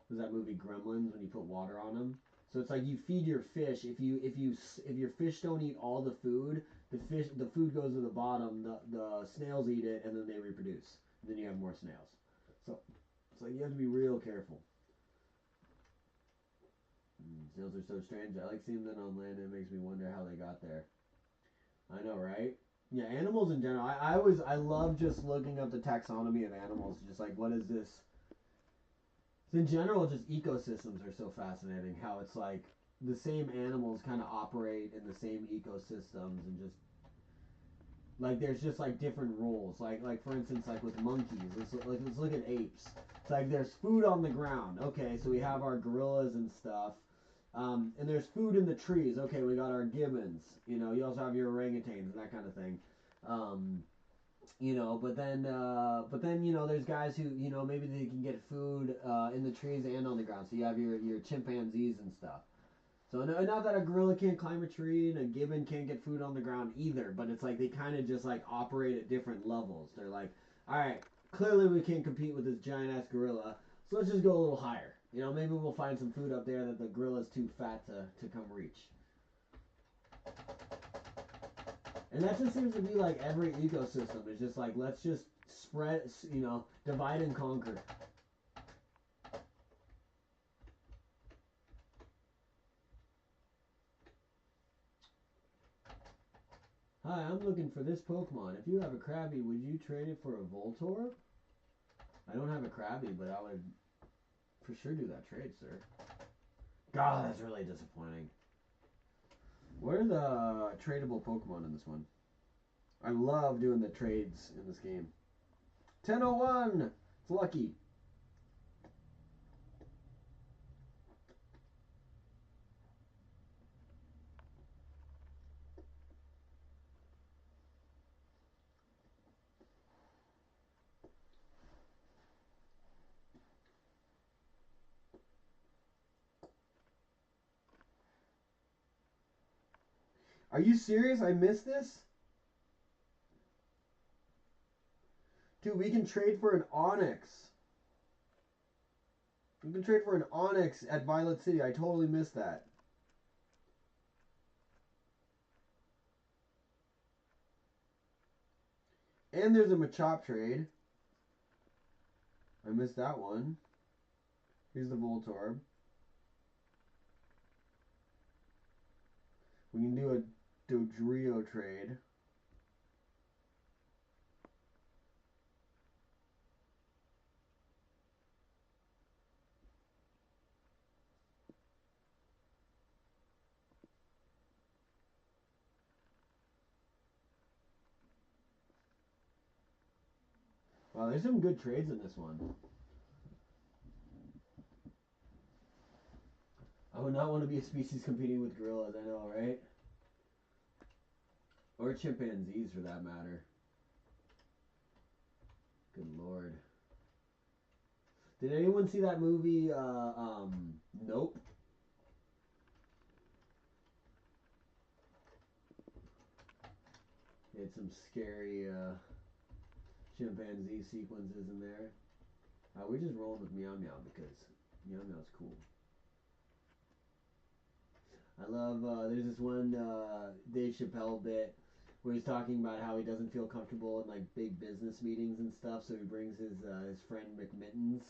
was that movie Gremlins when you put water on them? So it's like you feed your fish. If your fish don't eat all the food, the food goes to the bottom. The snails eat it, and then they reproduce. And then you have more snails. So it's like you have to be real careful. Snails are so strange. I like seeing them on land. It makes me wonder how they got there. I know, right? Yeah, animals in general. I love just looking up the taxonomy of animals. Just like, what is this? In general, just ecosystems are so fascinating. How it's like the same animals kind of operate in the same ecosystems, and just like there's just like different roles. Like for instance, like with monkeys, let's look at apes. It's like there's food on the ground. Okay, so we have our gorillas and stuff. And there's food in the trees. Okay, we got our gibbons. You know, you also have your orangutans and that kind of thing. You know, but then you know, there's guys who, you know, maybe they can get food in the trees and on the ground. So you have your chimpanzees and stuff. So not that a gorilla can't climb a tree and a gibbon can't get food on the ground either, but it's like they kind of just like operate at different levels. They're like, all right, clearly we can't compete with this giant ass gorilla, so let's just go a little higher. You know, maybe we'll find some food up there that the gorilla's too fat to come reach. And that just seems to be like every ecosystem. It's just like, let's just spread, you know, divide and conquer. Hi, I'm looking for this Pokemon. If you have a Krabby, would you trade it for a Voltorb? I don't have a Krabby, but I would for sure do that trade, sir. God, that's really disappointing. What are the tradable Pokemon in this one? I love doing the trades in this game. 1001! It's lucky. Are you serious? I missed this? Dude, we can trade for an Onyx. We can trade for an Onyx at Violet City. I totally missed that. And there's a Machop trade. I missed that one. Here's the Voltorb. We can do a Dodrio trade. Wow, there's some good trades in this one. I would not want to be a species competing with gorillas, I know, right? Or chimpanzees, for that matter. Good lord. Did anyone see that movie, Nope? It had some scary, chimpanzee sequences in there. We're just rolling with Meow Meow because Meow Meow's cool. I love, there's this one Dave Chappelle bit where he's talking about how he doesn't feel comfortable in like big business meetings and stuff, so he brings his friend McMittens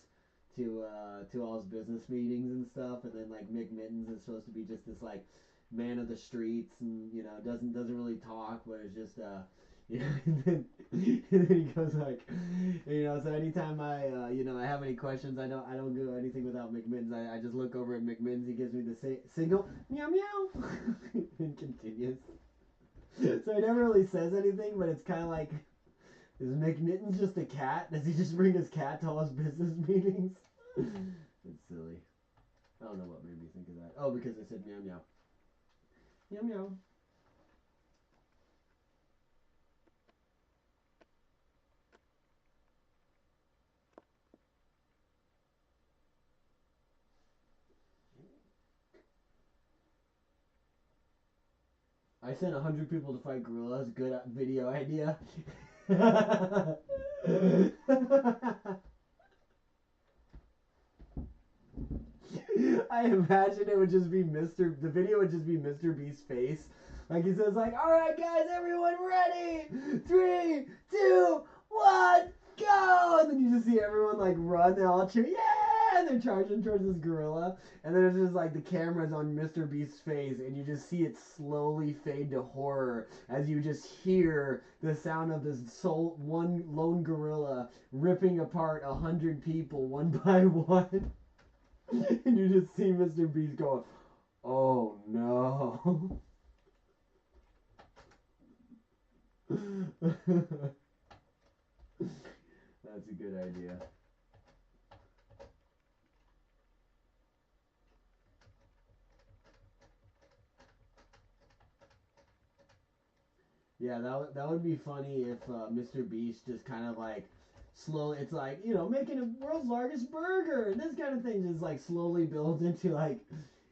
to all his business meetings and stuff, and then like McMittens is supposed to be just this like man of the streets, and you know doesn't really talk, but it's just you know, and then he goes like, you know, so anytime I you know I have any questions, I don't do anything without McMittens. I just look over at McMittens. He gives me the signal, meow meow, and continues. So he never really says anything, but it's kind of like Is McNitten's just a cat? Does he just bring his cat to all his business meetings? It's silly. I don't know what made me think of that. Oh, because I said meow meow. Meow meow. I sent 100 people to fight gorillas. Good video idea. I imagine it would just be the video would just be Mr. Beast's face. Like he says like, alright guys, everyone ready? 3, 2, 1, go! And then you just see everyone like run, they're all cheering, yeah! And they're charging towards this gorilla. And then it's just like the camera's on Mr. Beast's face and you just see it slowly fade to horror as you just hear the sound of this one lone gorilla ripping apart 100 people one by one. And you just see Mr. Beast going, oh no. That's a good idea. Yeah, that would be funny if Mr. Beast just kind of like it's like, you know, making a world's largest burger. This kind of thing just like slowly builds into like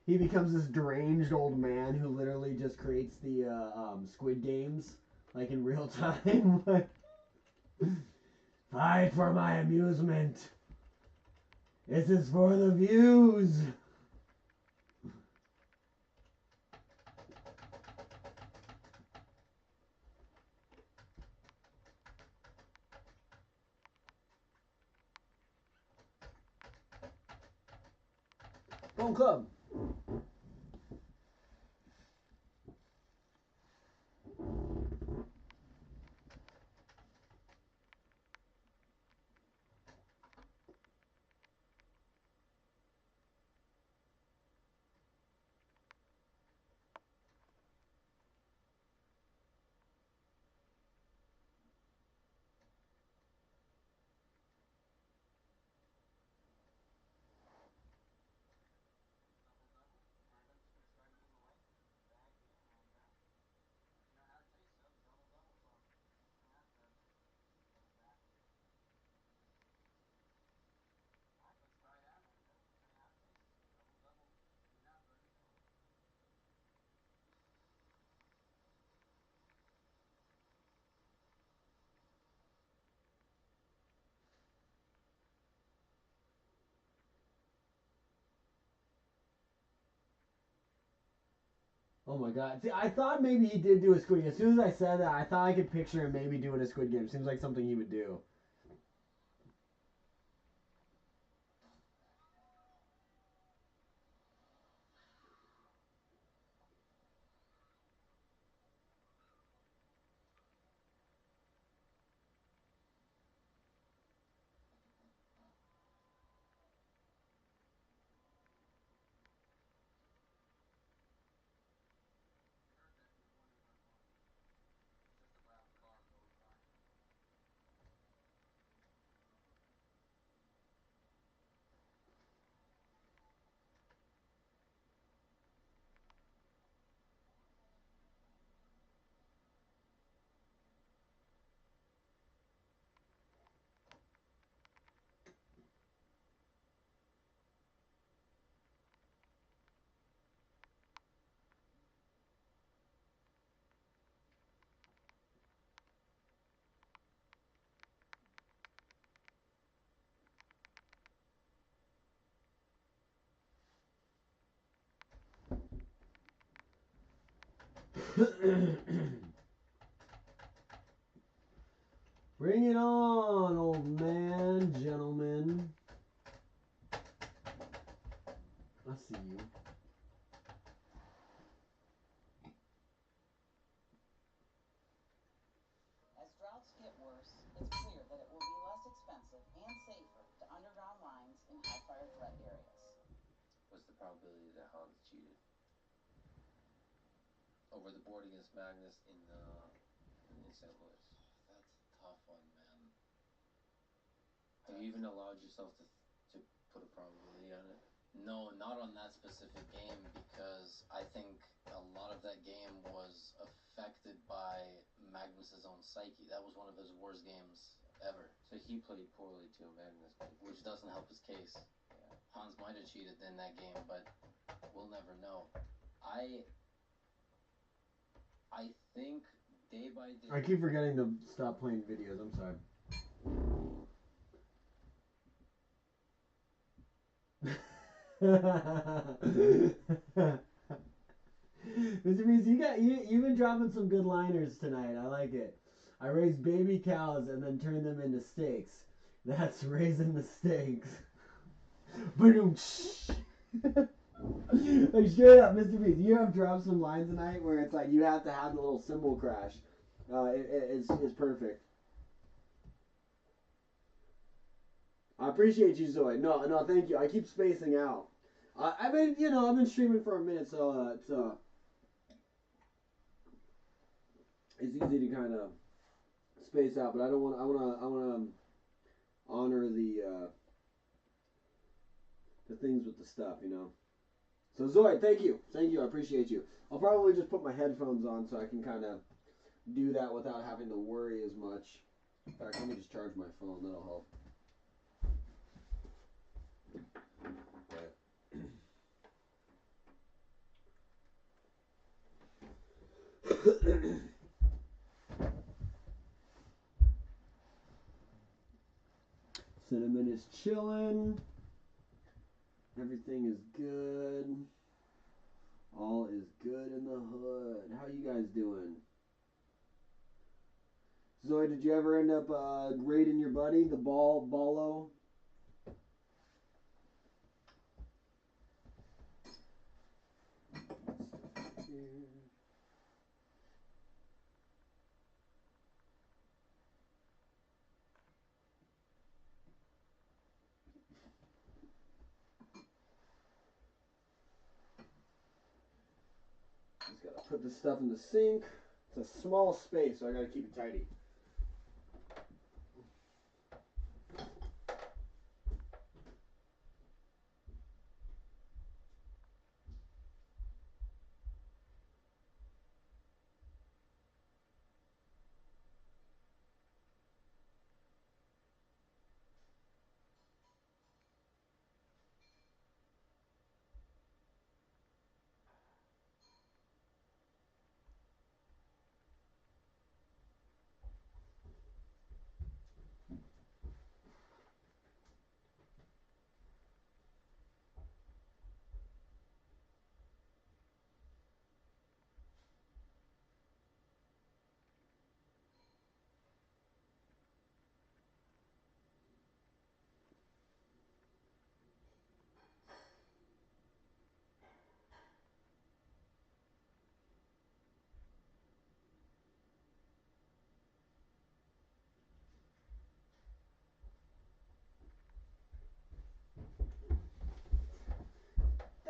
he becomes this deranged old man who literally just creates the Squid Games like in real time. Fight for my amusement. This is for the views. Bone Club. Oh my god. See, I thought maybe he did do a Squid Game. As soon as I said that, I thought I could picture him maybe doing a Squid Game. Seems like something he would do. Bring it on, old man, gentlemen. I see you. As droughts get worse, it's clear that it will be less expensive and safer to underground lines in high fire threat areas. What's the probability that Hans cheated? Over the board against Magnus in St. Louis. That's a tough one, man. that. you even allowed yourself to put a probability on it? No, not on that specific game, because I think a lot of that game was affected by Magnus's own psyche. That was one of his worst games ever. So he played poorly too, Magnus. Which doesn't help his case. Yeah. Hans might have cheated in that game, but we'll never know. I think day by day. I keep forgetting to stop playing videos. I'm sorry. Mr. Beast, you've been dropping some good liners tonight. I like it. I raise baby cows and then turn them into steaks. That's raising the steaks. Boom. Like straight up, Mr. Beast, you have dropped some lines tonight where it's like you have to have the little cymbal crash. It's perfect. I appreciate you, Zoe. No, thank you. I keep spacing out. I've been streaming for a minute, so it's easy to kind of space out. But I don't want. I want to honor the things with the stuff, you know. So Zoe, thank you. I appreciate you. I'll probably just put my headphones on so I can kind of do that without having to worry as much. In fact, let me just charge my phone. That'll help. Cinnamon is chilling. Everything is good. All is good in the hood. How you guys doing? Zoe, did you ever end up raiding your buddy, the Ballo? Just gotta put this stuff in the sink. It's a small space, so I gotta keep it tidy.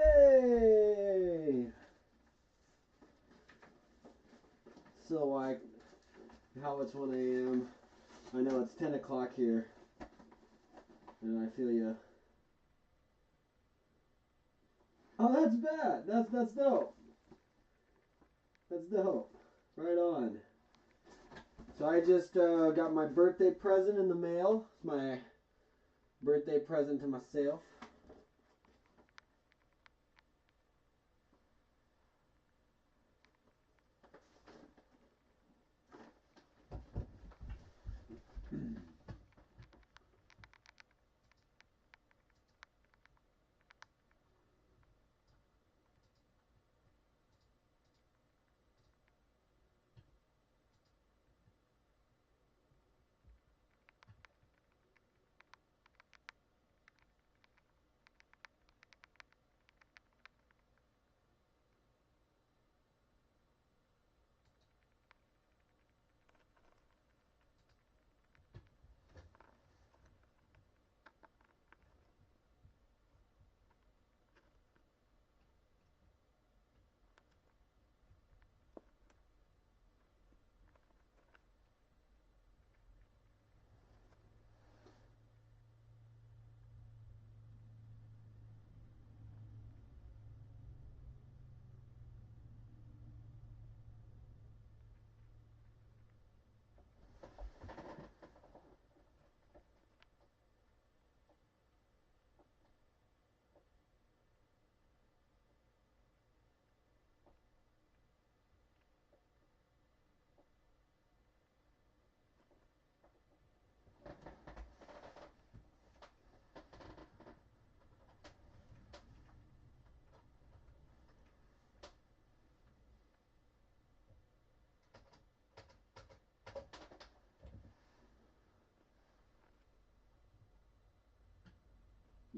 Hey! So how it's 1 a.m. I know it's 10 o'clock here. And I feel ya. Oh, that's bad. That's dope. That's dope. Right on. So I just got my birthday present in the mail. It's my birthday present to myself.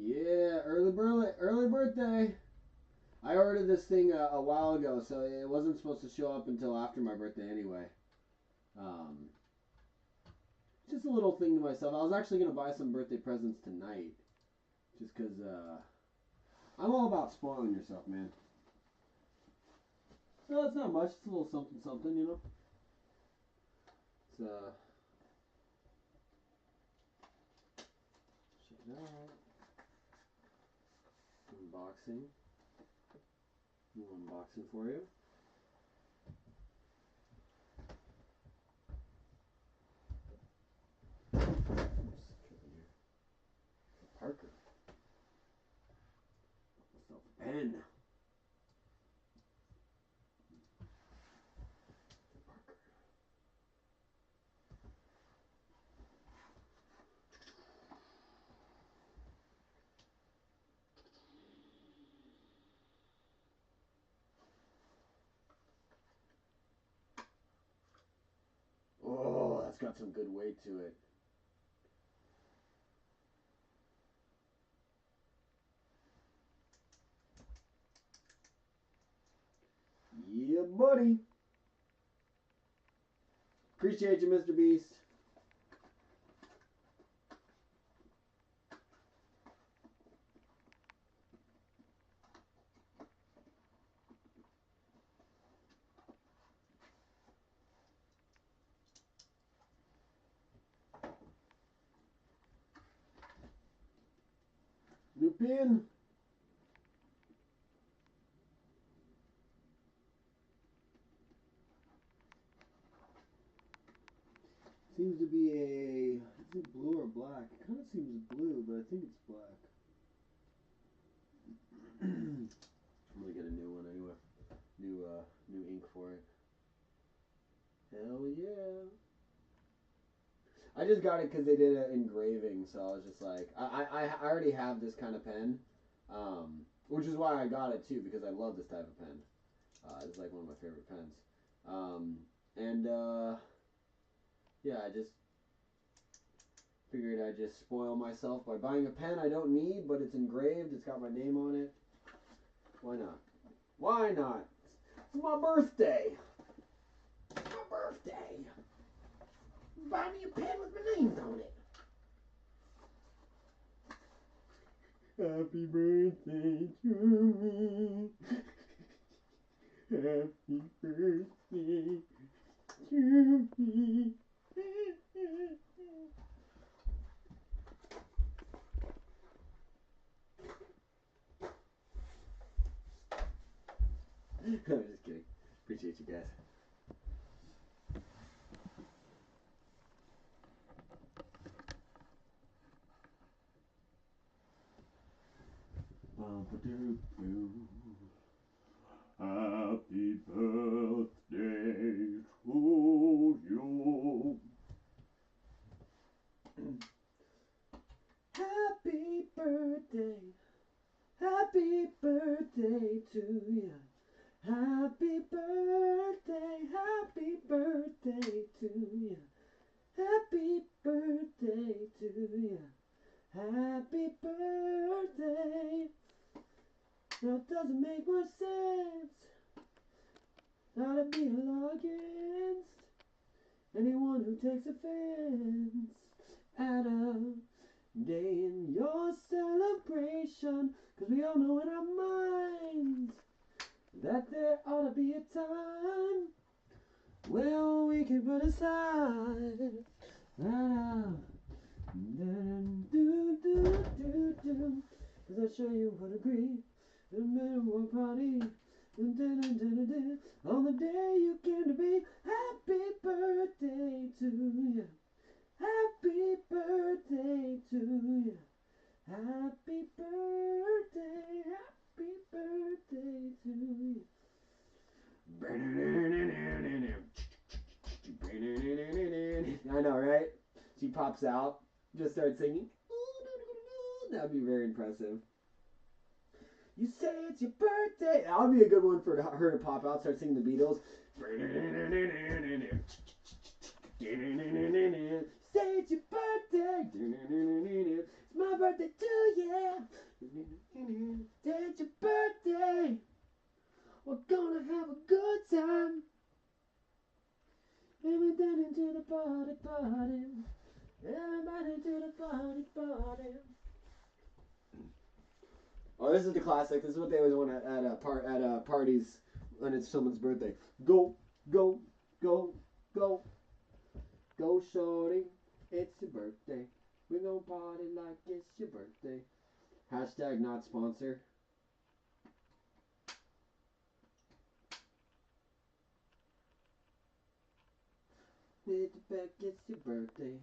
Yeah, early birthday. I ordered this thing a while ago, so it wasn't supposed to show up until after my birthday anyway. Just a little thing to myself. I was actually gonna buy some birthday presents tonight, just cause I'm all about spoiling yourself, man. No, it's not much. It's a little something, something, you know. It's check it out. Unboxing. New unboxing for you. Parker. Myself a pen. Parker. Oh, that's got some good weight to it. Yeah, buddy. Appreciate you, Mr. Beast. New pin. Seems to be a, is it blue or black? It kind of seems blue, but I think it's black. I'm gonna get a new one anyway. New ink for it. Hell yeah. I just got it because they did an engraving, so I was just like, I already have this kind of pen, which is why I got it too, because I love this type of pen. It's like one of my favorite pens. Yeah, I just figured I'd just spoil myself by buying a pen I don't need, but it's engraved, it's got my name on it. Why not? Why not? It's my birthday. It's my birthday. Buy me a pen with my names on it. Happy birthday to me. Happy birthday to me. I'm just kidding. Appreciate you guys. Happy birthday to you. Happy birthday. Happy birthday to you. Happy birthday. Happy birthday to you. Happy birthday to you. Happy birthday. Now it doesn't make much sense. Now to be a law against anyone who takes offense at a day in your celebration. Cause we all know in our minds that there ought to be a time where we can put aside cause I'm sure you would agree. The minimum party on the day you came to be. Happy birthday to you. Happy birthday to you. Happy birthday. Happy birthday to you. I know, right? She pops out, just starts singing. That'd be very impressive. You say it's your birthday. That would be a good one for her to pop out, start singing the Beatles. Say it's your birthday. It's my birthday to you. It's your birthday. We're gonna have a good time. Everybody to the party, party. Everybody to the party, party. Oh, this is the classic. This is what they always want at parties when it's someone's birthday. Go, go, go, go, go, shorty. It's your birthday. We gon' party like it's your birthday. Hashtag not sponsor. It's your birthday.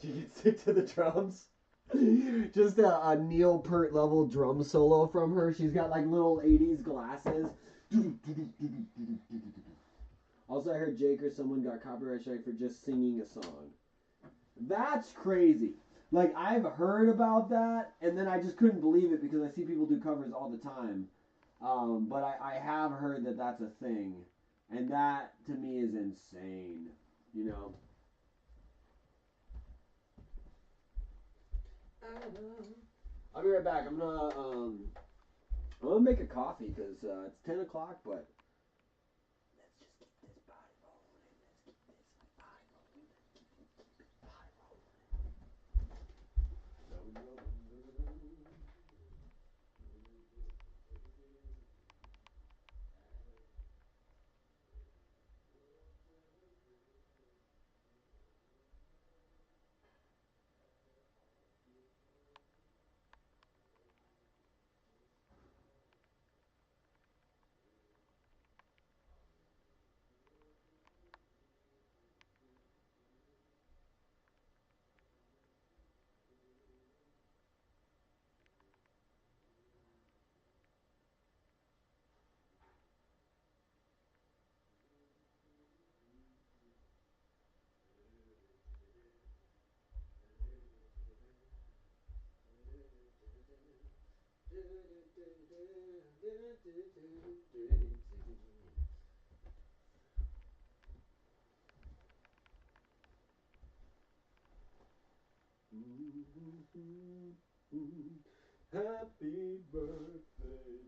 She can stick to the drums. Just a Neil Peart level drum solo from her. She's got like little 80s glasses. Also, I heard Jake or someone got copyright strike for just singing a song. That's crazy. Like, I've heard about that, and then I just couldn't believe it because I see people do covers all the time. But I have heard that that's a thing. And that, to me, is insane. You know? I'll be right back. I'm gonna make a coffee because it's 10 o'clock, but let's just keep this body rolling. Let's keep this body rolling. Keep this body rolling. Happy birthday to you. Happy birthday to you. Happy birthday.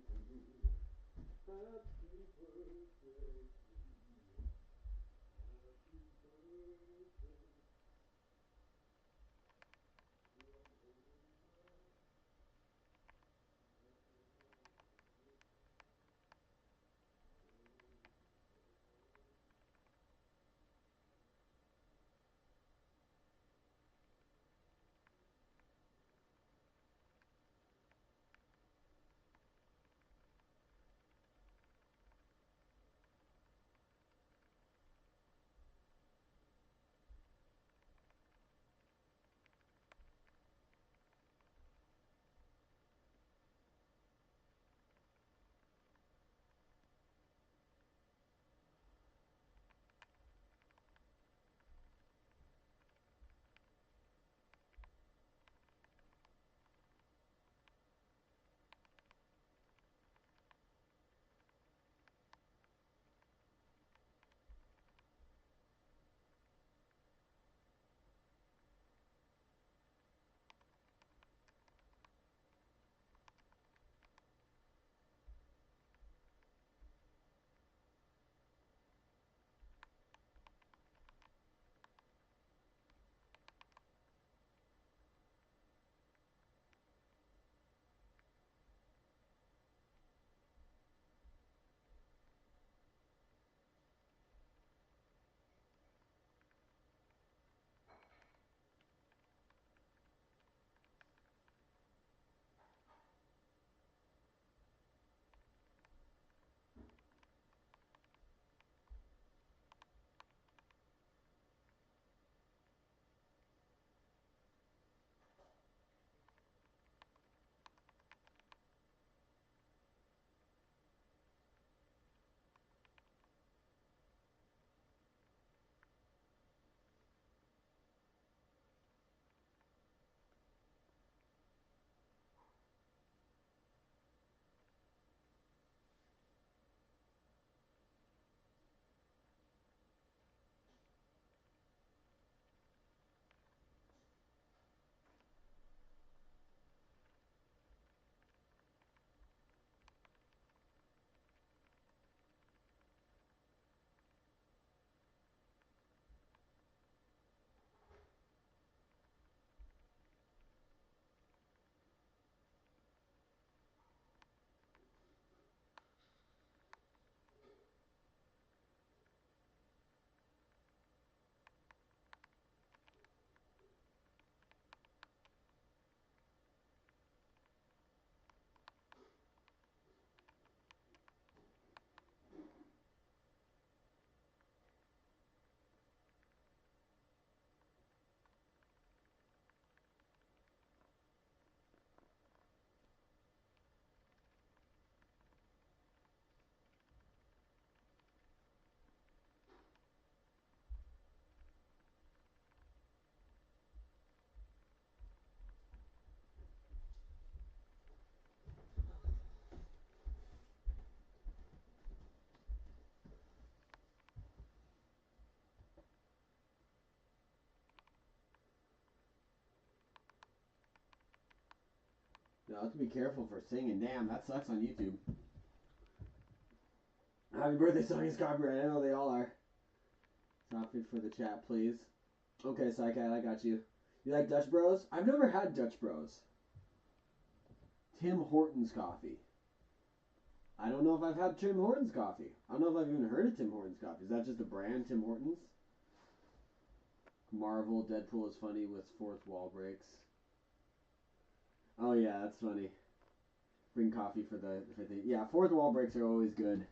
You have to be careful for singing. Damn, that sucks on YouTube. Happy birthday song is copyright. I know they all are. Stop it for the chat, please. Okay, Psycat, I got you. You like Dutch Bros? I've never had Dutch Bros. Tim Hortons coffee. I don't know if I've had Tim Hortons coffee. I don't know if I've even heard of Tim Hortons coffee. Is that just a brand, Tim Hortons? Marvel, Deadpool is funny with fourth wall breaks. Oh yeah, that's funny. Bring coffee for the yeah, fourth wall breaks are always good.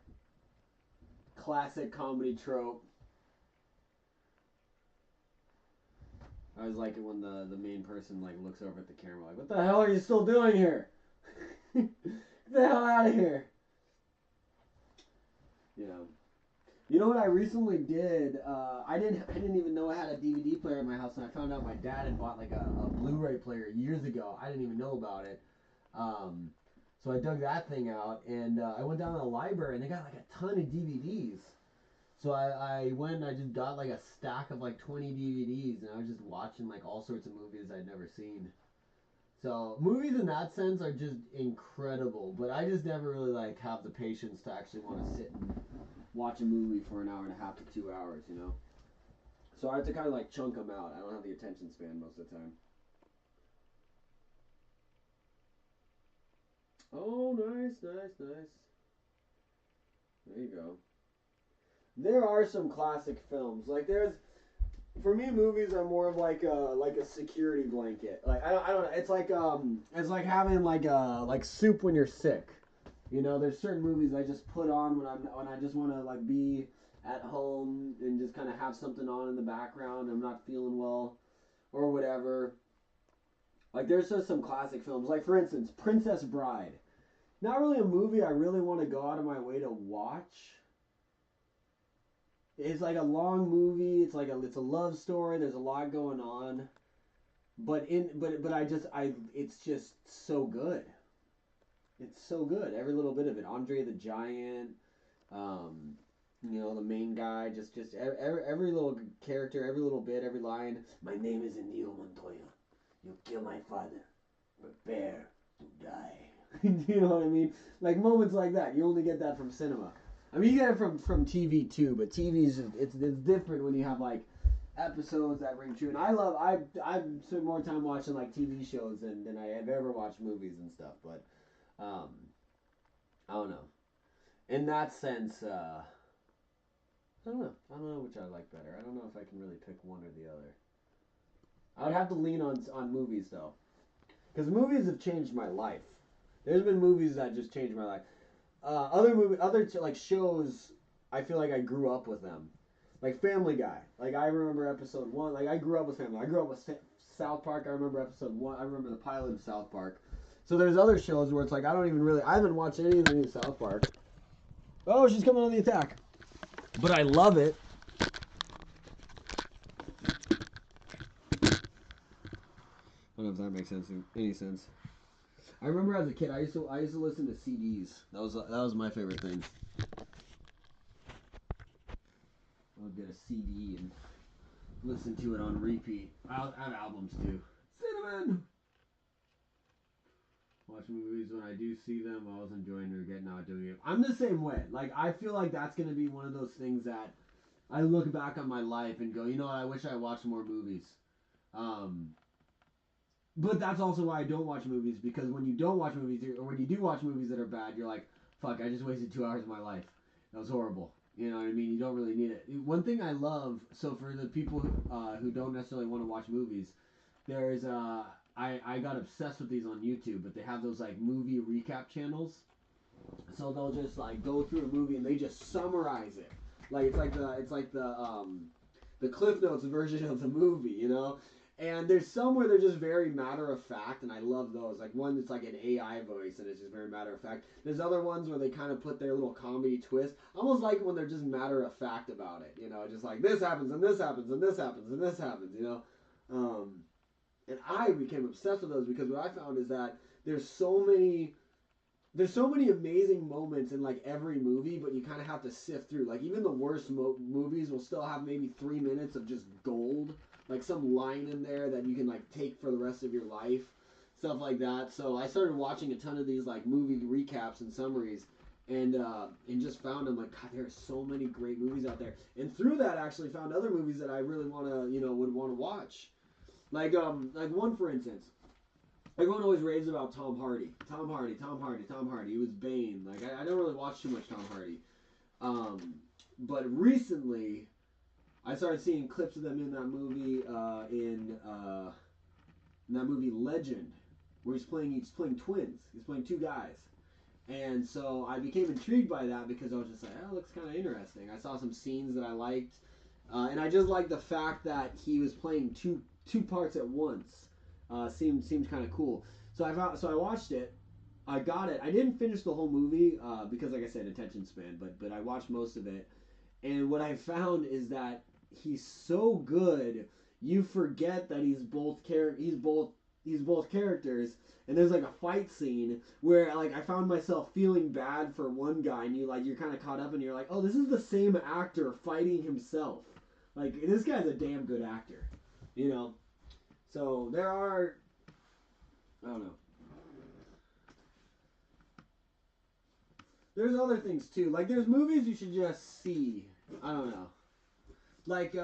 Classic comedy trope. I always like it when the main person like looks over at the camera like, what the hell are you still doing here? Get the hell out of here. Yeah. You know what I recently did? I didn't even know I had a DVD player in my house, and I found out my dad had bought like a Blu-ray player years ago. I didn't even know about it. So I dug that thing out, and I went down to the library, and they got like a ton of DVDs. So I went and I just got like a stack of like 20 DVDs, and I was just watching like all sorts of movies I'd never seen. So movies in that sense are just incredible, but I just never really like have the patience to actually want to sit and watch a movie for an hour and a half to 2 hours, you know? So I have to kind of like chunk them out. I don't have the attention span most of the time. Oh, nice. There you go. There are some classic films. Like for me, movies are more of like a security blanket. Like I don't know. It's like having like soup when you're sick. You know, there's certain movies I just put on when I just want to like be at home and just kind of have something on in the background. I'm not feeling well or whatever. Like there's just some classic films. Like for instance, Princess Bride. Not really a movie I really want to go out of my way to watch. It's like a long movie. It's a love story. There's a lot going on, but it's just so good. It's so good. Every little bit of it. Andre the Giant, you know, the main guy. Just every little character, every little bit, every line. My name is Inigo Montoya. You kill my father. Prepare to die. You know what I mean? Like moments like that. You only get that from cinema. I mean, you get it from TV too, but TV's it's different when you have like episodes that ring true. And I've spent more time watching like TV shows than I have ever watched movies and stuff. But I don't know. In that sense, I don't know. I don't know which I like better. I don't know if I can really pick one or the other. I would have to lean on movies though, because movies have changed my life. There's been movies that just changed my life. Other like shows, I feel like I grew up with them. Like Family Guy. Like I remember episode 1. Like I grew up with Family Guy. I grew up with South Park. I remember episode 1. I remember the pilot of South Park. So there's other shows where it's like I haven't watched any of the new South Park. Oh, she's coming on the attack. But I love it. I don't know if that makes any sense. I remember as a kid, I used to listen to CDs. That was my favorite thing. I would get a CD and listen to it on repeat. I have albums too. Cinnamon. Watch movies when I do see them. I always enjoying or getting out doing it. I'm the same way. Like I feel like that's gonna be one of those things that I look back on my life and go, you know what? I wish I watched more movies. But that's also why I don't watch movies, because when you don't watch movies, or when you do watch movies that are bad, you're like, fuck, I just wasted 2 hours of my life. That was horrible. You know what I mean? You don't really need it. One thing I love, so for the people who don't necessarily want to watch movies, there's, I got obsessed with these on YouTube, but they have those, like, movie recap channels. So they'll just, like, go through a movie and they just summarize it. Like, it's like the Cliff Notes version of the movie, you know? And there's some where they're just very matter of fact, and I love those. Like one that's like an AI voice, and it's just very matter of fact. There's other ones where they kind of put their little comedy twist. I almost like when they're just matter of fact about it, you know, just like this happens, and this happens, and this happens, and this happens, you know. And I became obsessed with those because what I found is that there's so many amazing moments in like every movie, but you kind of have to sift through. Like even the worst movies will still have maybe 3 minutes of just gold. Like some line in there that you can like take for the rest of your life. stuff like that. So I started watching a ton of these like movie recaps and summaries, and just found I'm like, God, there are so many great movies out there. And through that, actually found other movies that I really wanna would want to watch. Like one for instance. Everyone always raves about Tom Hardy. Tom Hardy. He was Bane. Like I don't really watch too much Tom Hardy. But recently, I started seeing clips of them in that movie. In that movie Legend, where he's playing twins. He's playing two guys. And so I became intrigued by that because I was just like, oh, it looks kind of interesting. I saw some scenes that I liked, and I just liked the fact that he was playing two parts at once. Seemed kind of cool. So I watched it. I got it. I didn't finish the whole movie because, like I said, attention span. But I watched most of it, and what I found is that he's so good, you forget that he's both characters. And there's like a fight scene where like I found myself feeling bad for one guy, and you're kind of caught up, and you're like, oh, this is the same actor fighting himself. Like, this guy's a damn good actor, you know. So there are, I don't know. There's other things too. Like there's movies you should just see. I don't know. Like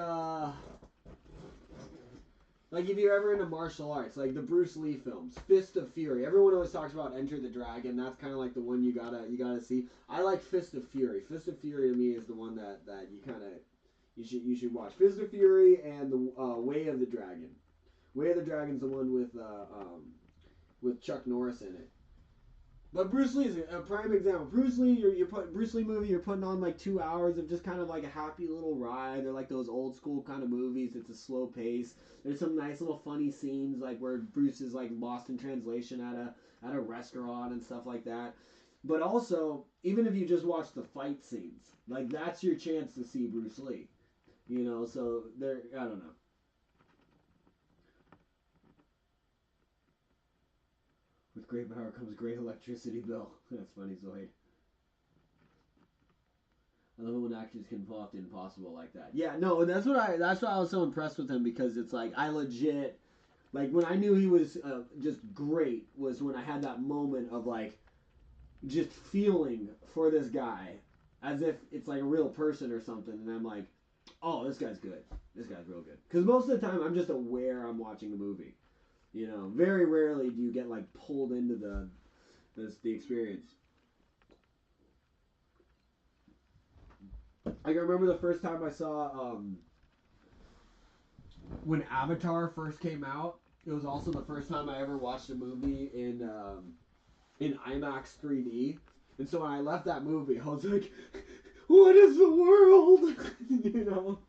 if you're ever into martial arts, like the Bruce Lee films, Fist of Fury. Everyone always talks about Enter the Dragon. That's kind of like the one you gotta see. I like Fist of Fury. Fist of Fury to me is the one that you should watch. Fist of Fury and the Way of the Dragon. Way of the Dragon's the one with Chuck Norris in it. But Bruce Lee is a prime example. Bruce Lee, Bruce Lee movie, you're putting on like 2 hours of just kind of like a happy little ride. They're like those old school kind of movies. It's a slow pace. There's some nice little funny scenes like where Bruce is like lost in translation at a restaurant and stuff like that. But also, even if you just watch the fight scenes, like that's your chance to see Bruce Lee. You know, so there, I don't know. With great power comes great electricity bill. That's funny, Zoid. I love it when actors can pull off the impossible like that. Yeah, no, that's why I was so impressed with him, because it's like I legit, like when I knew he was just great was when I had that moment of like just feeling for this guy as if it's like a real person or something, and I'm like, oh, this guy's good. This guy's real good. Because most of the time I'm just aware I'm watching a movie. You know, very rarely do you get like pulled into the experience. I can remember the first time I saw when Avatar first came out. It was also the first time I ever watched a movie in IMAX 3D. And so when I left that movie, I was like, "What is the world?" You know.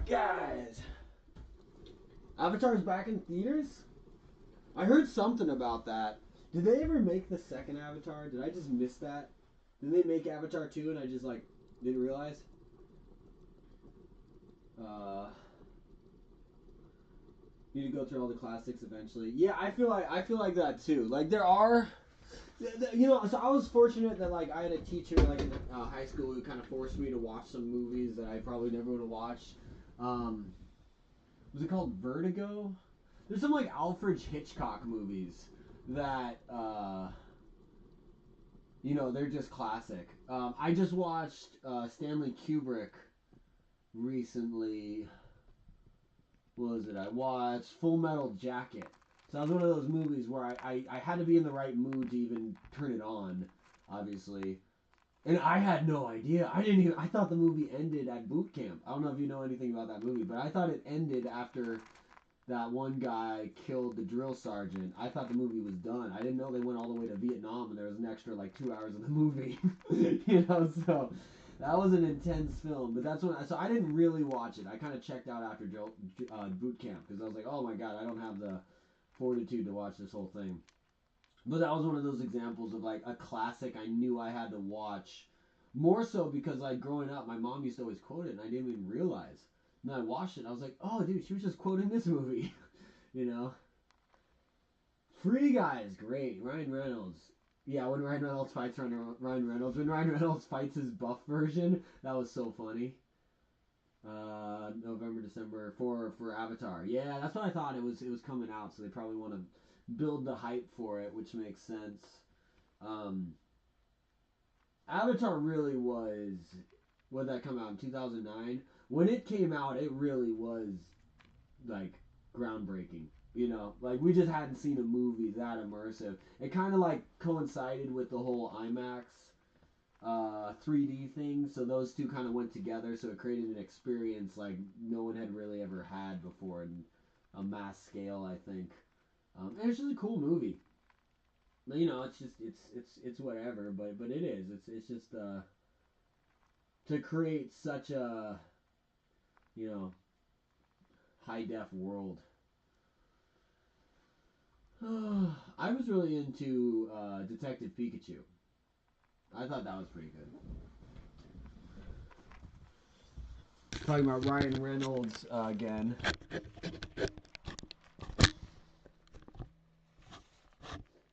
Guys, Avatar's back in theaters? I heard something about that. Did they ever make the second Avatar? Did I just miss that? Did they make Avatar 2 and I just like didn't realize? Need to go through all the classics eventually. Yeah, I feel like that too. Like there are, you know. So I was fortunate that like I had a teacher like in high school who kind of forced me to watch some movies that I probably never would have watched. Was it called Vertigo? There's some like Alfred Hitchcock movies that you know they're just classic. I just watched Stanley Kubrick recently. What was it? I watched Full Metal Jacket. So that was one of those movies where I had to be in the right mood to even turn it on, obviously. And I had no idea. I thought the movie ended at boot camp. I don't know if you know anything about that movie, but I thought it ended after that one guy killed the drill sergeant. I thought the movie was done. I didn't know they went all the way to Vietnam and there was an extra like 2 hours of the movie. You know, so that was an intense film. But that's when so I didn't really watch it. I kind of checked out after boot camp because I was like, oh my god, I don't have the fortitude to watch this whole thing. But that was one of those examples of like a classic I knew I had to watch. More so because like growing up, my mom used to always quote it and I didn't even realize. And I watched it and I was like, oh dude, she was just quoting this movie. You know? Free Guy is great. Ryan Reynolds. Yeah, when Ryan Reynolds fights Ryan Reynolds. When Ryan Reynolds fights his buff version, that was so funny. November, December for Avatar. Yeah, that's what I thought. It was coming out, so they probably want to build the hype for it, which makes sense. Avatar really was. When did that come out in 2009? When it came out, it really was like groundbreaking. You know, like we just hadn't seen a movie that immersive. It kind of like coincided with the whole IMAX 3D thing, so those two kind of went together. So it created an experience like no one had really ever had before in a mass scale, I think. And it's just a cool movie. You know, it's just it's whatever, but it is. It's just to create such a you know high def world. I was really into Detective Pikachu. I thought that was pretty good. Talking about Ryan Reynolds again.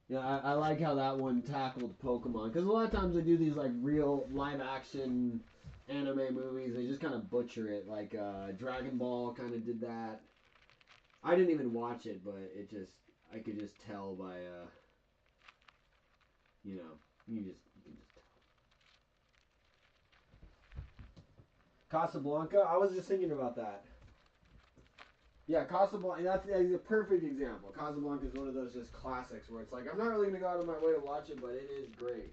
Yeah, I like how that one tackled Pokemon. Because a lot of times they do these like real live action anime movies. They just kind of butcher it. Like Dragon Ball kind of did that. I didn't even watch it, but I could just tell by you know, you can just tell. Casablanca. I was just thinking about that. Yeah, Casablanca. That's a perfect example. Casablanca is one of those just classics where it's like I'm not really gonna go out of my way to watch it, but it is great.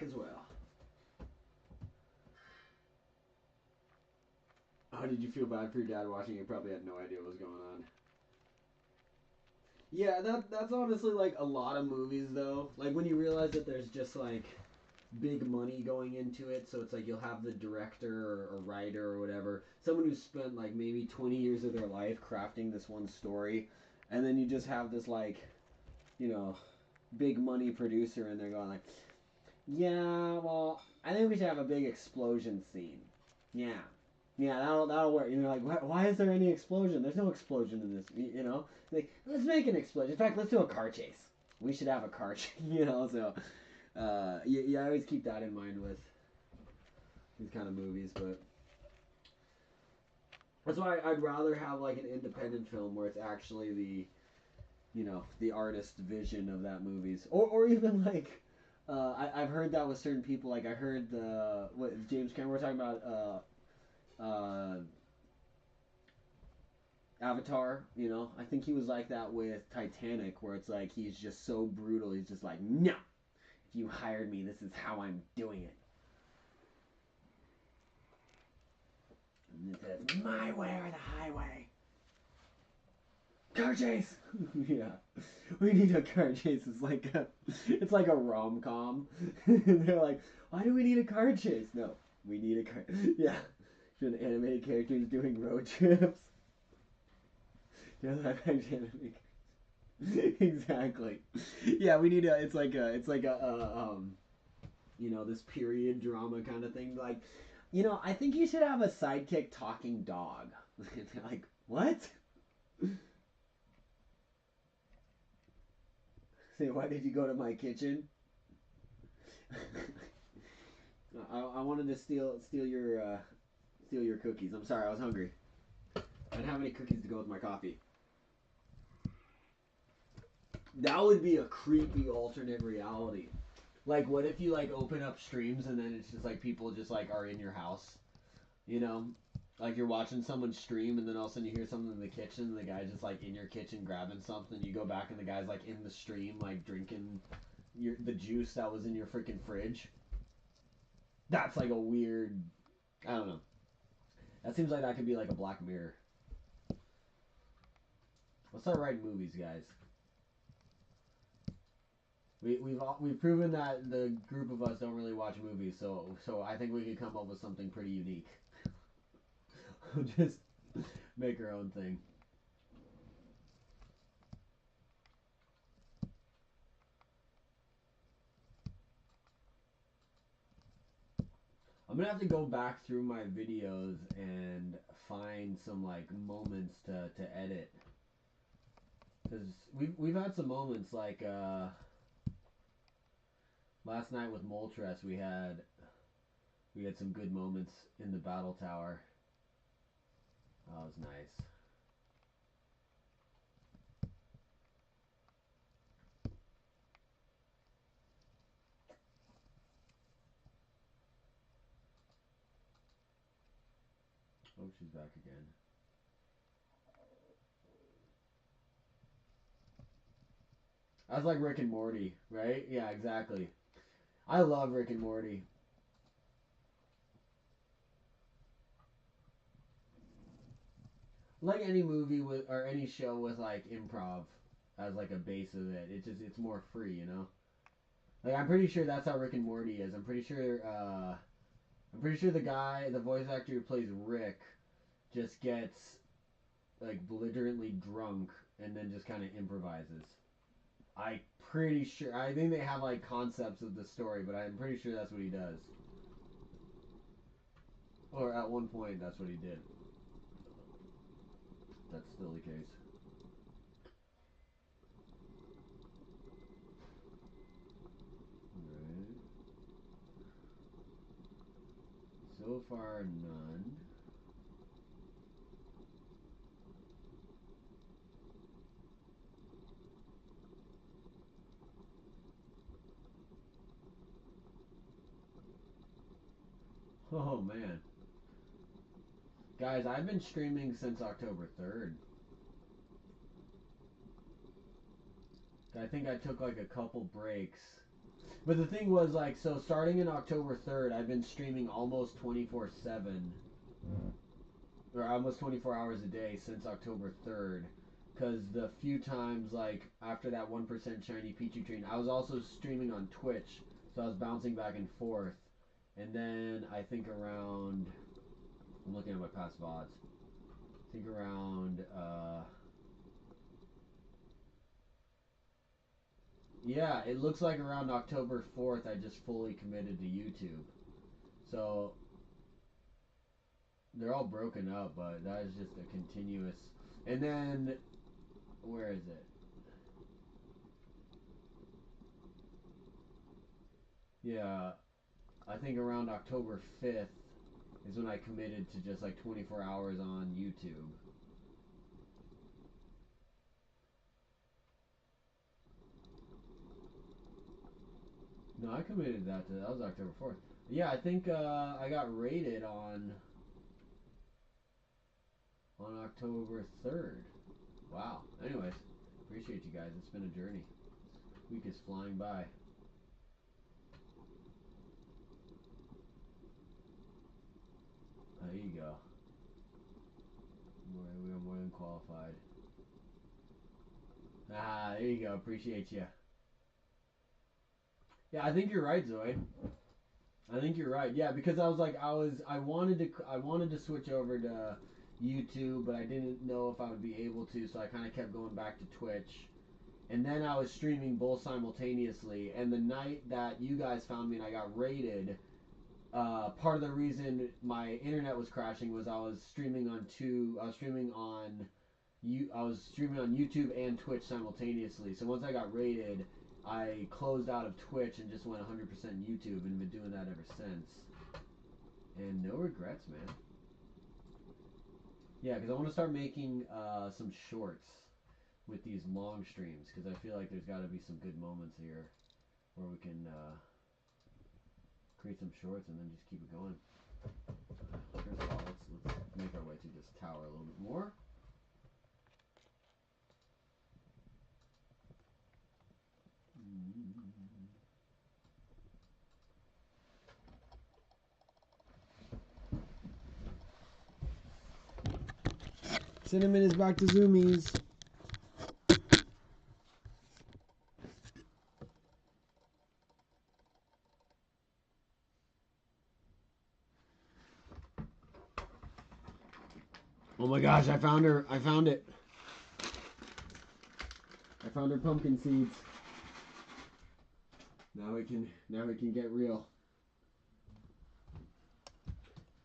back as well. How did you feel bad for your dad watching? You probably had no idea what was going on. Yeah, that's honestly like a lot of movies though. Like when you realize that there's just like big money going into it, so it's like you'll have the director or writer or whatever, someone who's spent like maybe 20 years of their life crafting this one story, and then you just have this like, you know, big money producer and they're going like, yeah, well, I think we should have a big explosion scene. Yeah. Yeah, that'll work. You're like, why is there any explosion? There's no explosion in this, you know? Like, let's make an explosion. In fact, let's do a car chase. We should have a car chase, you know? So, I always keep that in mind with these kind of movies, but that's why I'd rather have like an independent film where it's actually the, you know, the artist's vision of that movies, or even like, I've heard that with certain people. Like I heard what James Cameron, we're talking about Avatar, you know, I think he was like that with Titanic, where it's like he's just so brutal. He's just like, no, if you hired me, this is how I'm doing it. And it says, my way or the highway. Car chase. Yeah, we need a car chase. It's like a rom-com. They're like, why do we need a car chase? No, we need a car. Yeah, an animated characters doing road trips. Yeah, live action animated. Exactly. Yeah, we need it's like a you know, this period drama kind of thing. Like, you know, I think you should have a sidekick talking dog. Like, what? Say, why did you go to my kitchen? I wanted to steal your cookies. I'm sorry, I was hungry. I didn't have any cookies to go with my coffee. That would be a creepy alternate reality. Like, what if you like open up streams and then it's just like people just like are in your house, you know? Like you're watching someone stream and then all of a sudden you hear something in the kitchen and the guy's just like in your kitchen grabbing something. You go back and the guy's like in the stream like drinking the juice that was in your freaking fridge. That's like a weird, I don't know. That seems like that could be like a Black Mirror. Let's start writing movies, guys. We've proven that the group of us don't really watch movies, so I think we could come up with something pretty unique. Just make our own thing. I'm gonna have to go back through my videos and find some like moments to edit, because we've had some moments like last night with Moltres we had some good moments in the battle tower. That was nice. Oh, she's back again. That's like Rick and Morty, right? Yeah, exactly. I love Rick and Morty. Like any movie with or any show with like improv as like a base of it, it's more free, you know. Like I'm pretty sure that's how Rick and Morty is. I'm pretty sure the voice actor who plays Rick, just gets like belligerently drunk and then just kind of improvises. I pretty sure. I think they have like concepts of the story, but I'm pretty sure that's what he does. Or at one point, that's what he did. That's still the case. Alright. So far, none. Oh man. Guys, I've been streaming since October 3rd. I think I took like a couple breaks. But the thing was, like, so starting in October 3rd, I've been streaming almost 24/7, or almost 24 hours a day since October 3rd. Because the few times, like, after that 1% shiny Pichu train, I was also streaming on Twitch, so I was bouncing back and forth. And then I think around, I'm looking at my past VODs, I think around, yeah, it looks like around October 4th I just fully committed to YouTube. So they're all broken up, but that is just a continuous. And then, where is it? Yeah, I think around October 5th is when I committed to just like 24 hours on YouTube. No, I committed that was October 4th. Yeah, I think I got rated on October 3rd. Wow. Anyways, appreciate you guys. It's been a journey. Week is flying by. There you go. We are more than qualified. Ah, there you go. Appreciate you. Yeah, I think you're right, Zoid. I think you're right. Yeah, because I was like, I wanted to switch over to YouTube, but I didn't know if I would be able to, so I kind of kept going back to Twitch. And then I was streaming both simultaneously. And the night that you guys found me and I got raided, part of the reason my internet was crashing was I was streaming on YouTube and Twitch simultaneously. So once I got raided, I closed out of Twitch and just went 100% YouTube and been doing that ever since. And no regrets, man. Yeah, because I want to start making some shorts with these long streams, because I feel like there's got to be some good moments here where we can create some shorts and then just keep it going. First of all, let's make our way through this tower a little bit more. Cinnamon is back to zoomies. Oh my gosh, I found her. I found it. I found her pumpkin seeds. Now we can get real.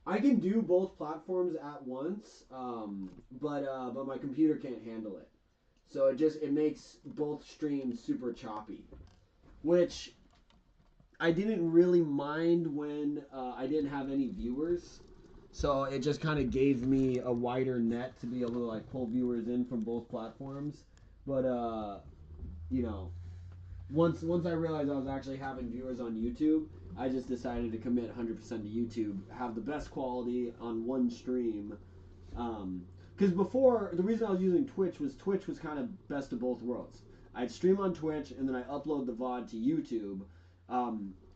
I can do both platforms at once, but my computer can't handle it. So it makes both streams super choppy, which I didn't really mind when I didn't have any viewers. So it just kind of gave me a wider net to be able to like pull viewers in from both platforms. But you know, once I realized I was actually having viewers on YouTube, I just decided to commit 100% to YouTube, have the best quality on one stream. Because before, the reason I was using Twitch was kind of best of both worlds. I'd stream on Twitch and then I upload the VOD to YouTube.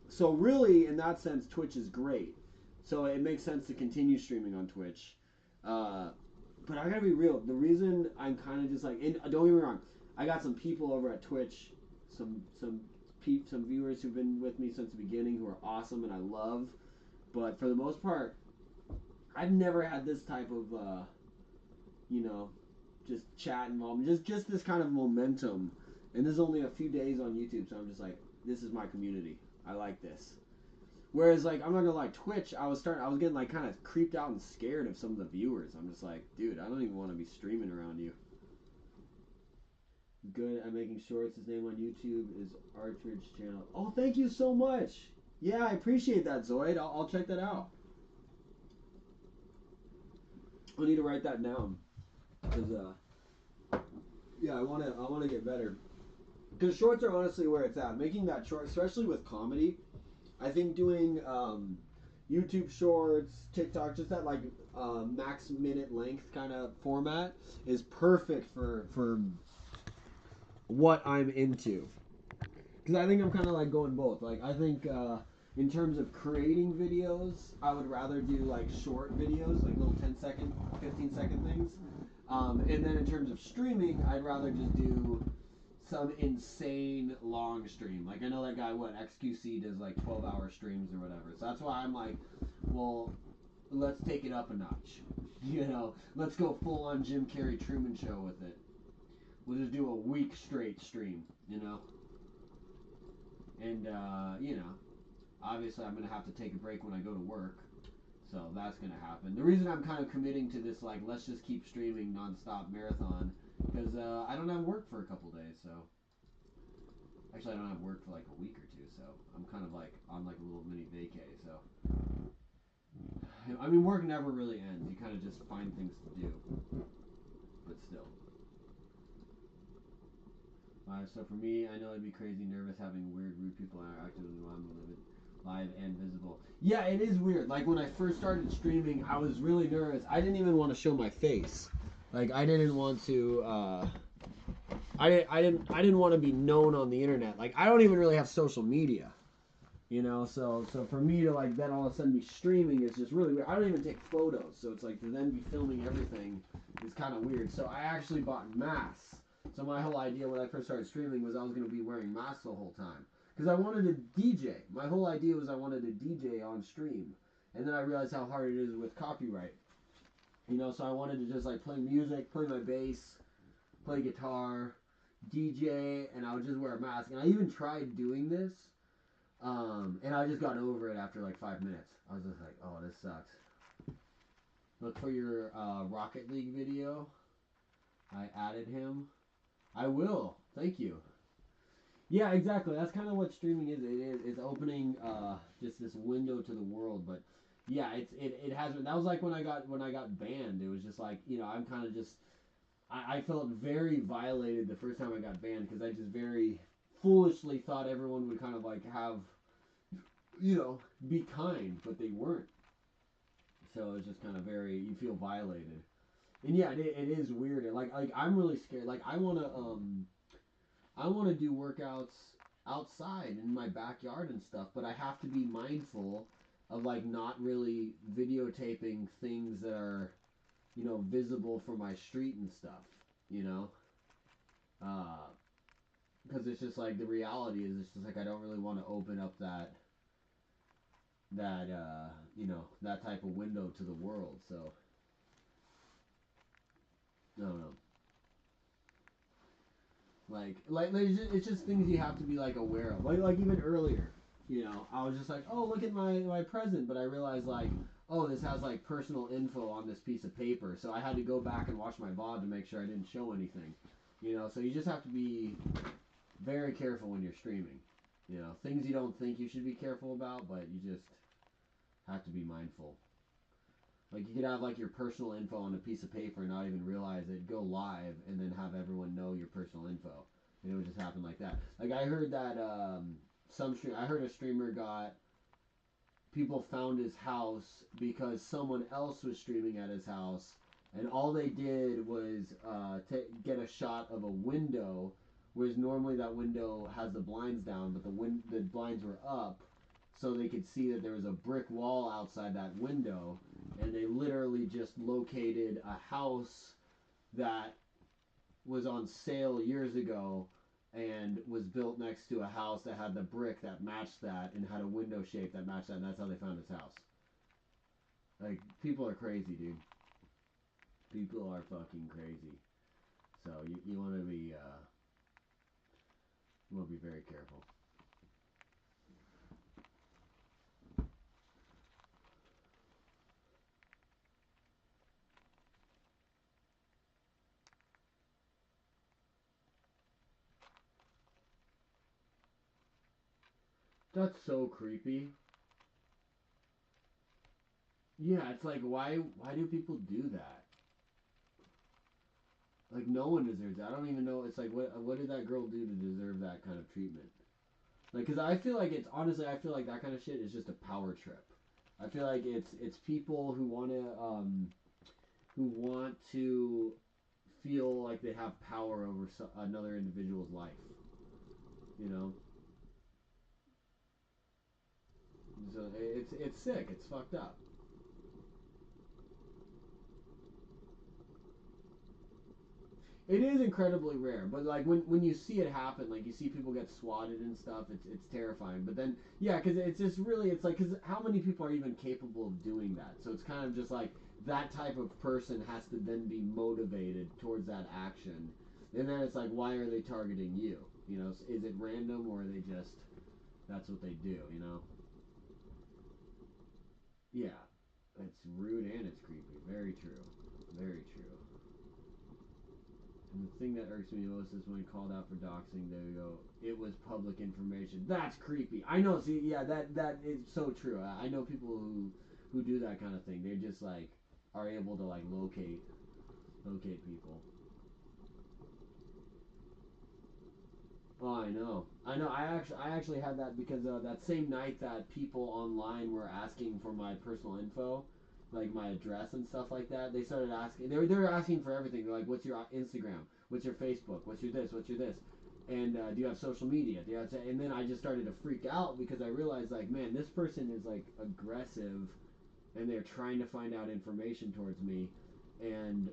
So really, in that sense, Twitch is great. So it makes sense to continue streaming on Twitch. But I gotta be real. The reason I'm kind of just like, and don't get me wrong, I got some people over at Twitch, some viewers who've been with me since the beginning who are awesome and I love. But for the most part, I've never had this type of, just chat involvement, just this kind of momentum. And this is only a few days on YouTube, so I'm just like, this is my community. I like this. Whereas, like, I'm not gonna lie, Twitch, I was getting like kind of creeped out and scared of some of the viewers. I'm just like, dude, I don't even want to be streaming around you. Good at making shorts. His name on YouTube is Archridge Channel. Oh, thank you so much. Yeah, I appreciate that, Zoid. I'll check that out. I need to write that down, cause yeah, I wanna get better. Cause shorts are honestly where it's at. Making that short, especially with comedy, I think doing YouTube shorts, TikTok, just that like max minute length kind of format is perfect for what I'm into. Because I think I'm kind of like going both. Like I think in terms of creating videos, I would rather do like short videos, like little 10-second, 15-second things. And then in terms of streaming, I'd rather just do some insane long stream. Like I know that guy, what, XQC does like 12-hour streams or whatever. So that's why I'm like, well, let's take it up a notch. You know, let's go full on Jim Carrey Truman Show with it. We'll just do a week straight stream, you know? And, you know, obviously I'm going to have to take a break when I go to work. So that's going to happen. The reason I'm kind of committing to this, like, let's just keep streaming nonstop marathon, because I don't have work for a couple days, so. Actually, I don't have work for like a week or two, so I'm kind of like on like a little mini vacay, so. I mean, work never really ends. You kind of just find things to do. But still. So for me, I know I'd be crazy nervous having weird, rude people interacting with me while I'm live and visible. Yeah, it is weird. Like when I first started streaming, I was really nervous. I didn't even want to show my face. Like I didn't want to. I didn't want to be known on the internet. Like I don't even really have social media. You know, so for me to like then all of a sudden be streaming is just really weird. I don't even take photos, so it's like to then be filming everything is kind of weird. So I actually bought masks. So my whole idea when I first started streaming was I was going to be wearing masks the whole time. Because I wanted to DJ. My whole idea was I wanted to DJ on stream. And then I realized how hard it is with copyright. You know, so I wanted to just like play music, play my bass, play guitar, DJ, and I would just wear a mask. And I even tried doing this. And I just got over it after like 5 minutes. I was just like, oh, this sucks. Look for your Rocket League video. I added him. I will. Thank you. Yeah, exactly. That's kind of what streaming is. It's opening just this window to the world. But yeah, it has. That was like when I got banned. It was just like, you know, I'm kind of just. I felt very violated the first time I got banned because I just very foolishly thought everyone would kind of like have, you know, be kind, but they weren't. So it's just kind of very, you feel violated. And yeah, it is weird. Like I'm really scared. Like I wanna do workouts outside in my backyard and stuff, but I have to be mindful of like not really videotaping things that are, you know, visible from my street and stuff. You know, because it's just like the reality is it's just like I don't really want to open up that you know, that type of window to the world. So no. Like it's just things you have to be like aware of. Like even earlier, you know, I was just like, oh, look at my present, but I realized like, oh, this has like personal info on this piece of paper, so I had to go back and watch my VOD to make sure I didn't show anything. You know, so you just have to be very careful when you're streaming. You know, things you don't think you should be careful about, but you just have to be mindful. Like you could have like your personal info on a piece of paper and not even realize it, go live, and then have everyone know your personal info. And it would just happen like that. Like I heard that I heard a streamer got, people found his house because someone else was streaming at his house, and all they did was get a shot of a window, whereas normally that window has the blinds down, but the blinds were up, so they could see that there was a brick wall outside that window. And they literally just located a house that was on sale years ago and was built next to a house that had the brick that matched that and had a window shape that matched that, and that's how they found his house. Like, people are crazy, dude. People are fucking crazy. So you want to be very careful. That's so creepy. Yeah, it's like, why do people do that? Like, no one deserves that. I don't even know. It's like, what did that girl do to deserve that kind of treatment? Like, because I feel like honestly, I feel like that kind of shit is just a power trip. I feel like it's people who want to feel like they have power over another individual's life. You know? So it's sick. It's fucked up. It is incredibly rare, but like when you see it happen, like you see people get swatted and stuff, it's terrifying. But then yeah, because it's just really it's like because how many people are even capable of doing that? So it's kind of just like that type of person has to then be motivated towards that action, and then it's like why are they targeting you? You know, is it random or are they just that's what they do? You know? Yeah, it's rude and it's creepy. Very true. Very true. And the thing that irks me most is when he called out for doxing. There you go. It was public information. That's creepy. I know. See, yeah, that is so true. I know people who do that kind of thing. They just like are able to like locate people. Oh, I know. I know. I actually had that because that same night that people online were asking for my personal info, like my address and stuff like that. They started asking. They were asking for everything. They're like, "What's your Instagram? What's your Facebook? What's your this? What's your this?" And do you have social media? Do you have and then I just started to freak out because I realized like, man, this person is like aggressive, and they're trying to find out information towards me, and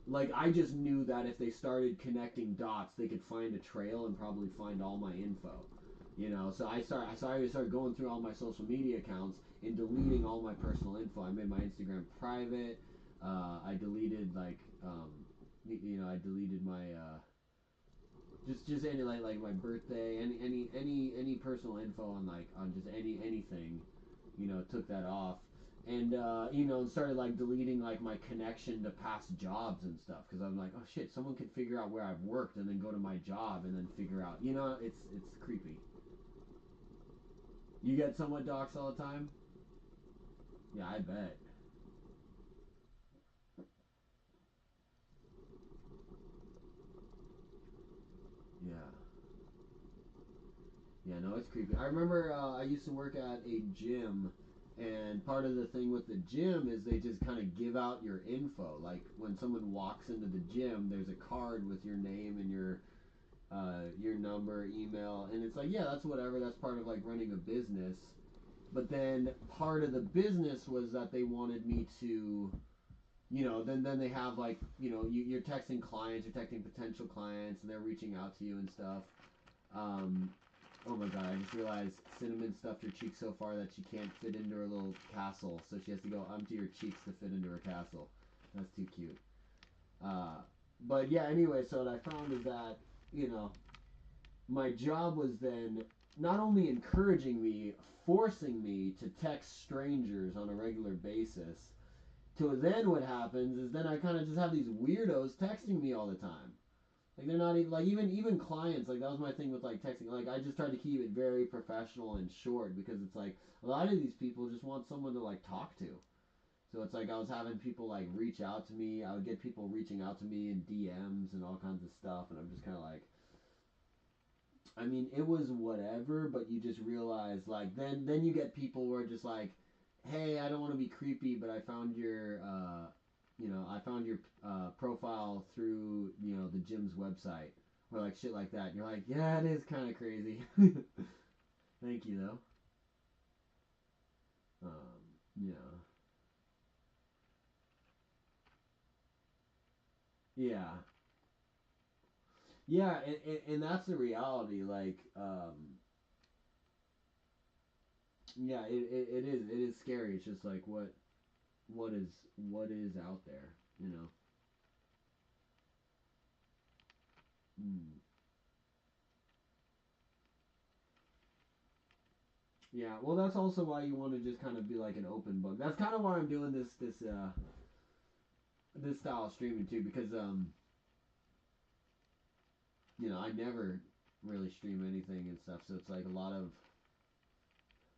like I just knew that if they started connecting dots, they could find a trail and probably find all my info. You know, so I started going through all my social media accounts and deleting all my personal info. I made my Instagram private. I deleted like I deleted my just any like my birthday, any personal info on like on just anything. You know, took that off and started like deleting like my connection to past jobs and stuff because I'm like, oh shit, someone could figure out where I've worked and then go to my job and then figure out, it's creepy. You get somewhat doxxed all the time? Yeah, I bet. Yeah. Yeah, no, it's creepy. I remember I used to work at a gym, and part of the thing with the gym is they just kind of give out your info. Like when someone walks into the gym, there's a card with your name and your number, email, and it's like, yeah, that's whatever. That's part of like running a business. But then part of the business was that they wanted me to, then they have like, you're texting clients, you're texting potential clients, and they're reaching out to you and stuff. Um, oh my god, I just realized Cinnamon stuffed her cheeks so far that she can't fit into her little castle, so she has to go empty her cheeks to fit into her castle. That's too cute. Uh, but yeah, anyway, so what I found is that, you know, my job was then not only encouraging me, forcing me to text strangers on a regular basis. To then what happens is then I kind of just have these weirdos texting me all the time. Like they're not even like even clients. Like that was my thing with like texting. Like I just tried to keep it very professional and short because it's like a lot of these people just want someone to like talk to. So it's like I was having people like reach out to me. I would get people reaching out to me in DMs and all kinds of stuff, and I'm just kind of like, I mean, it was whatever, but you just realize like then you get people who are just like, hey, I don't want to be creepy, but I found your profile through the gym's website or like shit like that. And you're like, yeah, it is kind of crazy. Thank you though. Yeah, yeah, yeah, and that's the reality. Like, yeah, it is scary. It's just like what is out there, you know. Mm. Yeah, well, that's also why you want to just kind of be like an open book. That's kind of why I'm doing this style of streaming too, because I never really stream anything and stuff, so it's like a lot of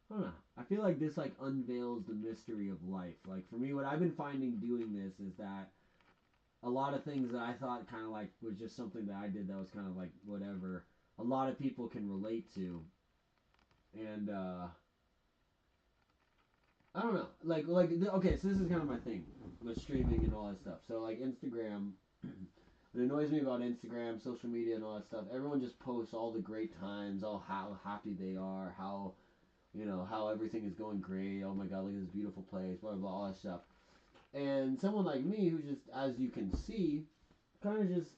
I don't know. I feel like this like unveils the mystery of life. Like for me, what I've been finding doing this is that a lot of things that I thought kind of like was just something that I did that was kind of like whatever. A lot of people can relate to, and I don't know. Okay, so this is kind of my thing with streaming and all that stuff. So like Instagram, what annoys me about Instagram, social media, and all that stuff. Everyone just posts all the great times, all how happy they are, how you know, how everything is going great. Oh my God, look at this beautiful place, blah, blah, blah, all that stuff. And someone like me who just, as you can see, kind of just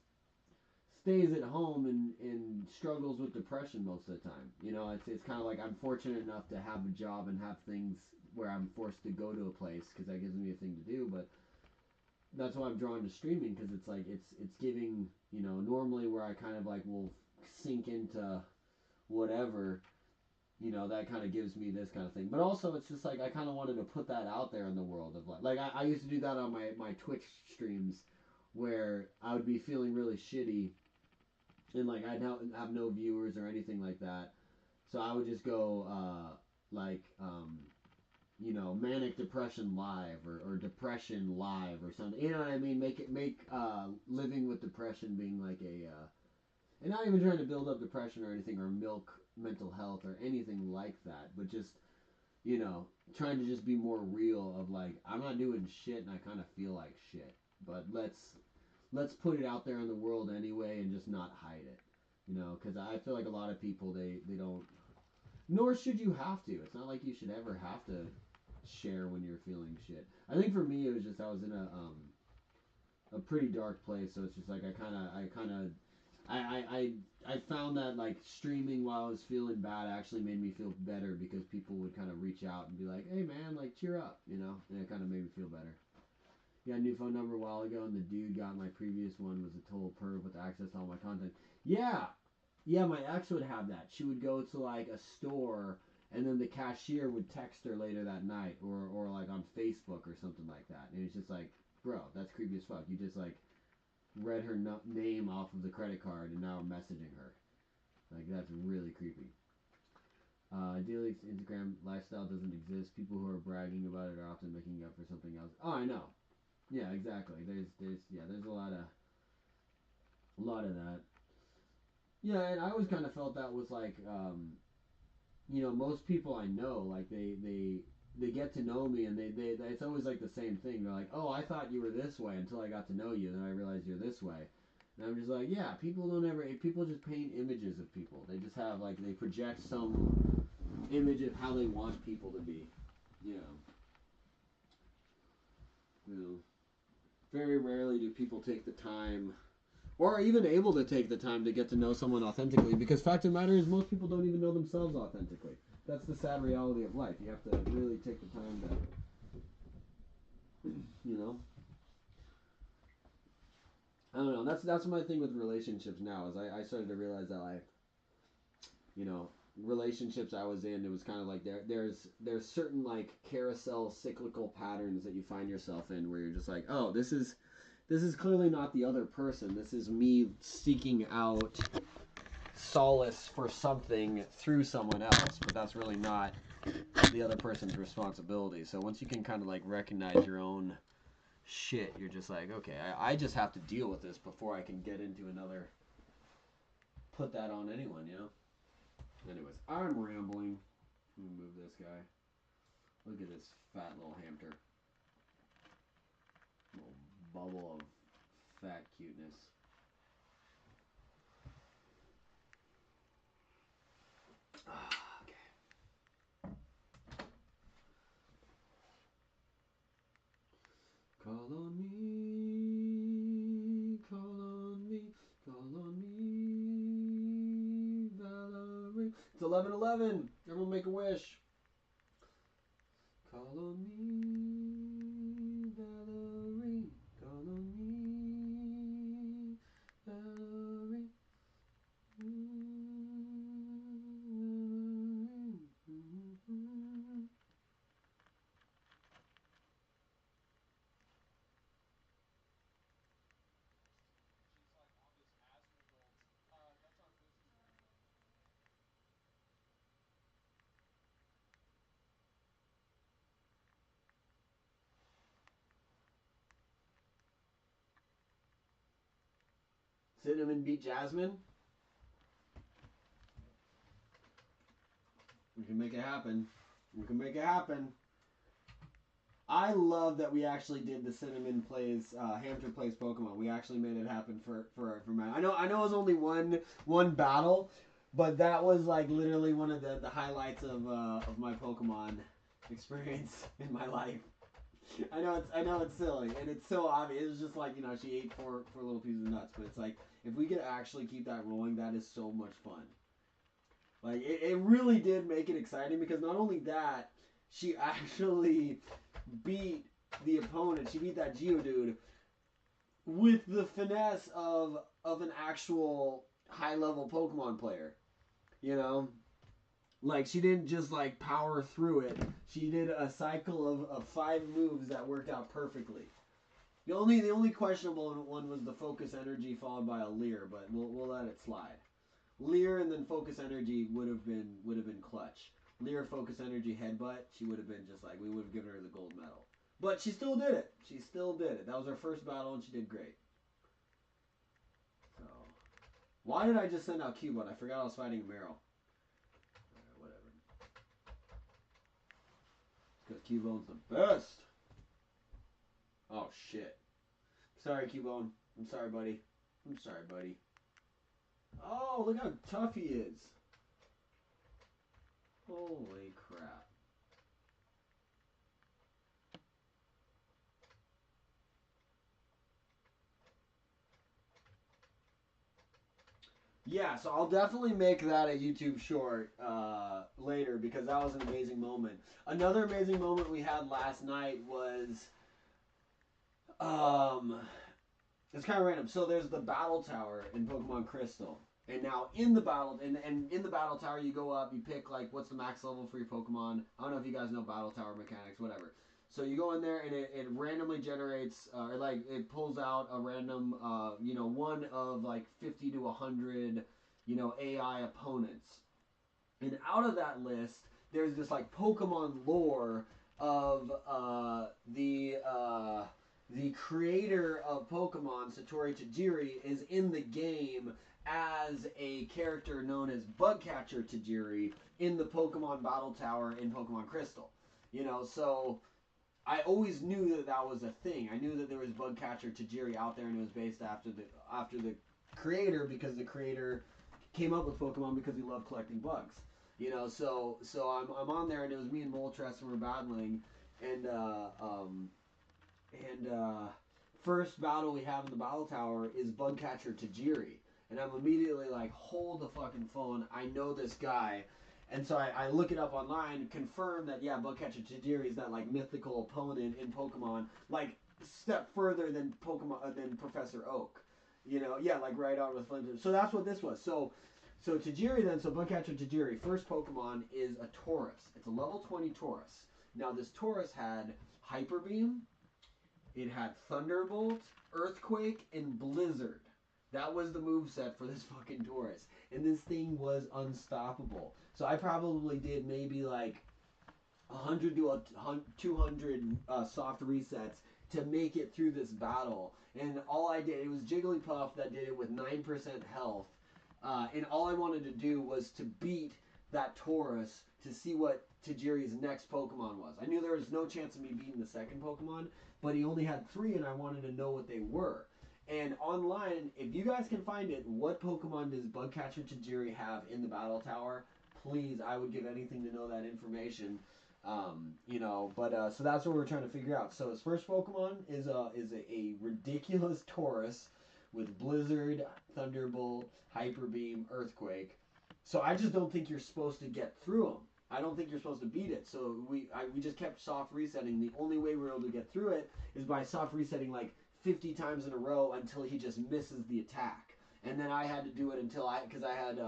stays at home and struggles with depression most of the time. You know, it's kind of like I'm fortunate enough to have a job and have things where I'm forced to go to a place because that gives me a thing to do. But that's why I'm drawn to streaming, because it's like it's giving, you know, normally where I kind of like will sink into whatever, you know, that kind of gives me this kind of thing. But also it's just like I kind of wanted to put that out there in the world of like I used to do that on my Twitch streams where I would be feeling really shitty and like I'd have no viewers or anything like that. So I would just go like you know, manic depression live or depression live or something. You know what I mean? Make living with depression being like a and not even trying to build up depression or anything or milk mental health or anything like that, but just, you know, trying to just be more real of like I'm not doing shit and I kind of feel like shit, but let's put it out there in the world anyway and just not hide it, you know, because I feel like a lot of people they don't, nor should you have to. It's not like you should ever have to share when you're feeling shit. I think for me it was just I was in a pretty dark place, so it's just like I found that like streaming while I was feeling bad actually made me feel better because people would kind of reach out and be like, "Hey man, like cheer up," you know, and it kind of made me feel better. Yeah, new phone number a while ago, and the dude got my previous one was a total perv with access to all my content. Yeah, yeah, my ex would have that. She would go to like a store, and then the cashier would text her later that night, or like on Facebook or something like that. And it's just like, bro, that's creepy as fuck. You just like read her name off of the credit card, and now I'm messaging her. Like that's really creepy. Ideally, Instagram lifestyle doesn't exist. People who are bragging about it are often making up for something else. Oh, I know. Yeah, exactly. There's a lot of that. Yeah, and I always kind of felt that was like, you know, most people I know, like they get to know me, and they it's always like the same thing. They're like, oh, I thought you were this way until I got to know you, and then I realized you're this way. And I'm just like, yeah, people just paint images of people. They just have like they project some image of how they want people to be. You know. You know. Very rarely do people take the time or even able to take the time to get to know someone authentically, because fact of the matter is most people don't even know themselves authentically. That's the sad reality of life. You have to really take the time to, you know. I don't know. That's my thing with relationships now is I started to realize that like, you know, relationships I was in, it was kind of like there's certain like carousel cyclical patterns that you find yourself in where you're just like, oh, this is clearly not the other person. This is me seeking out solace for something through someone else, but that's really not the other person's responsibility. So once you can kind of like recognize your own shit, you're just like, okay, I just have to deal with this before I can get into another, put that on anyone, you know? Anyways, I'm rambling. Let me move this guy. Look at this fat little hamster. Little bubble of fat cuteness. Okay. Call on me, call on me, call on me, Valerie. It's 11:11. Everyone make a wish. Call on me, Valerie. Call on me, Valerie. Cinnamon beat Jasmine. We can make it happen. We can make it happen. I love that we actually did the Cinnamon plays Hamter plays Pokemon. We actually made it happen for Matt. I know it was only one battle, But that was like literally one of the highlights of my Pokemon experience in my life. I know it's silly and it's so obvious. It's just like, you know, she ate four little pieces of nuts, but it's like if we could actually keep that rolling, that is so much fun. Like it really did make it exciting because not only that, she actually beat the opponent. She beat that Geodude with the finesse of an actual high level Pokemon player. You know? Like she didn't just like power through it. She did a cycle of 5 moves that worked out perfectly. The only questionable one was the focus energy followed by a Leer, but we'll let it slide. Leer and then focus energy would have been clutch. Leer focus energy headbutt, she would have been just like we would have given her the gold medal. But she still did it. She still did it. That was her first battle and she did great. So why did I just send out Cubone? I forgot I was fighting Meryl. Whatever. Because Cubone's the best. Oh shit. Sorry, Cubone. I'm sorry, buddy. I'm sorry, buddy. Oh, look how tough he is. Holy crap. Yeah, so I'll definitely make that a YouTube short later because that was an amazing moment. Another amazing moment we had last night was it's kind of random. So there's the battle tower in Pokemon Crystal. And now in the battle and in the battle tower you go up, you pick like what's the max level for your Pokemon. I don't know if you guys know battle tower mechanics, whatever. So you go in there and it randomly generates or like it pulls out a random you know, one of like 50 to 100, you know, AI opponents. And out of that list there's this like Pokemon lore of the creator of Pokemon, Satoru Tajiri, is in the game as a character known as Bugcatcher Tajiri in the Pokemon Battle Tower in Pokemon Crystal. You know, so I always knew that that was a thing. I knew that there was Bugcatcher Tajiri out there, and it was based after the creator because the creator came up with Pokemon because he loved collecting bugs. You know, so I'm on there, and it was me and Moltres, and we're battling, and first battle we have in the battle tower is Bugcatcher Tajiri. And I'm immediately like, hold the fucking phone. I know this guy. And so I look it up online, confirm that, yeah, Bugcatcher Tajiri is that, like, mythical opponent in Pokemon, like, step further than than Professor Oak. You know, yeah, like, right on with Flint. So that's what this was. So Tajiri then, so Bugcatcher Tajiri, first Pokemon is a Taurus. It's a level 20 Taurus. Now, this Taurus had Hyper Beam, it had Thunderbolt, Earthquake, and Blizzard. That was the moveset for this fucking Taurus. And this thing was unstoppable. So I probably did maybe like 100 to 200 soft resets to make it through this battle. And all I did, it was Jigglypuff that did it with 9% health. And all I wanted to do was to beat that Taurus to see what Tajiri's next Pokemon was. I knew there was no chance of me beating the second Pokemon, but he only had 3 and I wanted to know what they were. And online, if you guys can find it, what Pokemon does Bugcatcher Tajiri have in the battle tower? Please, I would give anything to know that information. You know, but so that's what we're trying to figure out. So his first Pokemon is a ridiculous Taurus with Blizzard, Thunderbolt, Hyper Beam, Earthquake. So I just don't think you're supposed to get through him. I don't think you're supposed to beat it. So we just kept soft resetting. The only way we were able to get through it is by soft resetting like 50 times in a row until he just misses the attack. And then I had to do it until because I had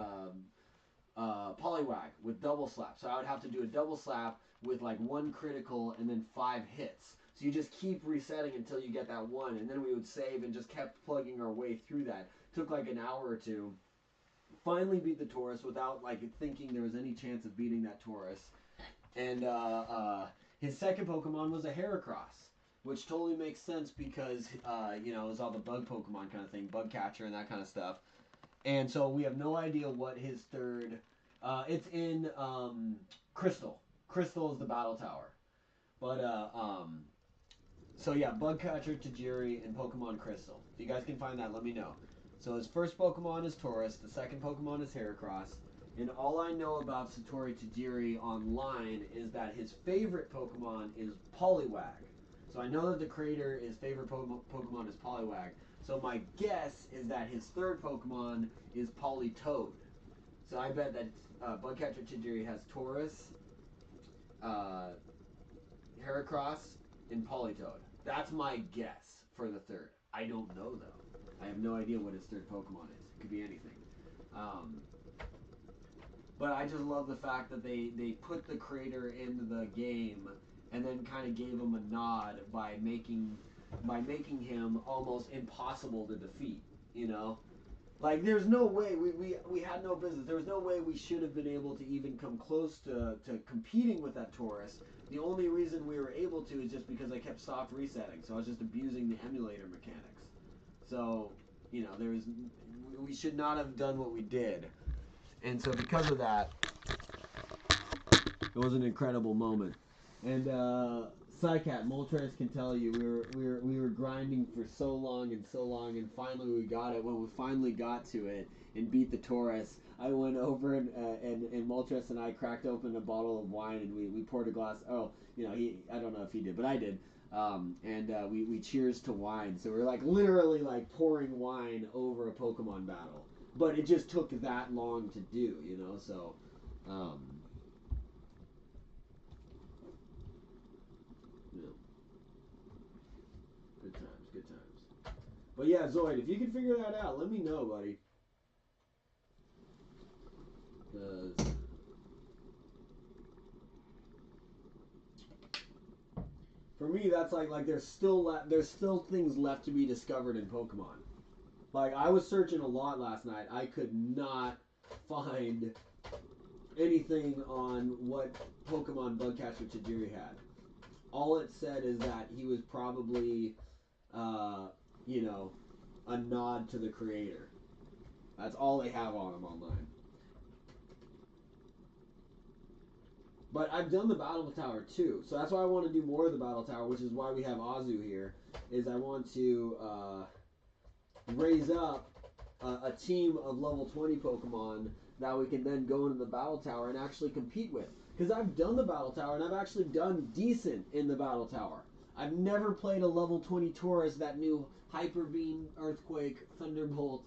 Poliwag with double slap. So I would have to do a double slap with like 1 critical and then 5 hits. So you just keep resetting until you get that one. And then we would save and just kept plugging our way through that. Took like an hour or two. Finally beat the Taurus without like thinking there was any chance of beating that Taurus. And his second Pokemon was a Heracross, which totally makes sense because you know, it was all the bug Pokemon kind of thing, bug catcher and that kind of stuff. And so we have no idea what his third. It's in Crystal. Crystal is the battle tower, but so yeah, Bugcatcher, Tajiri, and Pokemon Crystal. If you guys can find that, let me know. So his first Pokemon is Tauros, the second Pokemon is Heracross, and all I know about Satori Tajiri online is that his favorite Pokemon is Poliwag. So I know that the creator, his favorite Pokemon is Poliwag. So my guess is that his third Pokemon is Politoed. So I bet that Bugcatcher Tajiri has Tauros, Heracross, and Politoed. That's my guess for the third. I don't know though. I have no idea what his third Pokemon is. It could be anything. But I just love the fact that they put the creator into the game and then kind of gave him a nod by making him almost impossible to defeat. You know, like there's no way we had no business. There was no way we should have been able to even come close to competing with that Tauros. The only reason we were able to is just because I kept soft resetting. So I was just abusing the emulator mechanics. So, you know, we should not have done what we did. And so because of that, it was an incredible moment. And Psycat, Moltres can tell you, we were grinding for so long, and finally we got it. When we finally got to it and beat the Tauros, I went over and Moltres and I cracked open a bottle of wine and we poured a glass. Oh, you know, I don't know if he did, but I did. We cheers to wine. So we're like literally like pouring wine over a Pokemon battle. But it just took that long to do, you know, so you know. Good times, good times. But yeah, Zoid, if you can figure that out, let me know, buddy. Because for me, that's like there's still things left to be discovered in Pokemon. Like I was searching a lot last night. I could not find anything on what Pokemon Bugcatcher Tajiri had. All it said is that he was probably, you know, a nod to the creator. That's all they have on him online. But I've done the Battle Tower too, so that's why I want to do more of the Battle Tower, which is why we have Azu here. Is I want to raise up a team of level 20 Pokemon that we can then go into the Battle Tower and actually compete with. Because I've done the Battle Tower and I've actually done decent in the Battle Tower. I've never played a level 20 Tauros that knew Hyper Beam, Earthquake, Thunderbolt,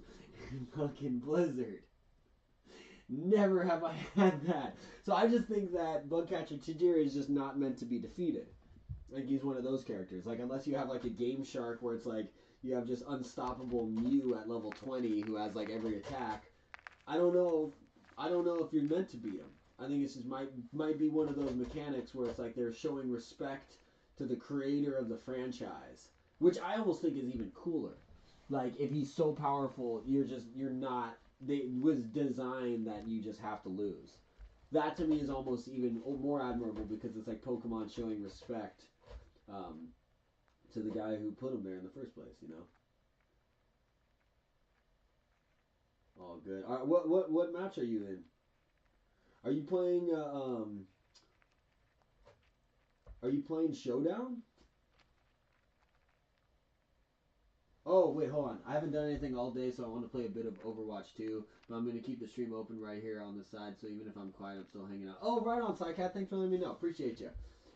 and fucking Blizzard. Never have I had that. So I just think that Bugcatcher Tajiri is just not meant to be defeated. Like he's one of those characters. Like unless you have like a Game Shark where it's like you have just unstoppable Mew at level 20 who has like every attack. I don't know if you're meant to beat him. I think it's just might be one of those mechanics where it's like they're showing respect to the creator of the franchise, which I almost think is even cooler. Like if he's so powerful, you're not. It was designed that you just have to lose. That to me is almost even more admirable because it's like Pokemon showing respect to the guy who put him there in the first place. You know. All good. All right, what match are you in? Are you playing Showdown? Oh, wait, hold on. I haven't done anything all day, so I want to play a bit of Overwatch 2. But I'm going to keep the stream open right here on the side, so even if I'm quiet, I'm still hanging out. Oh, right on, Psycat. Thanks for letting me know. Appreciate you.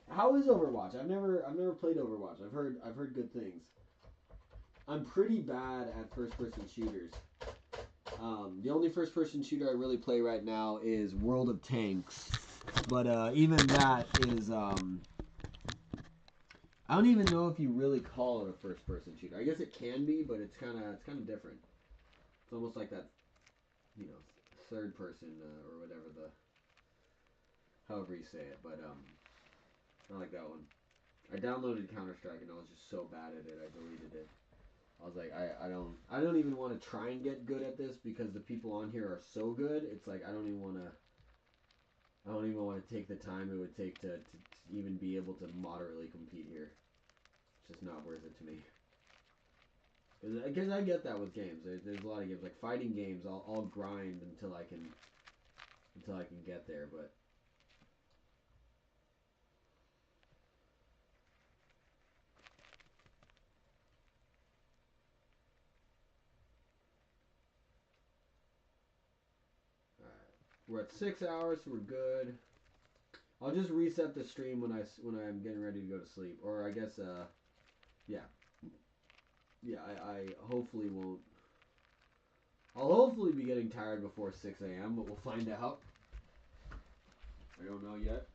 How is Overwatch? I've never played Overwatch. I've heard good things. I'm pretty bad at first-person shooters. The only first-person shooter I really play right now is World of Tanks. But even that is... I don't even know if you really call it a first-person shooter. I guess it can be, but it's kind of different. It's almost like that, you know, third-person or whatever however you say it. But I like that one. I downloaded Counter-Strike and I was just so bad at it, I deleted it. I was like, I don't even want to try and get good at this because the people on here are so good. It's like I don't even want to take the time it would take to even be able to moderately compete here. It's just not worth it to me. Because I get that with games. There's a lot of games like fighting games. I'll grind until I can get there, but. We're at 6 hours, so we're good. I'll just reset the stream when I'm getting ready to go to sleep, or I guess yeah. I hopefully won't. I'll hopefully be getting tired before 6 a.m., but we'll find out. I don't know yet.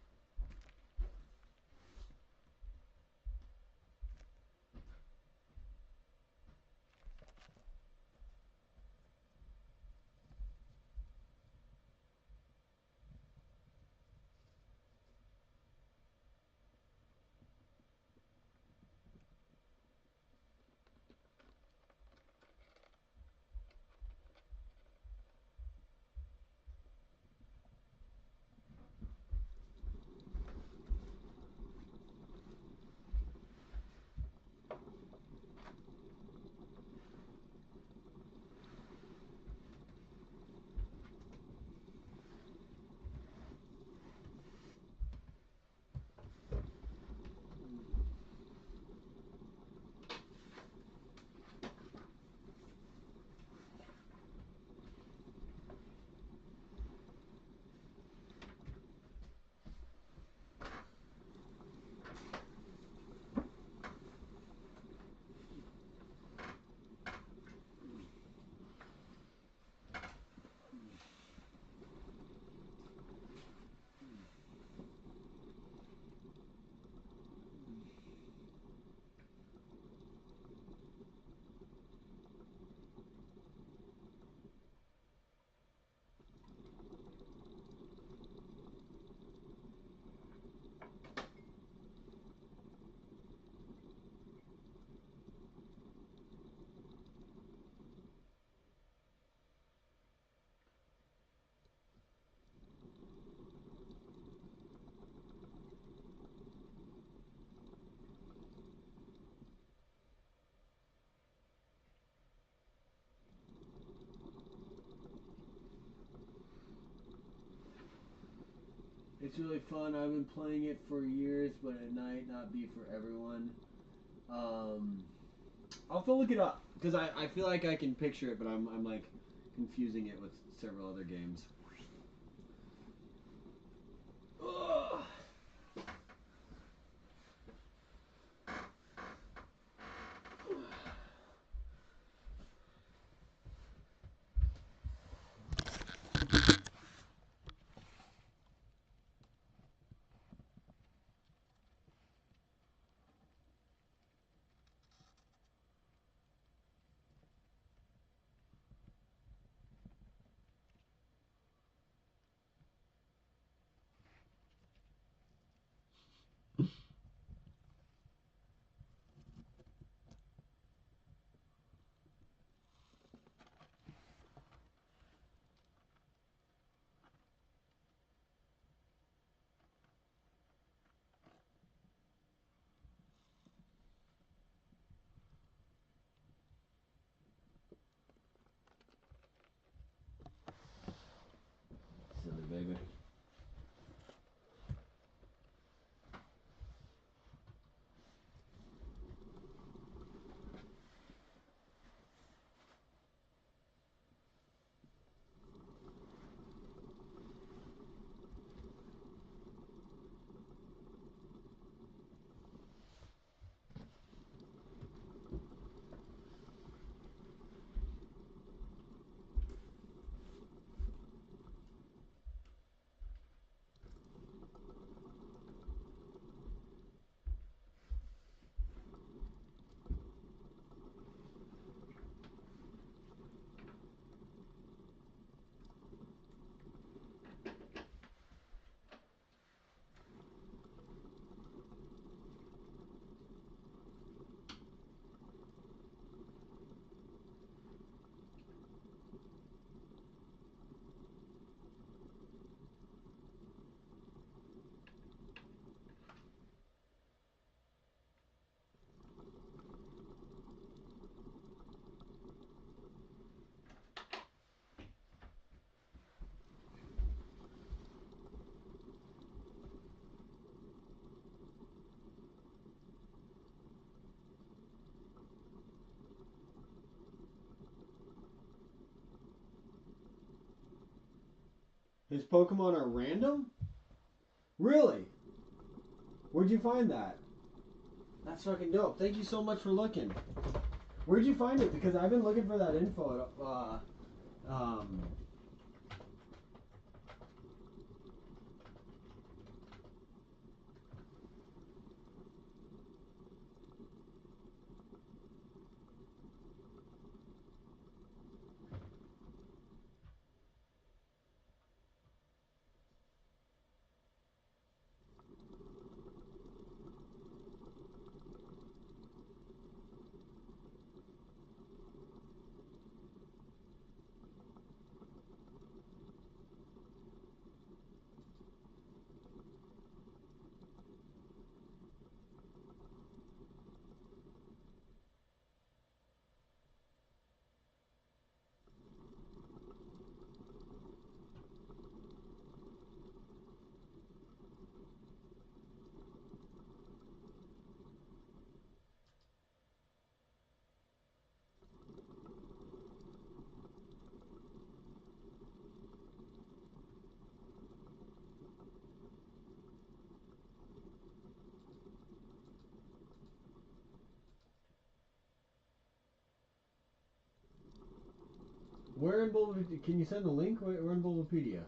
It's really fun. I've been playing it for years, but it might not be for everyone. I'll have to look it up because I feel like I can picture it, but I'm like confusing it with several other games. Ugh. His Pokemon are random? Really? Where'd you find that? That's fucking dope. Thank you so much for looking. Where'd you find it? Because I've been looking for that info. Where in Bulbapedia? Can you send a link? Where in Bulbapedia?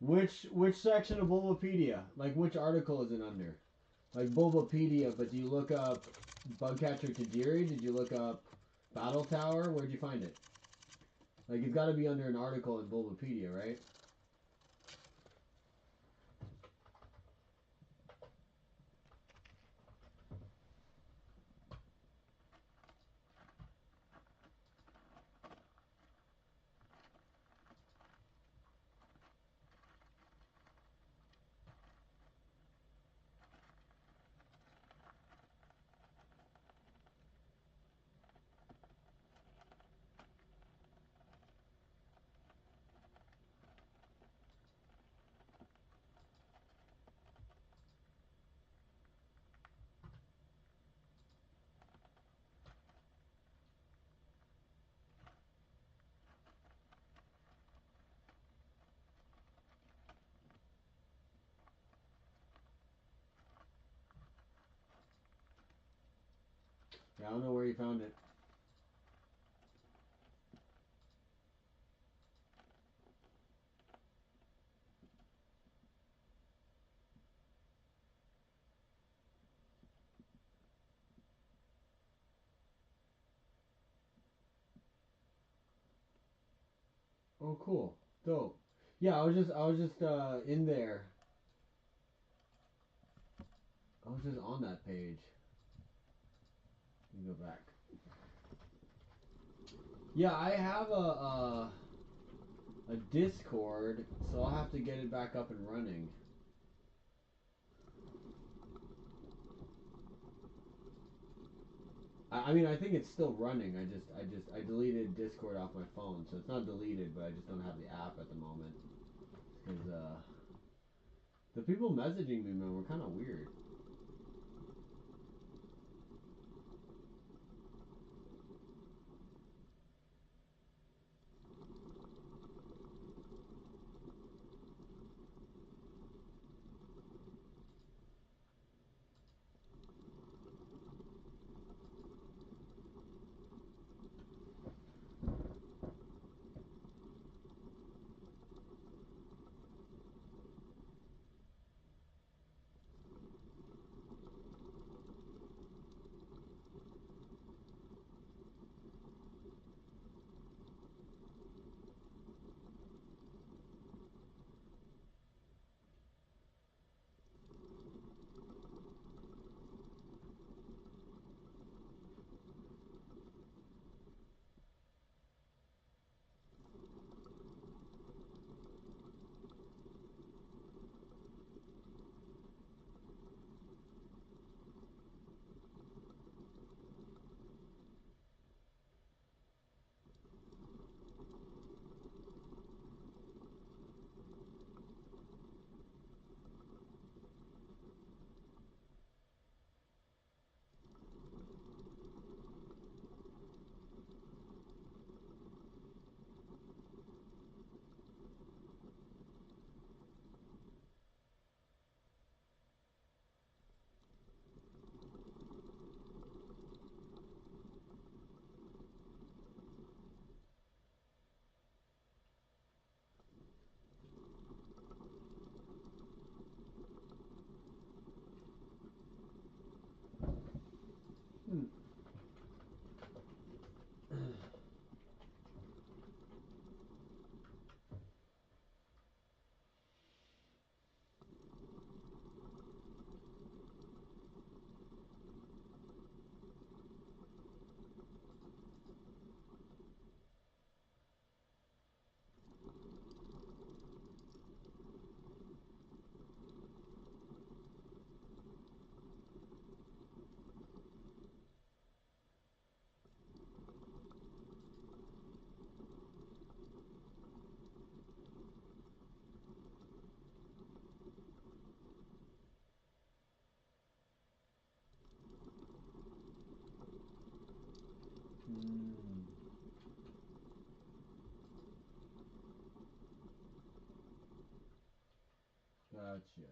Which section of Bulbapedia? Like which article is it under? Like Bulbapedia, but do you look up Bugcatcher Tajiri? Did you look up Battle Tower? Where'd you find it? Like it's got to be under an article in Bulbapedia, right? Yeah, I don't know where you found it. Oh, cool, dope. Yeah, I was just in there. I was just on that page. Let me go back. Yeah, I have a Discord, so I'll have to get it back up and running. I mean, I think it's still running. I deleted Discord off my phone, so it's not deleted, but I just don't have the app at the moment. Because the people messaging me, man, were kind of weird. Gotcha.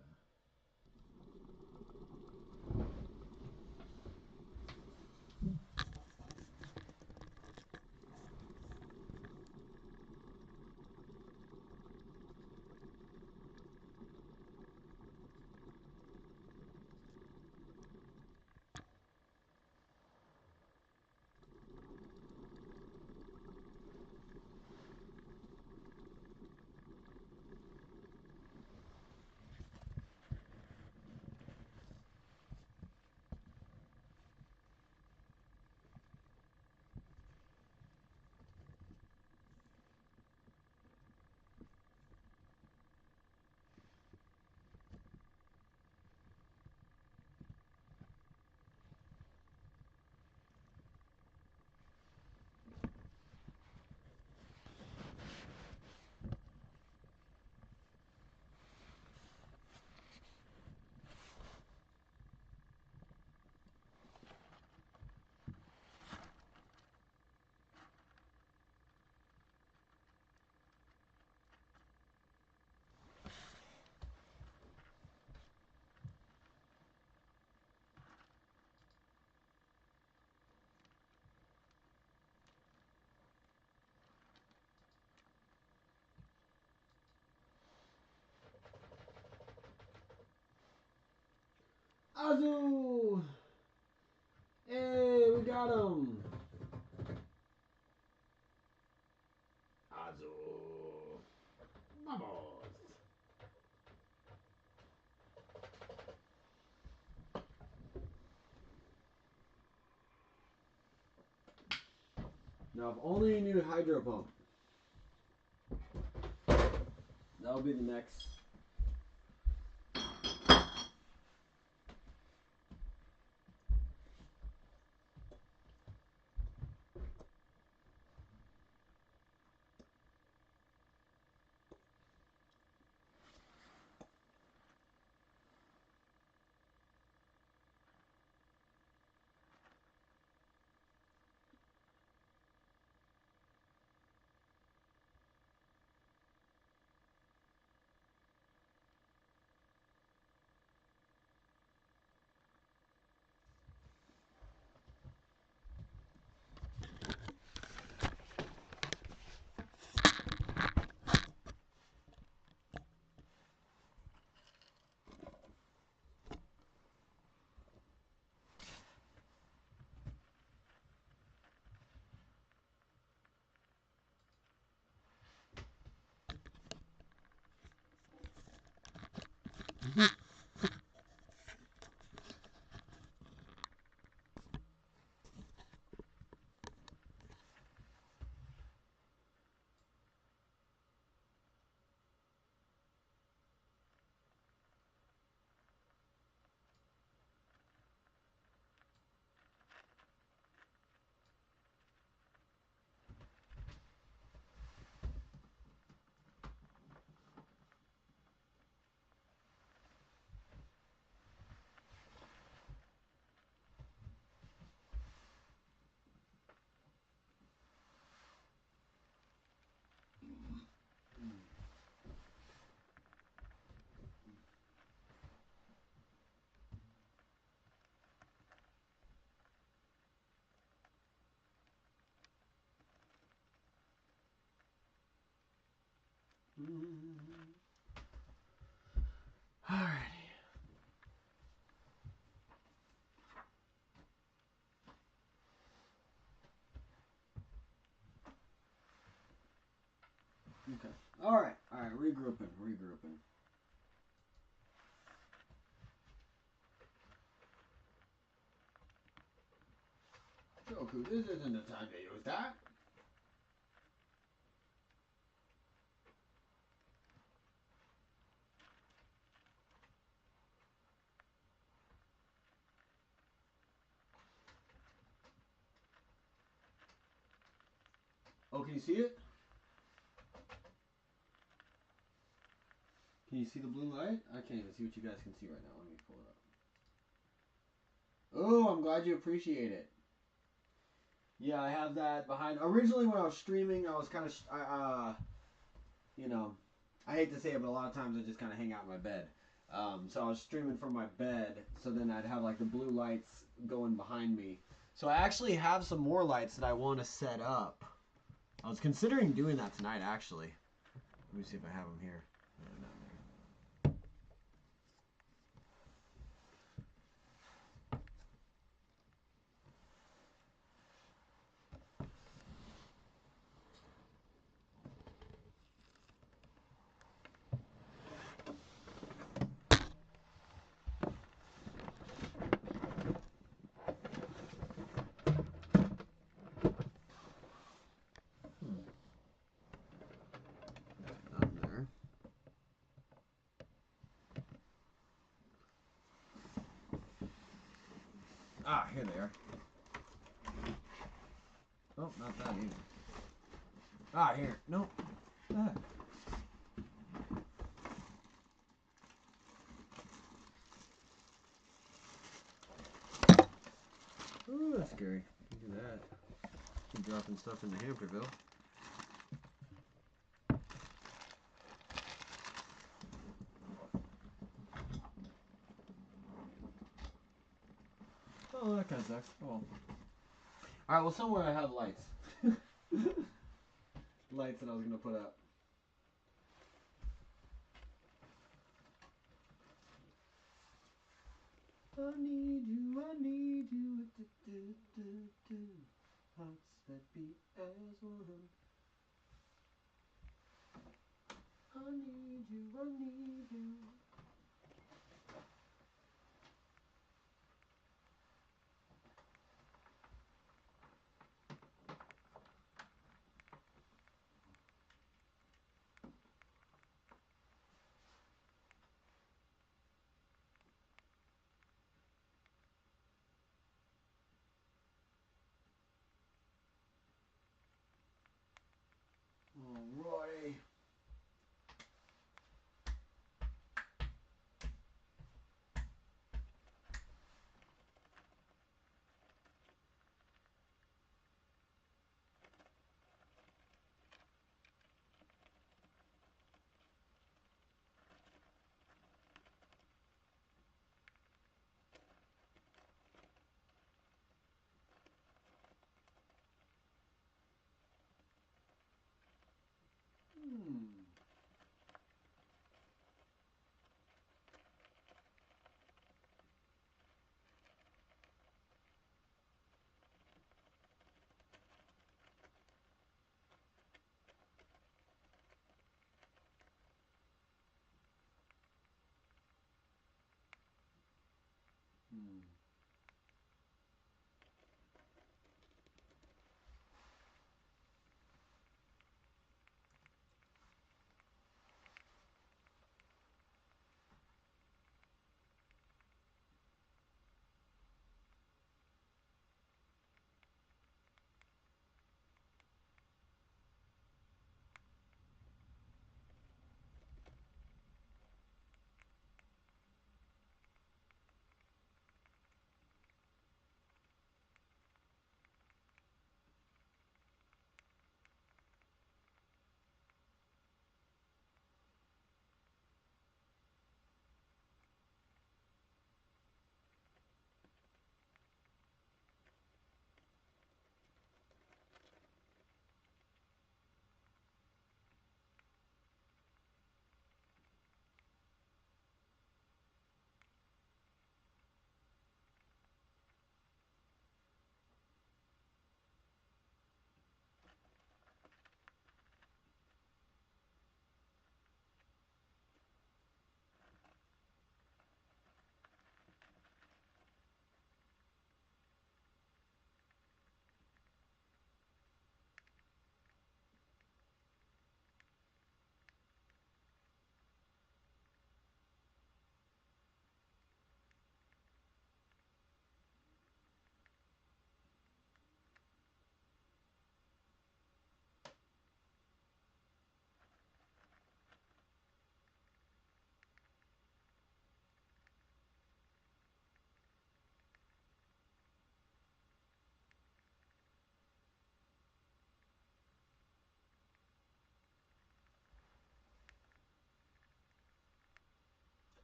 Azu! Hey, we got him! Azu! Vamos! Now, if only you knew hydro pump. That'll be the next. Alrighty. Okay. Alright, regrouping. Joku, this isn't the time to use that. Oh, can you see it? Can you see the blue light? I can't even see what you guys can see right now. Let me pull it up. Oh, I'm glad you appreciate it. Yeah, I have that behind. Originally, when I was streaming, I was kind of, you know, I hate to say it, but a lot of times I just kind of hang out in my bed. So I was streaming from my bed, so then I'd have like the blue lights going behind me. So I actually have some more lights that I want to set up. I was considering doing that tonight, actually. Let me see if I have them here. No, they're not there. Not there. Ah, here they are. Oh, not that either. Ah, here. Nope. That. Ooh, that's scary. Look at that. Keep dropping stuff into Hampterville. Oh, that kind of sucks. Oh. Alright, well, somewhere I have lights. Lights that I was going to put up. I need you, hearts that beat as one. I need you.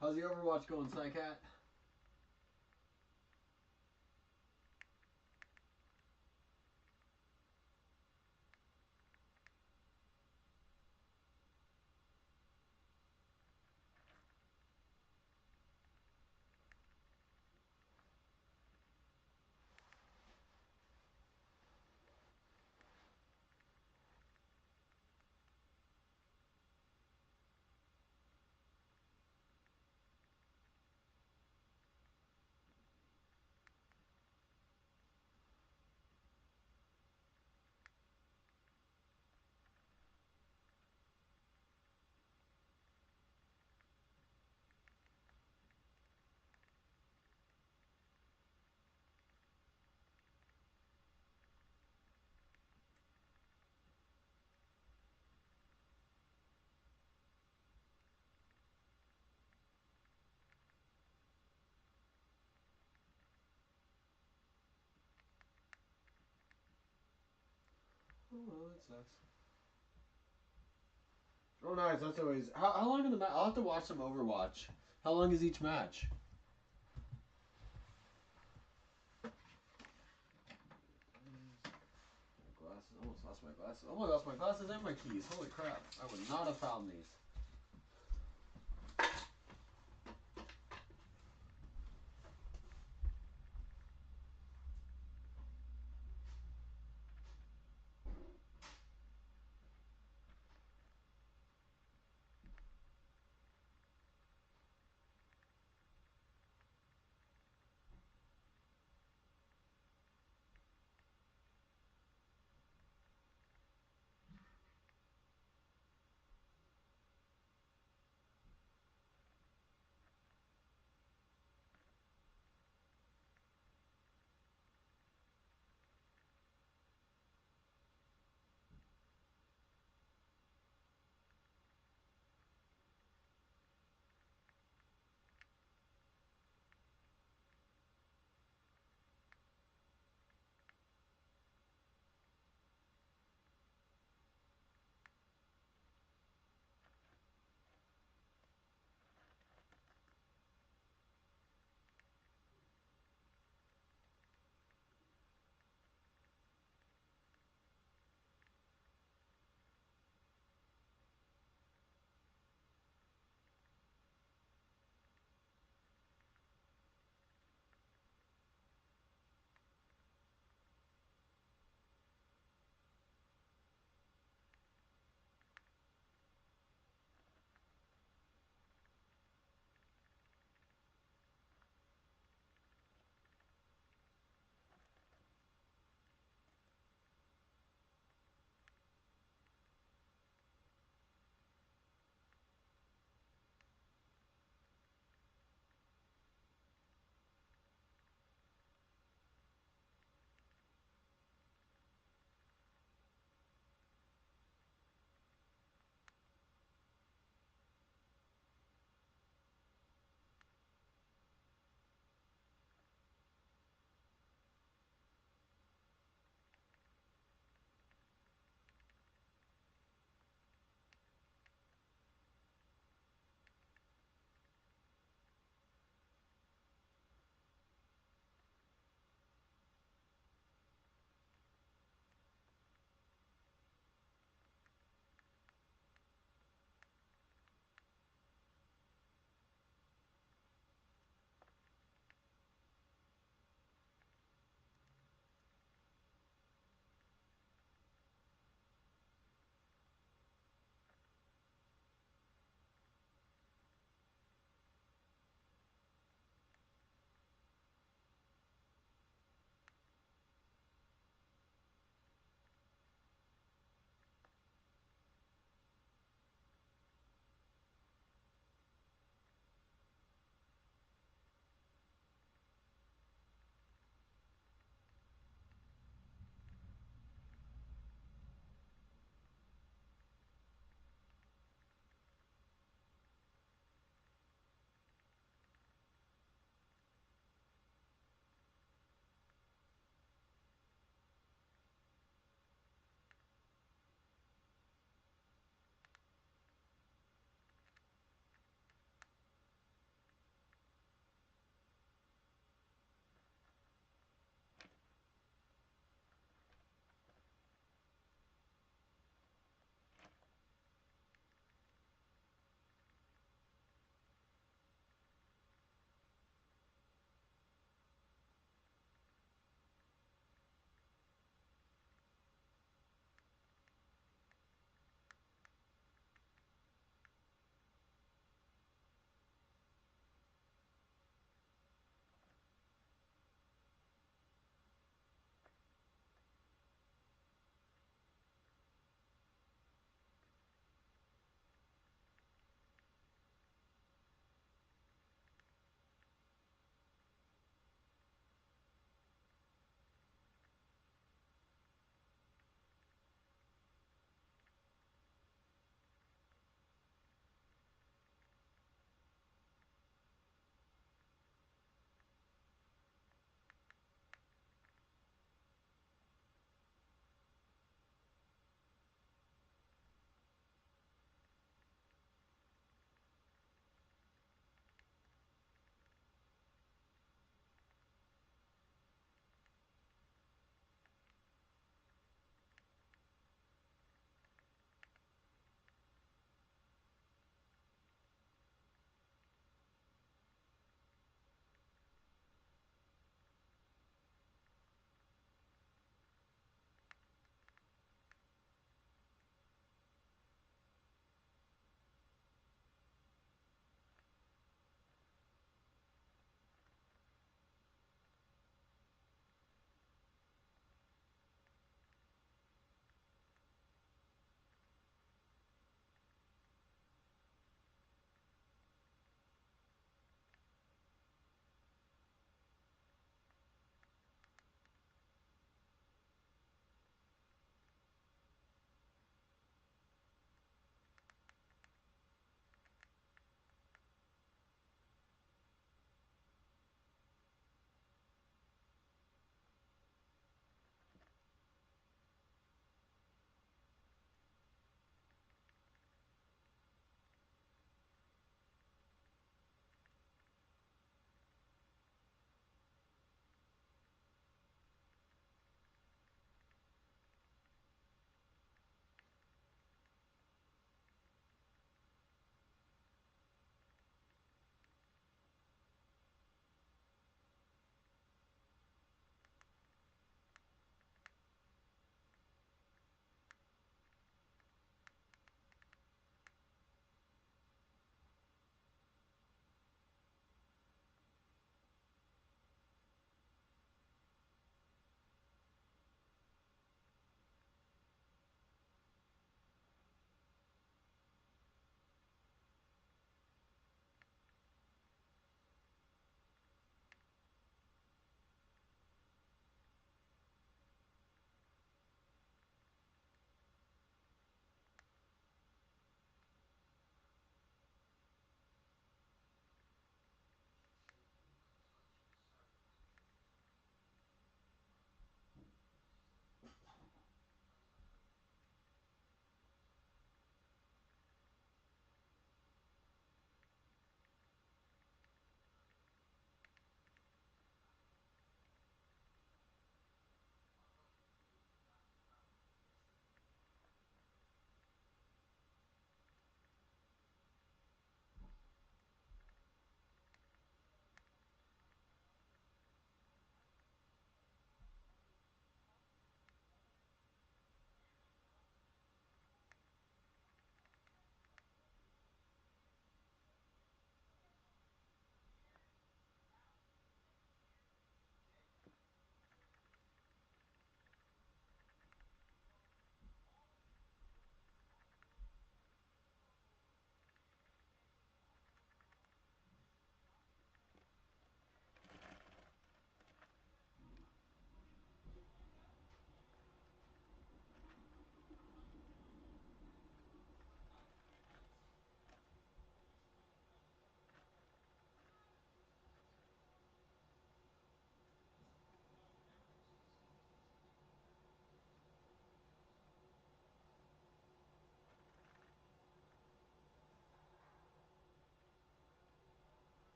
How's the Overwatch going, Psycat? Oh well, that sucks. Oh nice, that's always. How long are the match? I'll have to watch some Overwatch. How long is each match? My glasses. Almost lost my glasses. Almost lost my glasses and my keys. Holy crap! I would not have found these.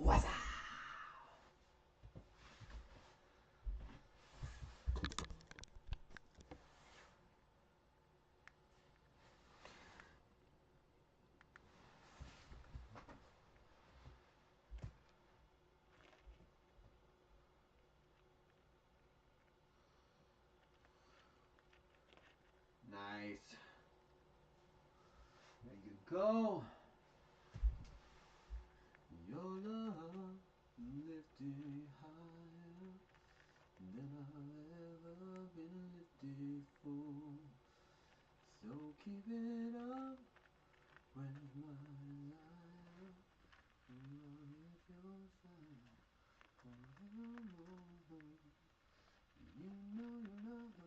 What's up? Nice. There you go. Your love lifted higher than I've ever been lifted for. So keep it up with my desire. Love if you're fine forevermore. You know your love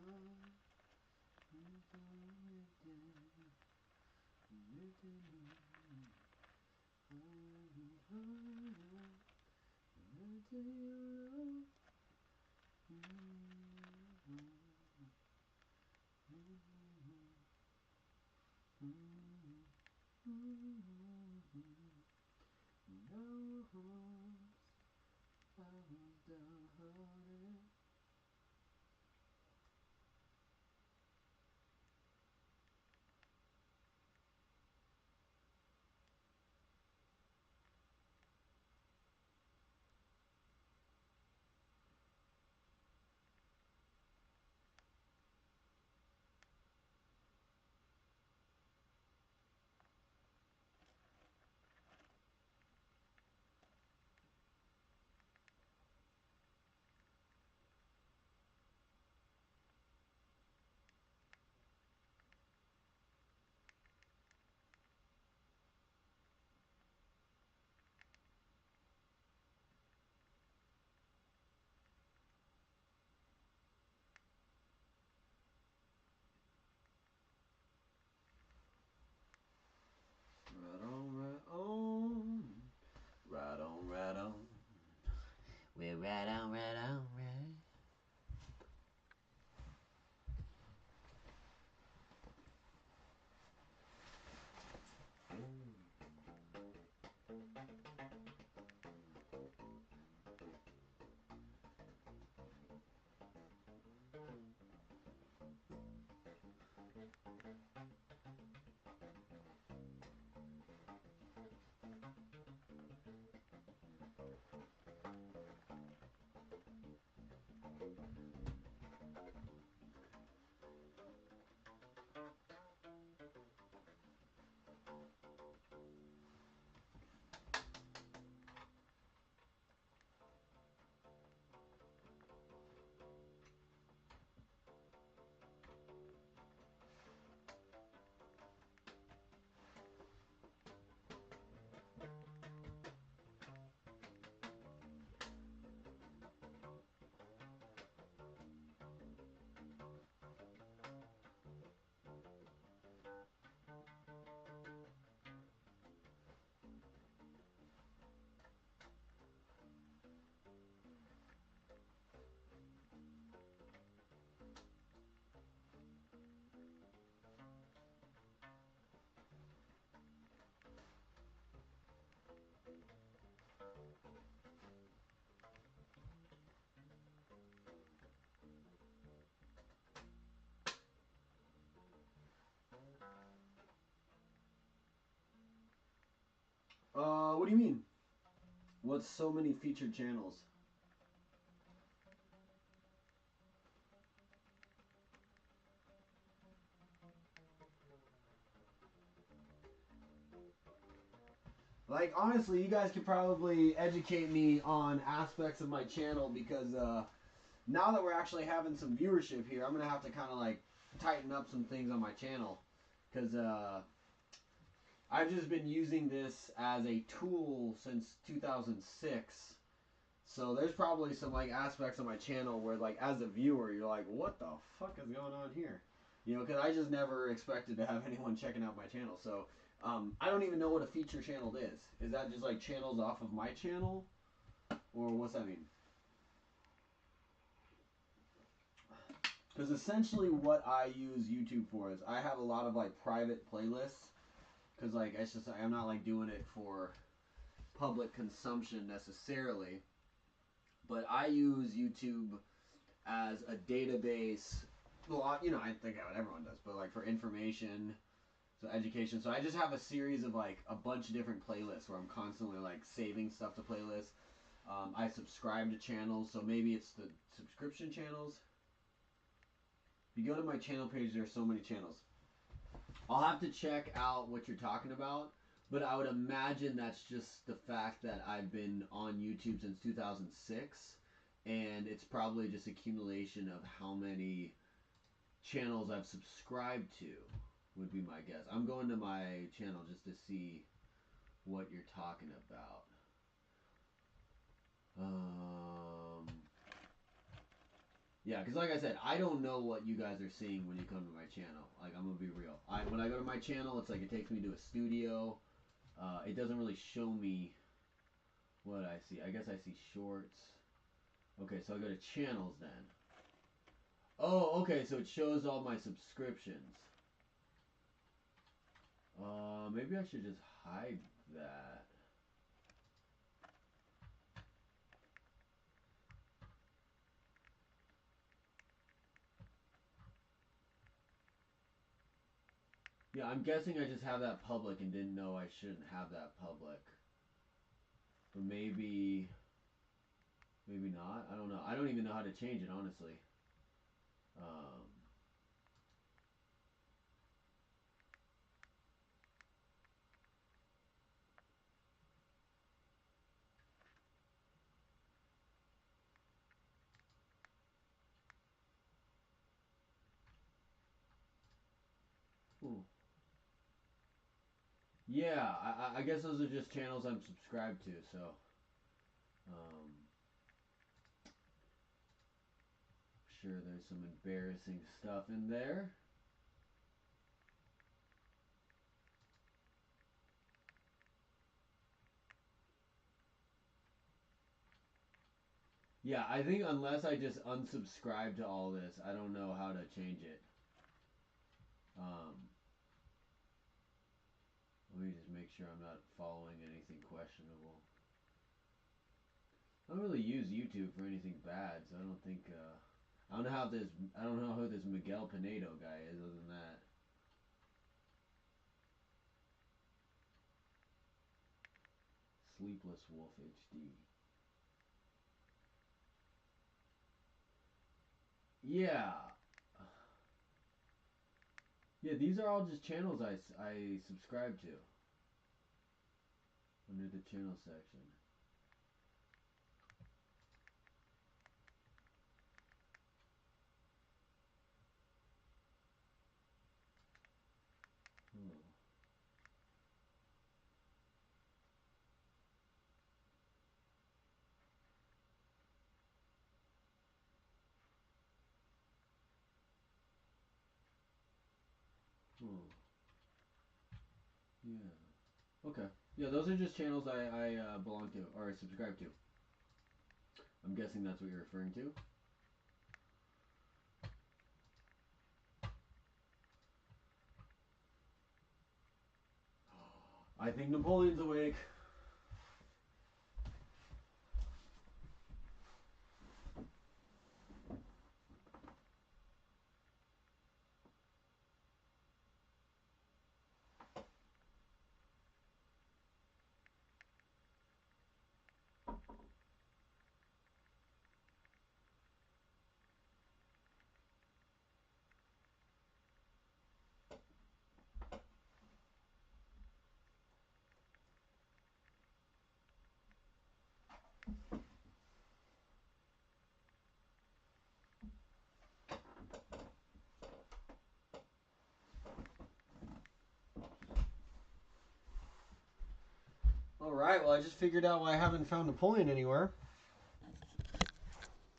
lifted me. Right on, right on. Right on, right on. We're right on, right on, right. What do you mean? What's so many featured channels? Like, honestly, you guys could probably educate me on aspects of my channel because now that we're actually having some viewership here, I'm going to have to kind of like tighten up some things on my channel because I've just been using this as a tool since 2006. So there's probably some like aspects of my channel where like as a viewer you're like, what the fuck is going on here? You know, because I just never expected to have anyone checking out my channel. So I don't even know what a feature channel is. Is that just like channels off of my channel? Or what's that mean? Because essentially what I use YouTube for is I have a lot of like private playlists. Because like it's just I'm not like doing it for public consumption necessarily, but I use YouTube as a database. Well, I think everyone does, but like for information, so education. So I just have a series of like a bunch of different playlists where I'm constantly like saving stuff to playlists. I subscribe to channels, so maybe it's the subscription channels. If you go to my channel page, there are so many channels. I'll have to check out what you're talking about, but I would imagine that's just the fact that I've been on YouTube since 2006, and it's probably just accumulation of how many channels I've subscribed to, would be my guess. I'm going to my channel just to see what you're talking about. Yeah, because like I said, I don't know what you guys are seeing when you come to my channel. Like, I'm going to be real. When I go to my channel, it's like it takes me to a studio. It doesn't really show me what I see. I guess I see shorts. Okay, so I go to channels then. Oh, okay, so it shows all my subscriptions. Maybe I should just hide that. Yeah, I'm guessing I just have that public and didn't know I shouldn't have that public. But maybe not. I don't know. I don't even know how to change it, honestly. Yeah, I guess those are just channels I'm subscribed to, so. Sure, there's some embarrassing stuff in there. Yeah, I think unless I just unsubscribe to all this, I don't know how to change it. Let me just make sure I'm not following anything questionable. I don't really use YouTube for anything bad, so I don't think. I don't know who this Miguel Pinedo guy is. Other than that, Sleepless Wolf HD. Yeah. Yeah, these are all just channels I subscribe to. Under the channel section. Yeah. Okay. Yeah, those are just channels I belong to or subscribe to. I'm guessing that's what you're referring to. I think Napoleon's awake. Alright, well I just figured out why I haven't found Napoleon anywhere.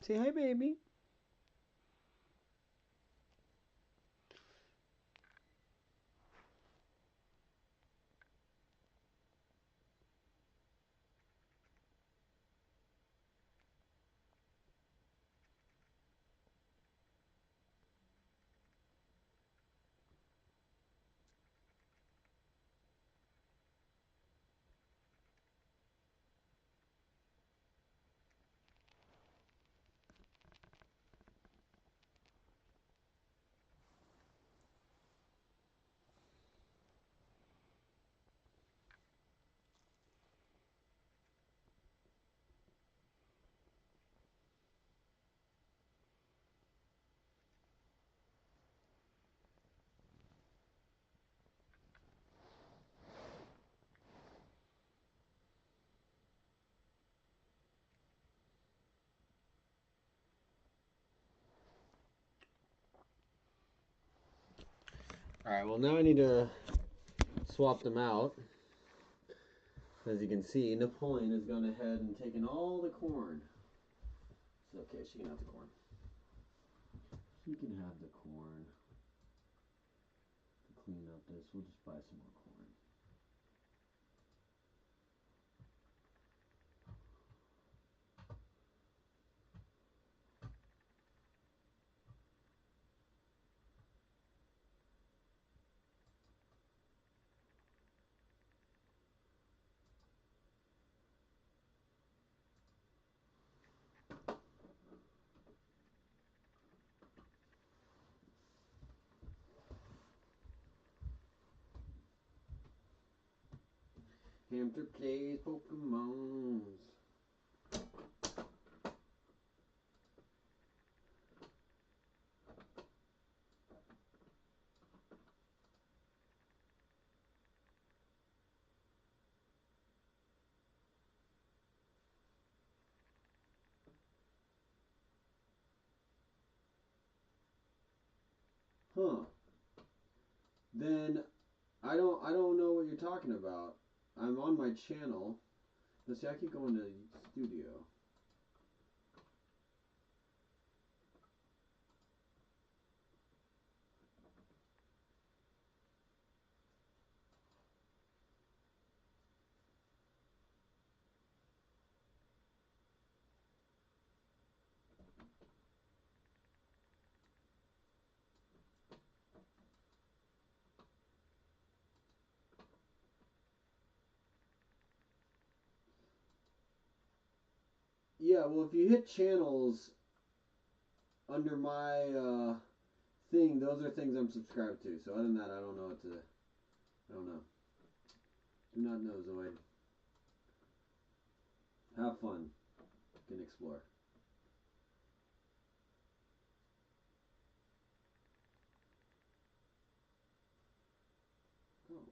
Say hi, baby. Alright, well now I need to swap them out. As you can see, Napoleon has gone ahead and taken all the corn. It's okay, she can have the corn. She can have the corn. To clean up this, we'll just buy some more corn. Hampter plays Pokemons. Huh. Then I don't know what you're talking about. I'm on my channel. Let's see, I keep going to studio. Yeah, well, if you hit channels under my thing, those are things I'm subscribed to. So other than that, I don't know what to. I don't know. Do not know, Zoid. Have fun. You can explore. Oh.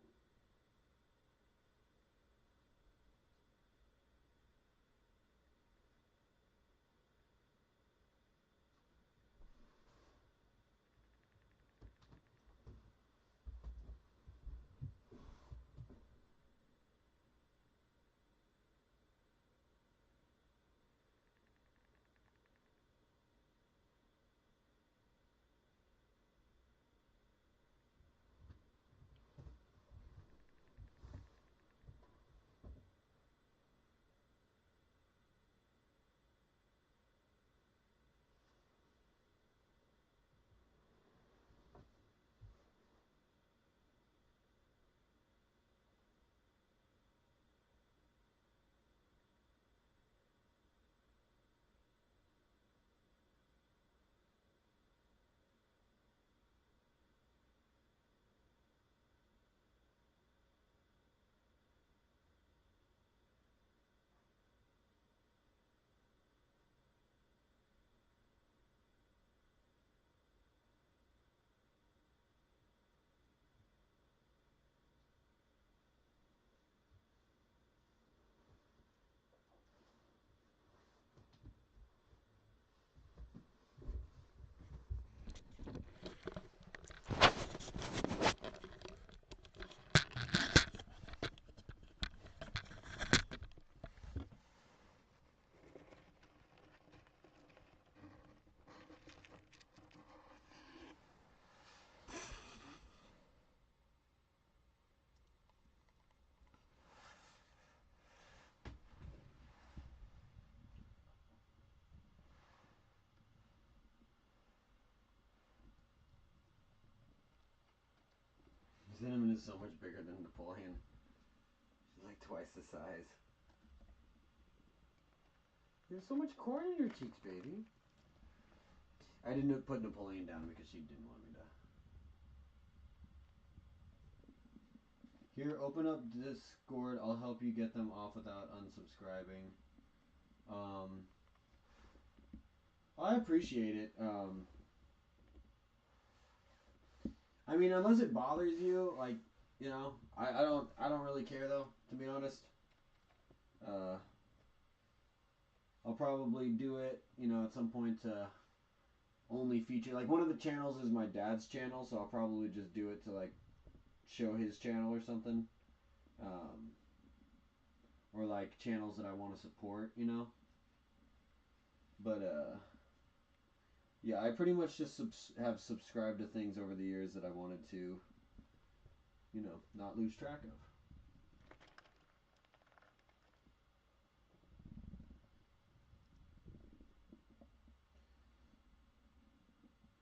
Cinnamon is so much bigger than Napoleon. She's like twice the size. There's so much corn in your cheeks, baby. I didn't put Napoleon down because she didn't want me to. Here, open up Discord. I'll help you get them off without unsubscribing. I appreciate it. I mean, unless it bothers you, like, you know, I don't really care though, to be honest. I'll probably do it, you know, at some point to only feature, like one of the channels is my dad's channel, so I'll probably just do it to like show his channel or something, or like channels that I want to support, you know. But yeah, I pretty much just have subscribed to things over the years that I wanted to, you know, not lose track of.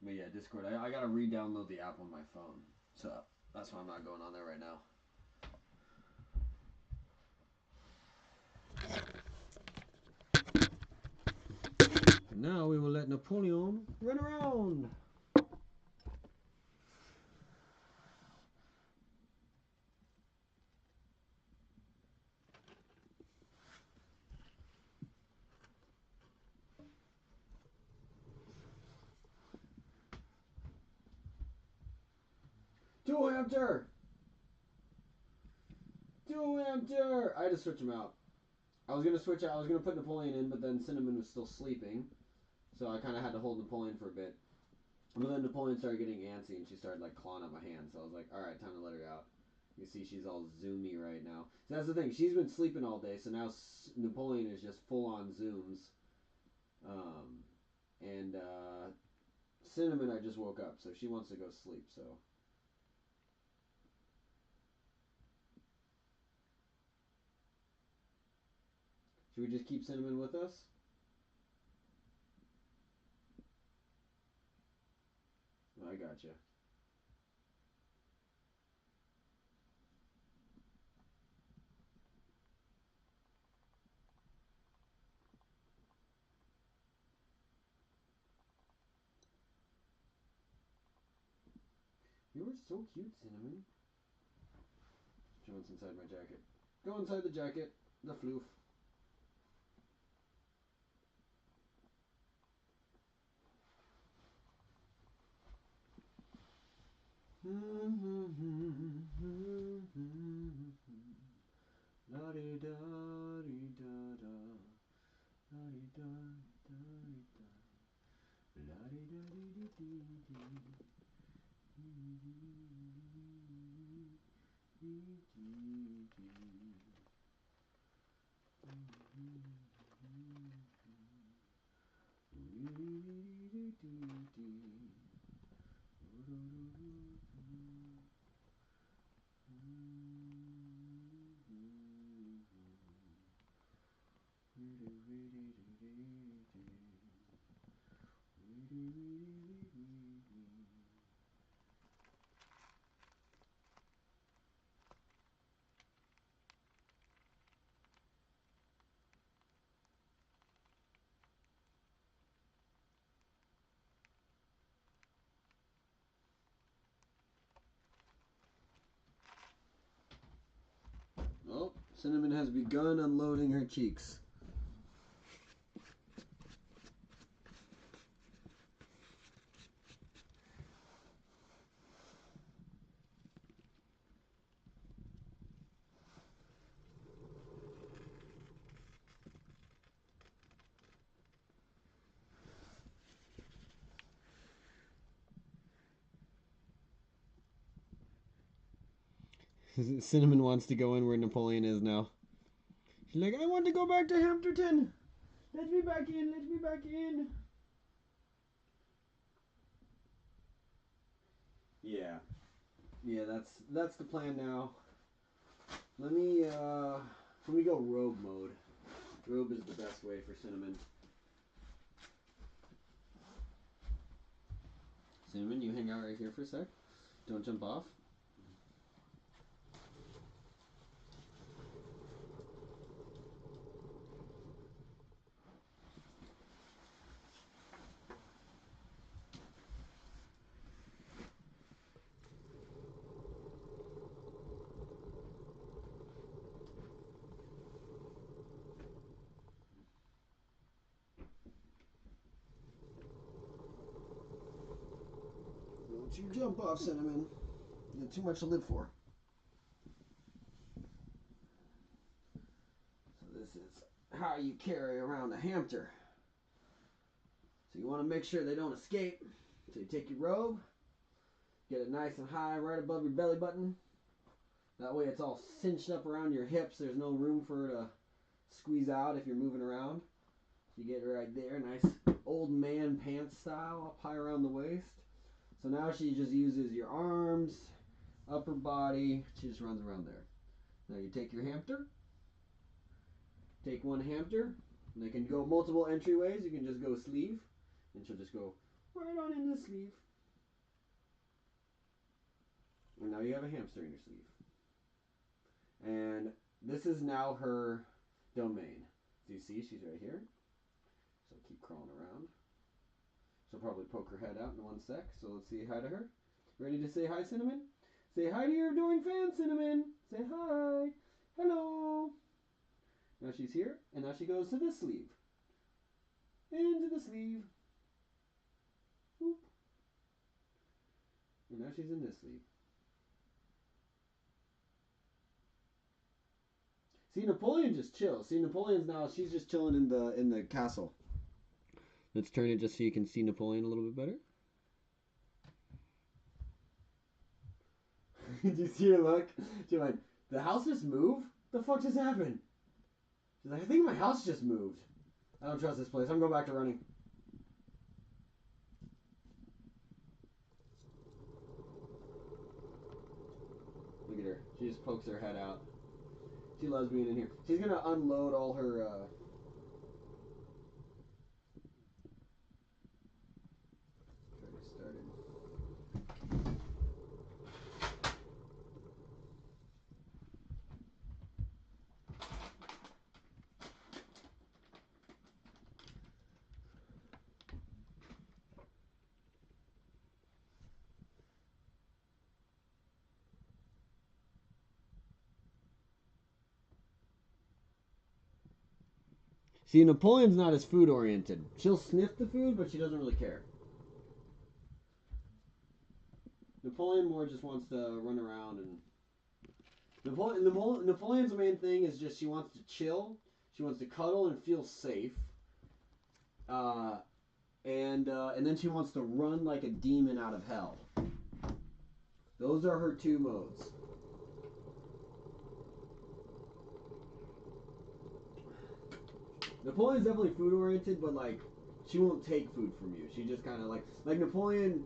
But yeah, Discord, I gotta re-download the app on my phone, so that's why I'm not going on there right now. Now we will let Napoleon run around. Dual HAMPTER! Dual HAMPTER! I had to switch him out. I was gonna put Napoleon in, but then Cinnamon was still sleeping, so I kind of had to hold Napoleon for a bit. But then Napoleon started getting antsy, and she started like clawing at my hand. So I was like, all right, time to let her out. You see, she's all zoomy right now. So that's the thing. She's been sleeping all day, so now Napoleon is just full on zooms. And Cinnamon, I just woke up, so she wants to go sleep. So. Should we just keep Cinnamon with us? I gotcha. You were so cute, Cinnamon. She wants inside my jacket. Go inside the jacket. The floof. La di da di da da. La di da da di da. La di da di di di. Oh, Cinnamon has begun unloading her cheeks. Cinnamon wants to go in where Napoleon is now. She's like, I want to go back to Hampterton. Let me back in. Let me back in. Yeah. Yeah, that's the plan now. Let me go robe mode. Robe is the best way for Cinnamon. Cinnamon, you hang out right here for a sec. Don't jump off. Don't you jump off, Cinnamon. You got too much to live for. So this is how you carry around a HAMPTER. So you you want to make sure they don't escape. So you take your robe, get it nice and high right above your belly button. That way it's all cinched up around your hips. There's no room for her to squeeze out if you're moving around. So you get it right there, nice old man pants style, up high around the waist. So now she just uses your arms, upper body. She just runs around there. Now you take your HAMPTER. Take one HAMPTER. And they can go multiple entryways. You can just go sleeve. And she'll just go right on in the sleeve. And now you have a hamster in your sleeve. And this is now her domain. So you see, she's right here. So keep crawling around. She'll probably poke her head out in one sec. So let's say hi to her. Ready to say hi, Cinnamon? Say hi to your adoring fan, Cinnamon. Say hi. Hello. Now she's here. And now she goes to this sleeve. Into the sleeve. Whoop. And now she's in this sleeve. See, Napoleon just chills. See, Napoleon's now, she's just chilling in the castle. Let's turn it just so you can see Napoleon a little bit better. Did you see her look? She went, the house just moved? The fuck just happened? She's like, I think my house just moved. I don't trust this place. I'm going back to running. Look at her. She just pokes her head out. She loves being in here. She's going to unload all her... Try to get started. See, Napoleon's not as food oriented. She'll sniff the food, but she doesn't really care. Napoleon more just wants to run around and... Napoleon's main thing is just she wants to chill. She wants to cuddle and feel safe. And then she wants to run like a demon out of hell. Those are her two modes. Napoleon's definitely food oriented, but like she won't take food from you. She just kind of like Napoleon's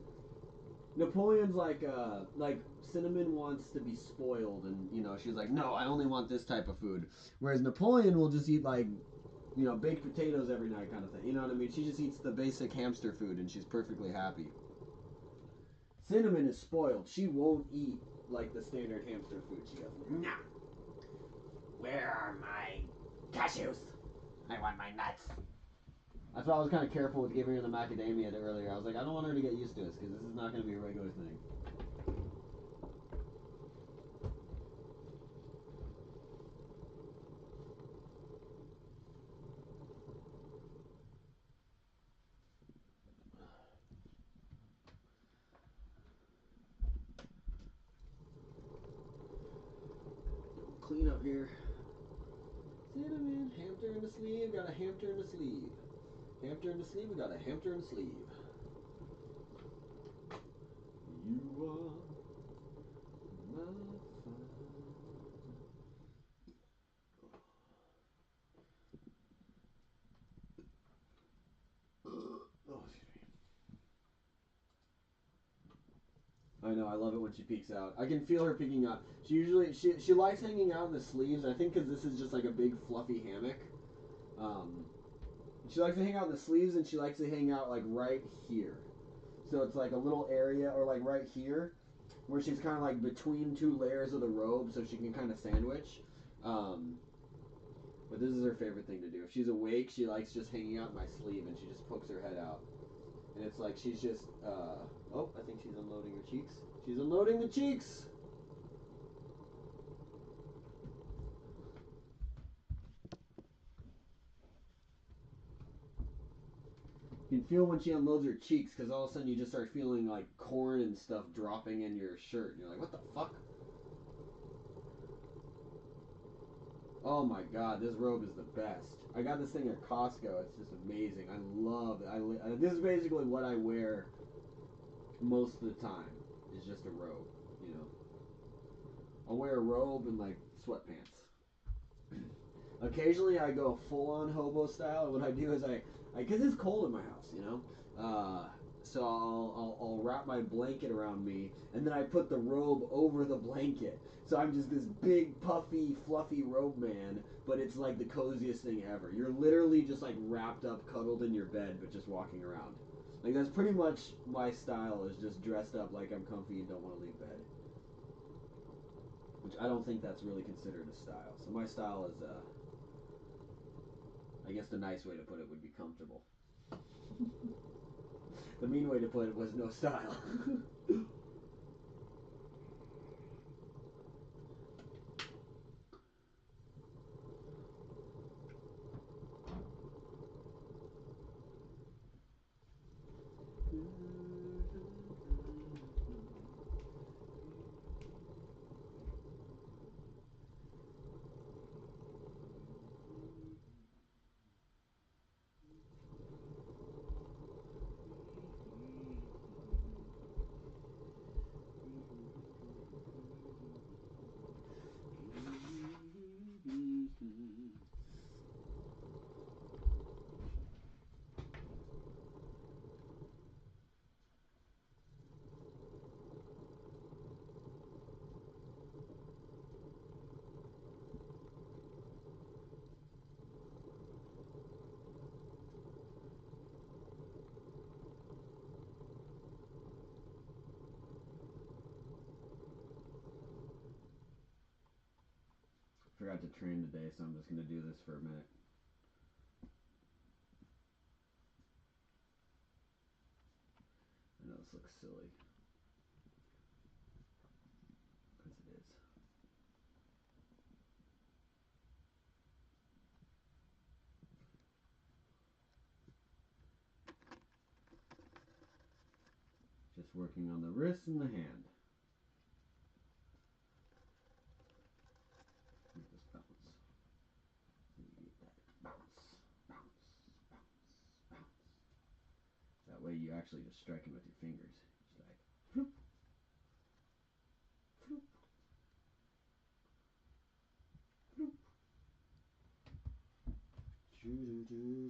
like Cinnamon wants to be spoiled, and you know she's like, no, I only want this type of food. Whereas Napoleon will just eat like, you know, baked potatoes every night kind of thing. You know what I mean? She just eats the basic hamster food and she's perfectly happy. Cinnamon is spoiled. She won't eat like the standard hamster food. She goes, no. Where are my cashews? I want my nuts. That's why I was kind of careful with giving her the macadamia earlier. I was like, I don't want her to get used to this because this is not going to be a regular thing. Clean up here. Cinnamon, hamster in the sleeve, got a hamster in the sleeve. Hamster in the sleeve, we got a hamster in the sleeve. You are my fire. Oh, excuse me. I know, I love it when she peeks out. I can feel her peeking out. She likes hanging out in the sleeves, I think because this is just like a big fluffy hammock. She likes to hang out in the sleeves, and she likes to hang out like right here. So it's like a little area, or like right here, where she's kind of like between two layers of the robe, so she can kind of sandwich. But this is her favorite thing to do. If she's awake, she likes just hanging out in my sleeve, and she just pokes her head out. And it's like she's just, oh, I think she's unloading her cheeks. She's unloading the cheeks! You can feel when she unloads her cheeks, because all of a sudden you just start feeling like corn and stuff dropping in your shirt. And you're like, what the fuck? Oh my god, this robe is the best. I got this thing at Costco. It's just amazing. I love it. This is basically what I wear most of the time. Is just a robe, you know. I'll wear a robe and like sweatpants. Occasionally, I go full on hobo style. And what I do is because it's cold in my house, you know. So I'll wrap my blanket around me, and then I put the robe over the blanket. So I'm just this big, puffy, fluffy robe man, but it's like the coziest thing ever. You're literally just like wrapped up, cuddled in your bed, but just walking around. Like that's pretty much my style, is just dressed up like I'm comfy and don't want to leave bed. Which I don't think that's really considered a style. So my style is, I guess the nice way to put it would be comfortable. The mean way to put it was no style. Forgot to train today, so I'm just going to do this for a minute. I know this looks silly. Because it is. Just working on the wrist and the hand. Just bounce. Bounce. That way you actually just strike him with your fingers. Just like, floop, floop, floop.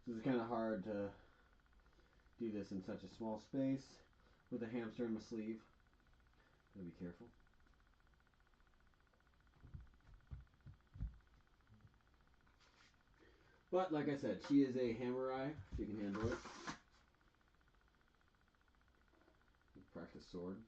This is kind of hard to do this in such a small space with a hamster in my sleeve. Gotta be careful. But like I said, she is a hamurai. She can handle it. Practice sword.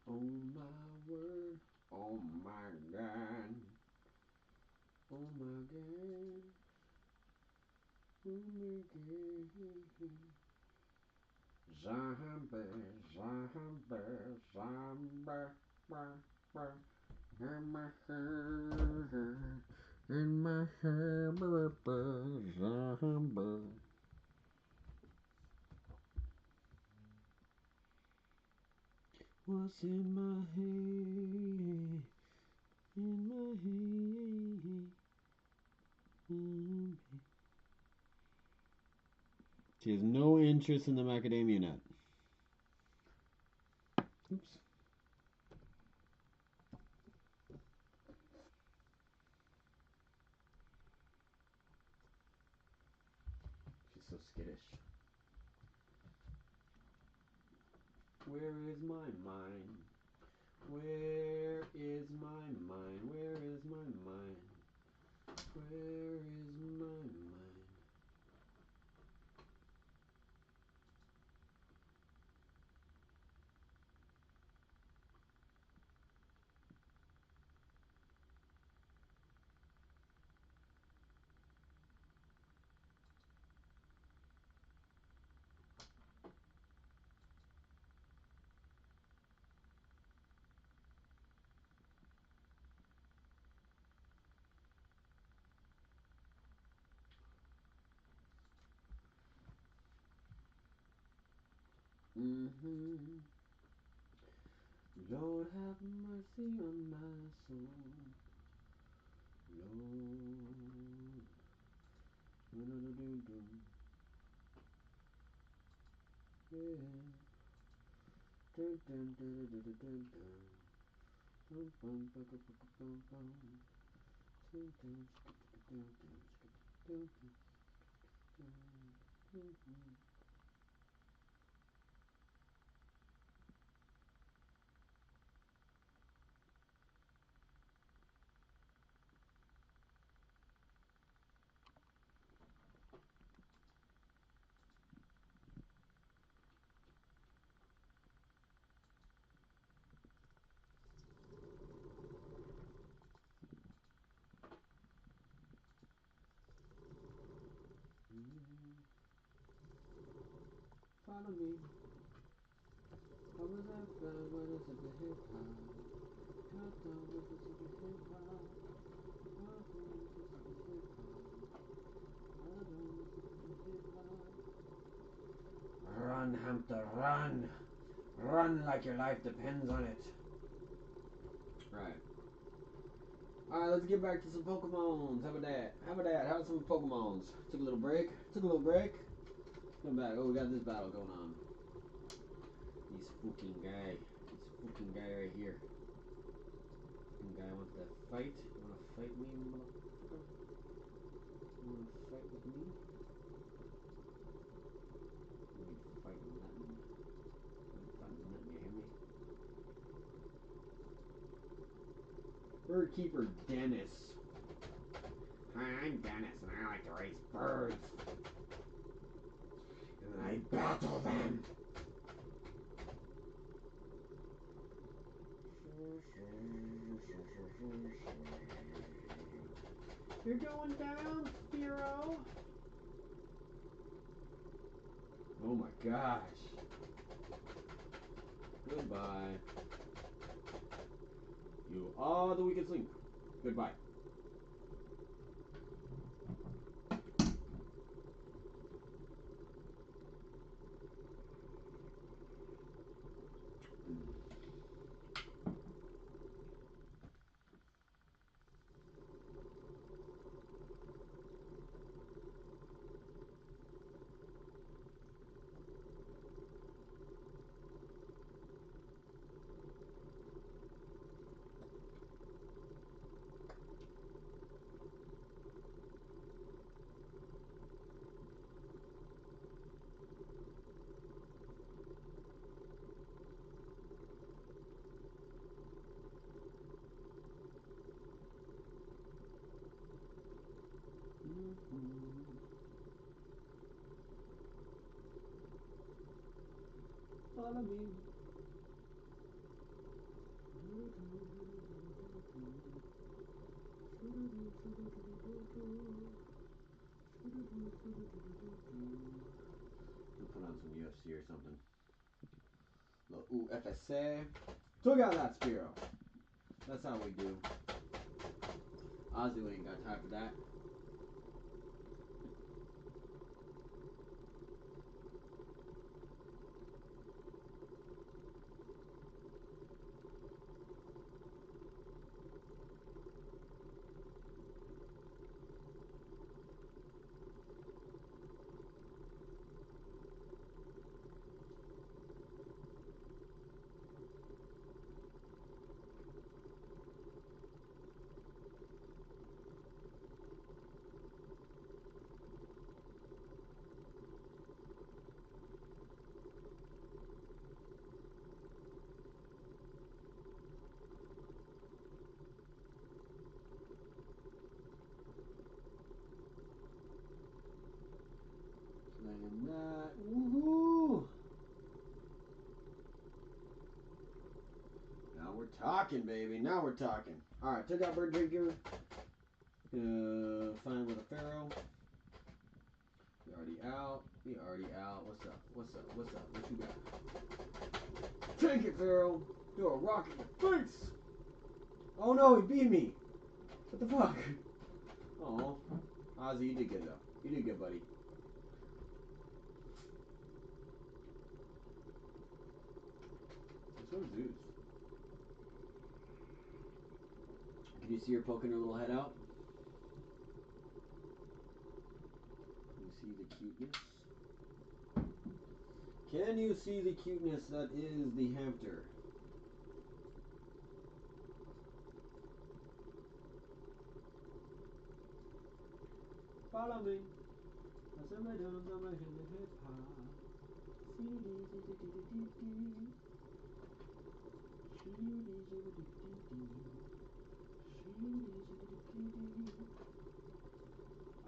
Oh my word, oh my god, oh my god, oh my god. Zombie, zombie, zombie, in my hair, in my hair, zombie. What's in my head? In my head. She has no interest in the macadamia nut. Oops. Where is my mind? Where is my mind? Where is my mind? Where is my mind? Lord have mercy on my soul. Lord. Yeah. Dun, dun, dun, dun, dun, dun, dun. Bum, bum, bum, bum, bum, bum, bum. Dun, dun, dun, dun, dun, dun, dun, dun, dun. Follow me. What was that? What is it? The hip hop. What is it? The hip hop. What is it? The hip hop. What is it? The hip hop. Run, Hampter, run! Run like your life depends on it. Right. Alright, let's get back to some Pokemons. How about that? How about some Pokemons? Took a little break. Come back. Oh, we got this battle going on. This fucking guy right here. Fucking guy wants to fight. You wanna fight me, motherfucker? You wanna fight with me? You ain't fighting nothing. You ain't fighting nothing, you hear me? Bird Keeper Dennis. Hi, I'm Dennis, and I like to raise birds. And then I battle them. You're going down, Spiro. Oh my gosh. Goodbye. You are the weakest link. Goodbye. Follow me. We'll put on some UFC or something. Little UFSA. Took out that Spiro. That's how we do. Ozzy ain't got time for that. we're talking, baby. Now we're talking. All right, took out bird drinker. Fine with a pharaoh. We already out. We already out. What's up? What's up? What's up? What you got? Take it, pharaoh. Do a rock in the face. Oh no, he beat me. What the fuck? Oh, Ozzy, you did good though. You did good, buddy. This one's Zeus. Can you see her poking her little head out? Can you see the cuteness? Can you see the cuteness that is the HAMPTER? Follow me. I set my drums on my hip hop.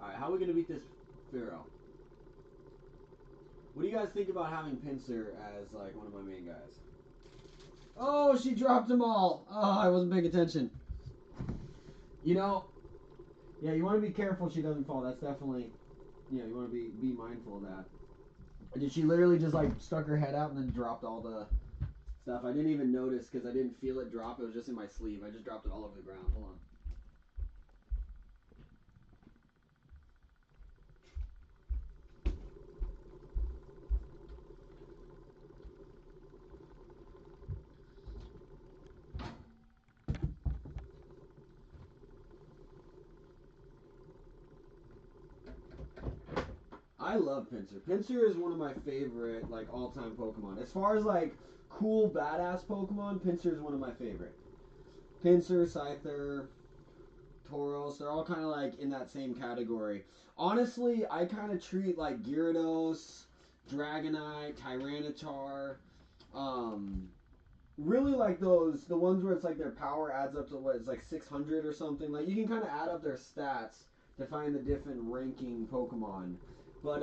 Alright, how are we going to beat this Pharaoh? What do you guys think about having Pincer as like one of my main guys? Oh, she dropped them all. Oh, I wasn't paying attention. You know, yeah, you want to be careful she doesn't fall. That's definitely, yeah, you want to be mindful of that. Did she literally just like stuck her head out and then dropped all the stuff? I didn't even notice because I didn't feel it drop. It was just in my sleeve. I just dropped it all over the ground. Hold on. I love Pinsir. Pinsir is one of my favorite, like, all-time Pokemon. As far as, like, cool, badass Pokemon, Pinsir is one of my favorite. Pinsir, Scyther, Tauros, they're all kind of, like, in that same category. Honestly, I kind of treat, like, Gyarados, Dragonite, Tyranitar, really like those, the ones where it's, like, their power adds up to, what, it's, like, 600 or something. Like, you can kind of add up their stats to find the different ranking Pokemon. But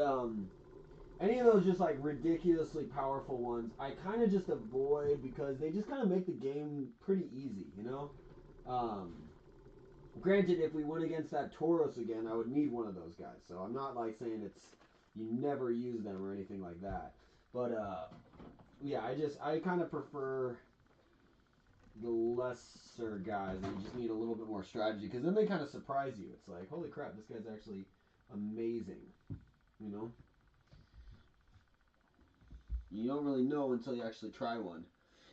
any of those just like ridiculously powerful ones, I kind of just avoid because they just kind of make the game pretty easy, you know. Granted, if we went against that Tauros again, I would need one of those guys. So I'm not like saying it's you never use them or anything like that. But yeah, I kind of prefer the lesser guys, and you just need a little bit more strategy because then they kind of surprise you. It's like, holy crap, this guy's actually amazing. You know? You don't really know until you actually try one.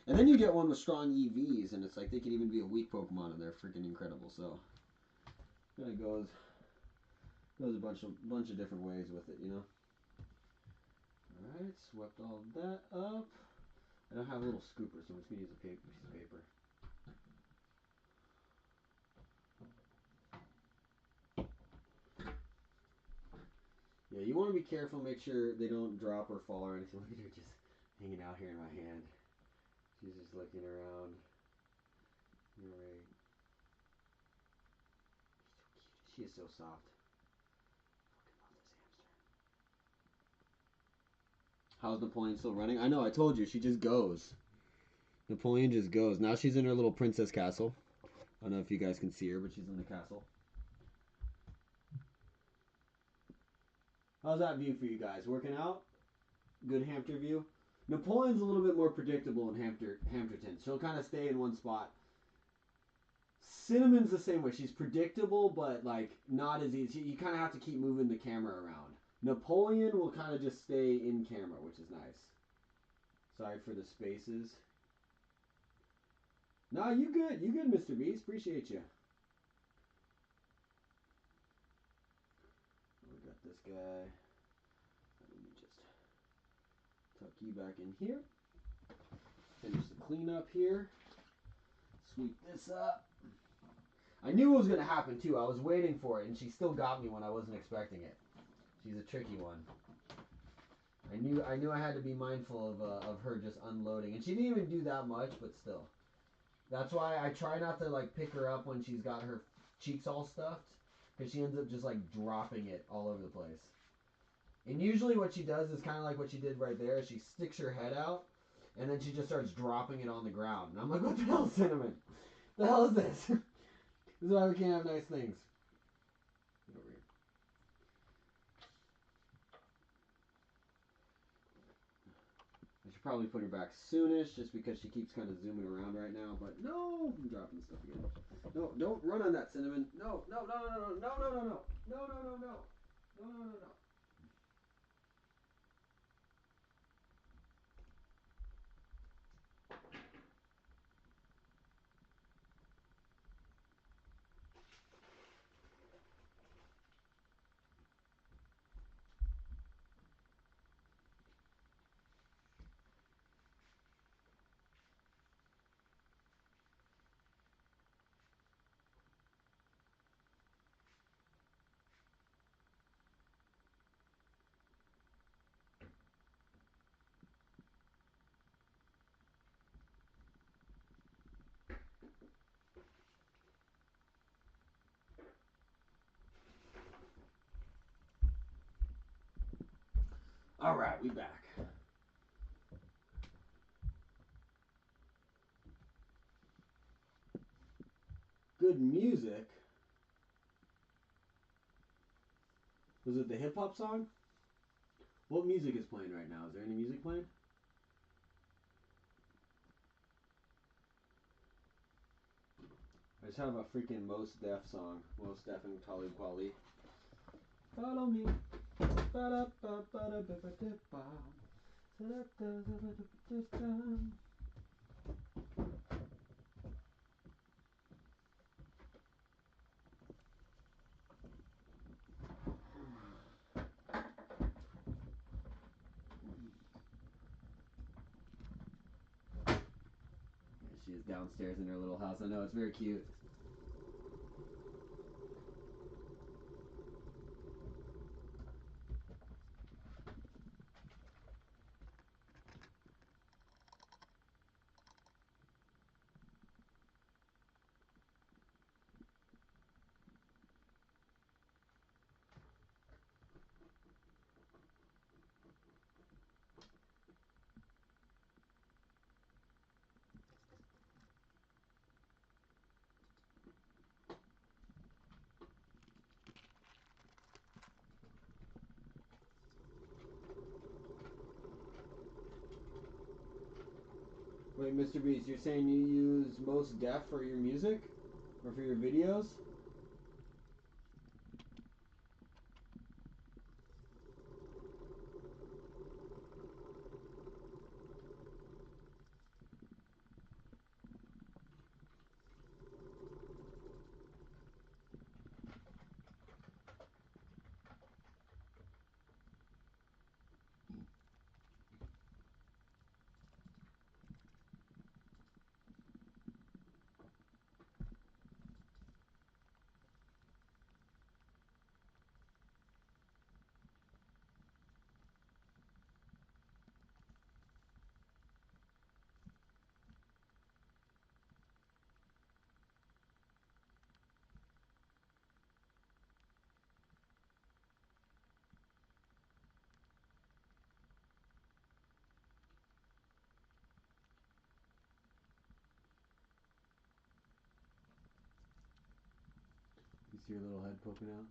And then you get one with strong EVs, and it's like they can even be a weak Pokemon, and they're freaking incredible. So, it kind of goes a bunch of different ways with it, you know? Alright, swept all that up. I don't have a little scooper, so I'm just going to use a piece of paper. Yeah, you want to be careful, make sure they don't drop or fall or anything. Look at her just hanging out here in my hand. She's just looking around. Alright. She is so soft. Fucking love this hamster. How's Napoleon still running? I know, I told you, she just goes. Napoleon just goes. Now she's in her little princess castle. I don't know if you guys can see her, but she's in the castle. How's that view for you guys? Working out? Good HAMPTER view? Napoleon's a little bit more predictable in Hampterton. She'll kind of stay in one spot. Cinnamon's the same way. She's predictable, but like not as easy. You kind of have to keep moving the camera around. Napoleon will kind of just stay in camera, which is nice. Sorry for the spaces. Nah, you good. You good, Mr. Beast. Appreciate you. We got this guy. Let me just tuck you back in here. Finish the cleanup here. Sweep this up. I knew it was going to happen too. I was waiting for it, and she still got me when I wasn't expecting it. She's a tricky one. I knew I had to be mindful of her just unloading, and she didn't even do that much, but still. That's why I try not to like pick her up when she's got her cheeks all stuffed, because she ends up just like dropping it all over the place. And usually what she does is kind of like what she did right there. She sticks her head out, And then she just starts dropping it on the ground. And I'm like, what the hell, Cinnamon? The hell is this? This is why we can't have nice things. Get over here. I should probably put her back soonish just because she keeps kind of zooming around right now. But no, I'm dropping stuff again. No, don't run on that, Cinnamon. No, no, no, no, no, no, no, no, no, no, no, no, no, no, no, no, no. All right, we back. Good music. Was it the hip hop song? What music is playing right now? Is there any music playing? I just have a freaking Mos Def song. Mos Def and Talib Kweli. Follow me. She is downstairs in her little house. I know, it's very cute. Wait, Mr. Beast, you're saying you use Mos Def for your music? Or for your videos? You see her little head poking out?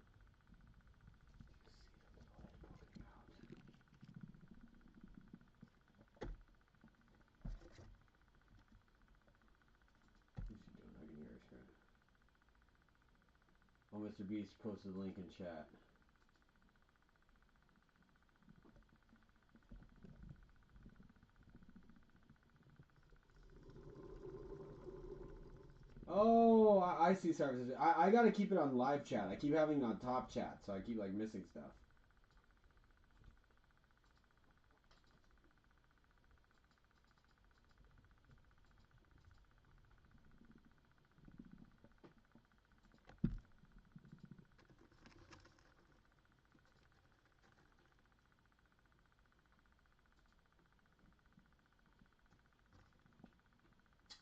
What's she doing? I can hear her screaming. Oh, Mr. Beast posted the link in chat. Oh, I see services. I gotta keep it on live chat. I keep having it on top chat, so I keep like missing stuff.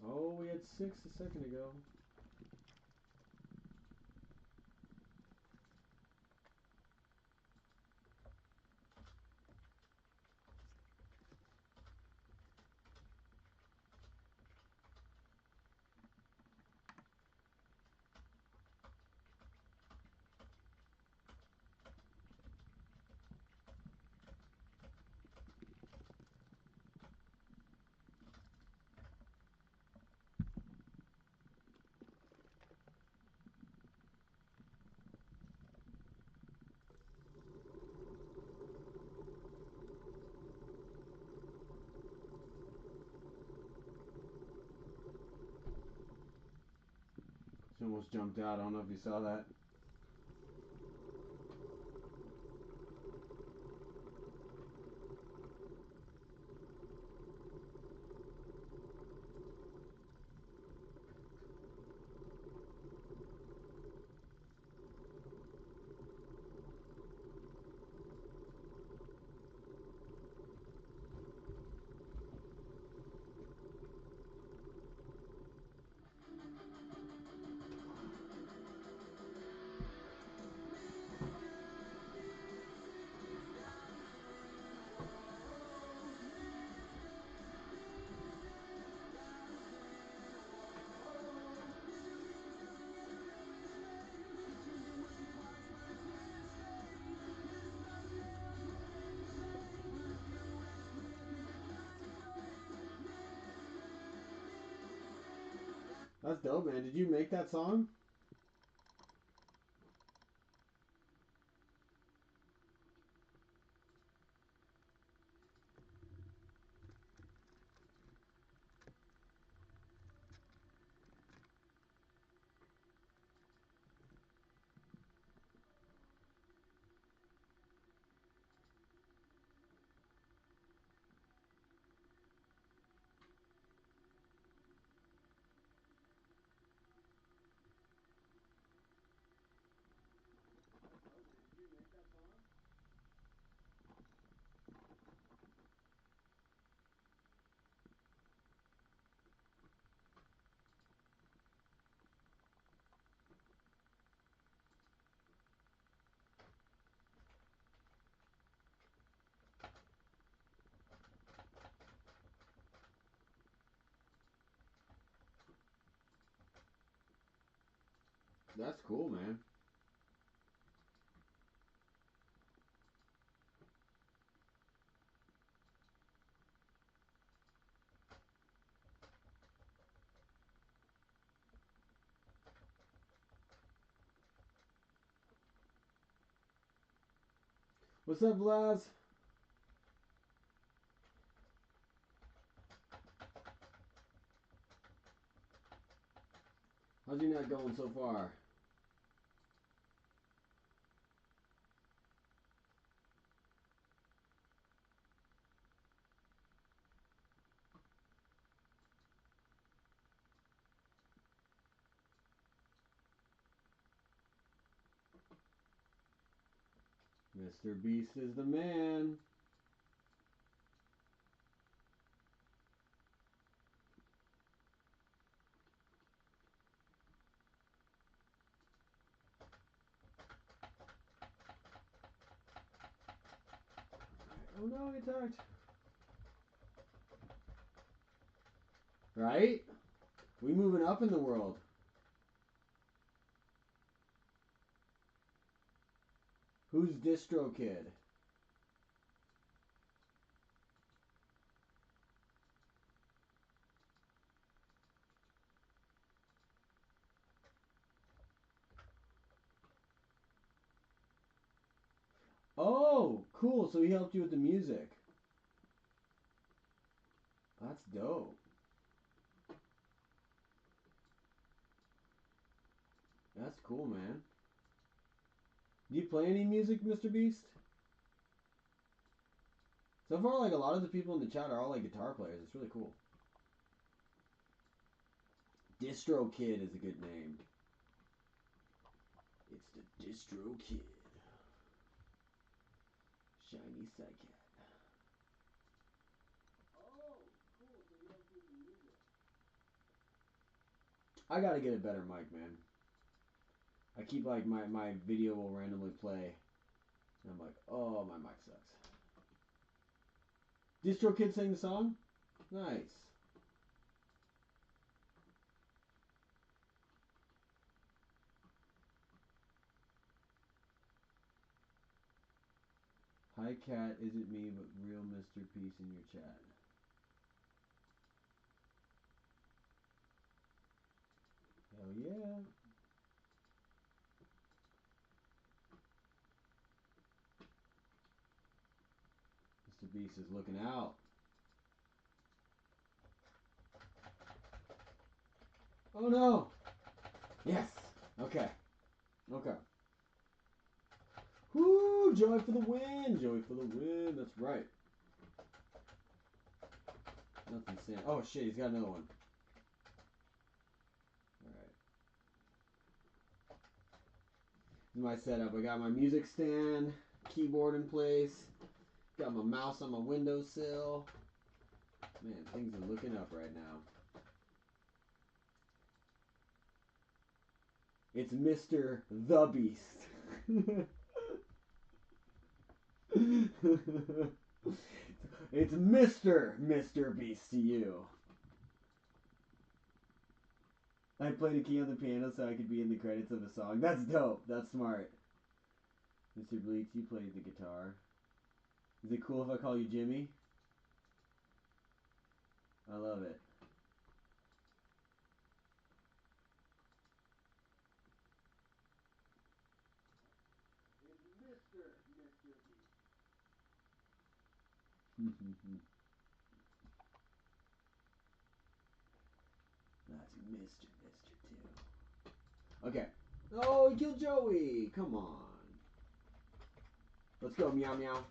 Oh, we had 6 a second ago. almost jumped out. I don't know if you saw that. That's dope, man. Did you make that song? That's cool, man. What's up, Laz? How's your night going so far? Mr. Beast is the man. Oh no, he attacked. Right? We moving up in the world. Who's Distro Kid? Oh, cool. So he helped you with the music. That's dope. That's cool, man. Do you play any music, Mr. Beast? So far, like, a lot of the people in the chat are all like guitar players. It's really cool. Distro Kid is a good name. It's the Distro Kid. Shiny Psycat. Oh, cool. So you helped you with the music. I gotta get a better mic, man. I keep like my video will randomly play. And I'm like, oh, my mic sucks. Distro Kid sang the song? Nice. Hi, Cat. Isn't me, but real Mr. Peace in your chat. Hell yeah. Mr. Beast is looking out. Oh no! Yes. Okay. Okay. Woo! Joey for the win. Joey for the win. That's right. Nothing saying. Oh shit! He's got another one. All right. This is my setup. I got my music stand, keyboard in place. Got my mouse on my windowsill. Man, things are looking up right now. It's Mr. the Beast. It's Mr. Beast to you. I played a key on the piano so I could be in the credits of a song. That's dope. That's smart. Mr. Bleaks, you played the guitar. Is it cool if I call you Jimmy? I love it. It's Mr. Beast. That's Mr. too. Okay. Oh, he killed Joey. Come on. Let's go, meow meow.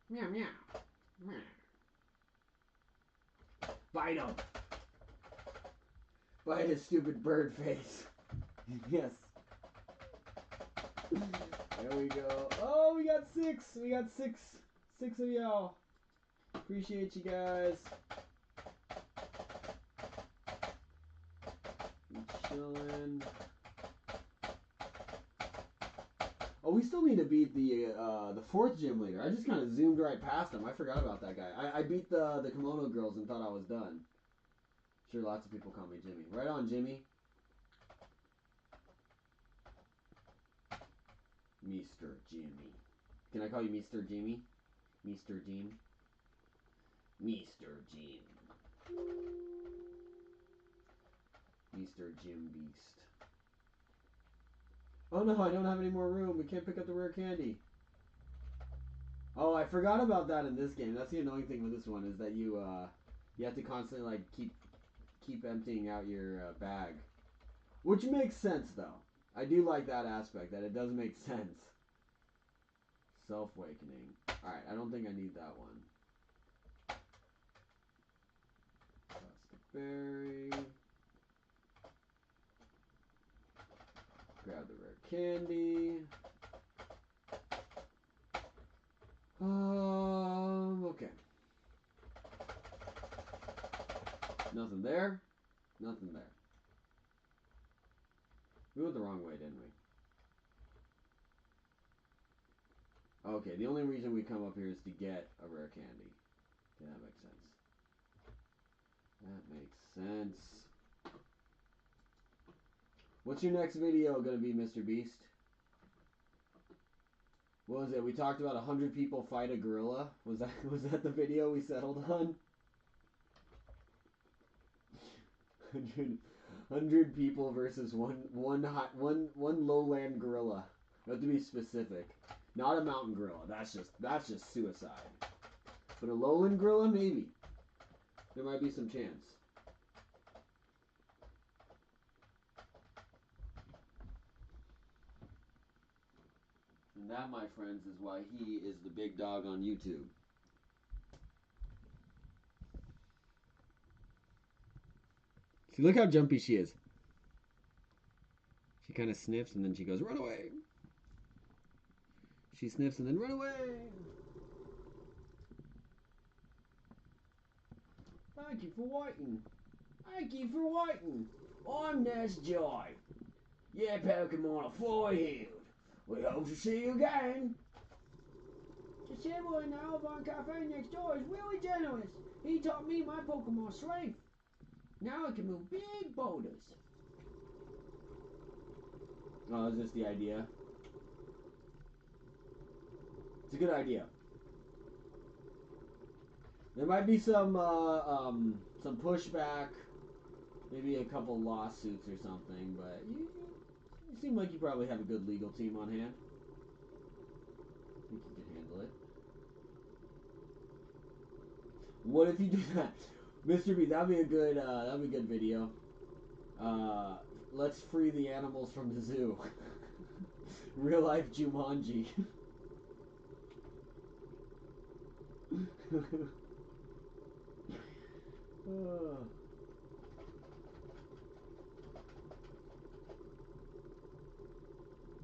Meow meow. Meow. Bite him. Bite his stupid bird face. Yes. There we go. Oh, we got 6. We got 6. 6 of y'all. Appreciate you guys. Chilling. Oh, we still need to beat the 4th gym leader. I just kind of zoomed right past him. I forgot about that guy. I beat the kimono girls and thought I was done. Sure, lots of people call me Jimmy. Right on, Jimmy. Mr. Jimmy. Can I call you Mr. Jimmy? Mr. Jim? Mr. Jim. Mr. Jim Beast. Oh no, I don't have any more room. We can't pick up the rare candy. Oh, I forgot about that in this game. That's the annoying thing with this one is that you have to constantly like keep emptying out your bag, which makes sense though. I do like that aspect that it does make sense. Self-awakening. All right, I don't think I need that one. Plastic berry. Grab the rare candy. Okay. Nothing there. Nothing there. We went the wrong way, didn't we? Okay, the only reason we come up here is to get a rare candy. Okay, that makes sense. That makes sense. What's your next video gonna be, Mr. Beast? What was it? We talked about 100 people fight a gorilla. Was that the video we settled on? 100 people versus one lowland gorilla. You have to be specific. Not a mountain gorilla. That's just suicide. But a lowland gorilla, maybe. There might be some chance. And that, my friends, is why he is the big dog on YouTube. See, look how jumpy she is. She kind of sniffs and then she goes, run away. She sniffs and then run away. Thank you for waiting. Thank you for waiting. I'm Nurse Joy. Your Pokemon are fully healed. We hope to see you again. The server in the Alvine Cafe next door is really generous. He taught me my Pokemon strength. Now I can move big boulders. Oh, is this the idea? It's a good idea. There might be some pushback, maybe a couple lawsuits or something, but you seem like you probably have a good legal team on hand. I think you can handle it. What if you do that, Mr. B? That'd be a good video. Let's free the animals from the zoo. Real life Jumanji.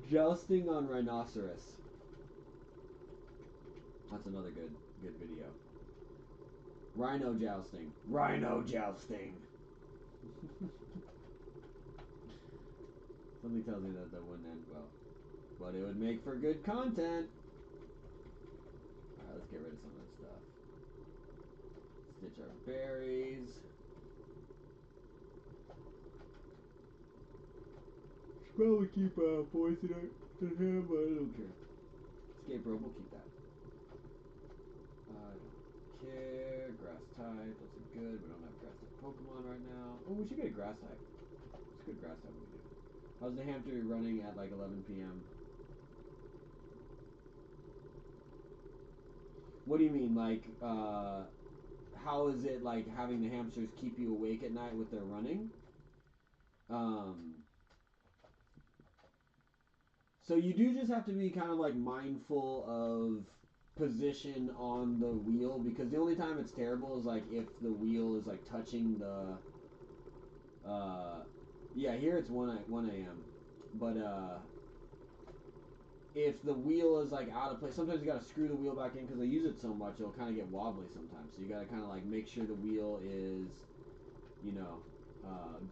Jousting on rhinoceros. That's another good video. Rhino jousting. Rhino jousting. Something tells me that wouldn't end well. But it would make for good content. Alright, let's get rid of some of this stuff. Stitch our berries. Should probably keep poison in him, but I don't care. Escape rope, we'll keep that. I don't care. Grass type, those are good. We don't have grass type Pokemon right now. Oh, we should get a grass type. It's a good grass type we do. How's the hamster running at like 11 p.m.? What do you mean? Like, how is it like having the hamsters keep you awake at night with their running? So you do just have to be kind of like mindful of position on the wheel, because the only time it's terrible is like if the wheel is like touching the yeah, here it's 1 a.m. But if the wheel is like out of place, sometimes you gotta screw the wheel back in because they use it so much it'll kind of get wobbly sometimes. So you gotta kind of like make sure the wheel is, you know,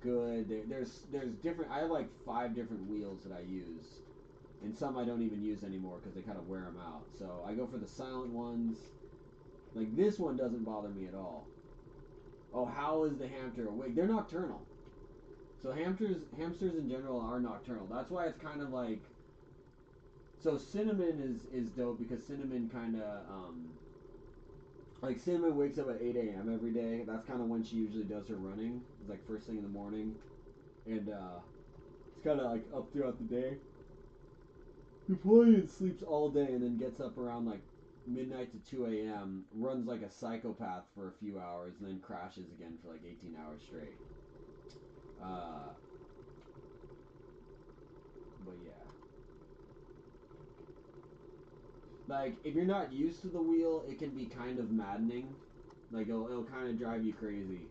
good. There's different. I have like 5 different wheels that I use, and some I don't even use anymore because they kind of wear them out. So I go for the silent ones. Like this one doesn't bother me at all. Oh, how is the hamster awake? They're nocturnal. So hamsters in general are nocturnal. That's why it's kind of like. So Cinnamon is dope because Cinnamon kind of like Cinnamon wakes up at 8 a.m. every day. That's kind of when she usually does her running. It's like first thing in the morning, and it's kind of like up throughout the day. Napoleon sleeps all day and then gets up around like midnight to 2 a.m., runs like a psychopath for a few hours, and then crashes again for like 18 hours straight. But yeah. Like, if you're not used to the wheel, it can be kind of maddening. Like, it'll kind of drive you crazy.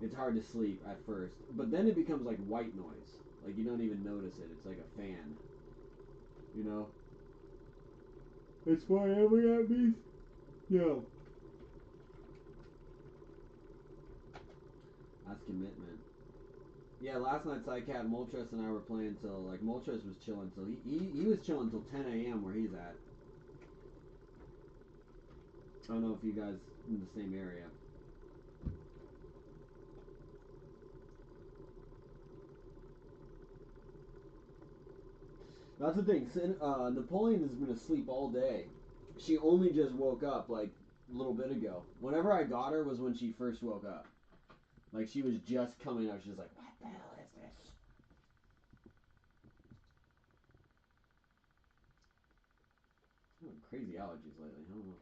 It's hard to sleep at first. But then it becomes like white noise. Like, you don't even notice it. It's like a fan. You know? It's forever at me. Yeah. That's commitment. Yeah, last night Psycat, Moltres, and I were playing till, like, Moltres was chilling till, he was chilling till 10 a.m. where he's at. I don't know if you guys in the same area. That's the thing. Napoleon has been asleep all day. She only just woke up like a little bit ago. Whenever I got her was when she first woke up. Like she was just coming up. She was like, "What the hell is this?" I'm having crazy allergies lately. I don't know.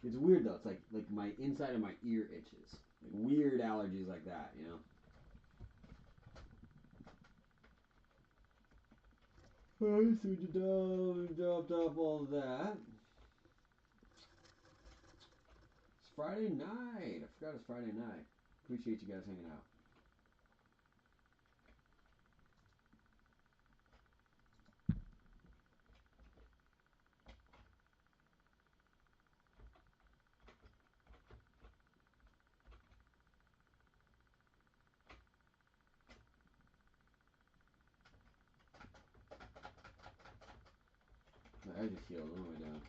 It's weird though. It's like my inside of my ear itches. Like weird allergies like that, you know. Alright, so we dropped off all that. It's Friday night. I forgot it's Friday night. Appreciate you guys hanging out. I just healed. What am I doing?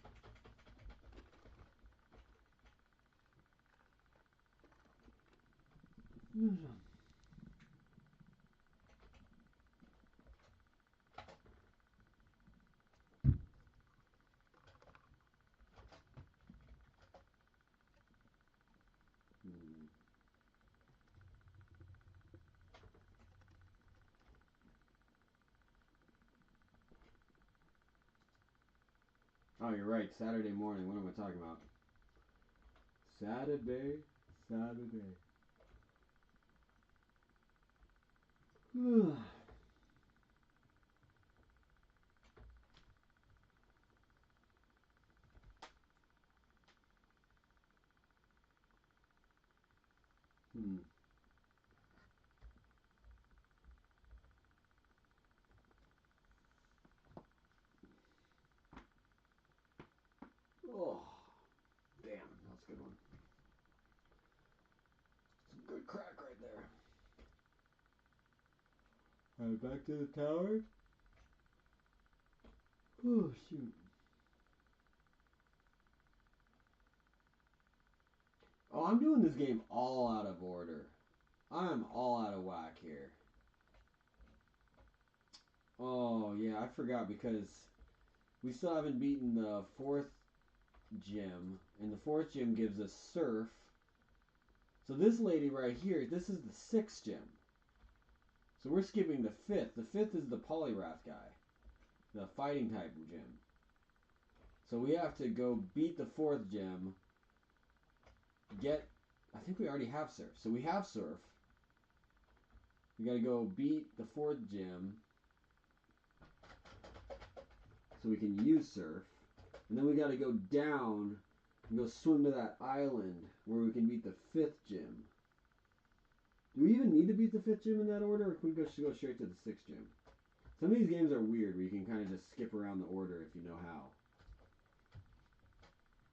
Oh, you're right. Saturday morning. What am I talking about? Saturday. Oh, damn, that's a good one. Some good crack right there. All right, back to the tower. Oh, shoot. Oh, I'm doing this game all out of order. I'm all out of whack here. Oh, yeah, I forgot because we still haven't beaten the 4th gym, and the 4th gym gives us surf. So this lady right here, this is the 6th gym. So we're skipping the 5th. The 5th is the polyrath guy, the fighting type gym. So we have to go beat the 4th gym, get, I think we already have surf. So we have surf. We gotta go beat the 4th gym so we can use surf. And then we gotta go down and go swim to that island where we can beat the 5th gym. Do we even need to beat the 5th gym in that order, or can we go straight to the 6th gym? Some of these games are weird where you can kind of just skip around the order if you know how.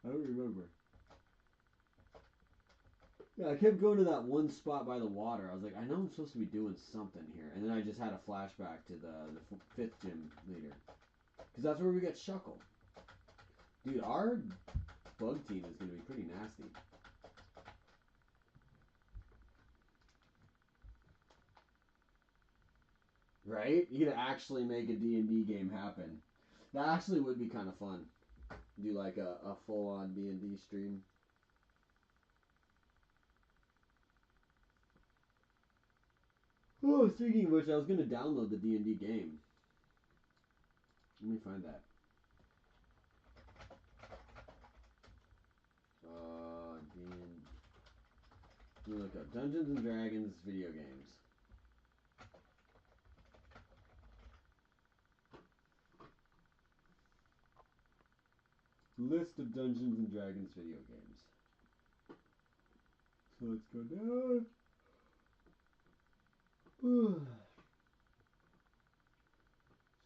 I don't remember. Yeah, I kept going to that one spot by the water. I was like, I know I'm supposed to be doing something here. And then I just had a flashback to the 5th gym leader. Because that's where we get Shuckle. Dude, our bug team is going to be pretty nasty. Right? You could actually make a D&D game happen. That actually would be kind of fun. Do like a full-on D&D stream. Oh, speaking of which, I was going to download the D&D game. Let me find that. Let me look up Dungeons and Dragons video games. List of Dungeons and Dragons video games. So let's go down.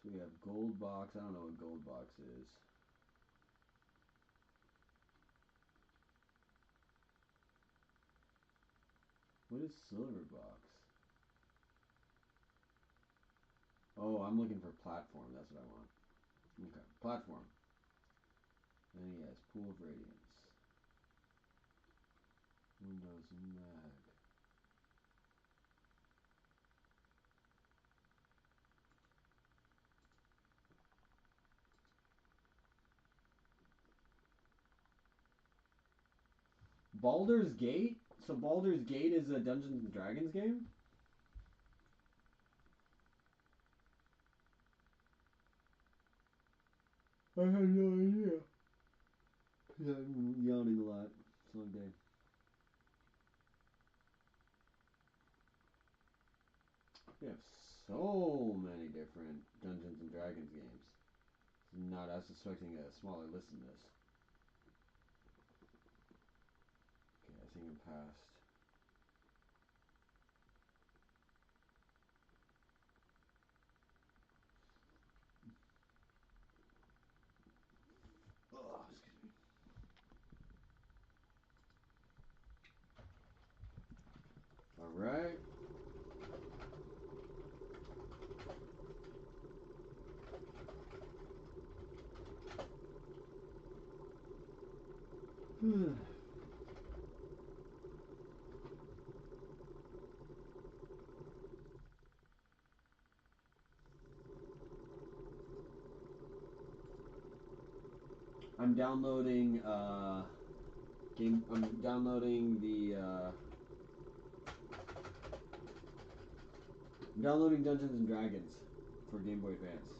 So we have Gold Box. I don't know what Gold Box is. What is Silver Box? Oh, I'm looking for platform. That's what I want. Okay, platform. NES, Pool of Radiance. Windows, Mac. Baldur's Gate? So Baldur's Gate is a Dungeons and Dragons game? I had no idea. Yeah, I'm yawning a lot. It's a long day. We have so many different Dungeons and Dragons games. Not, I was expecting a smaller list than this. Okay, I think I'm past. Oh, excuse me. All right. I'm downloading game. I'm downloading the. I'm downloading Dungeons and Dragons for Game Boy Advance.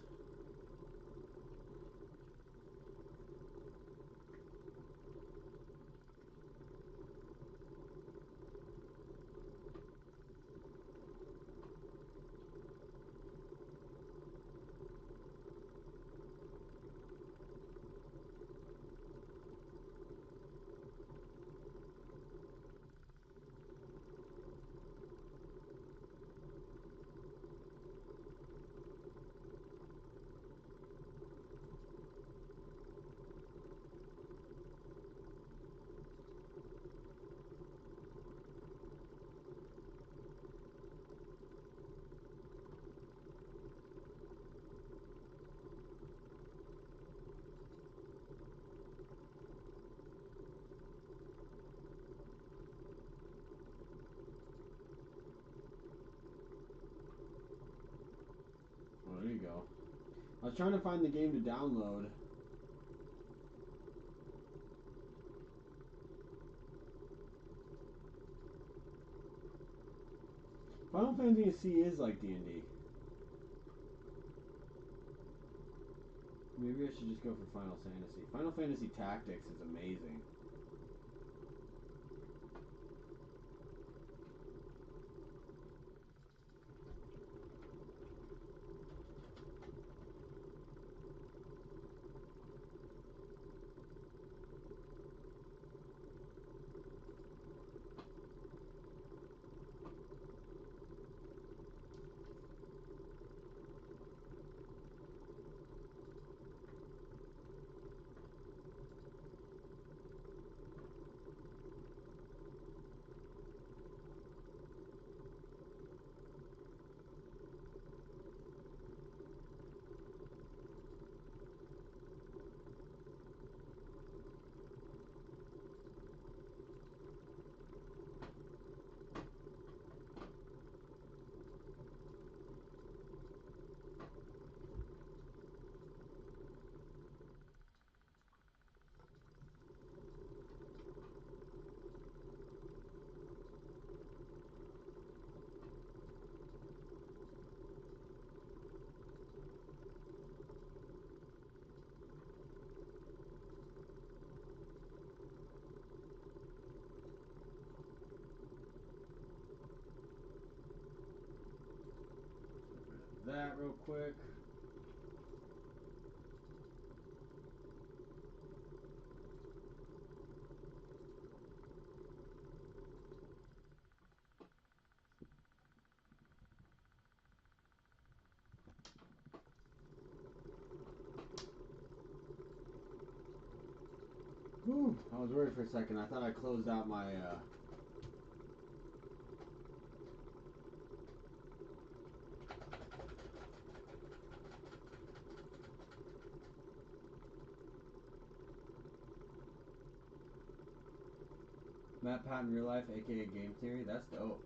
trying to find the game to download. Final Fantasy is like D&D. Maybe I should just go for Final Fantasy. Final Fantasy Tactics is amazing. That real quick. Whew, I was worried for a second. I thought I closed out my Matt Pat in real life, aka Game Theory. That's dope.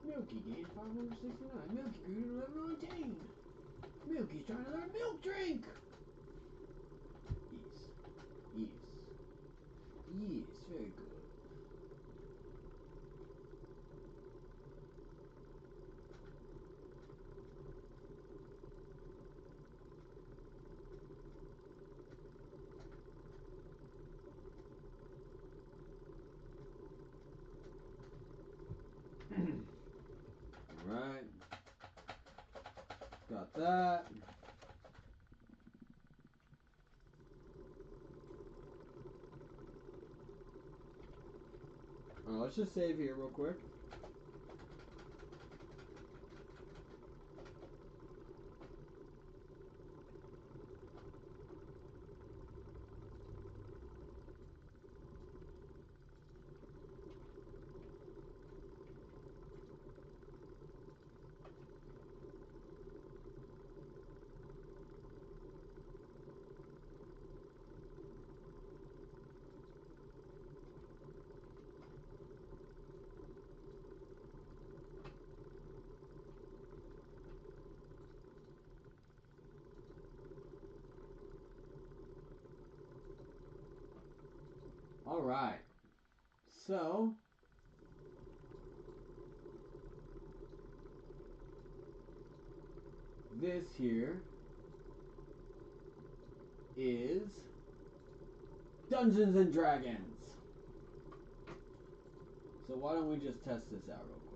Milky gained 569. Milky grew to level 19. Milky's trying to learn milk drink. Yes. Yes. Yes, very good. Alright. Got that. Let's just save here real quick. All right. So, this here is Dungeons and Dragons. So why don't we just test this out real quick?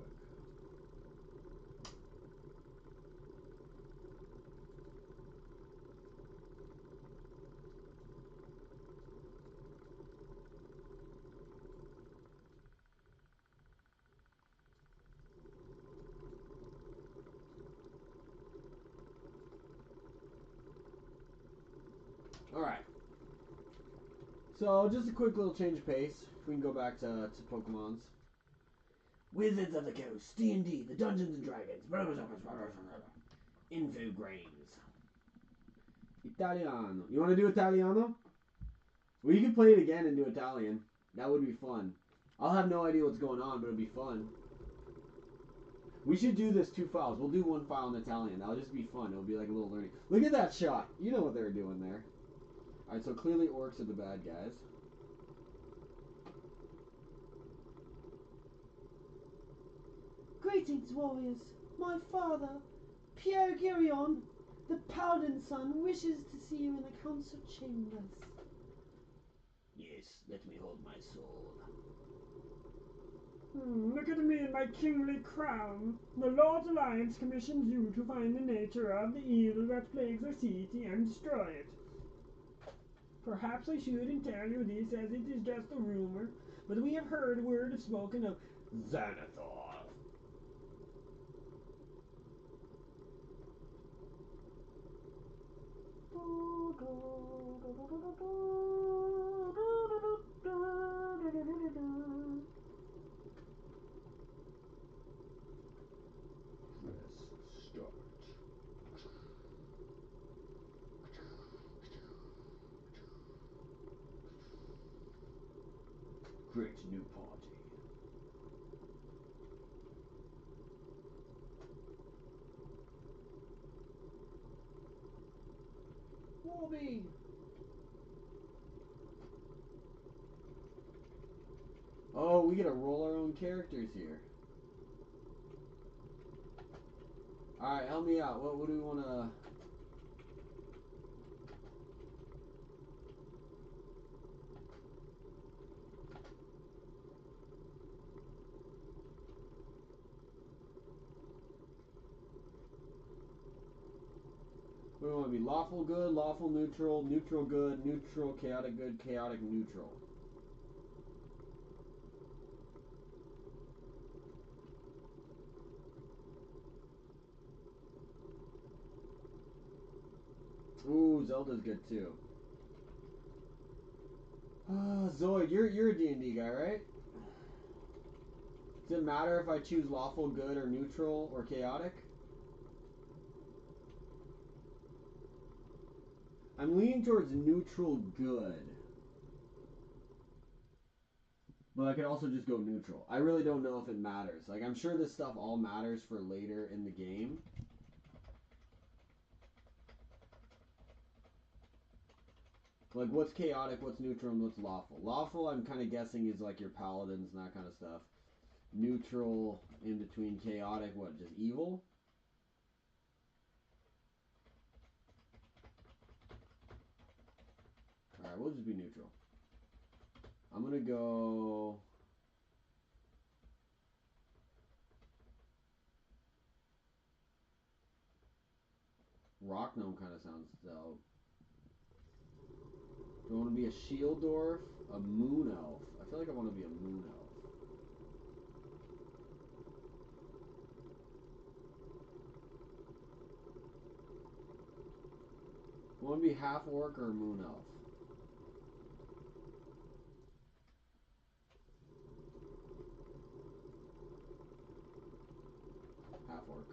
Alright. So, just a quick little change of pace. If we can go back to Pokemon's. Wizards of the Coast, D&D, the Dungeons and Dragons. Infogrames. Italiano. You want to do Italiano? Well, you can play it again and do Italian. That would be fun. I'll have no idea what's going on, but it'll be fun. We should do this 2 files. We'll do 1 file in Italian. That'll just be fun. It'll be like a little learning. Look at that shot. You know what they were doing there. Alright, so clearly orcs are the bad guys. Greetings, warriors. My father, Pierre Girion, the Paladin's son, wishes to see you in the council chambers. Yes, let me hold my sword. Look at me in my kingly crown. The Lord's Alliance commissions you to find the nature of the evil that plagues the city and destroy it. Perhaps I shouldn't tell you this, as it is just a rumor, but we have heard word spoken of Xanathar. Press start. Create new party. Warby! Oh, we get to roll our own characters here. Alright, help me out. What do we want to... We want to be lawful good, lawful neutral, neutral good, neutral, chaotic good, chaotic neutral. Ooh, Zelda's good too. Zoid, you're a D&D guy, right? Does it matter if I choose lawful good or neutral or chaotic? I'm leaning towards neutral good. But I could also just go neutral. I really don't know if it matters. Like, I'm sure this stuff all matters for later in the game. Like, what's chaotic, what's neutral, and what's lawful. Lawful, I'm kind of guessing, is like your paladins and that kind of stuff. Neutral, in between chaotic, what, just evil? Alright, we'll just be neutral. I'm gonna go... Rock Gnome kind of sounds dope. Do I want to be a Shield Dwarf? A Moon Elf? I feel like I want to be a Moon Elf. I want to be half Orc or Moon Elf? Half Orc.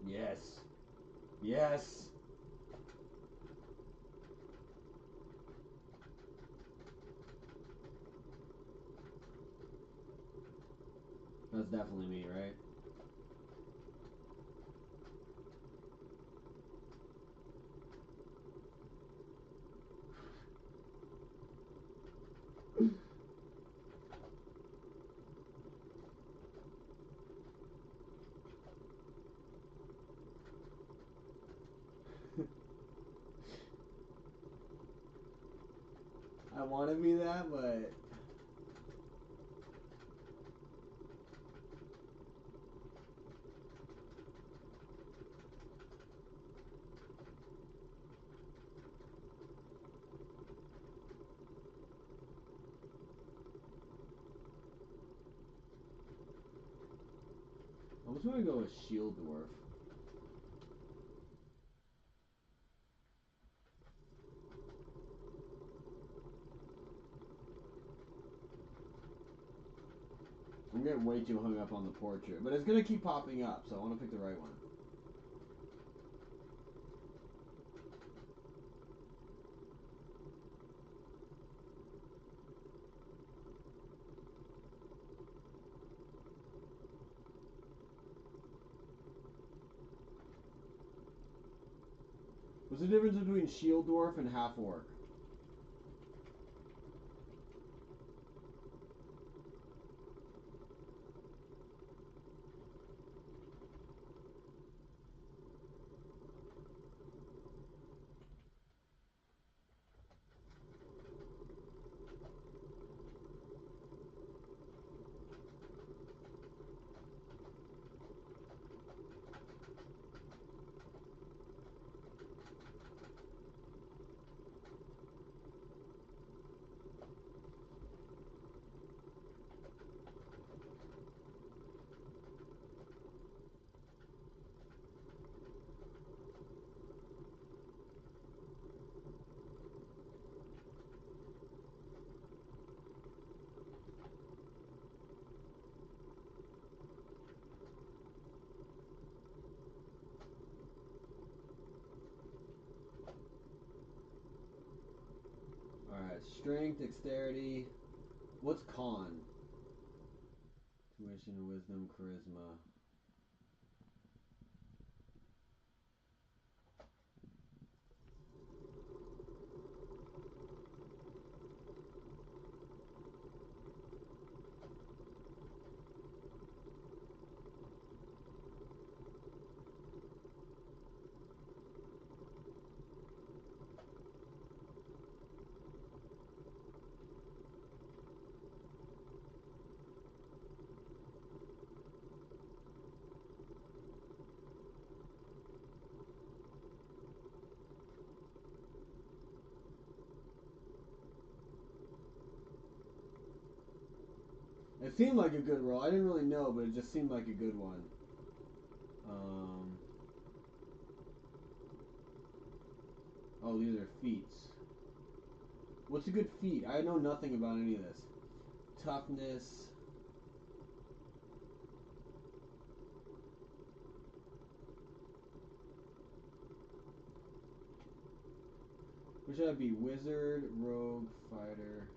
Yes. Yes. That's definitely me, right? I want to be that, but... I'm just gonna go with Shield Dwarf. I'm I'm getting way too hung up on the portrait. But it's going to keep popping up, so I want to pick the right one. What's the difference between Shield Dwarf and Half Orc? Alright, strength, dexterity. What's con? Tuition, wisdom, charisma. It seemed like a good roll. I didn't really know, but it just seemed like a good one. Oh, these are feats. What's a good feat? I know nothing about any of this. Toughness. What should I be? Wizard, rogue, fighter.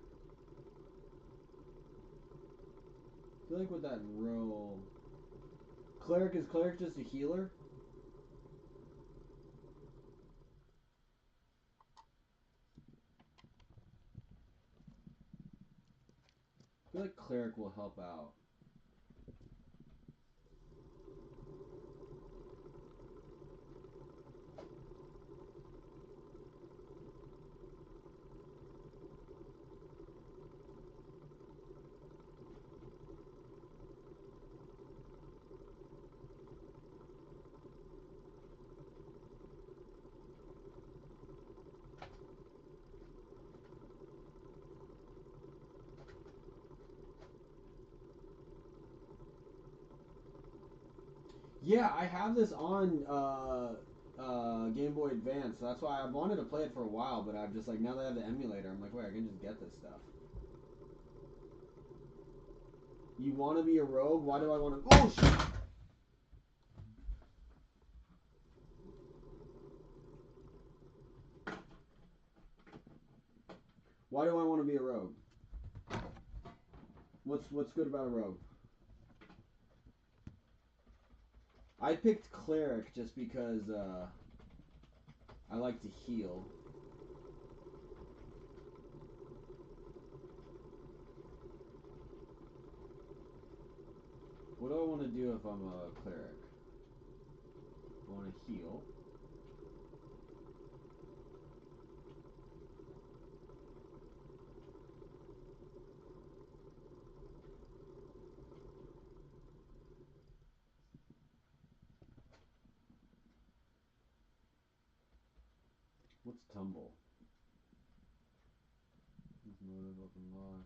I feel like with that roll... Cleric, is cleric just a healer? I feel like cleric will help out. Yeah, I have this on Game Boy Advance, so that's why I wanted to play it for a while, but I'm just like, now that I have the emulator, I'm like, wait, I can just get this stuff. You want to be a rogue? Why do I want to... Oh, shit! Why do I want to be a rogue? What's good about a rogue? I picked cleric just because I like to heal. What do I want to do if I'm a cleric? I want to heal. What's tumble? Motive open log.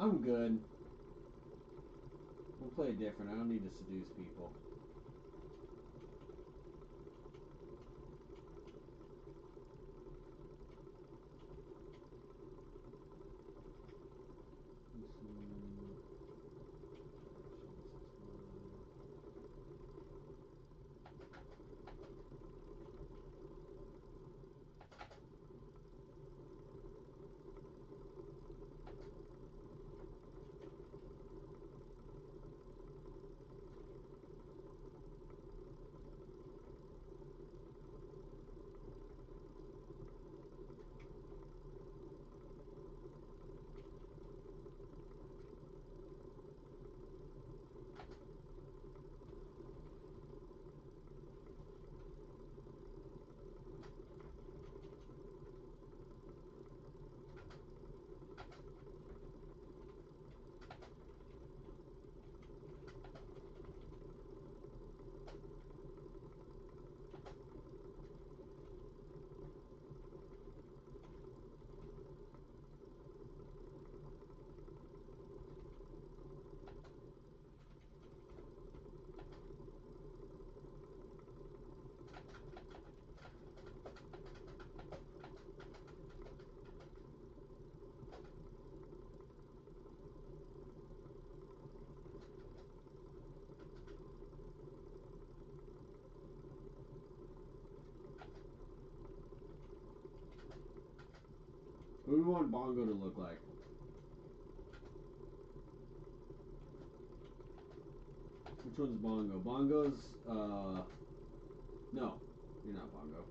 I'm good. We'll play it different. I don't need to seduce people. What do we want Bongo to look like? Which one's Bongo? Bongo's, no. You're not Bongo.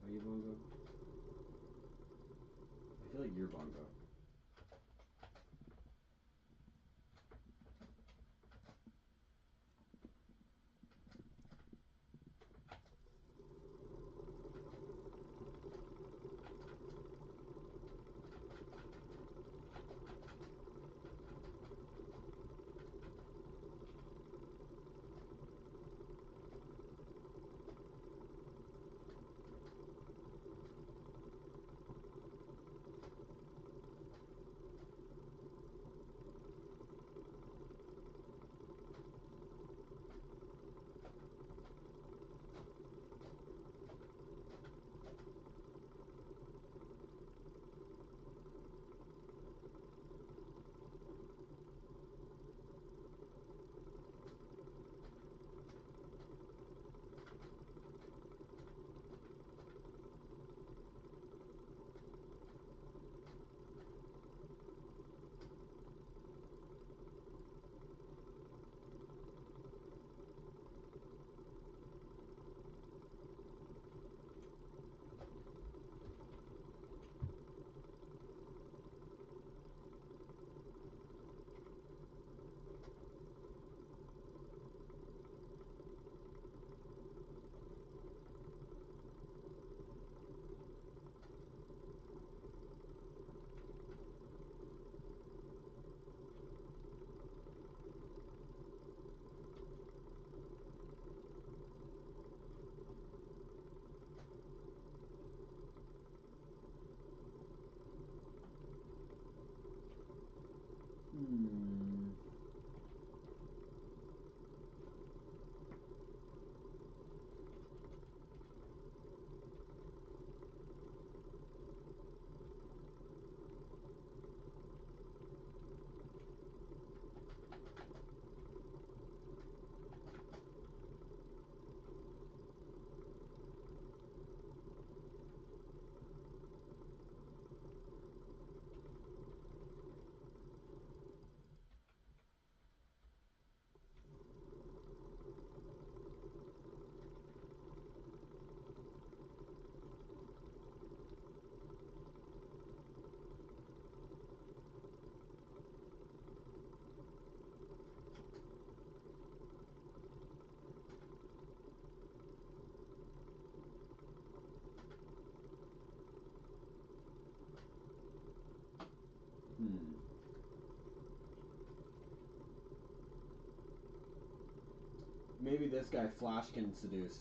Are you Bongo? I feel like you're Bongo. Maybe this guy Flash can seduce.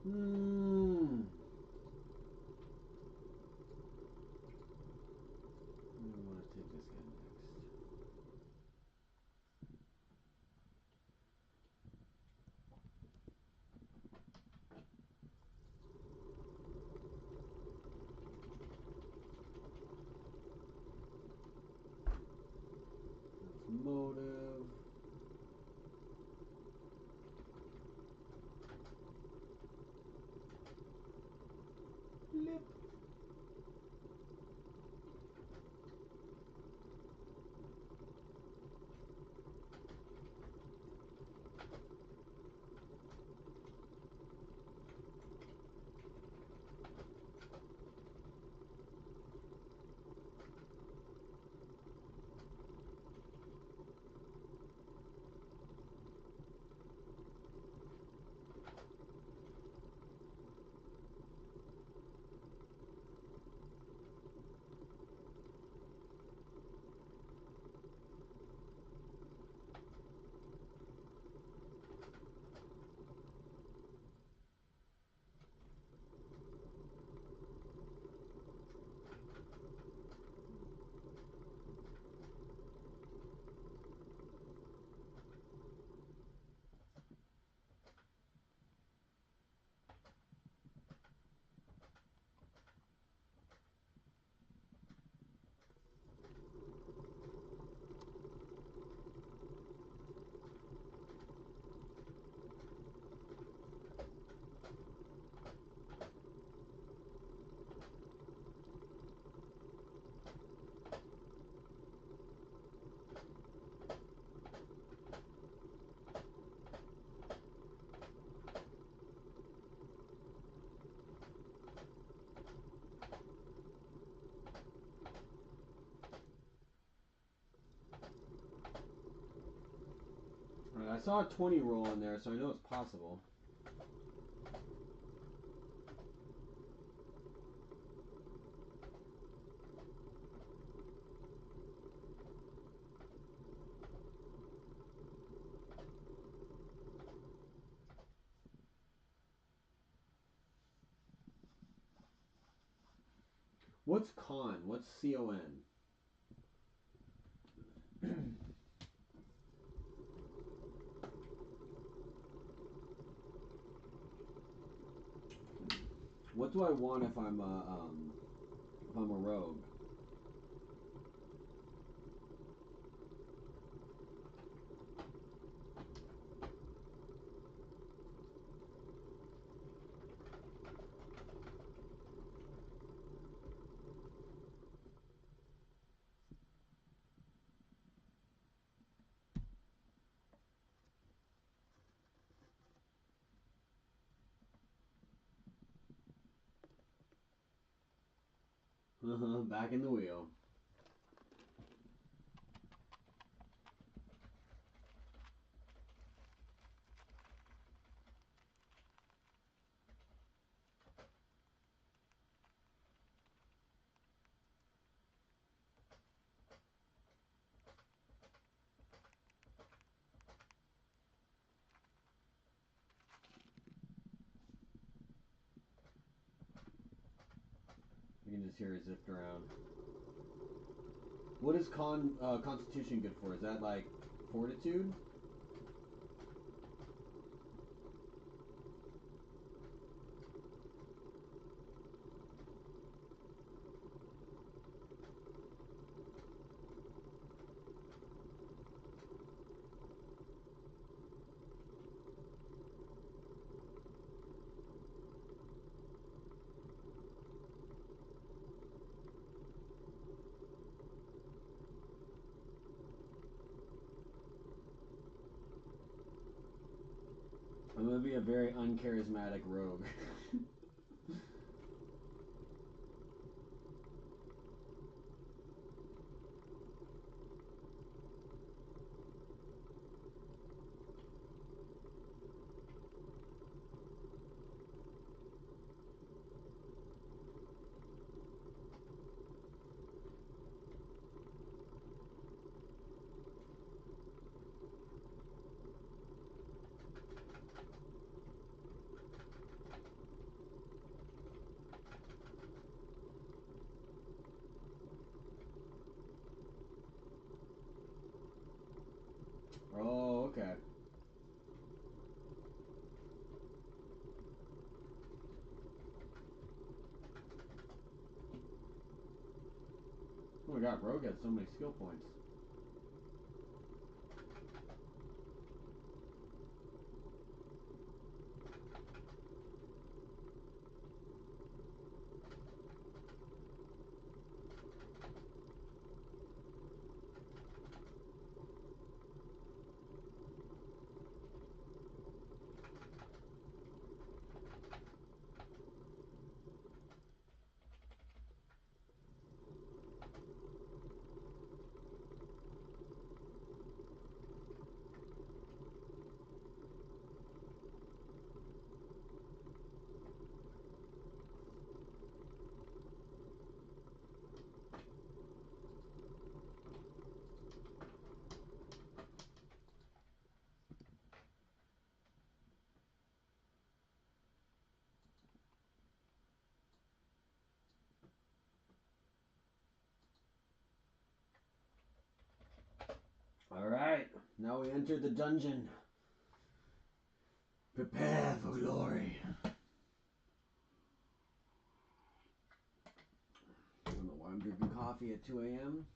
Hmm. I want to take this guy next. That's motive. Lip. I saw a 20 roll in there, so I know it's possible. What's con? What's CON? What do I want if I'm a rogue? Back in the wheel. You can just hear it zipped around. What is Constitution good for? Is that like fortitude? I'm gonna be a very uncharismatic rogue. forgot Rogue had so many skill points. Alright, now we enter the dungeon. Prepare for glory. I don't know why I'm drinking coffee at 2 a.m.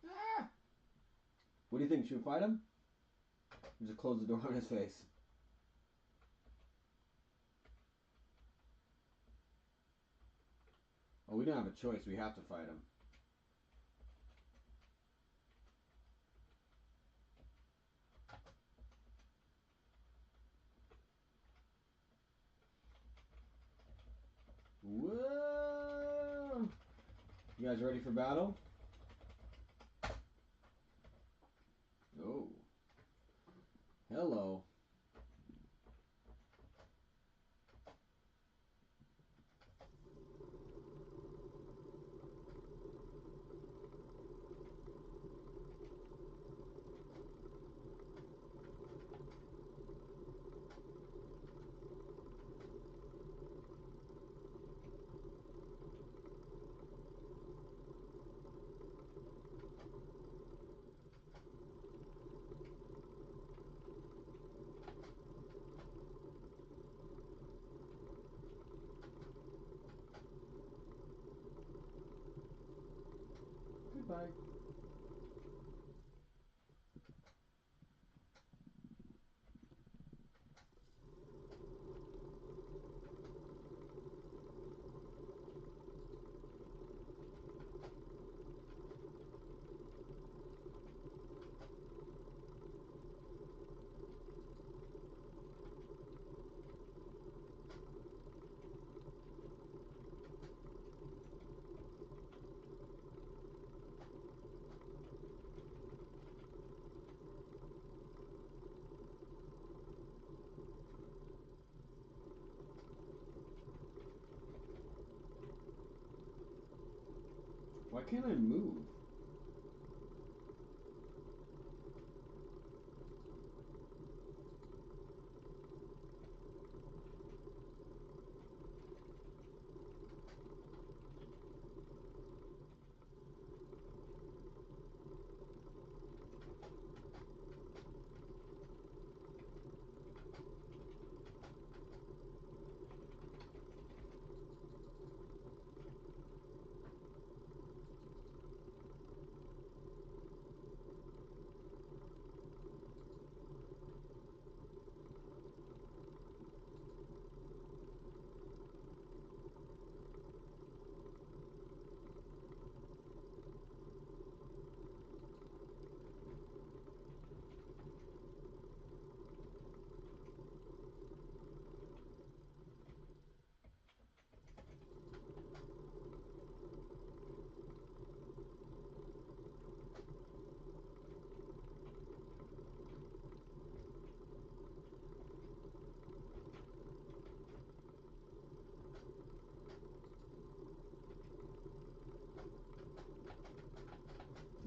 Ah! What do you think? Should we fight him? Or just close the door on his face? Oh, we don't have a choice. We have to fight him. Whoa! You guys ready for battle? Oh. Hello. Goodbye. Why can't I move?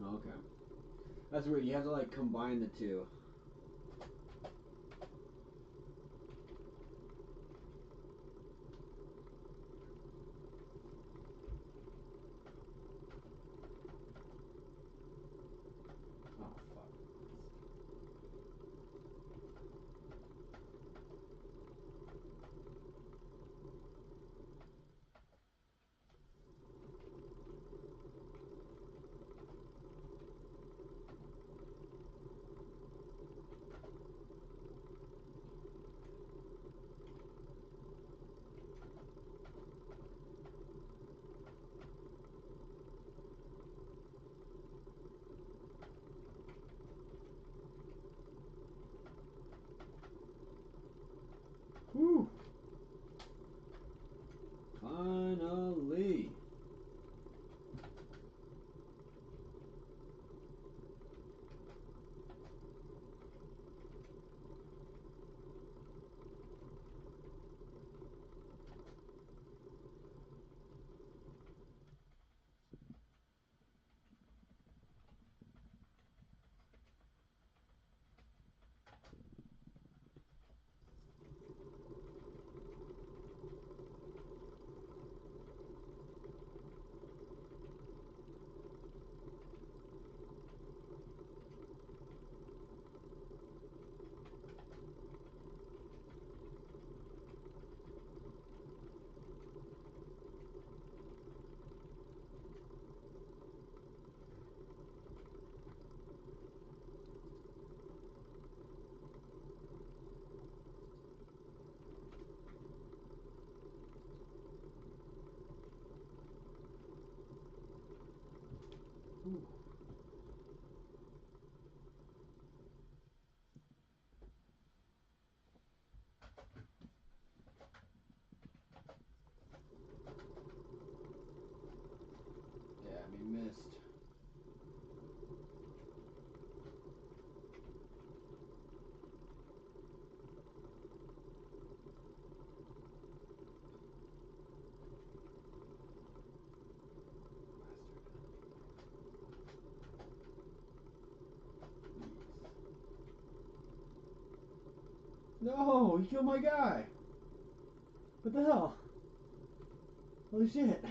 Okay. That's weird. You have to like combine the two. missed. No, he killed my guy. What the hell? Holy shit.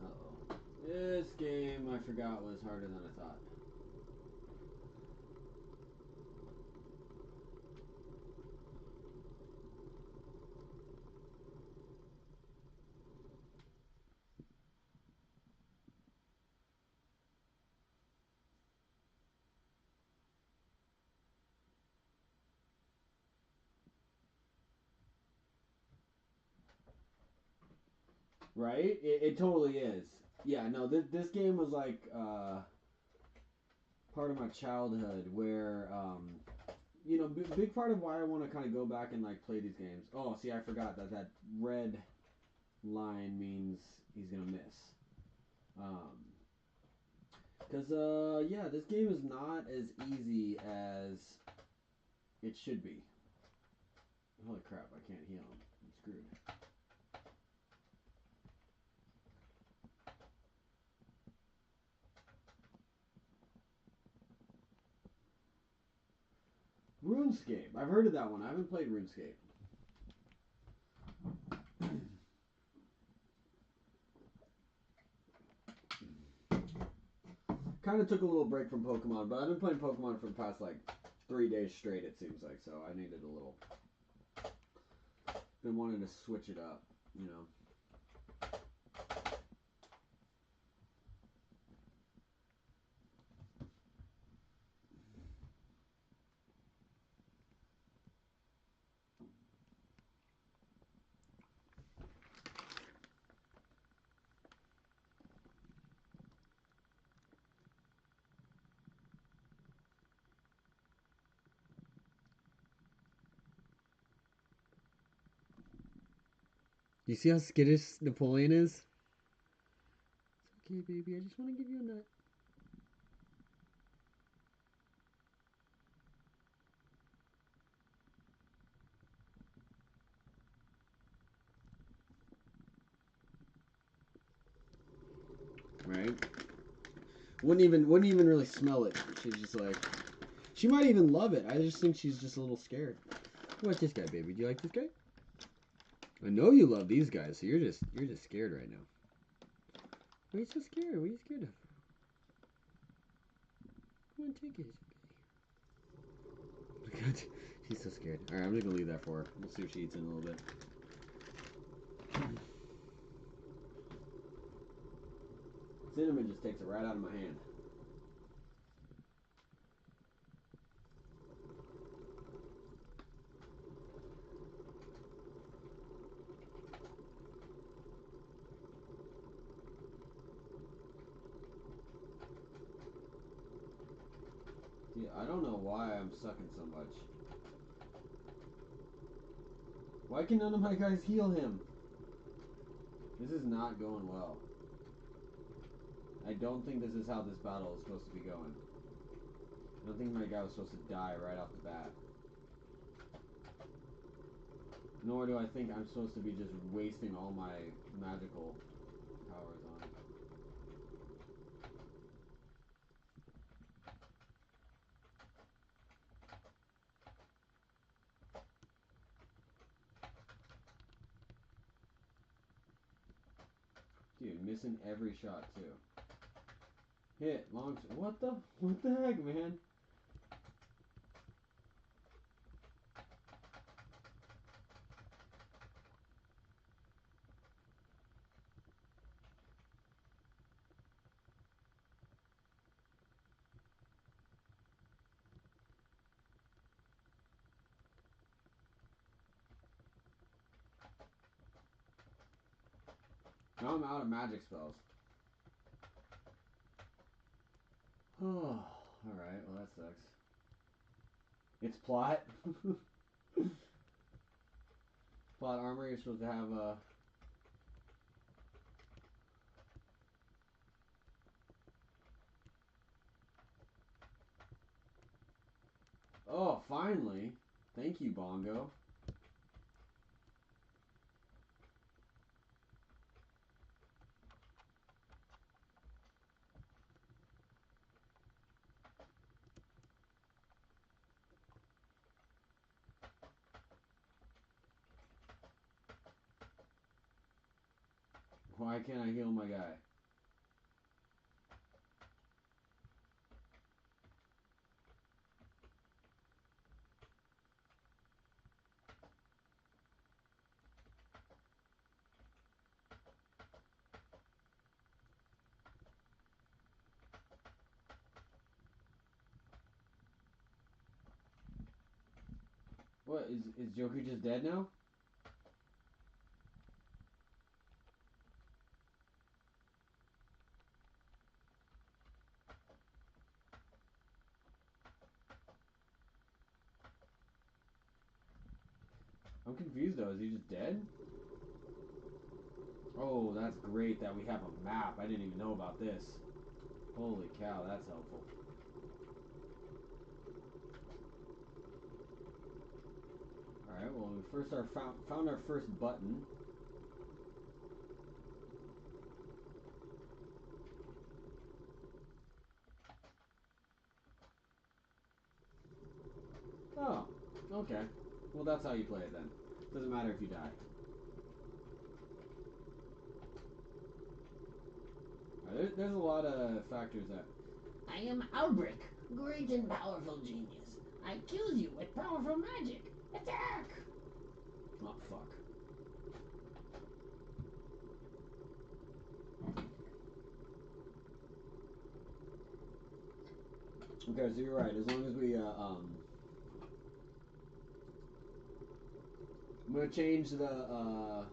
Uh-oh. This game I forgot was harder than I thought. Right? It totally is. Yeah, no, this game was like part of my childhood where, you know, big part of why I want to kind of go back and like play these games. Oh, see, I forgot that red line means he's going to miss. Because, yeah, this game is not as easy as it should be. Holy crap, I can't heal him. I'm screwed. RuneScape. I've heard of that one. I haven't played RuneScape. Kind of took a little break from Pokemon, but I've been playing Pokemon for the past like 3 days straight, it seems like, so I needed a little. Been wanting to switch it up, you know. You see how skittish Napoleon is? It's okay, baby. I just want to give you a nut. Right? Wouldn't even really smell it. She's just like, she might even love it. I just think she's just a little scared. What's this guy, baby? Do you like this guy? I know you love these guys, so you're just scared right now. Why are you so scared? What are you scared of? Come on, take it. It's okay. God, she's so scared. Alright, I'm just gonna leave that for her. We'll see what she eats in a little bit. Cinnamon just takes it right out of my hand. Yeah, I don't know why I'm sucking so much. Why can none of my guys heal him? This is not going well. I don't think this is how this battle is supposed to be going. I don't think my guy was supposed to die right off the bat. Nor do I think I'm supposed to be just wasting all my magical powers on it. Dude, missing every shot too. Hit, long. What the heck, man? Now I'm out of magic spells. Oh, alright, well that sucks. It's plot. Plot armor, you're supposed to have a... Oh, finally. Thank you, Bongo. Why can't I heal my guy? What, is Joker just dead now? I'm confused though, is he just dead? Oh, that's great that we have a map. I didn't even know about this. Holy cow, that's helpful. Alright, well, we first found our first button. Oh, okay. Well, that's how you play it then. Doesn't matter if you die. Right, there's a lot of factors that... I am Albric, great and powerful genius. I kill you with powerful magic. Attack! Oh, fuck. Okay, so you're right. As long as we, I'm gonna change the,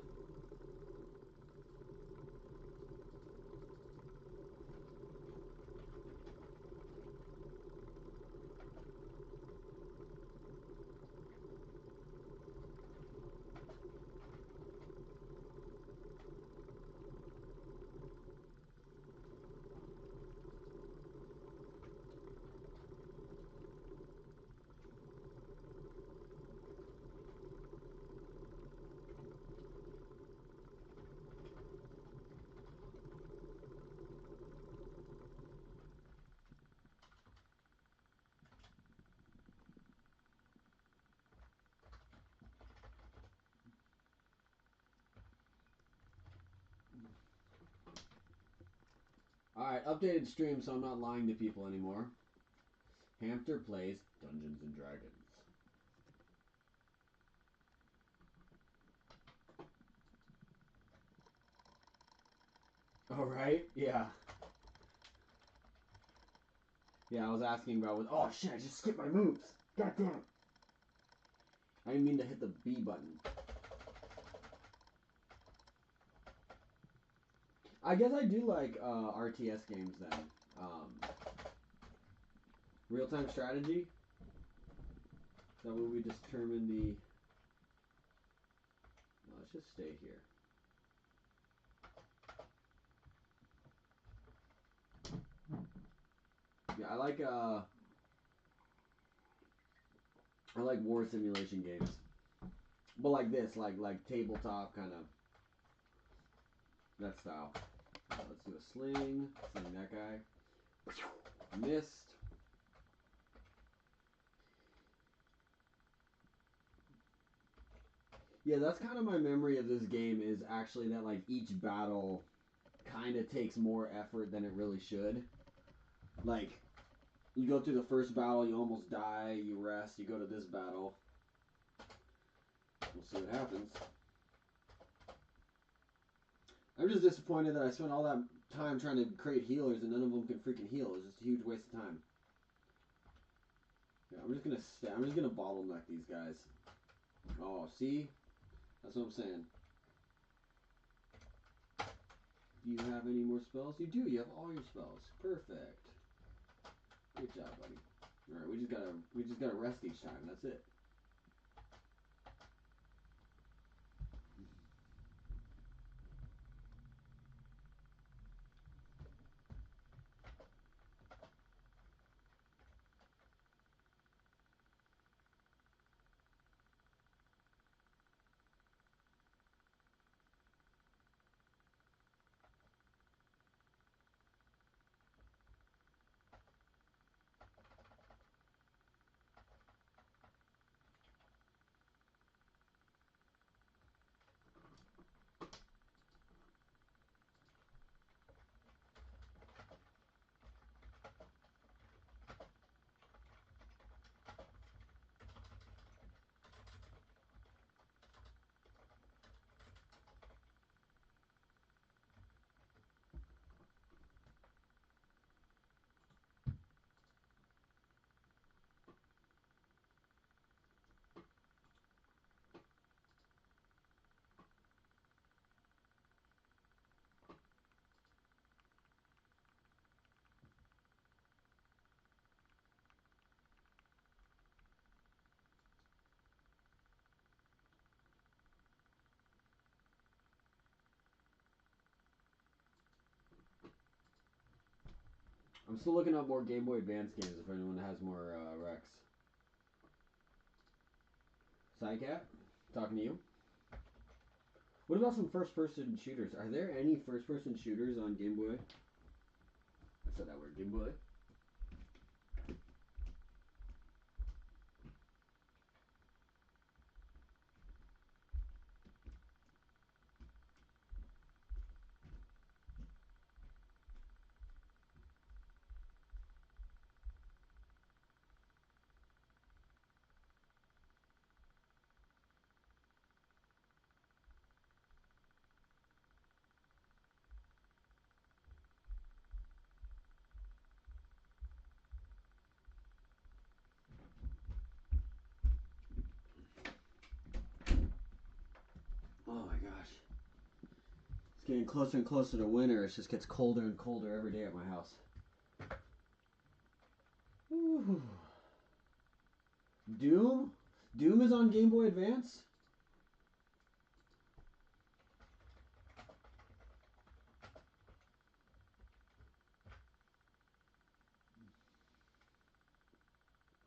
alright, updated stream so I'm not lying to people anymore. HAMPTER plays Dungeons and Dragons. Alright, yeah. Yeah, I was asking about what... Oh shit, I just skipped my moves! God damn it! I didn't mean to hit the B button. I guess I do like RTS games then. Real-time strategy? Is that what we determine the... No, let's just stay here. Yeah, I like war simulation games. But like this, like tabletop kind of that style. Let's do a sling that guy. Missed. Yeah, that's kind of my memory of this game is actually that like each battle kind of takes more effort than it really should. Like, you go through the first battle, you almost die, you rest, you go to this battle. We'll see what happens. I'm just disappointed that I spent all that time trying to create healers and none of them can freaking heal. It's just a huge waste of time. Yeah, I'm just gonna bottleneck these guys. Oh, see? That's what I'm saying. Do you have any more spells? You do. You have all your spells. Perfect. Good job, buddy. All right, we just gotta rest each time. That's it. I'm still looking up more Game Boy Advance games if anyone has more Rex. Psycat, talking to you. What about some first-person shooters? Are there any first-person shooters on Game Boy? I said that word, Game Boy. Oh my gosh. It's getting closer and closer to winter. It just gets colder and colder every day at my house. Ooh. Doom? Doom is on Game Boy Advance?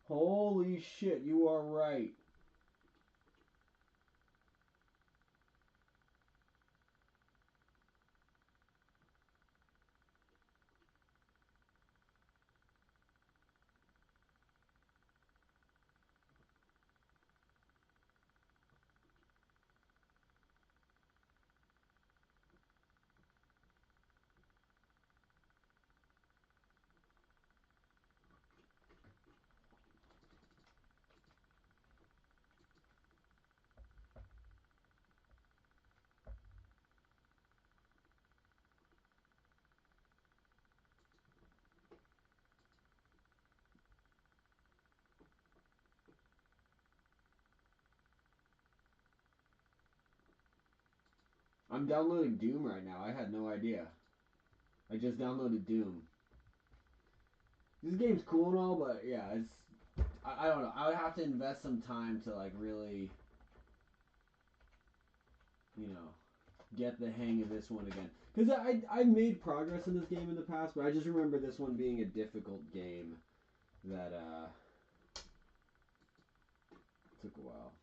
Holy shit, you are right. I'm downloading Doom right now. I had no idea. I just downloaded Doom. This game's cool and all, but yeah, it's... I don't know. I would have to invest some time to, like, really... You know... get the hang of this one again. Because I made progress in this game in the past, but I just remember this one being a difficult game that took a while.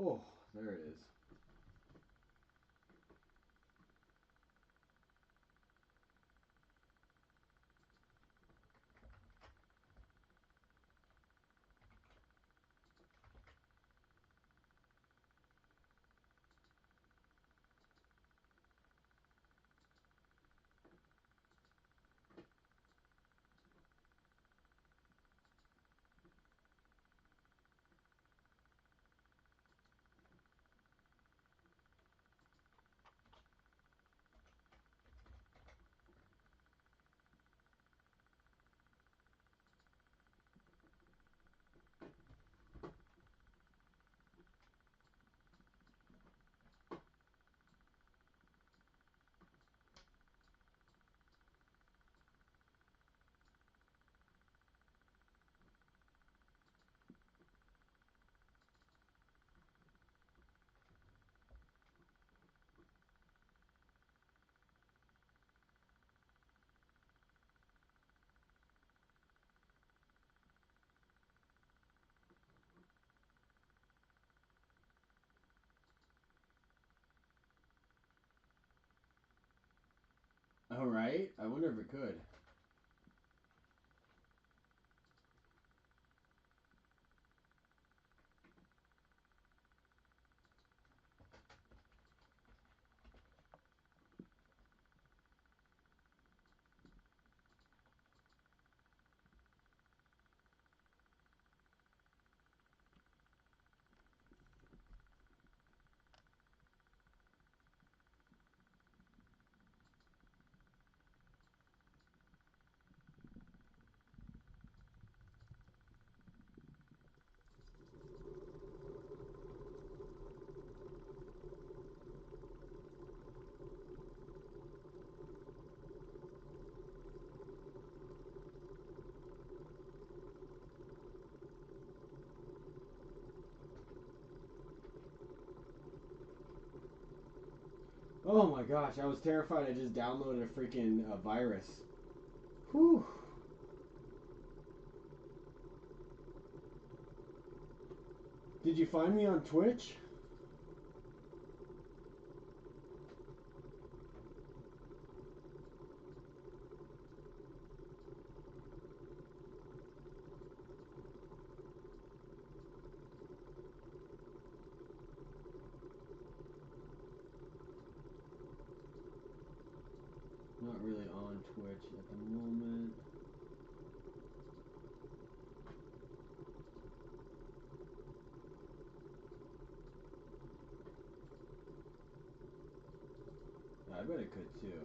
Oh, there it is. All right. I wonder if it could. Oh my gosh, I was terrified I just downloaded a freaking virus. Whew. Did you find me on Twitch? Not really on Twitch at the moment. I bet it could too.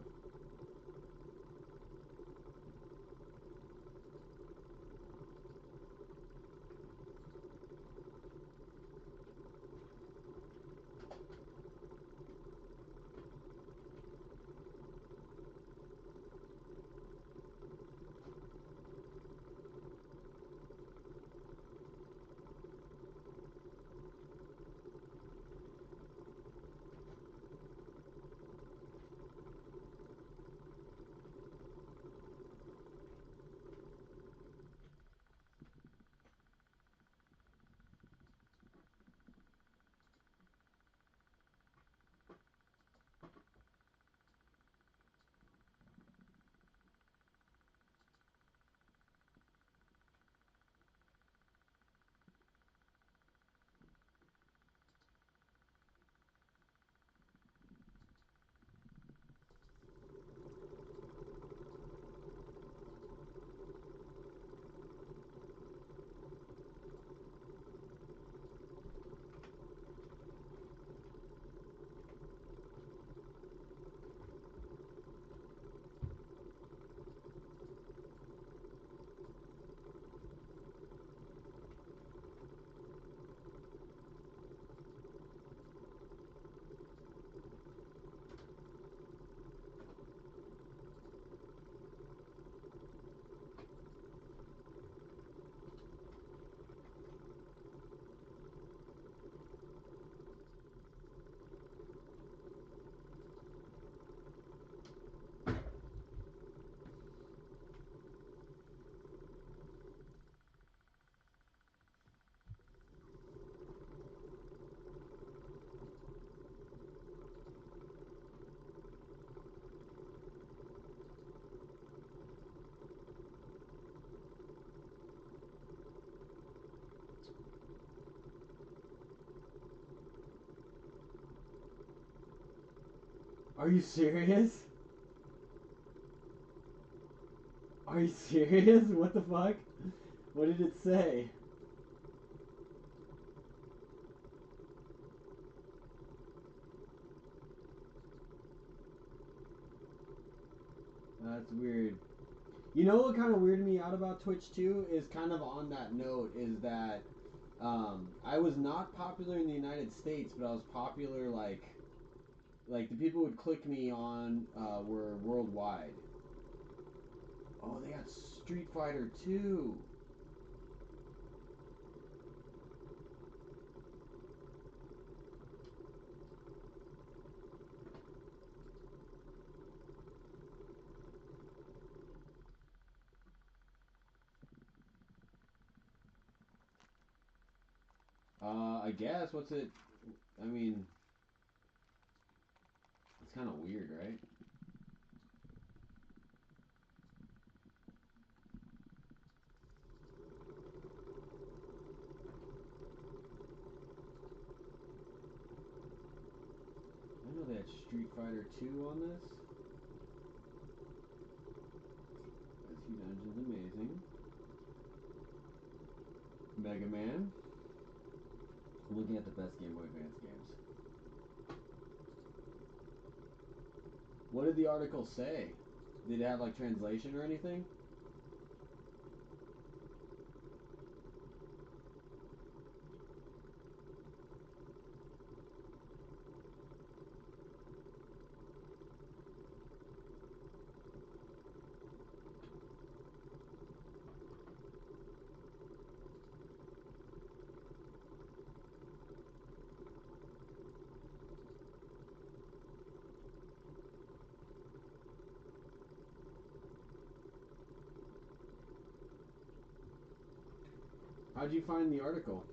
Are you serious? Are you serious? What the fuck? What did it say? That's weird. You know what kind of weirded me out about Twitch too is kind of on that note is that I was not popular in the United States, but I was popular like the people who would click me on were worldwide. Oh, they got Street Fighter 2. I guess. What's it? I mean, it's kind of weird, right? I know they had Street Fighter 2 on this. Rescue Dungeon's amazing. Mega Man. I'm looking at the best Game Boy Advance games. What did the article say? Did it have like translation or anything? How'd you find the article?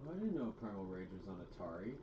I didn't know Primal Rage was on Atari.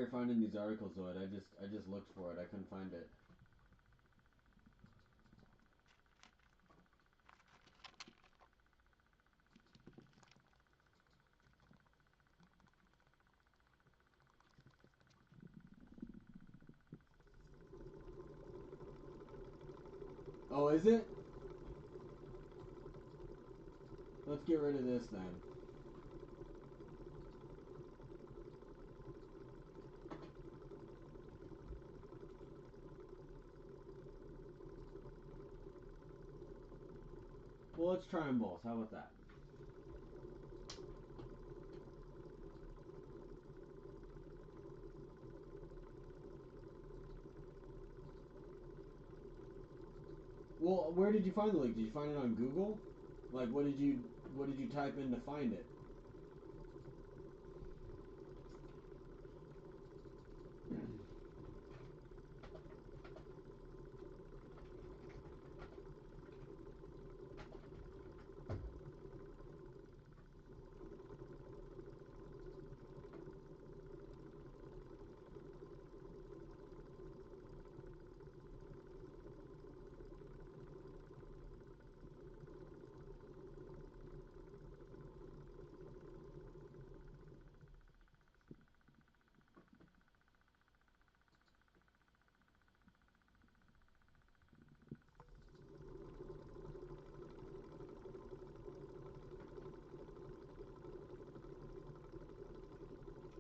you're finding these articles, though. I just looked for it. I couldn't find it. Oh, is it? Let's get rid of this then. Well, let's try them both. How about that? Well, where did you find the link? Did you find it on Google? Like, what did you type in to find it?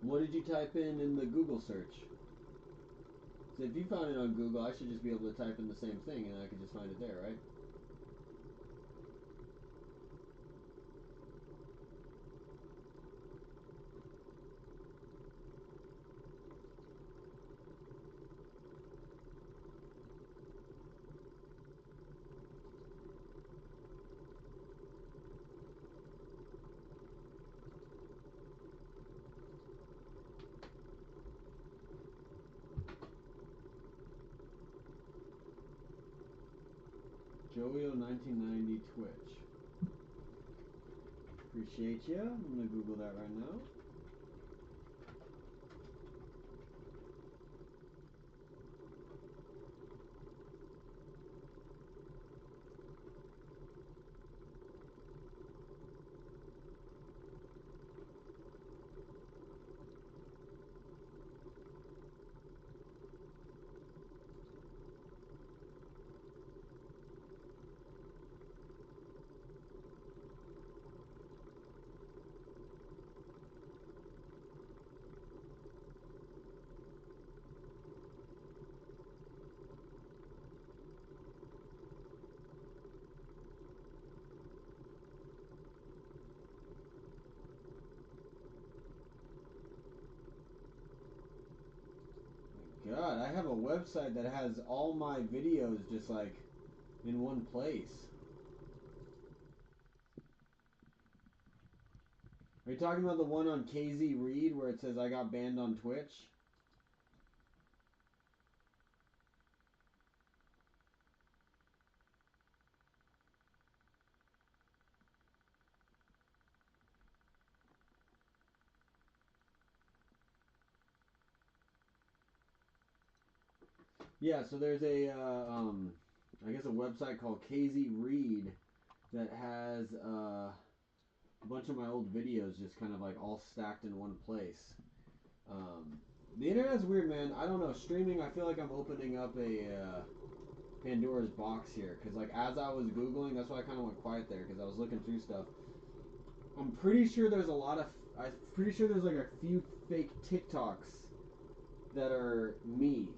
What did you type in the Google search? So if you found it on Google, I should just be able to type in the same thing and I could just find it there, right? Joey 1990 Twitch. Appreciate you. I'm gonna Google that right now. God, I have a website that has all my videos just like in one place. Are you talking about the one on KZ Reed where it says I got banned on Twitch? Yeah, so there's I guess a website called KZ Reed that has a bunch of my old videos just kind of like all stacked in one place. The internet's weird, man. I don't know. Streaming, I feel like I'm opening up a Pandora's box here. Because, like, as I was Googling, that's why I kind of went quiet there. Because I was looking through stuff. I'm pretty sure there's a lot of... I'm pretty sure there's, like, a few fake TikToks that are me.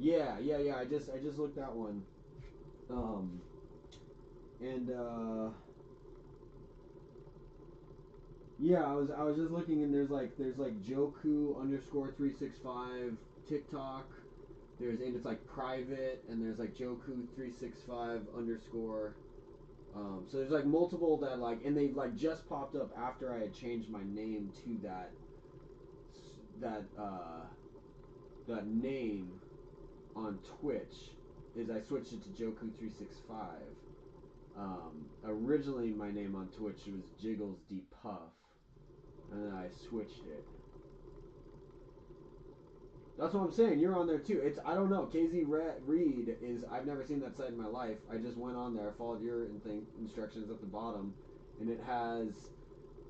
Yeah. I just looked at one. Yeah, I was just looking and there's like Joku underscore 365 TikTok. And it's like private and there's like Joku 365 underscore. So there's like multiple that like and they like just popped up after I had changed my name to that name on Twitch. Is I switched it to Joku 365. Originally my name on Twitch was Jiggles D Puff. And then I switched it. That's what I'm saying. You're on there too. It's I don't know. KZ Reed is. I've never seen that site in my life. I just went on there, followed your instructions at the bottom, and it has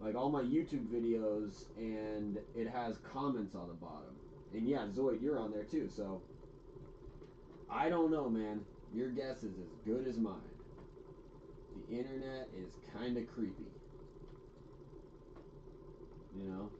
like all my YouTube videos, and it has comments on the bottom. And yeah, Zoid, you're on there too. So I don't know, man. Your guess is as good as mine. The internet is kind of creepy. You know?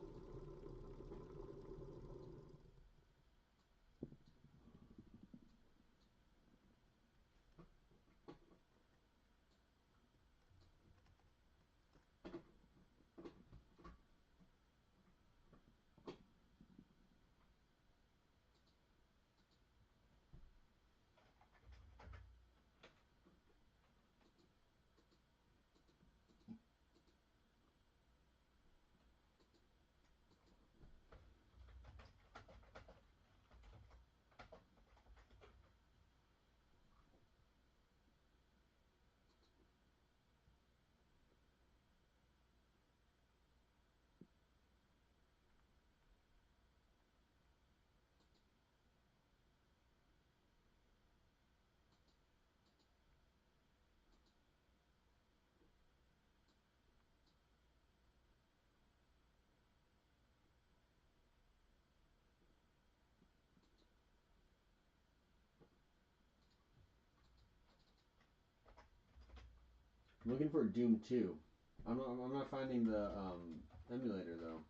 I'm looking for Doom 2. I'm not finding the emulator though.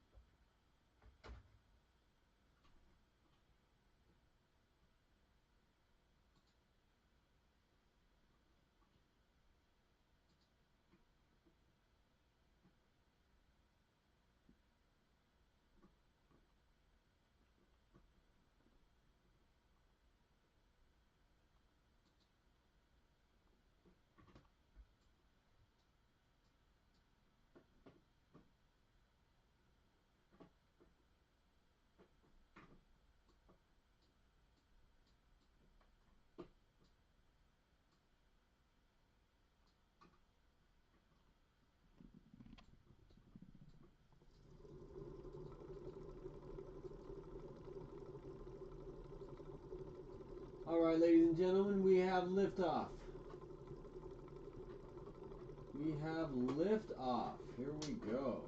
All right, ladies and gentlemen, we have liftoff. We have liftoff. Here we go.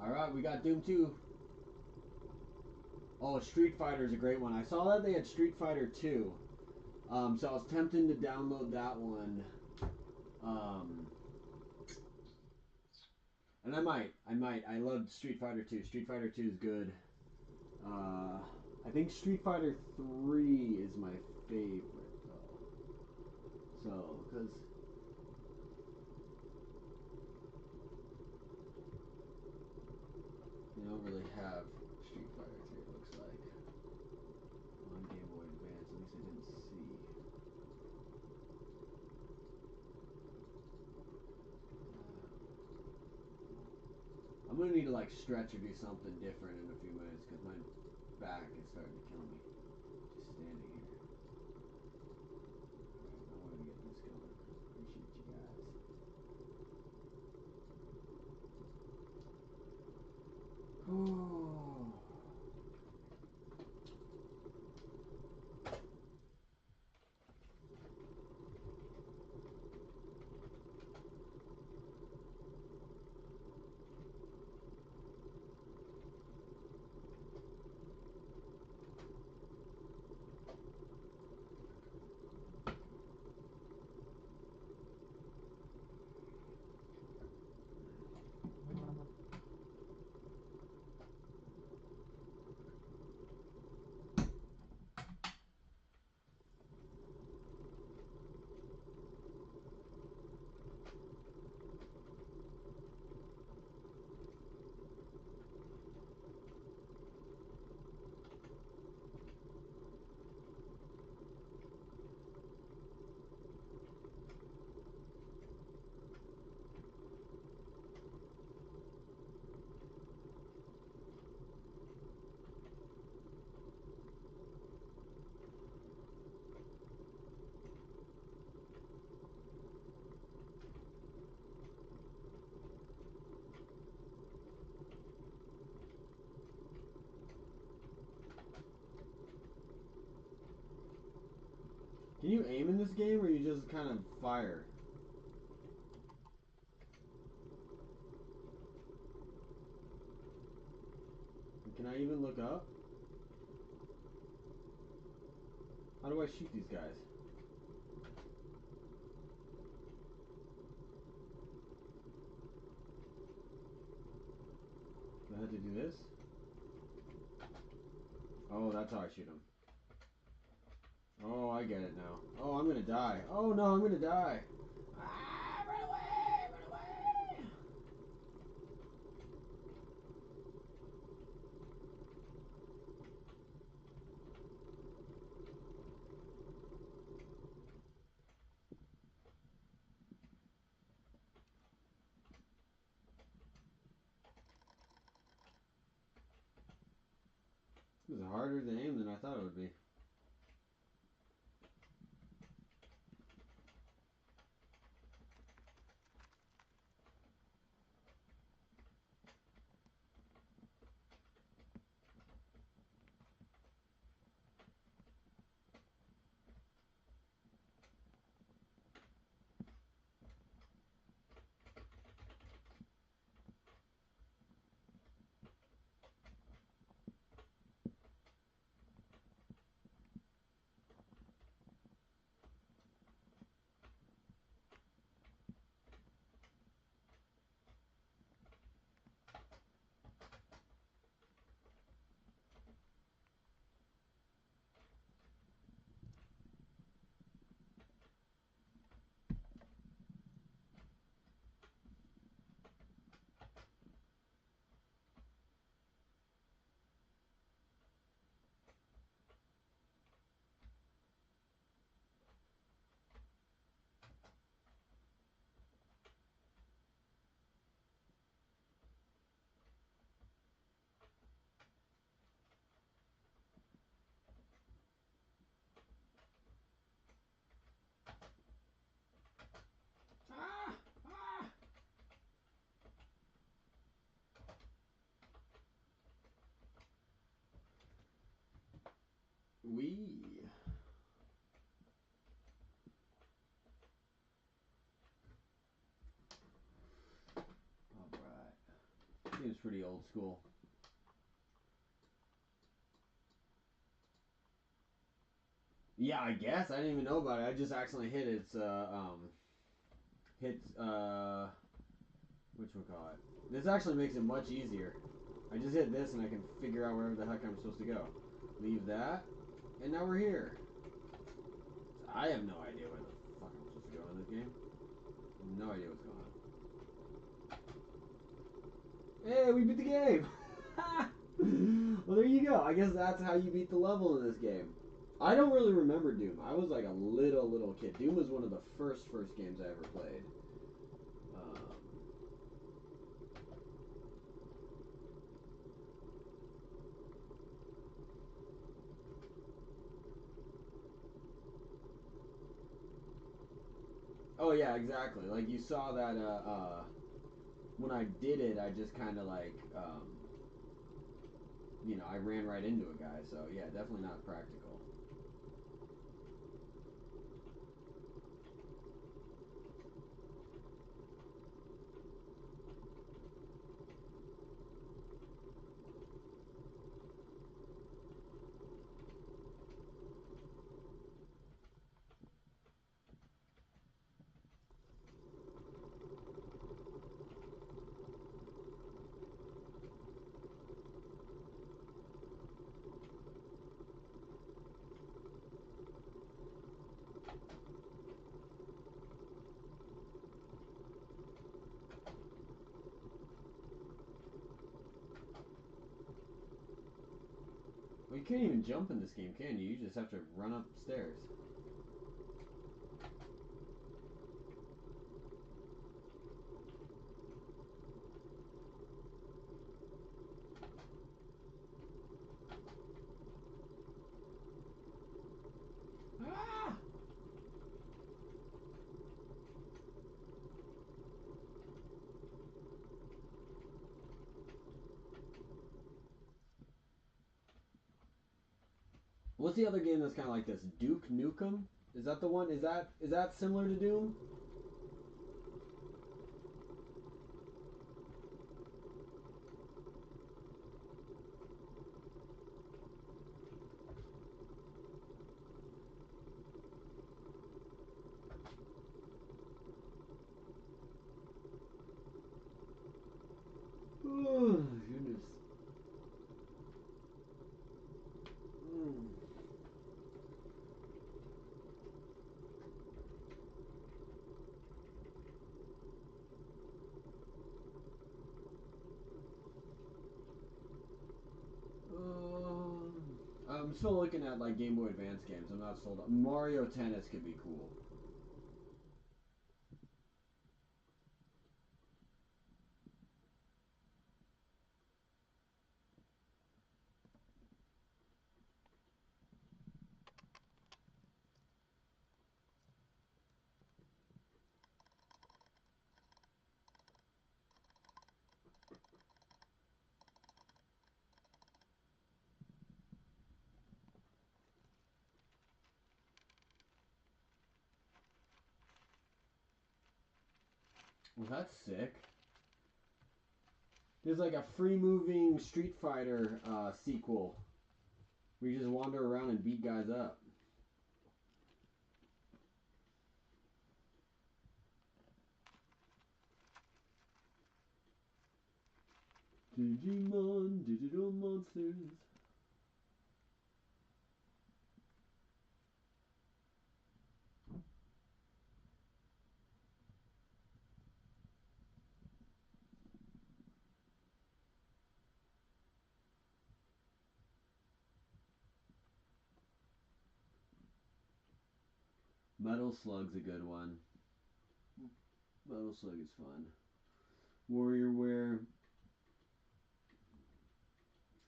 All right, we got Doom 2. Oh, Street Fighter is a great one. I saw that they had Street Fighter 2. So I was tempted to download that one. And I might. I loved Street Fighter 2. Street Fighter 2 is good. I think Street Fighter 3 is my favorite, though. So, because... you don't really have Street Fighter 3, it looks like. On Game Boy Advance, at least I didn't see. I'm gonna need to like stretch or do something different in a few minutes because my back is starting to kill me. Just standing here. Alright, I wanted to get this going. Appreciate you guys. Oh. Can you aim in this game, or you just kind of fire? Can I even look up? How do I shoot these guys? Do I have to do this? Oh, that's how I shoot them. Oh, I get it now. Oh, I'm gonna die. Oh no, I'm gonna die. Ah, run away! Run away! This is harder to aim than I thought it would be. Ah! Ah! Wee. Alright. Seems pretty old school. Yeah, I guess. I didn't even know about it. I just accidentally hit its, whatchamacallit. This actually makes it much easier. I just hit this and I can figure out wherever the heck I'm supposed to go. Leave that, and now we're here. I have no idea where the fuck I'm supposed to go in this game. No idea what's going on. Hey, we beat the game! Well, there you go. I guess that's how you beat the level in this game. I don't really remember Doom. I was like a little kid. Doom was one of the first games I ever played. Oh yeah, exactly. Like you saw that when I did it, I just kind of like you know, I ran right into a guy. So yeah, definitely not practical. Well, you can't even jump in this game, can you? You just have to run upstairs. Ah! What's the other game that's kind of like this? Duke Nukem? Is that the one? Is that similar to Doom? Oh, goodness. I'm still looking at like Game Boy Advance games. I'm not sold on. Mario Tennis could be cool. Well, that's sick. There's like a free-moving Street Fighter sequel where you just wander around and beat guys up. Digimon, digital monsters. Metal Slug's a good one. Metal Slug is fun. WarriorWare.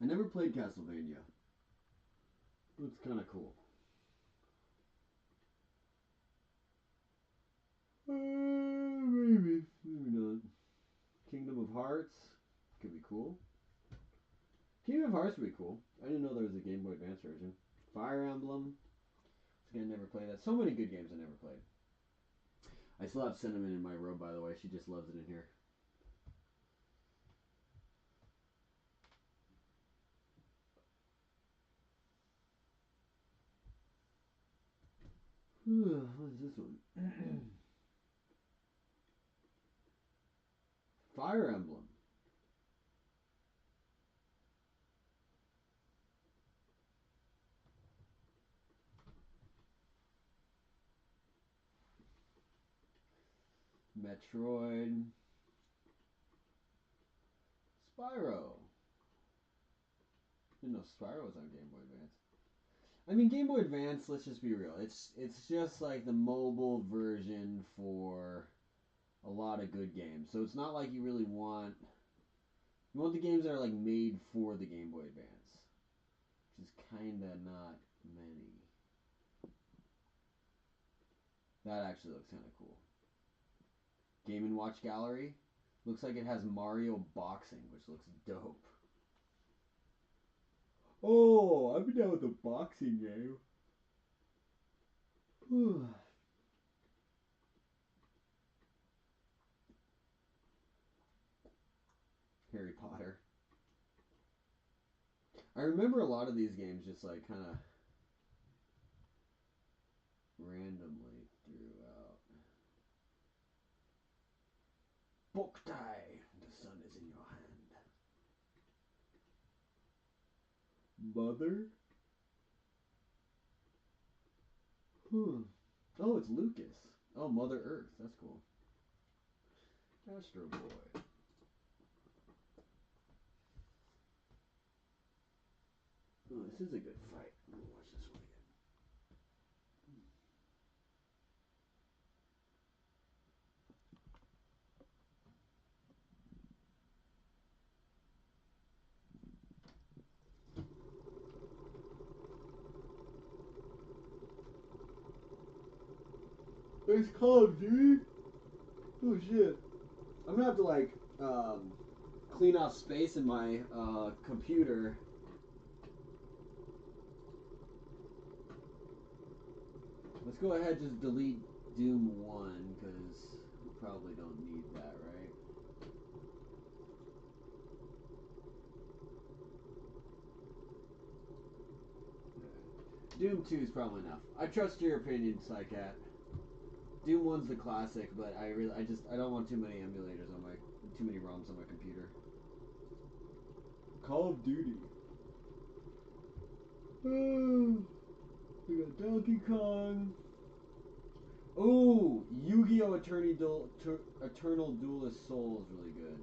I never played Castlevania. It's kind of cool. Maybe not. Kingdom of Hearts could be cool. Kingdom of Hearts would be cool. I didn't know there was a Game Boy Advance version. Fire Emblem. Again, never played that. So many good games I never played. I still have Cinnamon in my robe, by the way. She just loves it in here. What is this one? Fire Emblem. Metroid. Spyro. Didn't know Spyro was on Game Boy Advance. I mean, Game Boy Advance, let's just be real. It's just like the mobile version for a lot of good games. So it's not like you really want... You want the games that are like made for the Game Boy Advance. Which is kind of not many. That actually looks kind of cool. Game & Watch Gallery. Looks like it has Mario Boxing, which looks dope. Oh, I've been down with the boxing game. Harry Potter. I remember a lot of these games just like kind of randomly throughout. Boktai, the sun is in your hand. Mother? Oh, it's Lucas. Oh, Mother Earth. That's cool. Astro Boy. Oh, this is a good fight. I'm gonna watch this one again. It's Call of Duty? Oh shit. I'm gonna have to like clean off space in my computer. Let's go ahead and just delete Doom 1, because we probably don't need that, right? Doom 2 is probably enough. I trust your opinion, Psycat. Doom 1's the classic, but I don't want too many emulators on my, too many ROMs on my computer. Call of Duty. We got Donkey Kong. Ooh, Yu-Gi-Oh! Eternal Duelist Soul is really good.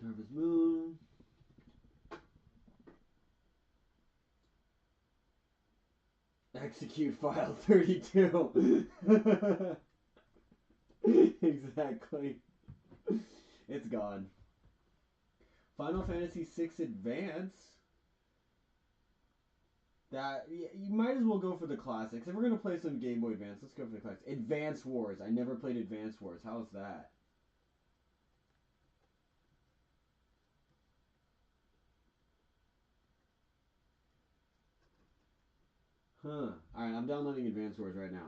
Harvest Moon. Execute file 32. Exactly. It's gone. Final Fantasy VI Advance. That you might as well go for the classics. If we're gonna play some Game Boy Advance, let's go for the classics. Advance Wars. I never played Advance Wars. How's that? Huh. Alright, I'm downloading Advance Wars right now.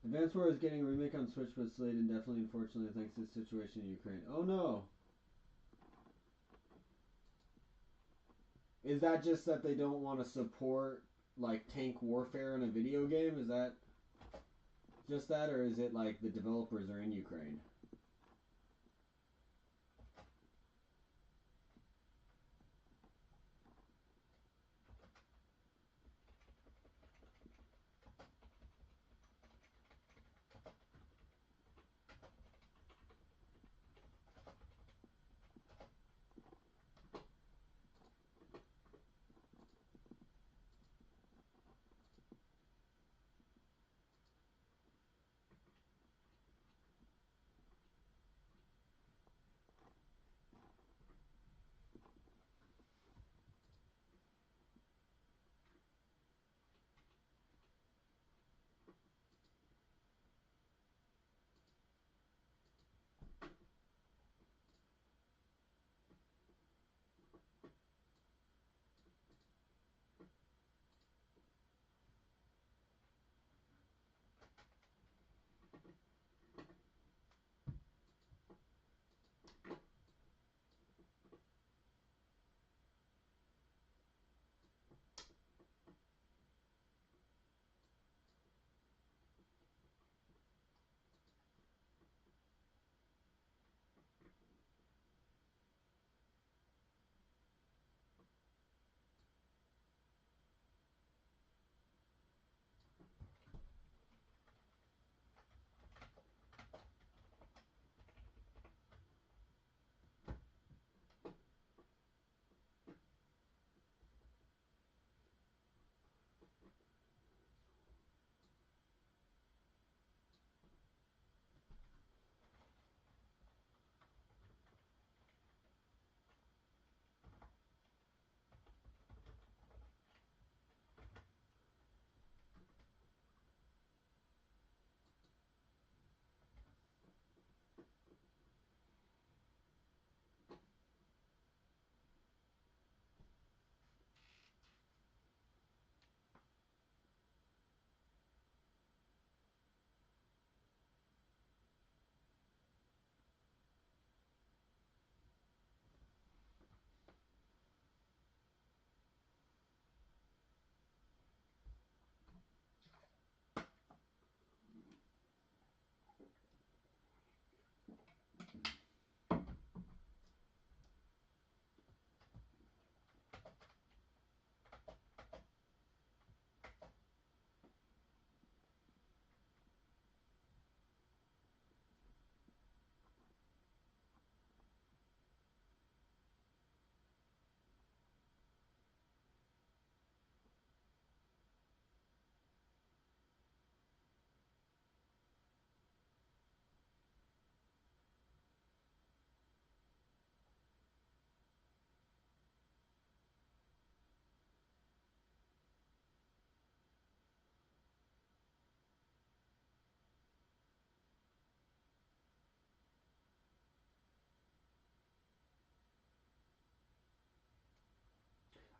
Advance Wars is getting a remake on Switch, but it's late indefinitely, unfortunately, thanks to the situation in Ukraine. Oh no! Is that just that they don't want to support, like, tank warfare in a video game? Is that just that, or is it like the developers are in Ukraine?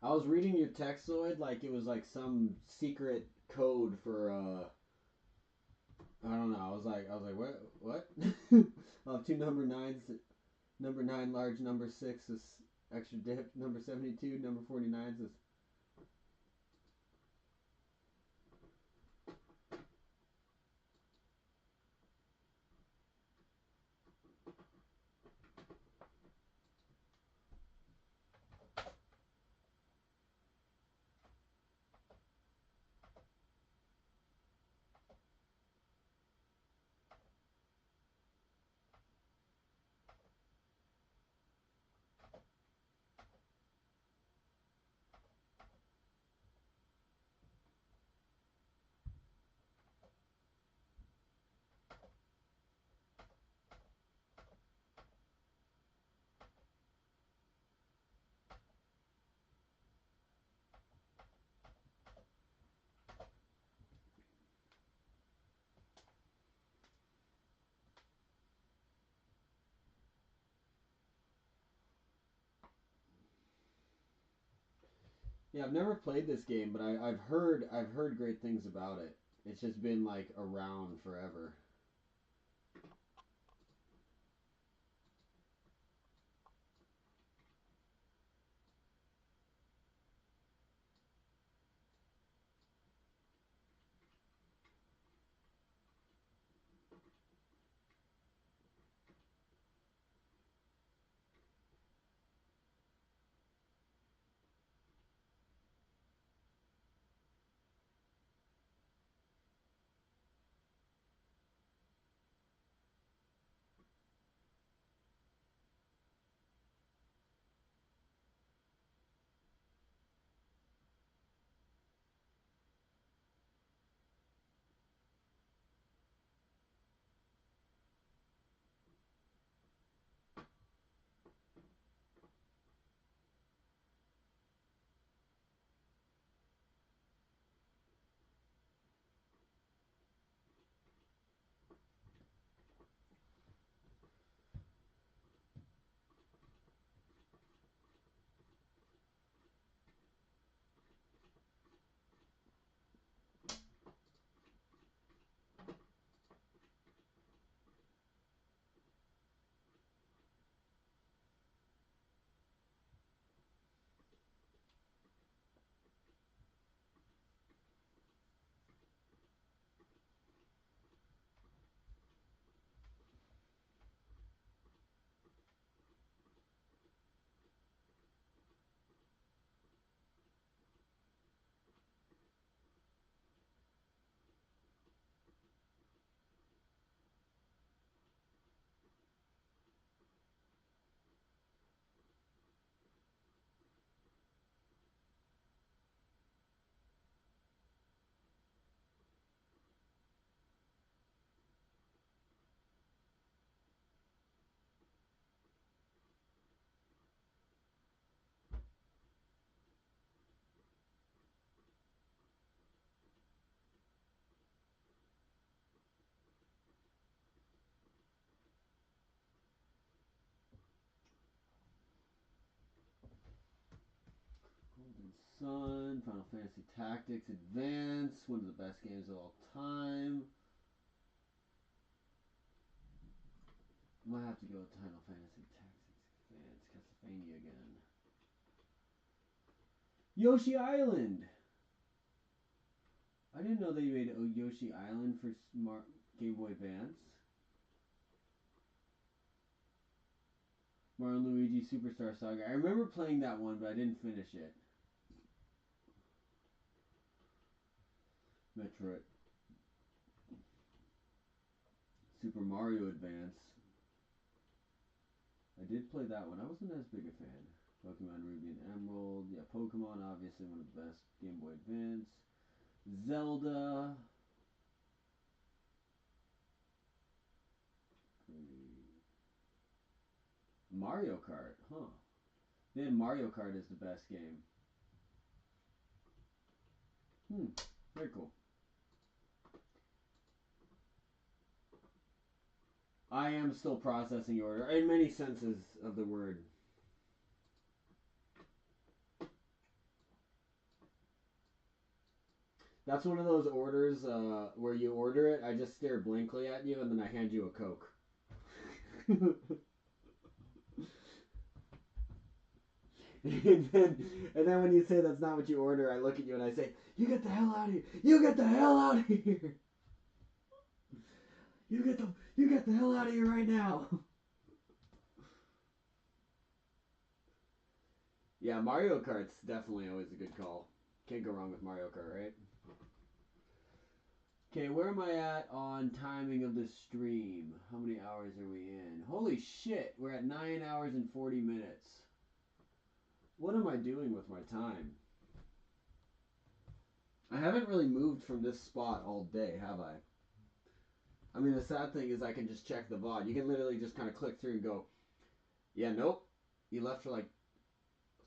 I was reading your text, Lloyd, like it was like some secret code for I don't know. I was like, what? I'll have two number nines. Number 9 large, number 6 is extra dip. Number 72, number 49 is. Yeah, I've never played this game, but I've heard great things about it. It's just been like around forever. Golden Sun, Final Fantasy Tactics Advance, one of the best games of all time. Might have to go with Final Fantasy Tactics Advance, Castlevania again. Yoshi Island! I didn't know they made Yoshi Island for Smart Game Boy Advance. Mario and Luigi Superstar Saga. I remember playing that one, but I didn't finish it. Metroid. Super Mario Advance. I did play that one. I wasn't as big a fan. Pokemon Ruby and Emerald. Yeah, Pokemon, obviously one of the best. Game Boy Advance. Zelda. Mario Kart, huh? Then Mario Kart is the best game. Very cool. I am still processing your order in many senses of the word. That's one of those orders where you order it, I just stare blankly at you, and then I hand you a Coke. and then when you say that's not what you order, I look at you and I say, "You get the hell out of here! You get the hell out of here! You get the hell out of here right now!" Yeah, Mario Kart's definitely always a good call. Can't go wrong with Mario Kart, right? Okay, where am I at on timing of this stream? How many hours are we in? Holy shit, we're at 9 hours and 40 minutes. What am I doing with my time? I haven't really moved from this spot all day, have I? I mean, the sad thing is I can just check the VOD. You can literally just kind of click through and go, yeah, nope, you left for like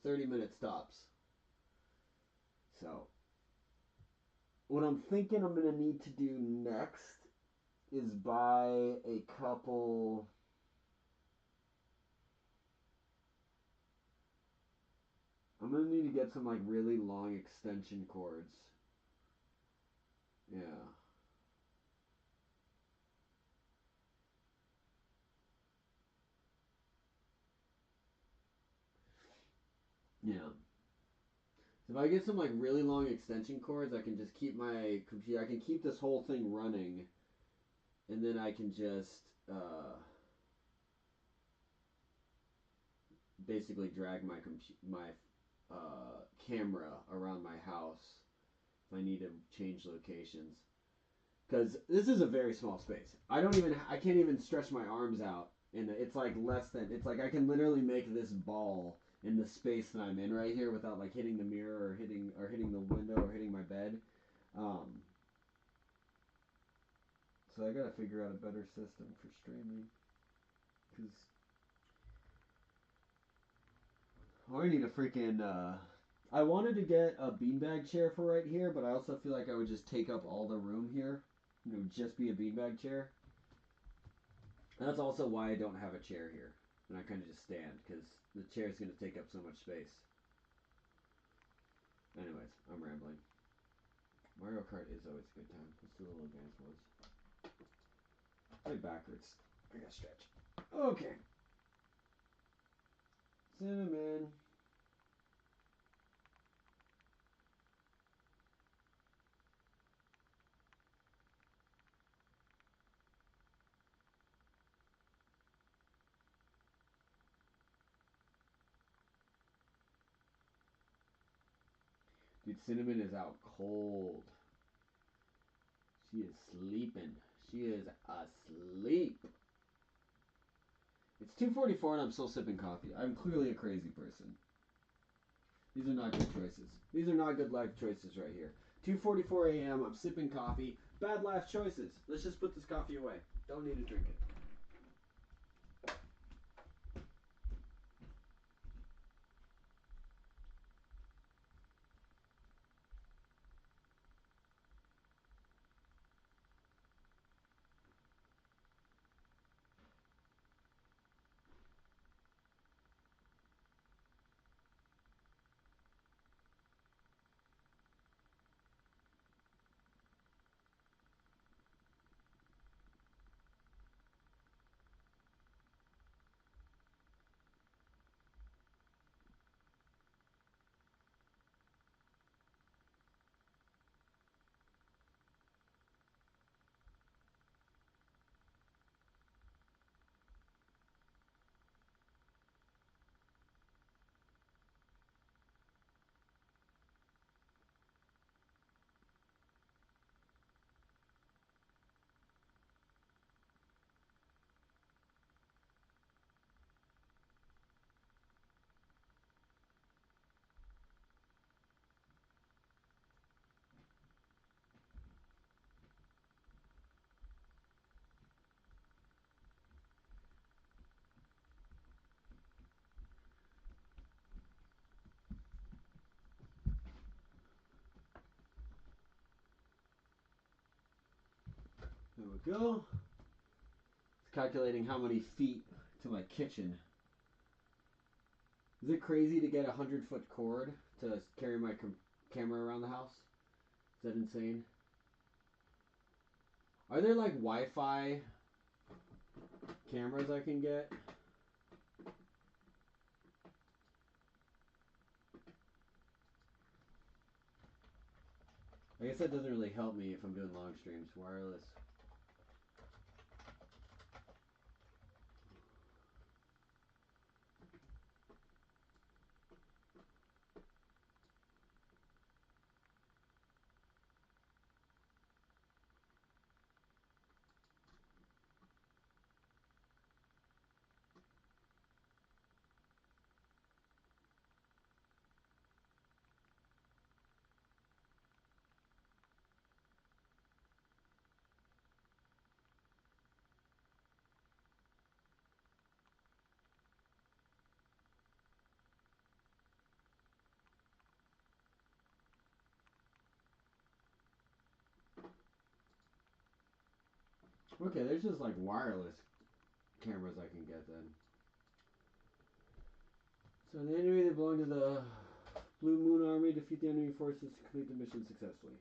30-minute stops. So, what I'm thinking I'm going to need to do next is buy a couple... I'm going to need to get some like really long extension cords. Yeah. Yeah. So if I get some like really long extension cords, I can just keep my computer, I can keep this whole thing running, and then I can just basically drag my camera around my house if I need to change locations. Because this is a very small space. I can't even stretch my arms out, and it's like it's like I can literally make this ball in the space that I'm in right here without like hitting the mirror or hitting the window or hitting my bed. So I gotta figure out a better system for streaming. Cause I need a freaking. I wanted to get a beanbag chair for right here, but I also feel like I would just take up all the room here. It would just be a beanbag chair. And that's also why I don't have a chair here. And I kind of just stand, because the chair is going to take up so much space. Anyways, I'm rambling. Mario Kart is always a good time. Let's do a little advanced ones. Play backwards. I gotta stretch. Okay. Cinnamon. Dude, Cinnamon is out cold. She is sleeping. She is asleep. It's 2:44 and I'm still sipping coffee. I'm clearly a crazy person. These are not good choices. These are not good life choices right here. 2:44 a.m. I'm sipping coffee. Bad life choices. Let's just put this coffee away. Don't need to drink it. There we go. It's calculating how many feet to my kitchen. Is it crazy to get a 100-foot cord to carry my camera around the house? Is that insane? Are there like Wi-Fi cameras I can get? I guess that doesn't really help me if I'm doing long streams. Wireless. Okay, there's just like wireless cameras I can get then. So the enemy that belong to the Blue Moon Army defeat the enemy forces to complete the mission successfully.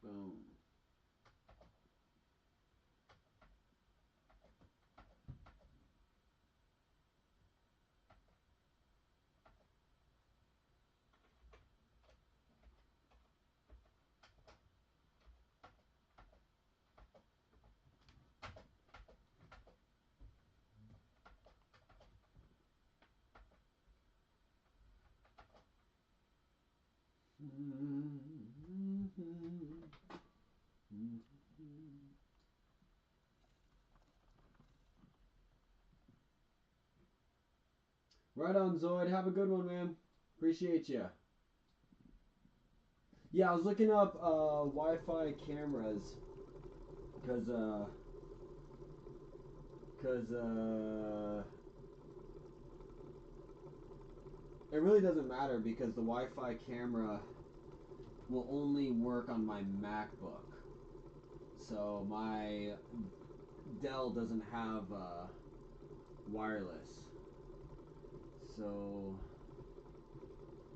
Boom. Right on, Zoid. Have a good one, man. Appreciate you. Yeah, I was looking up Wi-Fi cameras because it really doesn't matter because the Wi-Fi camera will only work on my MacBook. So my Dell doesn't have wireless. So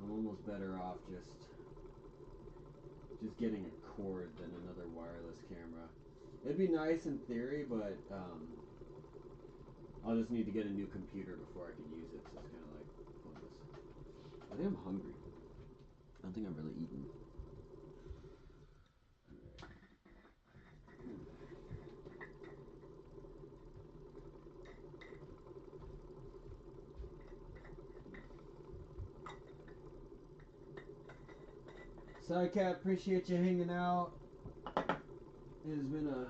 I'm almost better off just getting a cord than another wireless camera. It'd be nice in theory, but I'll just need to get a new computer before I can use it, so it's kind of like pointless. I think I'm hungry. I don't think I've really eaten. Sidecat, appreciate you hanging out. It has been a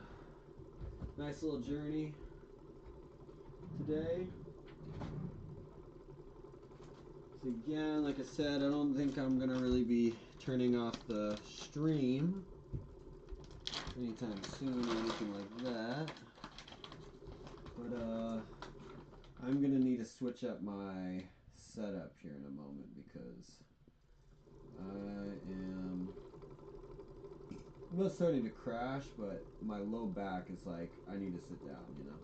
nice little journey today. So again, like I said, I don't think I'm gonna really be turning off the stream anytime soon or anything like that. But I'm gonna need to switch up my setup here in a moment because I am not starting to crash, but my low back is like I need to sit down, you know.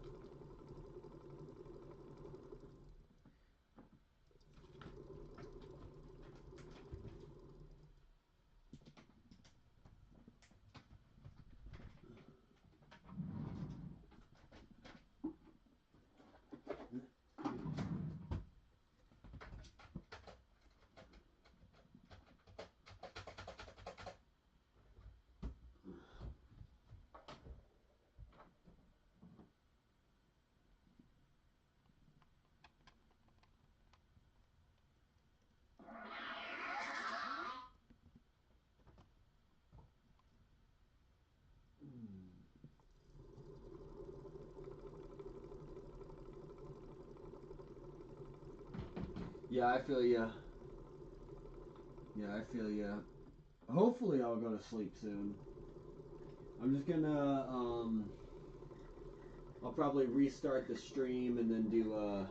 Yeah, I feel ya. Yeah, I feel ya. Hopefully I'll go to sleep soon. I'm just gonna, I'll probably restart the stream and then do a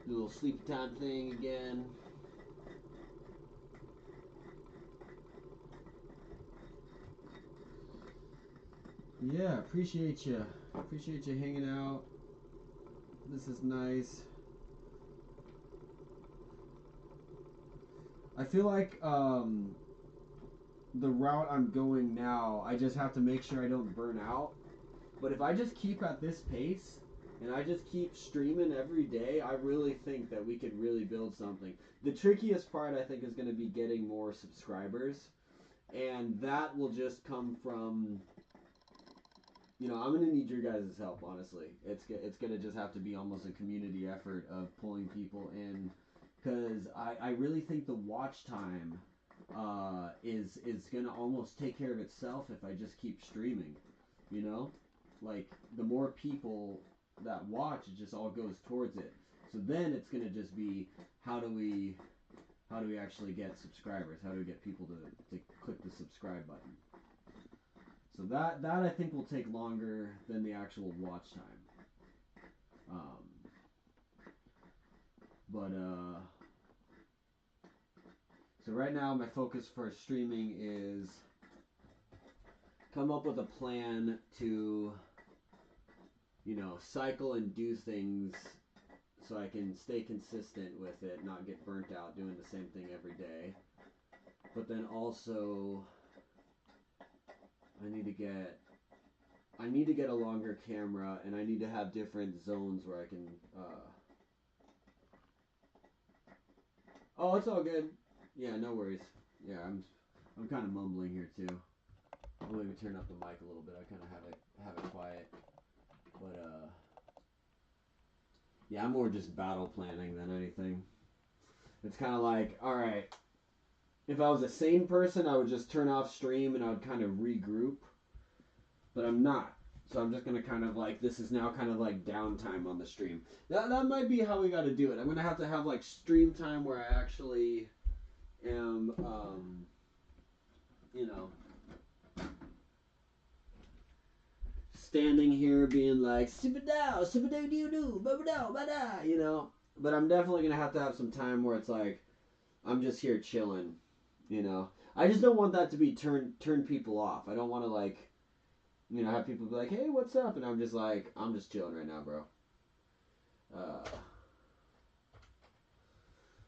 little sleepy time thing again. Yeah, appreciate you. Appreciate you hanging out. This is nice. I feel like the route I'm going now, I just have to make sure I don't burn out. But if I just keep at this pace and I just keep streaming every day, I really think that we could really build something. The trickiest part, I think, is going to be getting more subscribers. And that will just come from, you know, I'm going to need your guys' help, honestly. It's going to just have to be almost a community effort of pulling people in. Because I really think the watch time is going to almost take care of itself if I just keep streaming, you know? Like, the more people that watch, it just all goes towards it. So then it's going to just be, how do we actually get subscribers? How do we get people to click the subscribe button? So that I think will take longer than the actual watch time. So right now my focus for streaming is come up with a plan to, you know, cycle and do things so I can stay consistent with it, not get burnt out doing the same thing every day. But then also I need to get a longer camera, and I need to have different zones where I can. Oh, it's all good. Yeah, no worries. Yeah, I'm kind of mumbling here too. I'll maybe turn up the mic a little bit. I kind of have it quiet, but yeah, I'm more just battle planning than anything. It's kind of like, all right, if I was a sane person, I would just turn off stream and I would kind of regroup, but I'm not. So I'm just gonna kind of like, this is now kind of like downtime on the stream. That might be how we got to do it. I'm gonna have to have like stream time where I actually am, you know, standing here being like super doo doo, you know. But I'm definitely gonna have to have some time where it's like I'm just here chilling, you know. I just don't want that to be turn people off. I don't want to like, you know, have people be like, hey, what's up? And I'm just like, I'm just chilling right now, bro.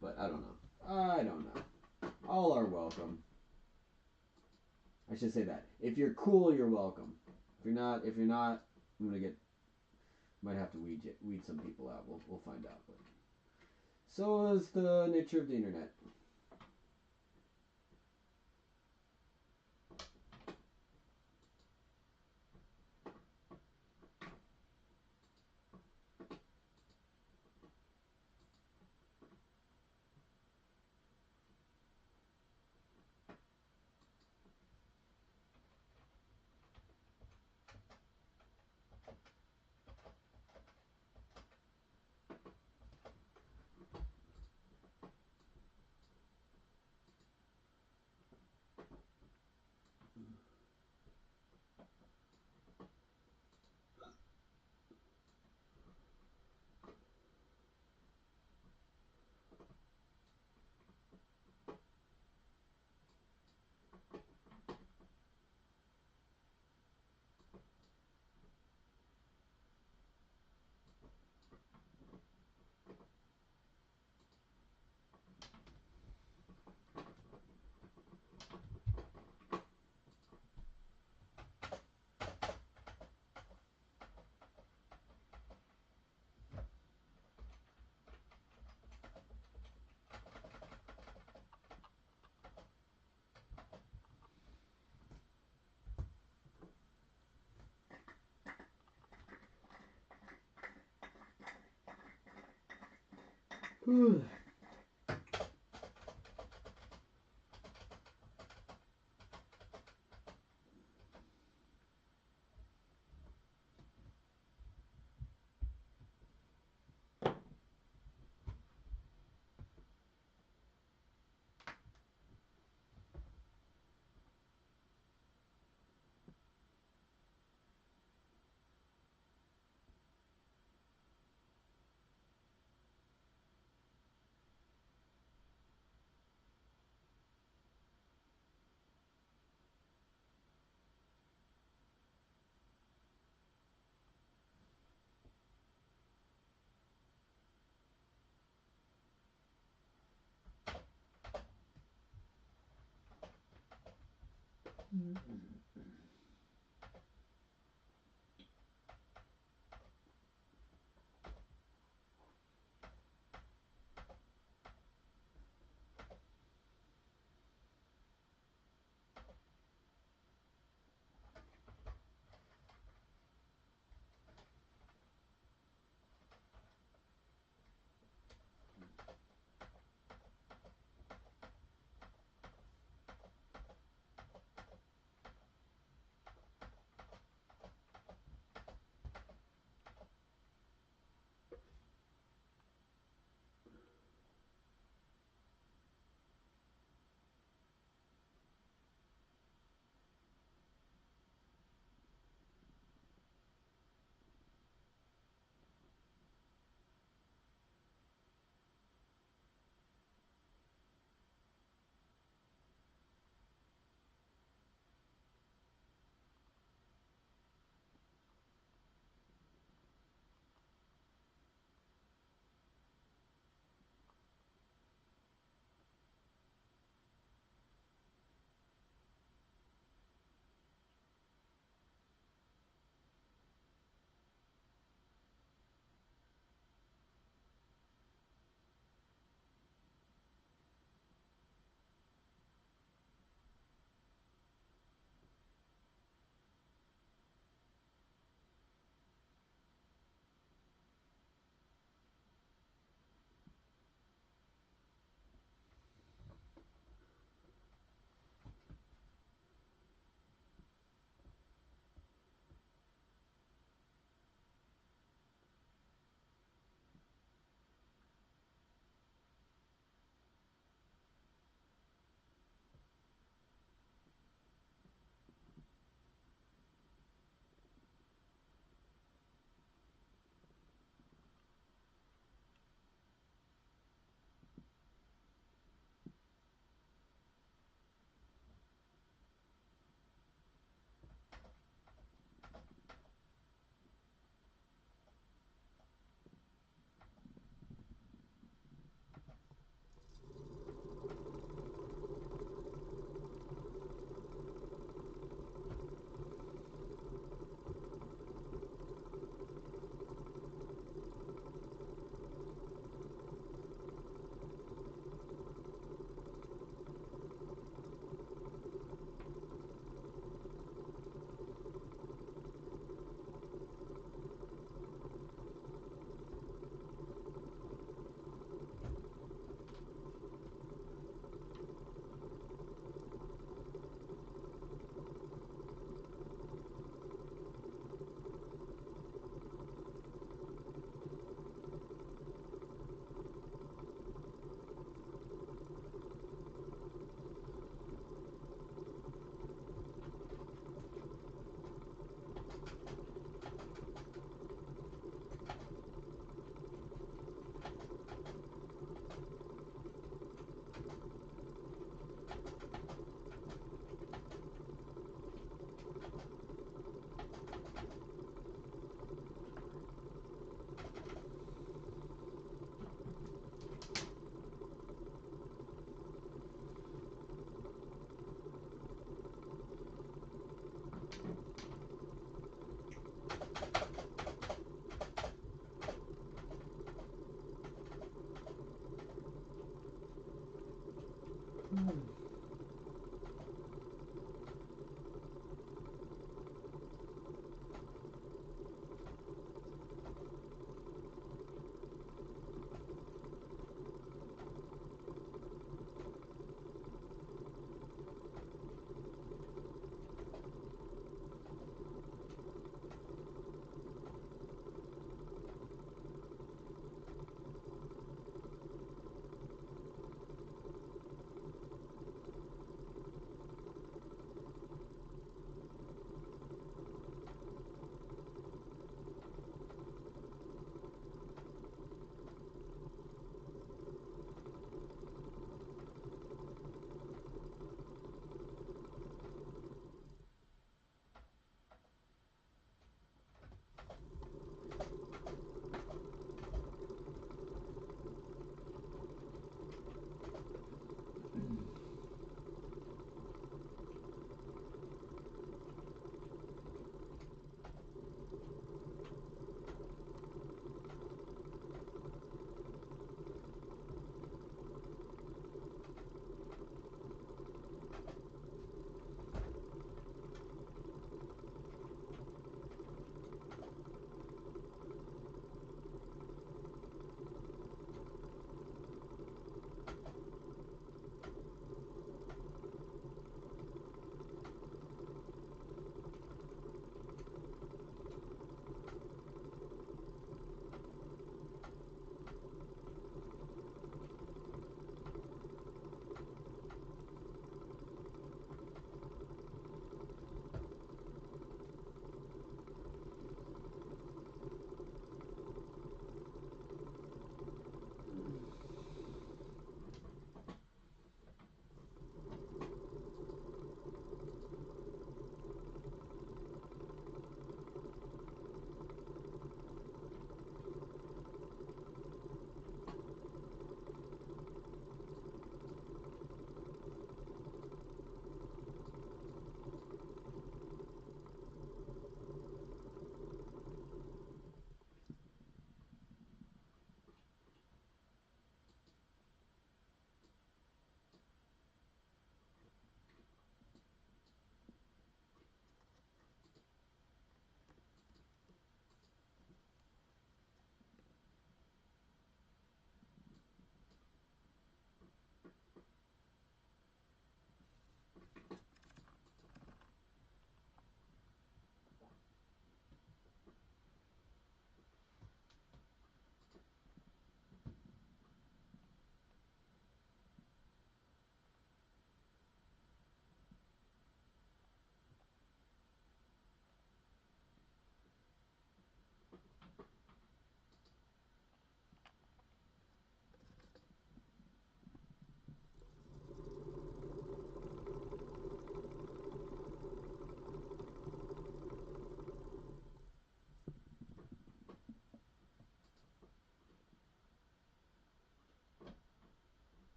But I don't know. All are welcome. I should say that. If you're cool, you're welcome. If you're not, I'm gonna might have to weed some people out. We'll find out. But so is the nature of the internet.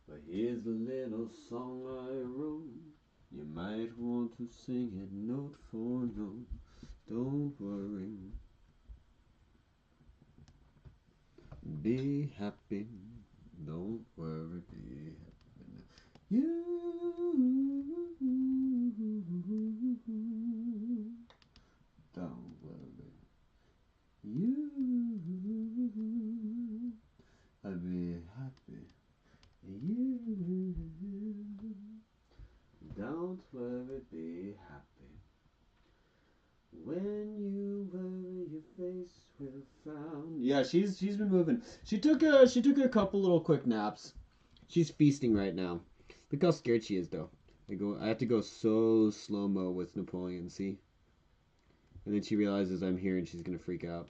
But here's a little song I wrote. You might want to sing it note for note. Don't worry. Be happy. Don't worry. Be happy. You. Don't worry. You. I'll be happy. You. Don't worry, be happy. When you worry, your face will frown. Yeah, she's been moving. She took a couple little quick naps. She's feasting right now. Look how scared she is though. I have to go so slow-mo with Napoleon, see? And then she realizes I'm here and she's gonna freak out.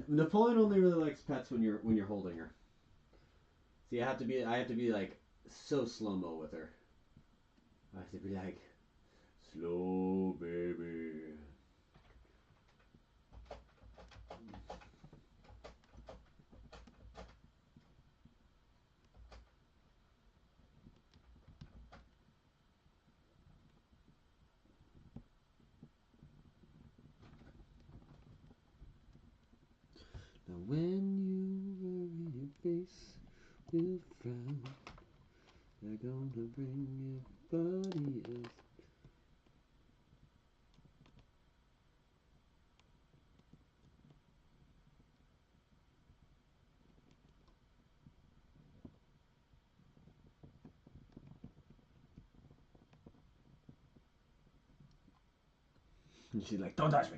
Napoleon only really likes pets when you're holding her. See, I have to be like so slow-mo with her. I have to be like, slow baby. Now when you worry, your face will frown. They're gonna bring everybody else. And she's like, don't touch me.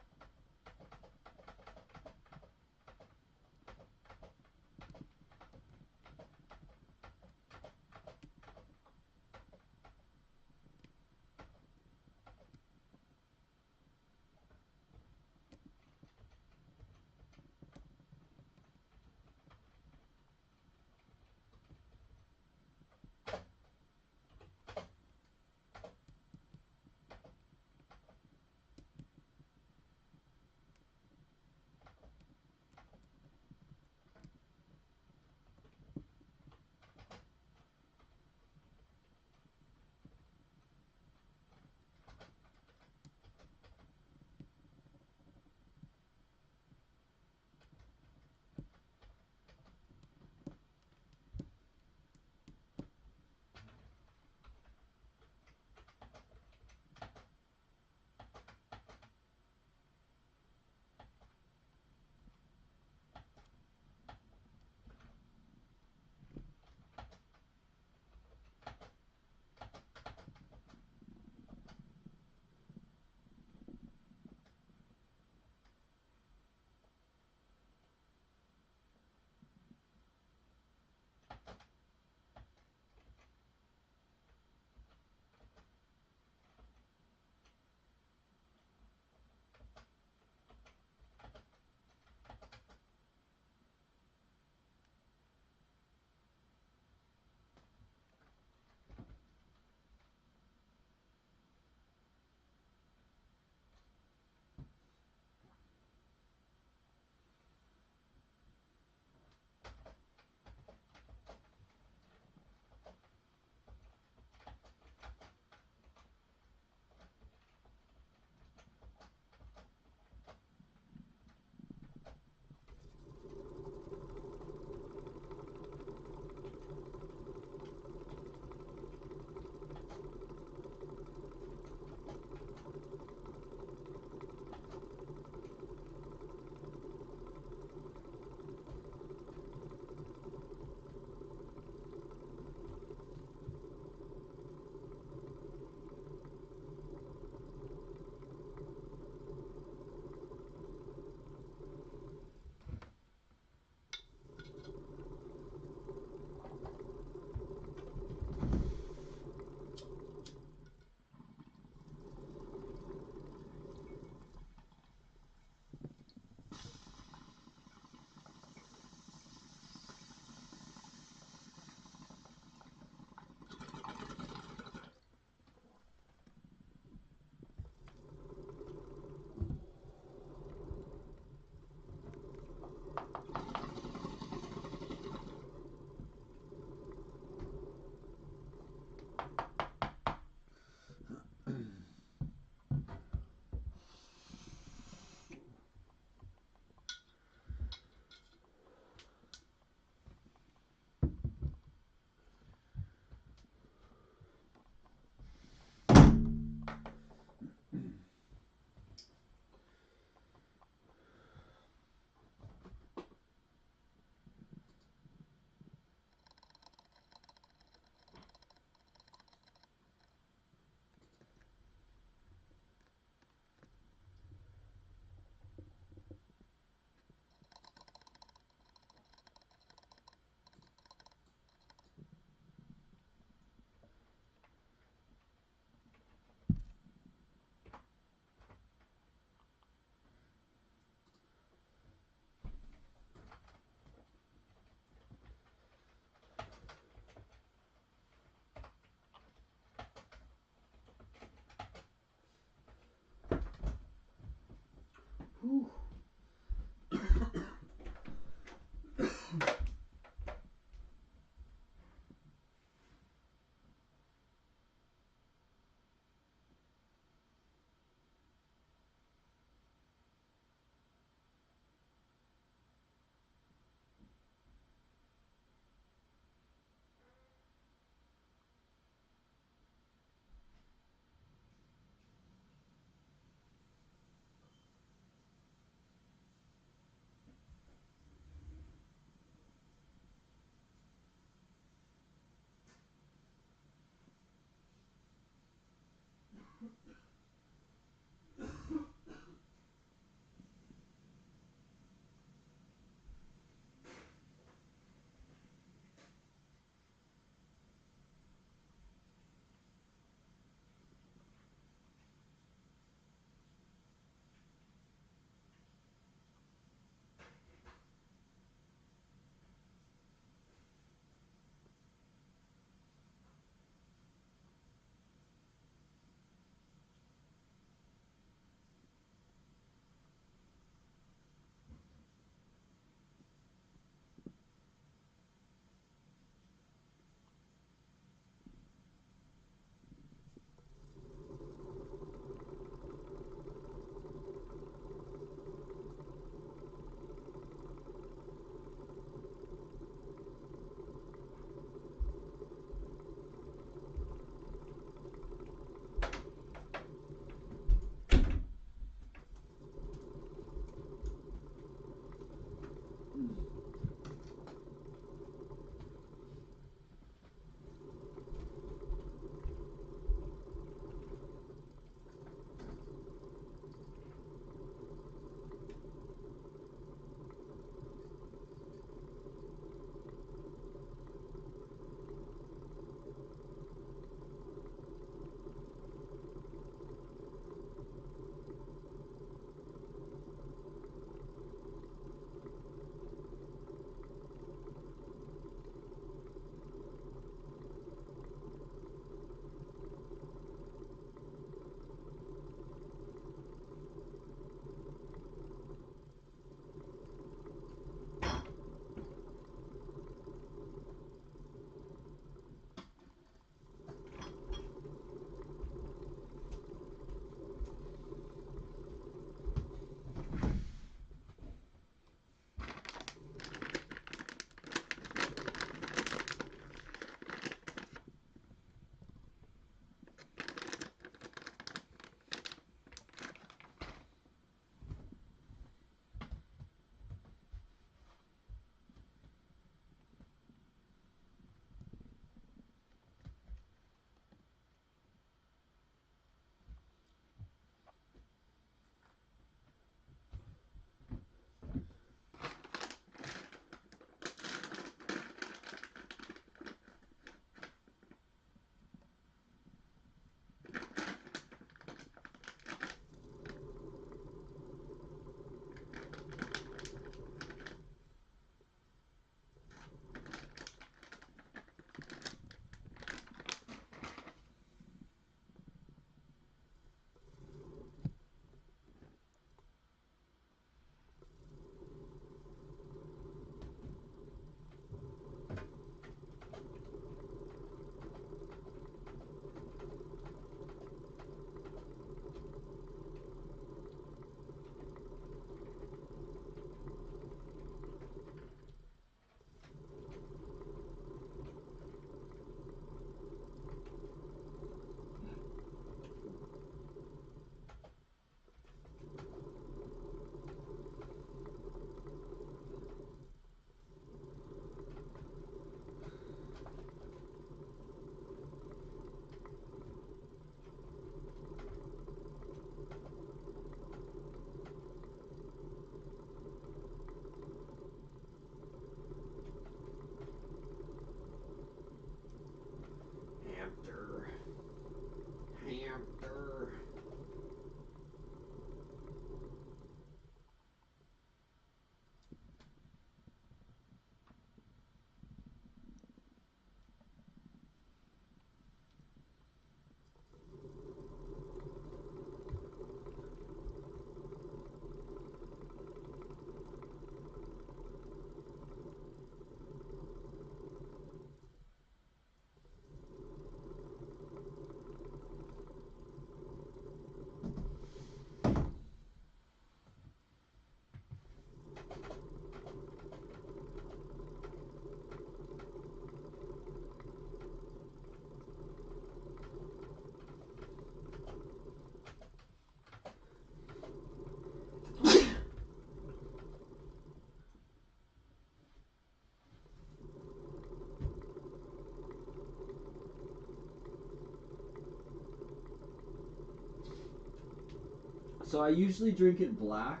So I usually drink it black,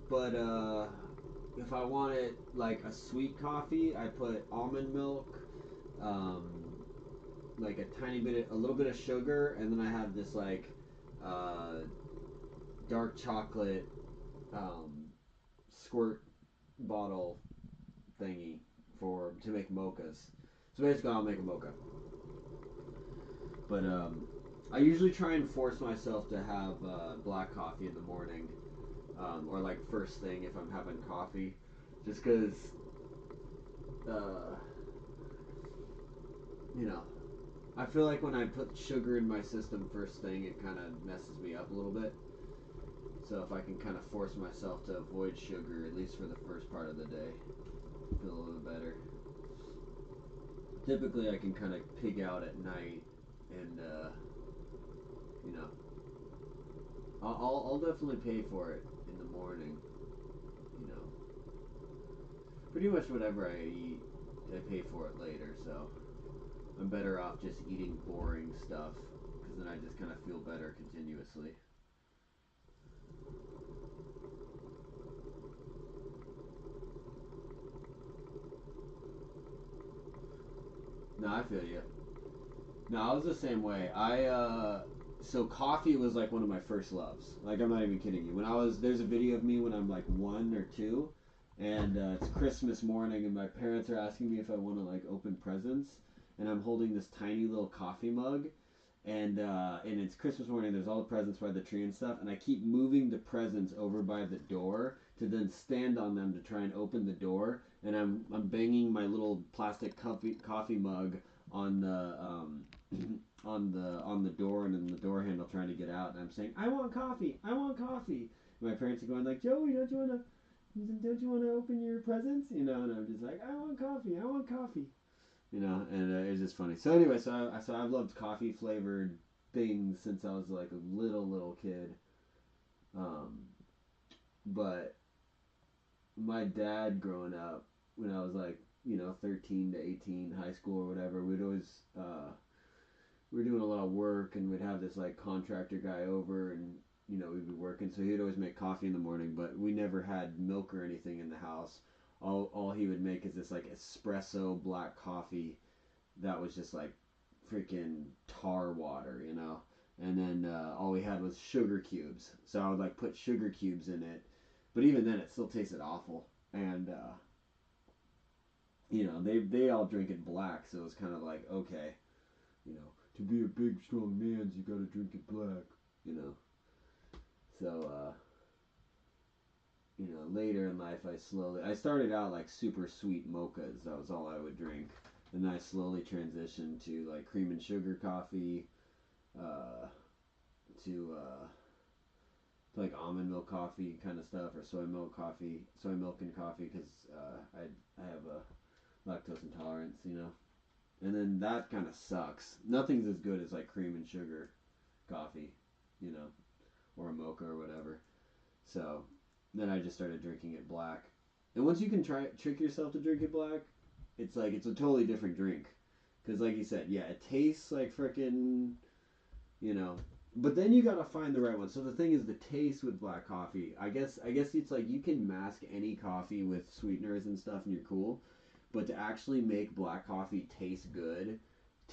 but if I want it like a sweet coffee, I put almond milk, um, like a little bit of sugar, and then I have this like uh, dark chocolate squirt bottle thingy to make mochas. So basically, I'll make a mocha. But I usually try and force myself to have black coffee in the morning, or like first thing if I'm having coffee, just because, you know, I feel like when I put sugar in my system first thing, it kind of messes me up a little bit. So if I can kind of force myself to avoid sugar, at least for the first part of the day, I feel a little better. Typically, I can kind of pig out at night, and you know, I'll definitely pay for it in the morning. You know, pretty much whatever I eat, I pay for it later. So I'm better off just eating boring stuff, because then I just kind of feel better continuously. No, I feel you. No, I was the same way. So coffee was like one of my first loves. Like, I'm not even kidding you. There's a video of me when I'm like 1 or 2, and it's Christmas morning, and my parents are asking me if I want to like open presents, and I'm holding this tiny little coffee mug, and it's Christmas morning. There's all the presents by the tree and stuff, and I keep moving the presents over by the door to then stand on them to try and open the door, and I'm banging my little plastic coffee mug on the on the door and in the door handle trying to get out, and I'm saying, I want coffee, I want coffee. And my parents are going like, Joey, don't you want to open your presents, you know? And I'm just like, I want coffee, I want coffee, you know. And it's just funny. So anyway, so I've loved coffee flavored things since I was like a little kid. But my dad growing up, when I was like, 13 to 18, high school or whatever, we'd always we were doing a lot of work, and we'd have this like contractor guy over, and we'd be working, so he'd always make coffee in the morning, but we never had milk or anything in the house. All he would make is this like espresso black coffee that was just like freaking tar water, and then all we had was sugar cubes, so I would like put sugar cubes in it, but even then it still tasted awful. And they all drink it black, so it's kind of like, okay, to be a big strong man, you gotta drink it black, So later in life, I started out like super sweet mochas. That was all I would drink, and then I slowly transitioned to like cream and sugar coffee, to like almond milk coffee kind of stuff, or soy milk and coffee, because I have a lactose intolerance, And then that kind of sucks. Nothing's as good as like cream and sugar coffee, or a mocha or whatever. So then I just started drinking it black. And once you can trick yourself to drink it black, it's like it's a totally different drink. Because like you said, yeah, it tastes like frickin', But then you gotta find the right one. So the thing is, the taste with black coffee, I guess it's like you can mask any coffee with sweeteners and stuff, and you're cool. But to actually make black coffee taste good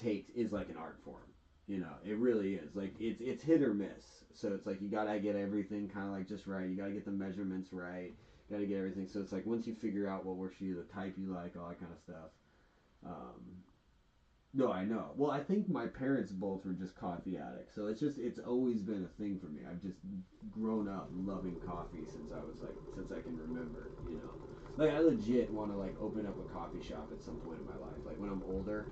is like an art form. It really is. Like it's hit or miss. So it's like you gotta get everything kind of like just right. You gotta get the measurements right. You gotta get everything. So it's like once you figure out what works for you, the type you like, all that kind of stuff. No, I know. Well, I think my parents both were just coffee addicts. So it's always been a thing for me. I've just grown up loving coffee since I can remember, Like, I legit want to, like, open up a coffee shop at some point in my life. Like, when I'm older,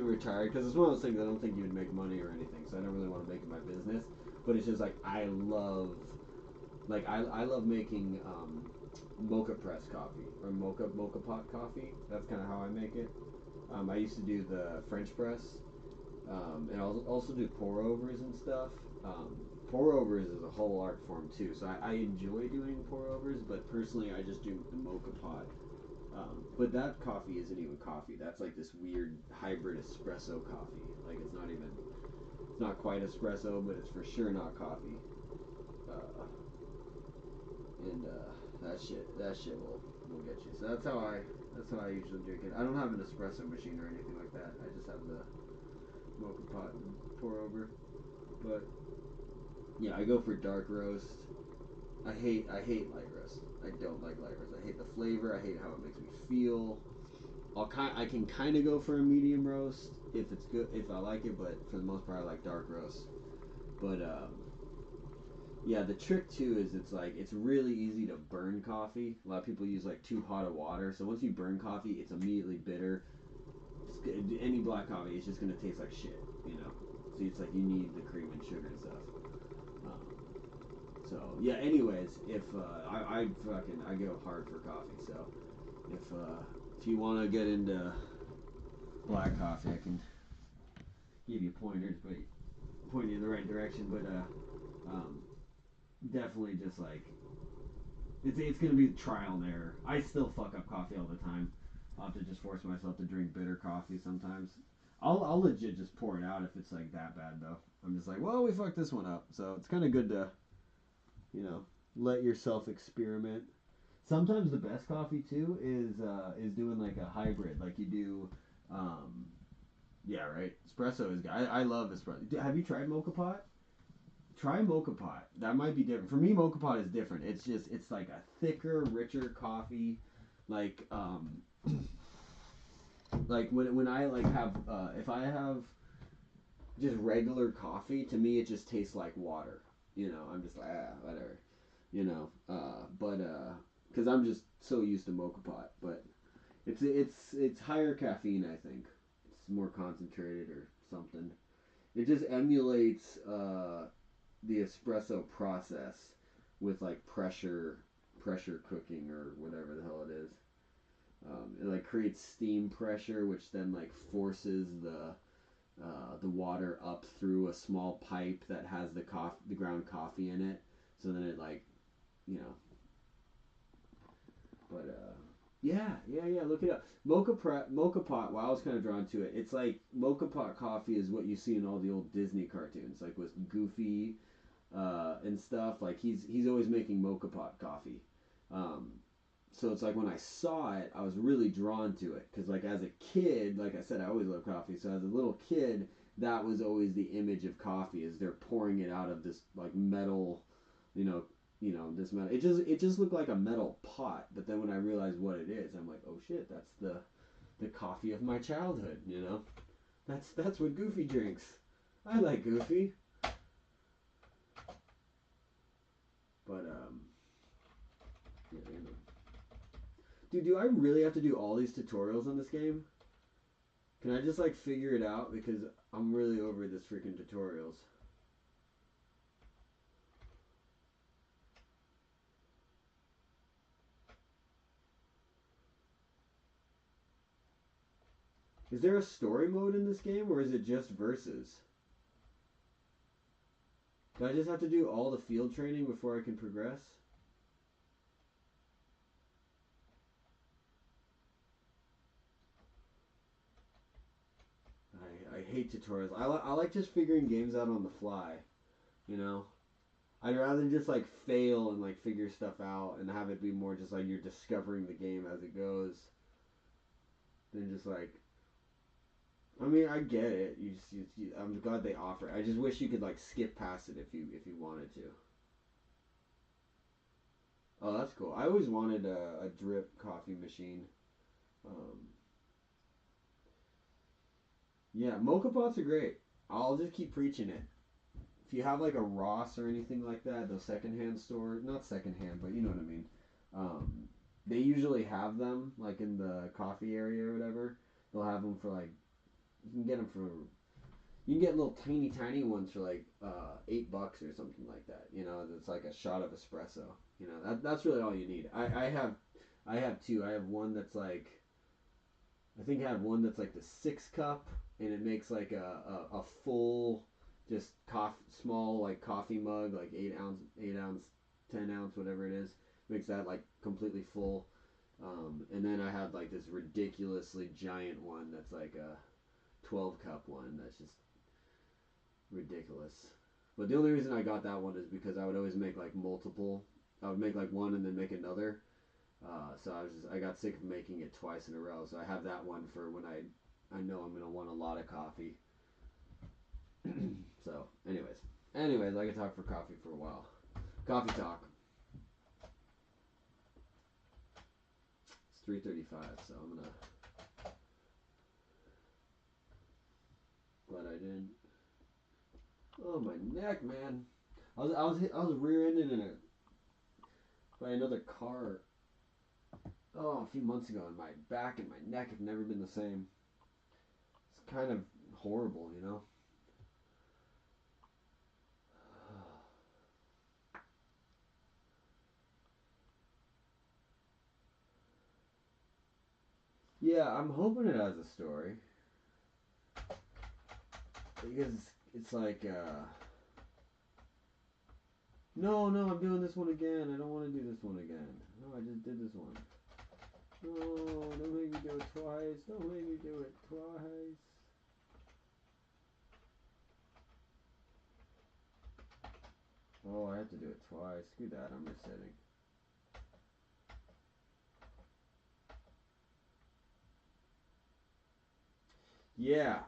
retired. Because it's one of those things I don't think you would make money or anything. So I don't really want to make it my business. But it's just, like, I love making mocha press coffee. Or mocha pot coffee. That's kind of how I make it. I used to do the French press. And I'll also do pour overs and stuff. Pour overs is a whole art form too, so I enjoy doing pour overs, but personally I just do the mocha pot. But that coffee isn't even coffee. That's like this weird hybrid espresso coffee. Like it's not quite espresso, but it's for sure not coffee. and that shit will get you. So that's how I usually drink it. I don't have an espresso machine or anything like that. I just have the mocha pot and pour over. But yeah, I go for dark roast. I hate light roast. I don't like light roast. I hate the flavor. I hate how it makes me feel. I can kind of go for a medium roast if it's good, if I like it, but for the most part I like dark roast. But yeah, the trick too is it's really easy to burn coffee. A lot of people use like too hot of water, so once you burn coffee, it's immediately bitter. Any black coffee, it's just gonna taste like shit, you know. So it's like you need the cream and sugar and stuff. So yeah. Anyways, if I go hard for coffee. So if you want to get into black coffee, I can give you pointers, but point you in the right direction. But definitely just like it's gonna be trial and error. I still fuck up coffee all the time. I'll have to just force myself to drink bitter coffee sometimes. I'll legit just pour it out if it's like that bad though. I'm just like, well, we fucked this one up. So it's kind of good to, you know, let yourself experiment. Sometimes the best coffee too is doing like a hybrid, like you do. Yeah, right. Espresso is good. I love espresso. Have you tried mocha pot? Try mocha pot. That might be different. For me, mocha pot is different. It's like a thicker, richer coffee. Like like when I like have if I have just regular coffee, to me it just tastes like water. You know, I'm just like whatever. You know, but because I'm just so used to mocha pot, but it's higher caffeine. I think it's more concentrated or something. It just emulates the espresso process with like pressure cooking or whatever the hell it is. It like creates steam pressure, which then like forces the water up through a small pipe that has the ground coffee in it. So then it like, you know. But yeah. Look it up. Mocha pot. Well, I was kind of drawn to it. It's like mocha pot coffee is what you see in all the old Disney cartoons, like with Goofy and stuff. Like he's always making mocha pot coffee. So it's like when I saw it, I was really drawn to it because like as a kid, like I said, I always loved coffee. So as a little kid, that was always the image of coffee is they're pouring it out of this like metal, you know, this metal. It just looked like a metal pot. But then when I realized what it is, I'm like, oh shit, that's the coffee of my childhood. You know, that's what Goofy drinks. I like Goofy. But yeah, you know. Dude, do I really have to do all these tutorials on this game? Can I just like figure it out? Because I'm really over this freaking tutorials. Is there a story mode in this game or is it just versus? Do I just have to do all the field training before I can progress? I hate tutorials. I like just figuring games out on the fly, you know? I'd rather just like fail and like figure stuff out and have it be more just like you're discovering the game as it goes than just like, I mean, I get it. I'm glad they offer it. I just wish you could like skip past it if you wanted to. Oh, that's cool. I always wanted a drip coffee machine. Yeah, mocha pots are great. I'll just keep preaching it. If you have like a Ross or anything like that, those secondhand store, not secondhand, but you know what I mean. They usually have them like in the coffee area or whatever. They'll have them for like you can get them for you can get little tiny ones for like $8 or something like that. You know, it's like a shot of espresso. You know, that's really all you need. I have two. I have one that's like I think I have one that's like the 6 cup and it makes like a full just small like coffee mug like 8 ounce 10 ounce whatever it is makes that like completely full and then I have like this ridiculously giant one that's like a 12 cup one that's just ridiculous But the only reason I got that one is because I would always make like multiple. I would make like one and then make another. So I got sick of making it twice in a row. So I have that one for when I know I'm gonna want a lot of coffee. So, anyways, I could talk for coffee for a while. Coffee talk. It's 3:35, so I'm gonna. Glad I didn't. Oh, my neck, man. I was rear-ended by another car. Oh, a few months ago, and my back and my neck have never been the same. It's kind of horrible, you know. Yeah, I'm hoping it has a story. Because it's like, no, I'm doing this one again. I don't want to do this one again. No, I just did this one. No, don't make me do it twice. Don't make me do it twice. Oh, I have to do it twice. Screw that. I'm resetting. Yeah.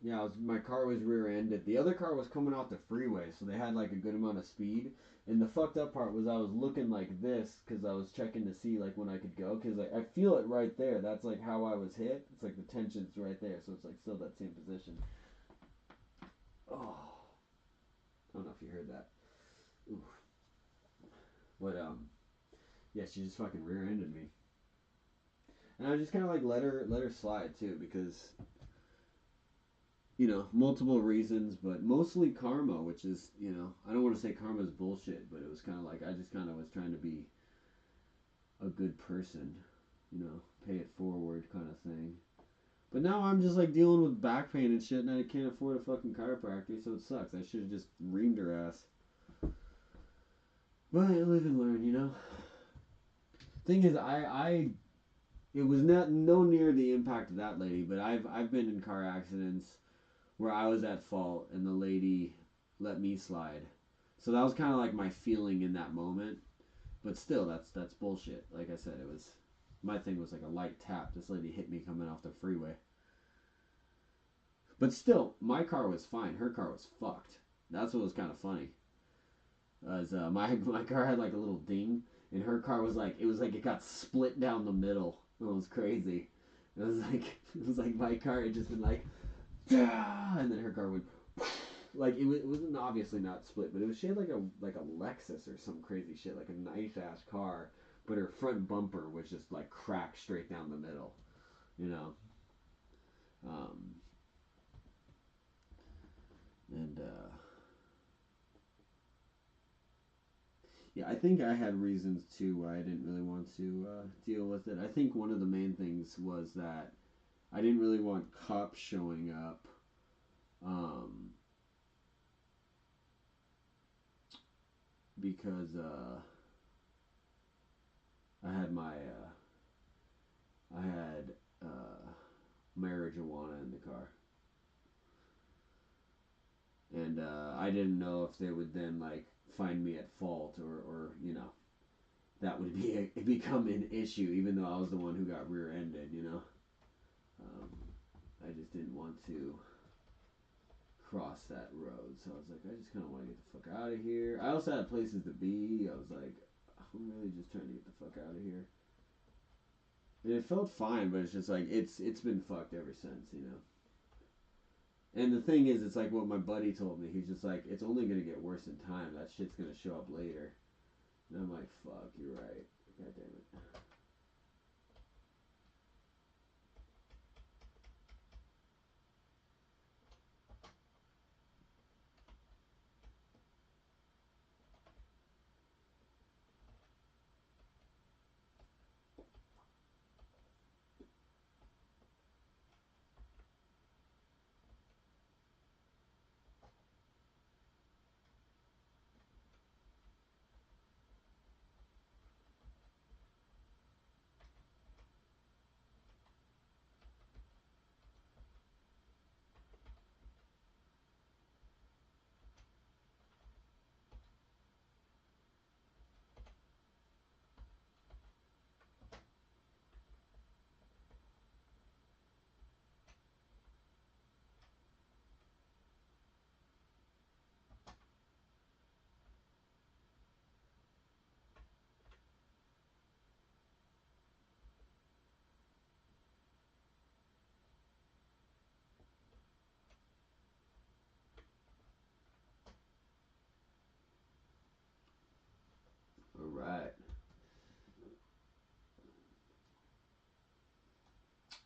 Yeah, my car was rear-ended. The other car was coming off the freeway, so they had like a good amount of speed. And the fucked up part was I was looking like this because I was checking to see like when I could go, because like I feel it right there. That's like how I was hit. It's like the tension's right there, so it's like still that same position. Oh, I don't know if you heard that. Oof. But yeah, she just fucking rear-ended me, and I just kind of like let her slide too, because you know, multiple reasons, but mostly karma, which is, you know, I don't want to say karma's bullshit, but it was kind of like I just kind of was trying to be a good person, you know, pay it forward kind of thing. But now I'm just like dealing with back pain and shit, and I can't afford a fucking chiropractor, so it sucks. I should have just reamed her ass. But I live and learn, you know. Thing is, it was not no near the impact of that lady, but I've been in car accidents where I was at fault and the lady let me slide. So that was kind of like my feeling in that moment. But still, that's bullshit. Like I said, it was, my thing was like a light tap. This lady hit me coming off the freeway. But still, my car was fine. Her car was fucked. That's what was kind of funny. As my car had like a little ding, and her car was like it got split down the middle. It was crazy. It was like my car had just been like, and then her car would like it wasn't obviously not split, but she had like a Lexus or some crazy shit, like a nice ass car, but her front bumper was just like cracked straight down the middle, you know. And yeah, I think I had reasons too why I didn't really want to deal with it. I think one of the main things was that I didn't really want cops showing up. Because I had marijuana in the car, and I didn't know if they would then like find me at fault, or you know, that would become an issue, even though I was the one who got rear-ended, you know. I just didn't want to cross that road, so I was like, I just kind of want to get the fuck out of here. I also had places to be. I was like, I'm really just trying to get the fuck out of here. And it felt fine, but it's just like it's been fucked ever since, you know. And the thing is, it's like what my buddy told me. He's just like, it's only gonna get worse in time. That shit's gonna show up later. And I'm like, fuck, you're right. God damn it.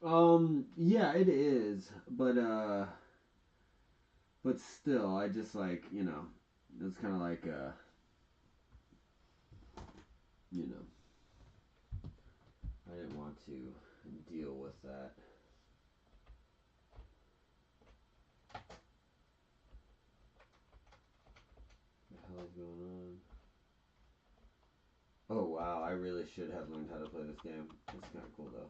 Yeah, it is, but still, I just like, it's kind of like, you know, I didn't want to deal with that. What the hell is going on? Oh wow, I really should have learned how to play this game. It's kind of cool though.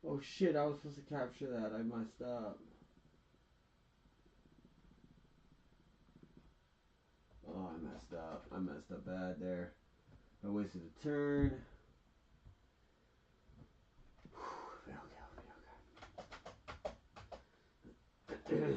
Oh shit, I was supposed to capture that. I messed up. Oh, I messed up. I messed up bad there. I wasted a turn. Okay.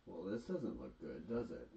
Well, this doesn't look good, does it?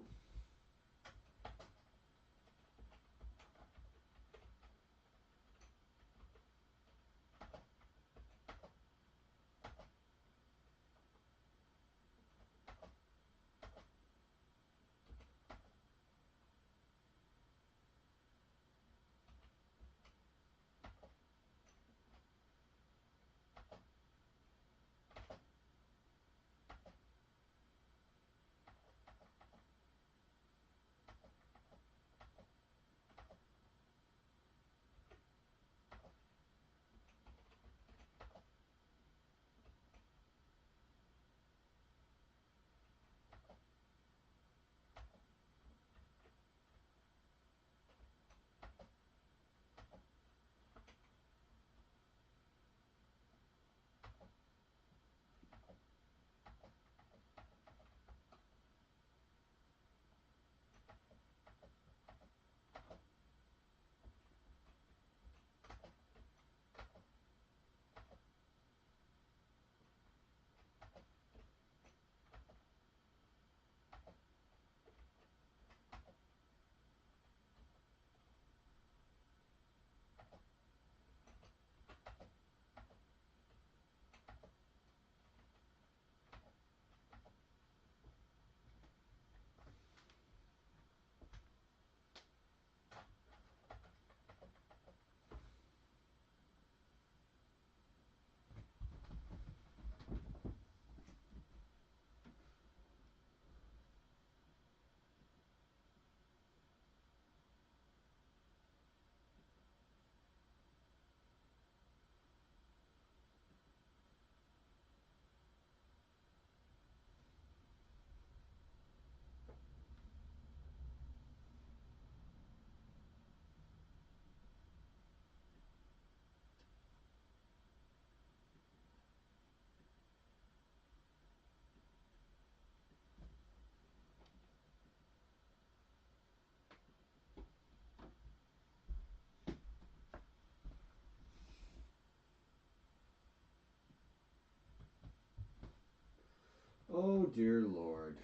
Oh dear Lord.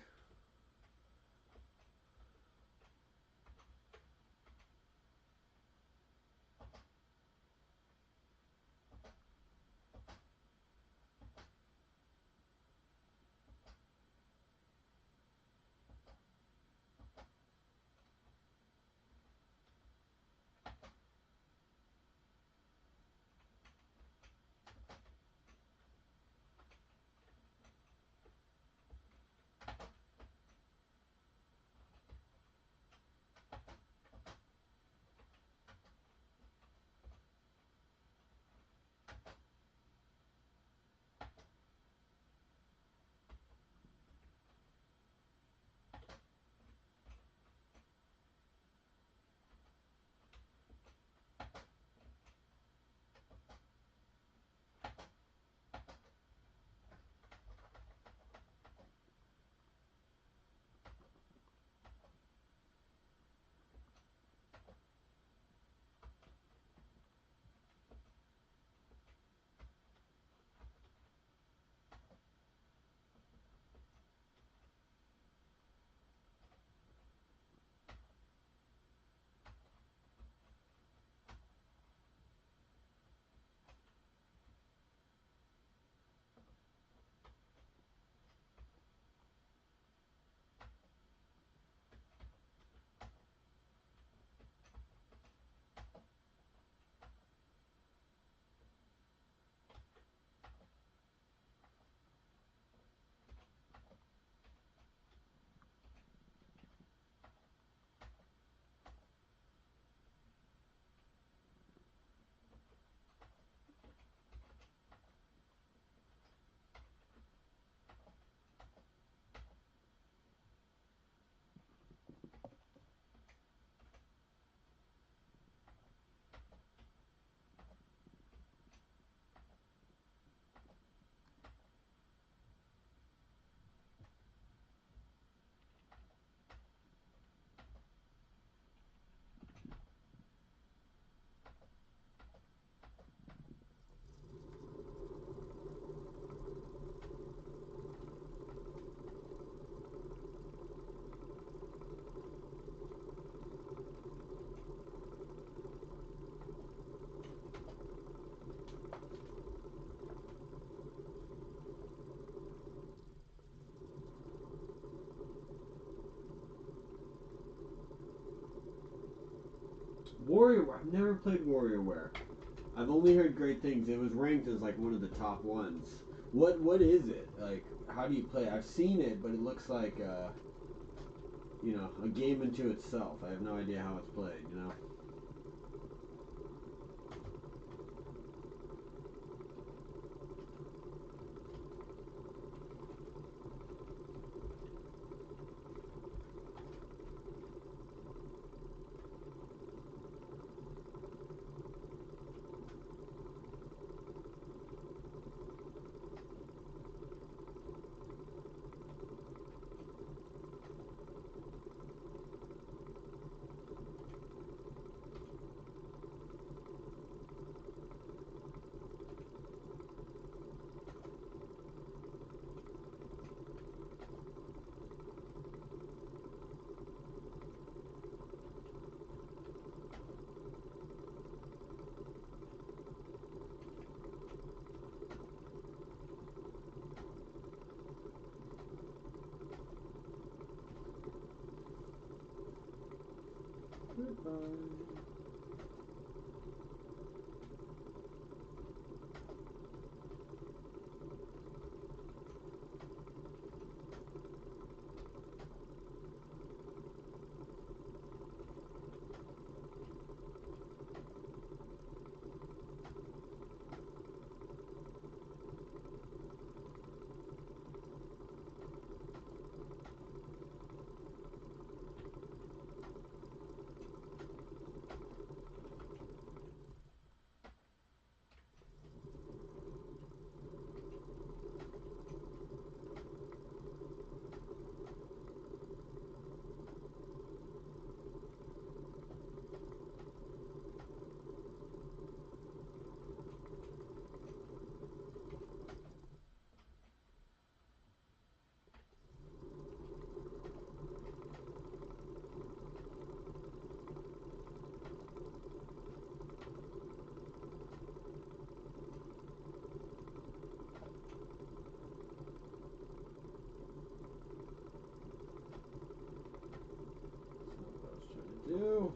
WarioWare. I've never played WarioWare. I've only heard great things. It was ranked as like one of the top ones. What is it? Like, how do you play? I've seen it, but it looks like you know, a game into itself. I have no idea how it's played, you know. Goodbye. Do.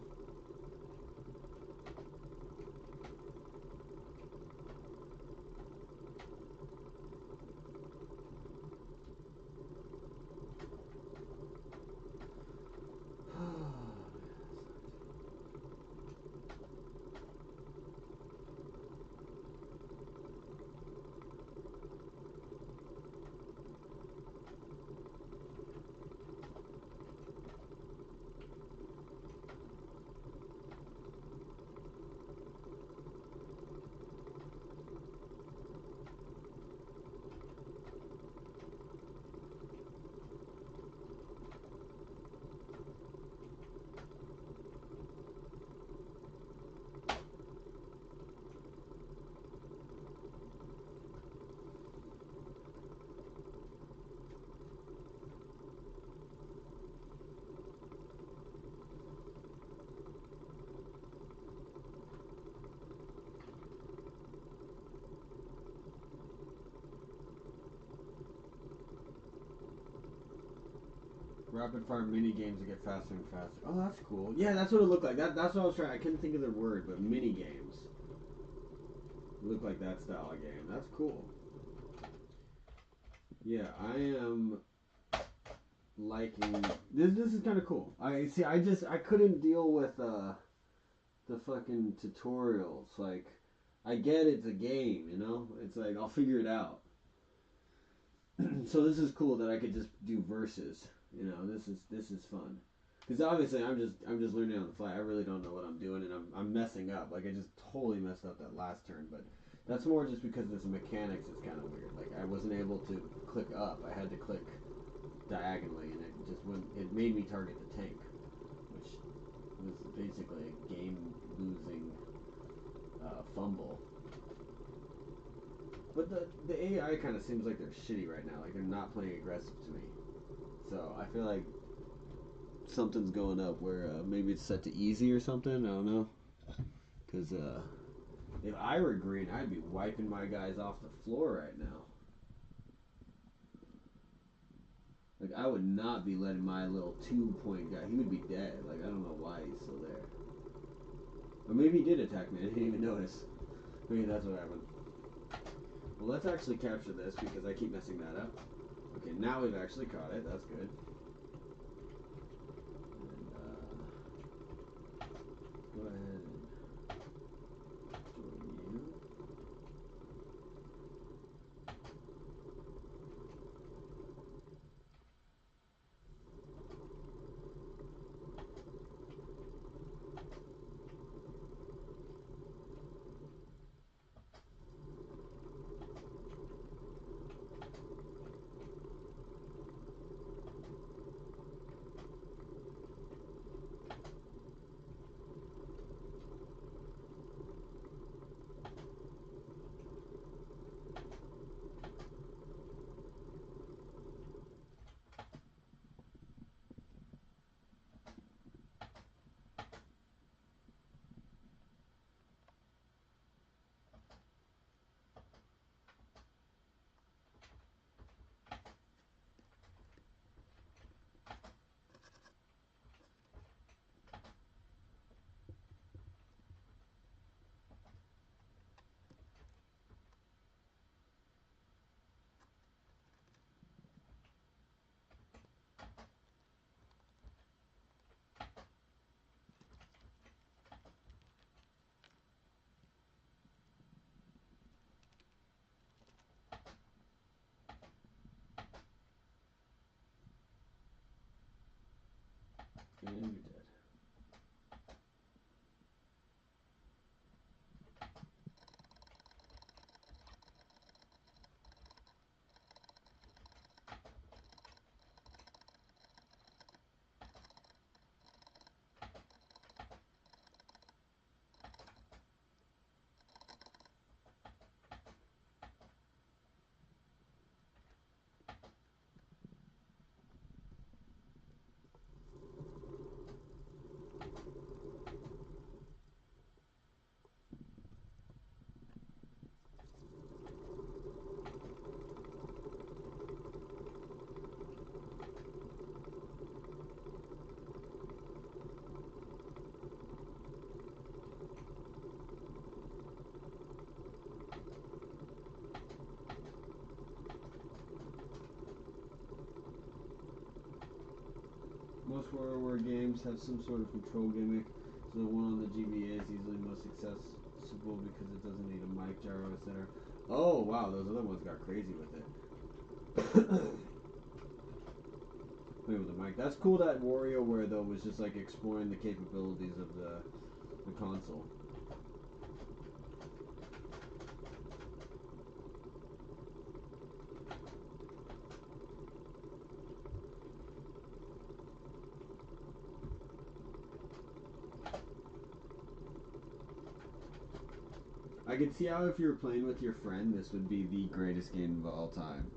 Rapid fire mini games that get faster and faster. Oh, that's cool. Yeah, that's what it looked like. That's what I was trying. I couldn't think of the word, but mini games. Look like that style of game. That's cool. Yeah, I am liking this. This is kind of cool. I see. I couldn't deal with the fucking tutorials. Like, I get it's a game, you know. It's like I'll figure it out. So this is cool that I could just do verses. You know, this is fun. Because obviously I'm just learning on the fly. I really don't know what I'm doing, and I'm messing up. Like I just totally messed up that last turn. But that's more just because this mechanics is kind of weird. Like I wasn't able to click up. I had to click diagonally, and it just went. It made me target the tank, which was basically a game losing fumble. But the AI kind of seems like they're shitty right now. Like they're not playing aggressive to me. So I feel like something's going up where maybe it's set to easy or something. I don't know. Because if I were green, I'd be wiping my guys off the floor right now. Like I would not be letting my little 2-point guy. He would be dead. Like I don't know why he's still there. Or maybe he did attack me. I didn't even notice. Maybe that's what happened. Well, let's actually capture this because I keep messing that up. Okay, now we've actually caught it. That's good. And, go ahead and join you. And you're dead. Most horror games have some sort of control gimmick, so the one on the GBA is easily most accessible because it doesn't need a mic, gyro, etc. Oh wow, those other ones got crazy with it. Play with the mic. That's cool that WarioWare though was just like exploring the capabilities of the console. I could see how if you were playing with your friend, this would be the greatest game of all time.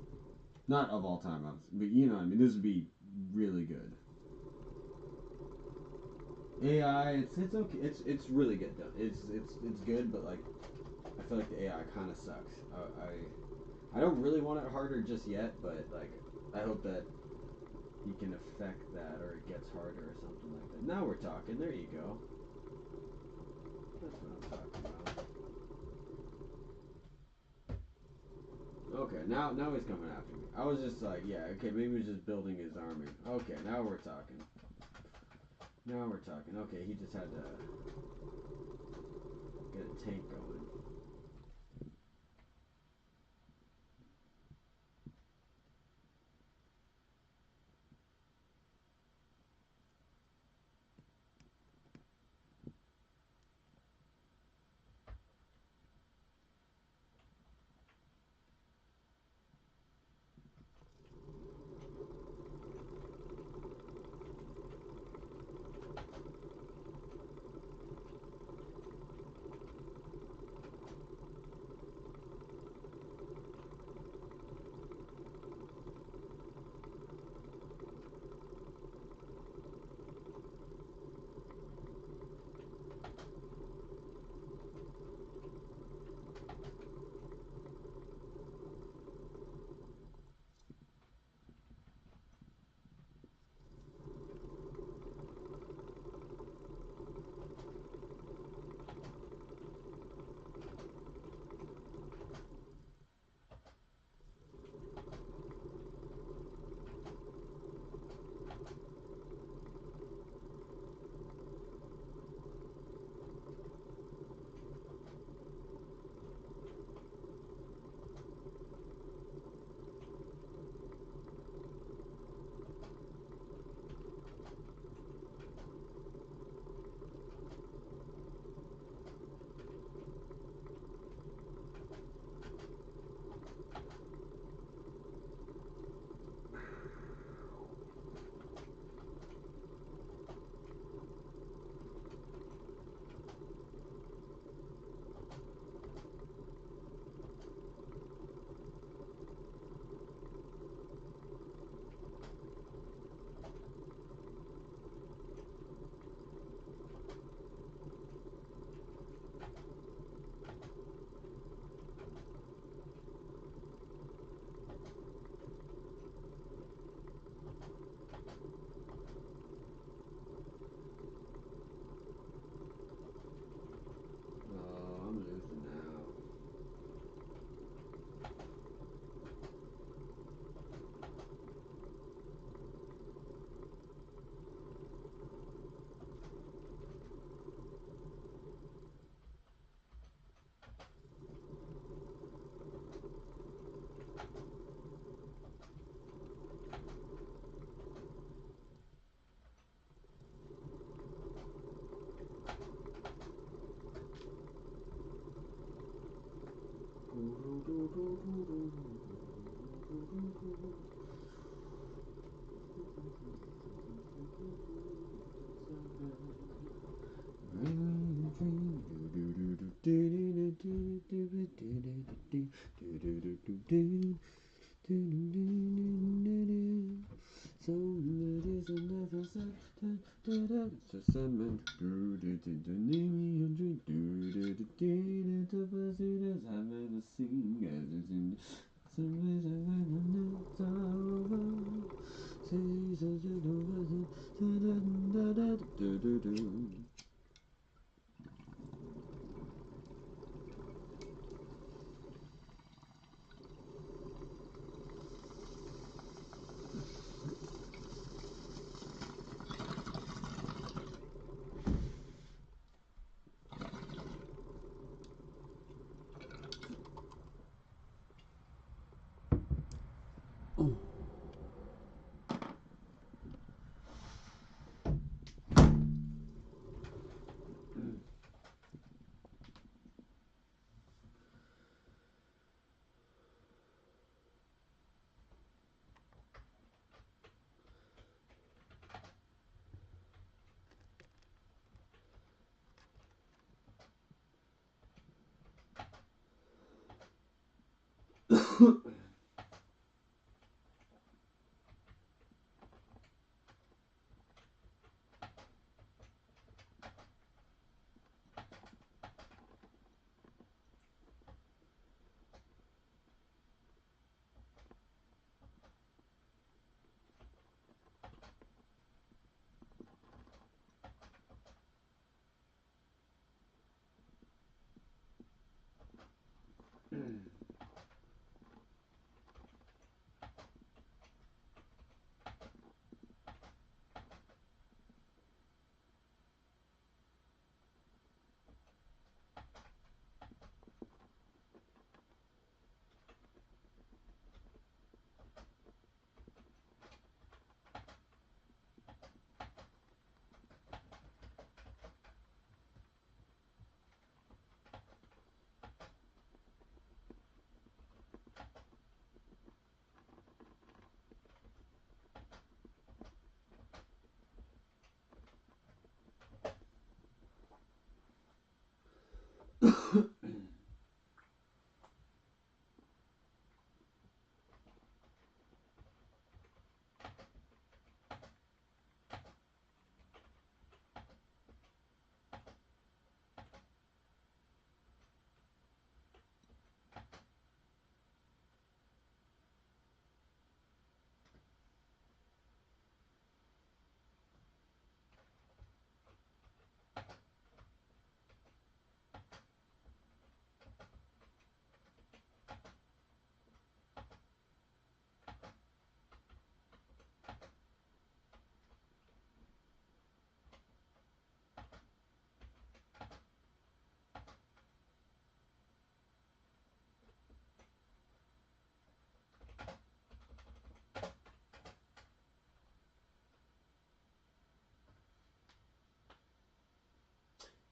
Not of all time, but you know what I mean. This would be really good. AI, it's okay. It's really good. It's good, but like I feel like the AI kind of sucks. I don't really want it harder just yet, but like I hope that he can affect that or it gets harder or something like that. Now we're talking. There you go. That's what I'm talking about. Okay, now he's coming after me. I was just like, yeah, okay, maybe he's just building his army. Okay, now we're talking. Now we're talking. Okay, he just had to get a tank going.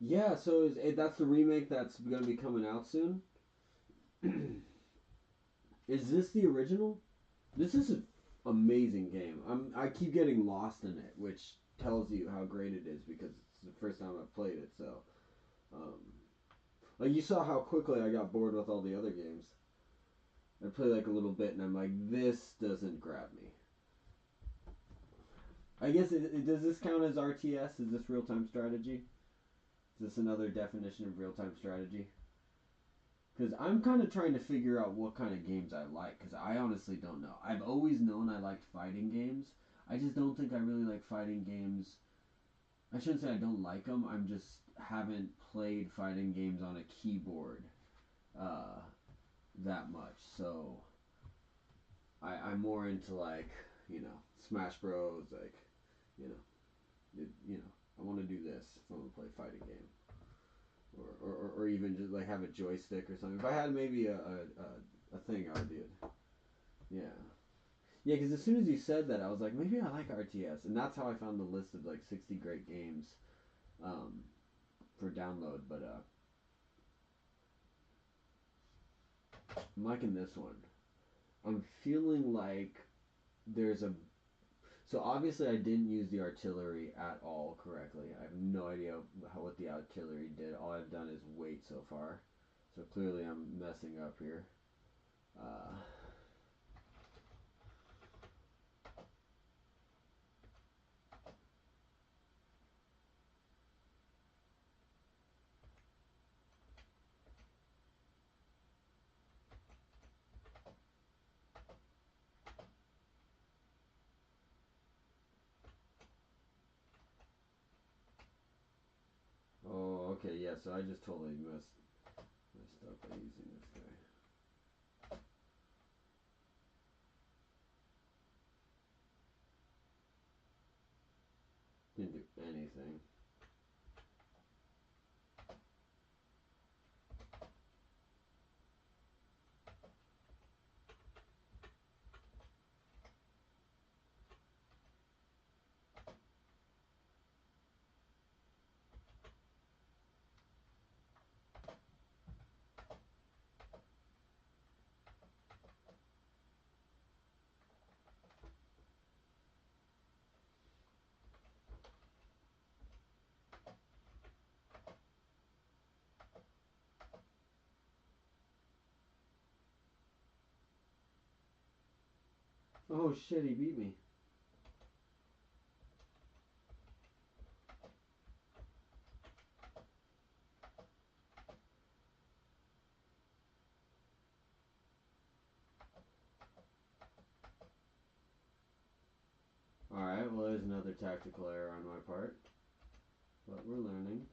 Yeah, so that's the remake that's going to be coming out soon. Is this the original? This is an amazing game. I keep getting lost in it, which tells you how great it is because it's the first time I've played it. So, um, like you saw how quickly I got bored with all the other games. I play like a little bit and I'm like, this doesn't grab me. I guess does this count as RTS? Is this real time strategy? Is this another definition of real time strategy? Because I'm kind of trying to figure out what kind of games I like, because I honestly don't know. I've always known I liked fighting games. I just don't think I really like fighting games. I shouldn't say I don't like them. I'm just haven't played fighting games on a keyboard that much. So I'm more into like, Smash Bros. Like, you know, I want to do this if I want to play a fighting game. Or even just like have a joystick or something. If I had maybe a thing, I would do it. Yeah. Yeah, because as soon as you said that, I was like, maybe I like RTS. And that's how I found the list of like 60 great games for download. But I'm liking this one. I'm feeling like there's a. So obviously I didn't use the artillery at all correctly. I have no idea what the artillery did. All I've done is wait so far. So clearly I'm messing up here. Oh, okay, yeah, so I just totally messed up by using this guy. Didn't do anything. Oh shit, he beat me. Alright, well there's another tactical error on my part. But we're learning.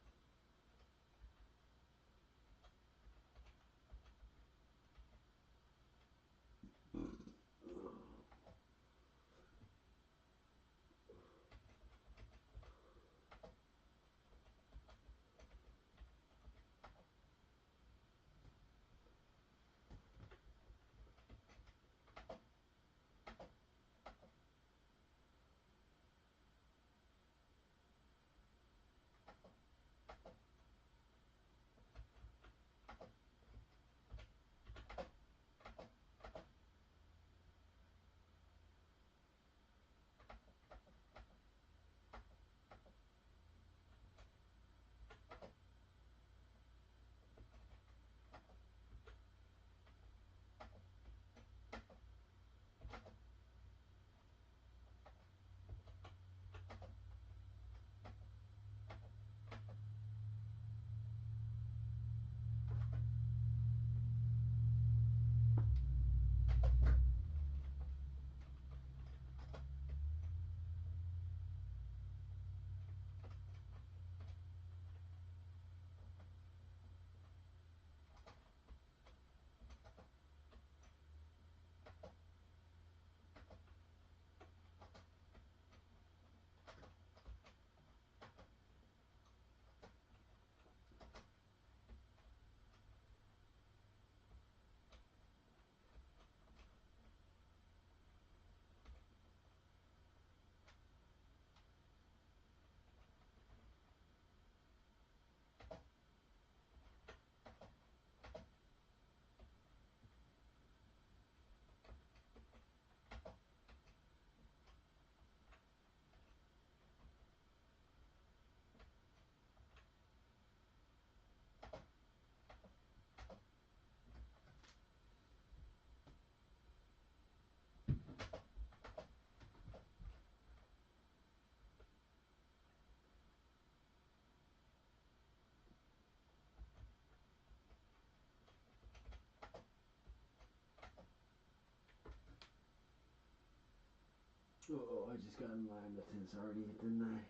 Oh, I just got in line with his already, didn't I?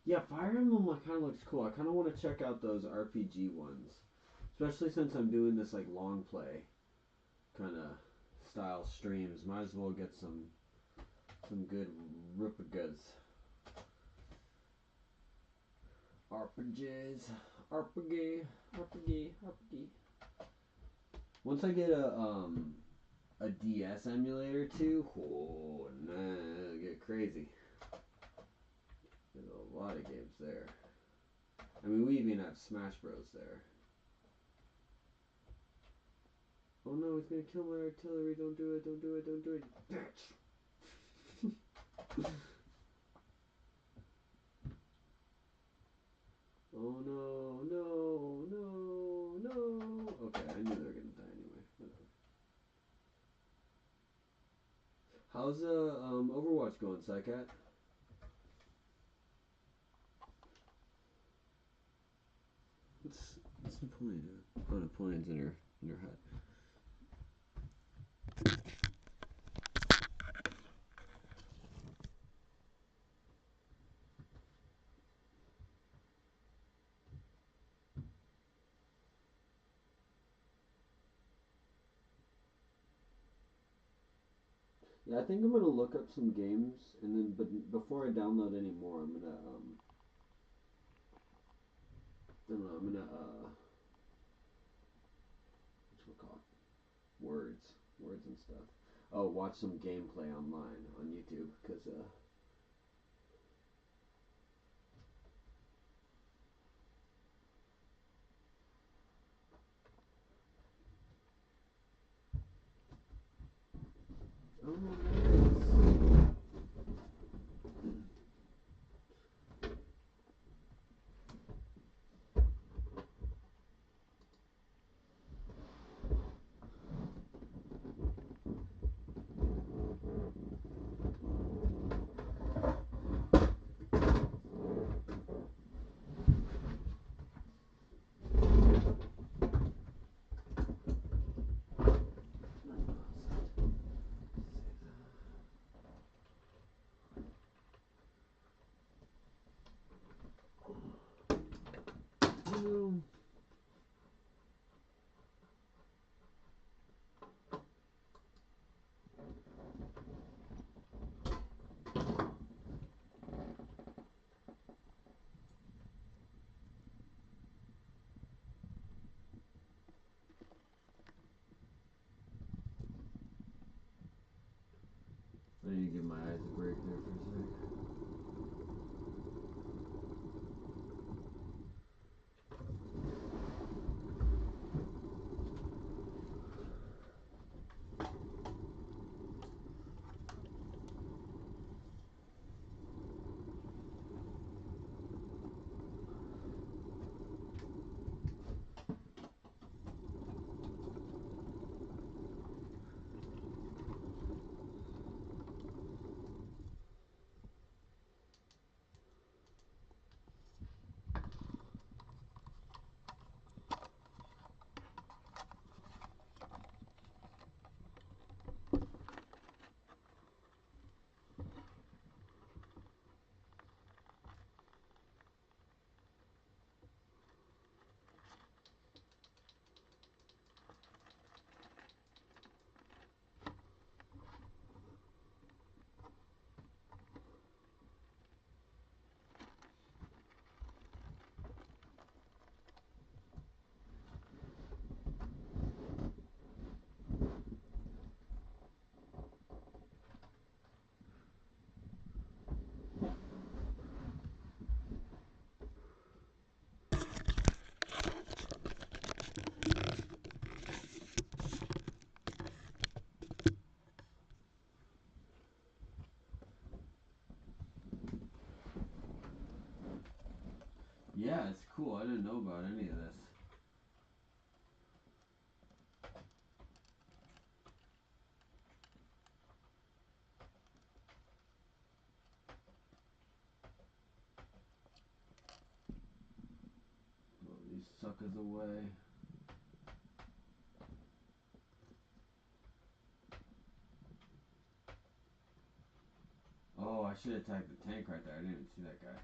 Yeah, Fire Emblem kind of looks cool. I kind of want to check out those RPG ones. Especially since I'm doing this like long play kind of style streams. Might as well get some good RPGs. RPGs. RPG. Once I get a a DS emulator too. Oh, nah, get crazy. There's a lot of games there. I mean, we even have Smash Bros. There. Oh no, it's gonna kill my artillery. Don't do it, don't do it, don't do it. Bitch! Oh no, no, no, no. Okay, I knew they were gonna die anyway. Whatever. How's Overwatch going, Psycat? What's Napoleon doing? Oh, Napoleon's in her hut. Yeah, I think I'm gonna look up some games, and then, but before I download any more, I'm gonna I don't know, I'm gonna words and stuff. Oh, watch some gameplay online on YouTube, cause oh, nice. I need to give my eyes a break there for a second. Yeah, it's cool. I didn't know about any of this. Blow these suckers away. Oh, I should have tagged the tank right there. I didn't even see that guy.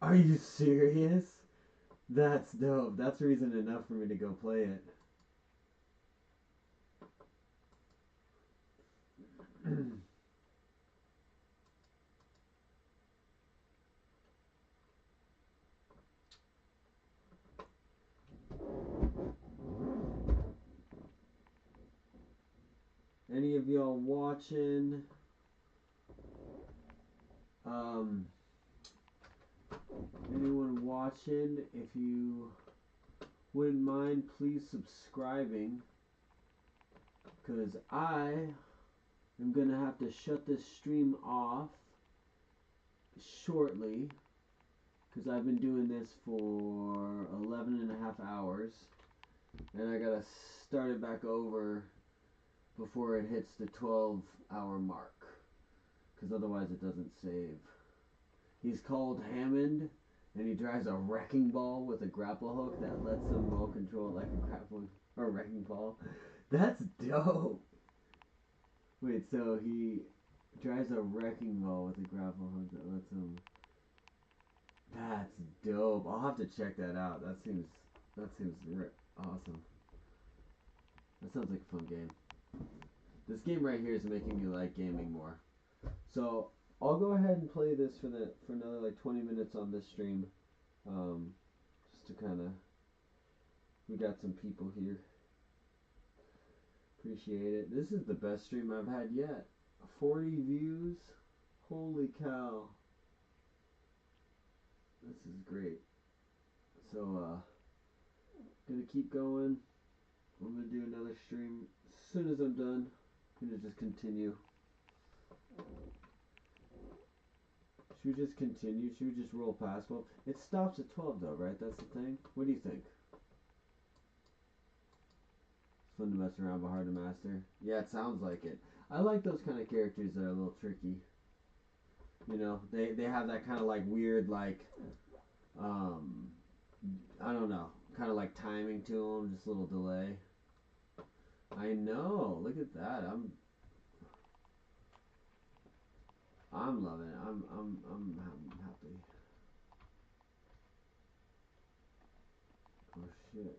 Are you serious? That's dope. That's reason enough for me to go play it. Any of y'all watching? Anyone watching? If you wouldn't mind, please subscribing, because I am gonna have to shut this stream off shortly, because I've been doing this for 11 and a half hours, and I gotta start it back over before it hits the 12-hour mark, because otherwise it doesn't save. He's called Hammond, and he drives a wrecking ball with a grapple hook that lets him roll control like a grappling or wrecking ball. That's dope. Wait, so he drives a wrecking ball with a grapple hook that lets him. That's dope. I'll have to check that out. That seems awesome. That sounds like a fun game. This game right here is making me like gaming more. So I'll go ahead and play this for another like 20 minutes on this stream, just to kind of. We got some people here. Appreciate it. This is the best stream I've had yet. 40 views. Holy cow. This is great. So gonna keep going. I'm gonna do another stream as soon as I'm done. I'm gonna just continue. Should we just continue? Should we just roll past? Well, it stops at 12 though, right? That's the thing? What do you think? It's fun to mess around but hard to master. Yeah, it sounds like it. I like those kind of characters that are a little tricky. You know, they have that kind of like weird like, I don't know, kind of like timing to them, just a little delay. I know, look at that. I'm loving it. I'm happy. Oh shit.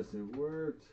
Yes, it worked.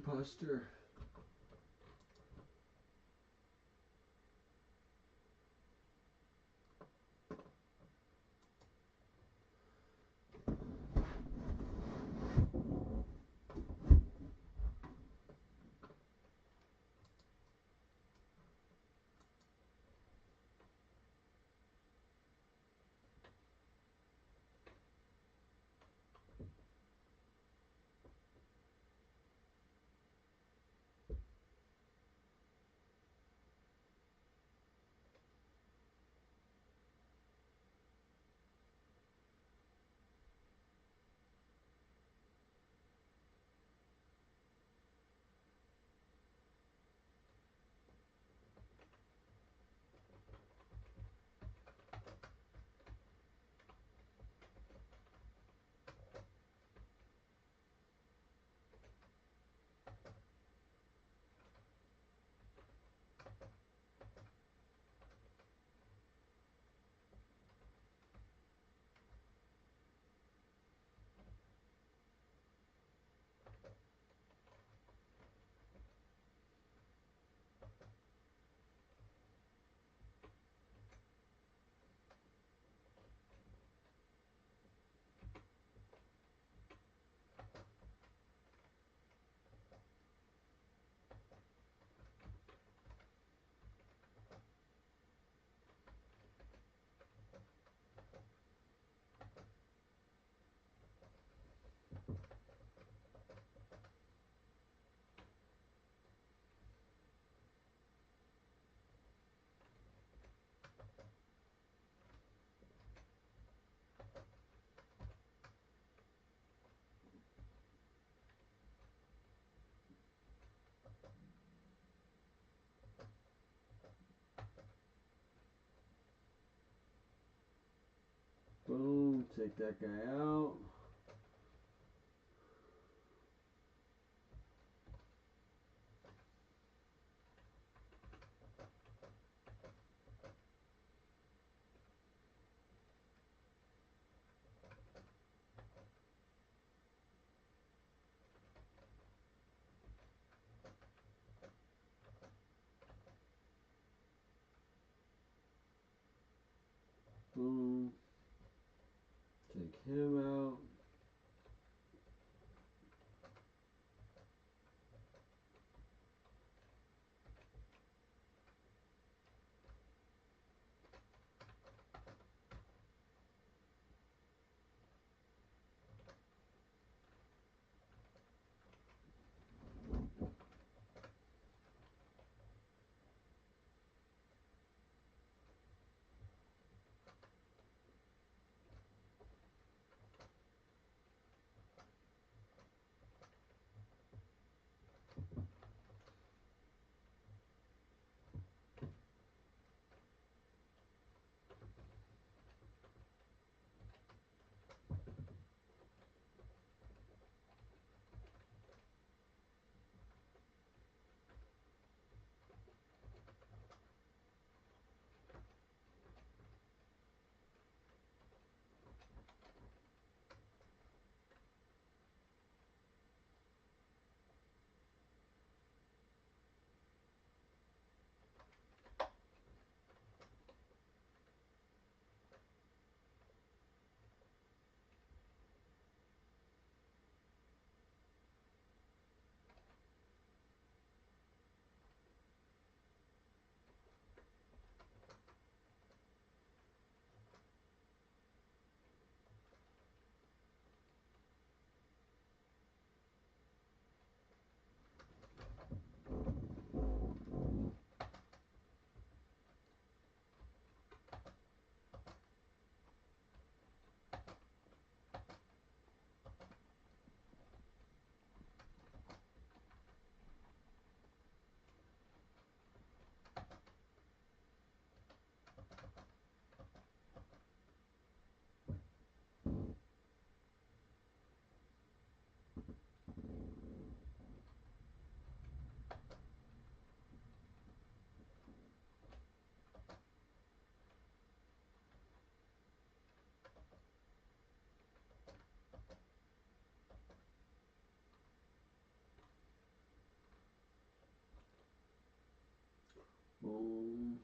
Buster. Take that guy out. Boom. Take him out. Boom.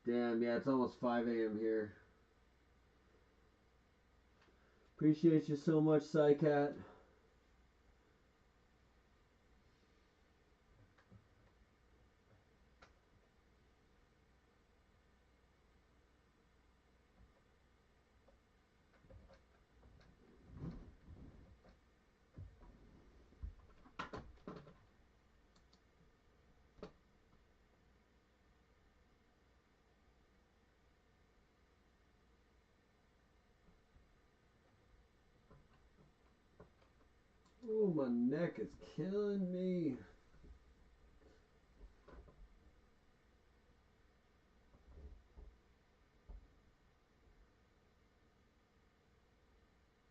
Damn, yeah, it's almost 5 a.m. here. Appreciate you so much, Psycat. Oh, my neck is killing me.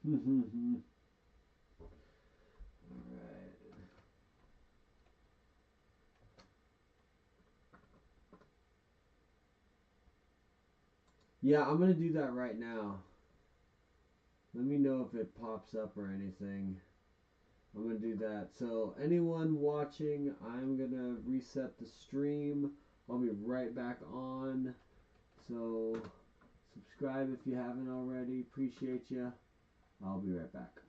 Alright. Yeah, I'm gonna do that right now. Let me know if it pops up or anything. I'm gonna do that. So anyone watching, I'm gonna reset the stream. I'll be right back on. So subscribe if you haven't already. Appreciate you. I'll be right back.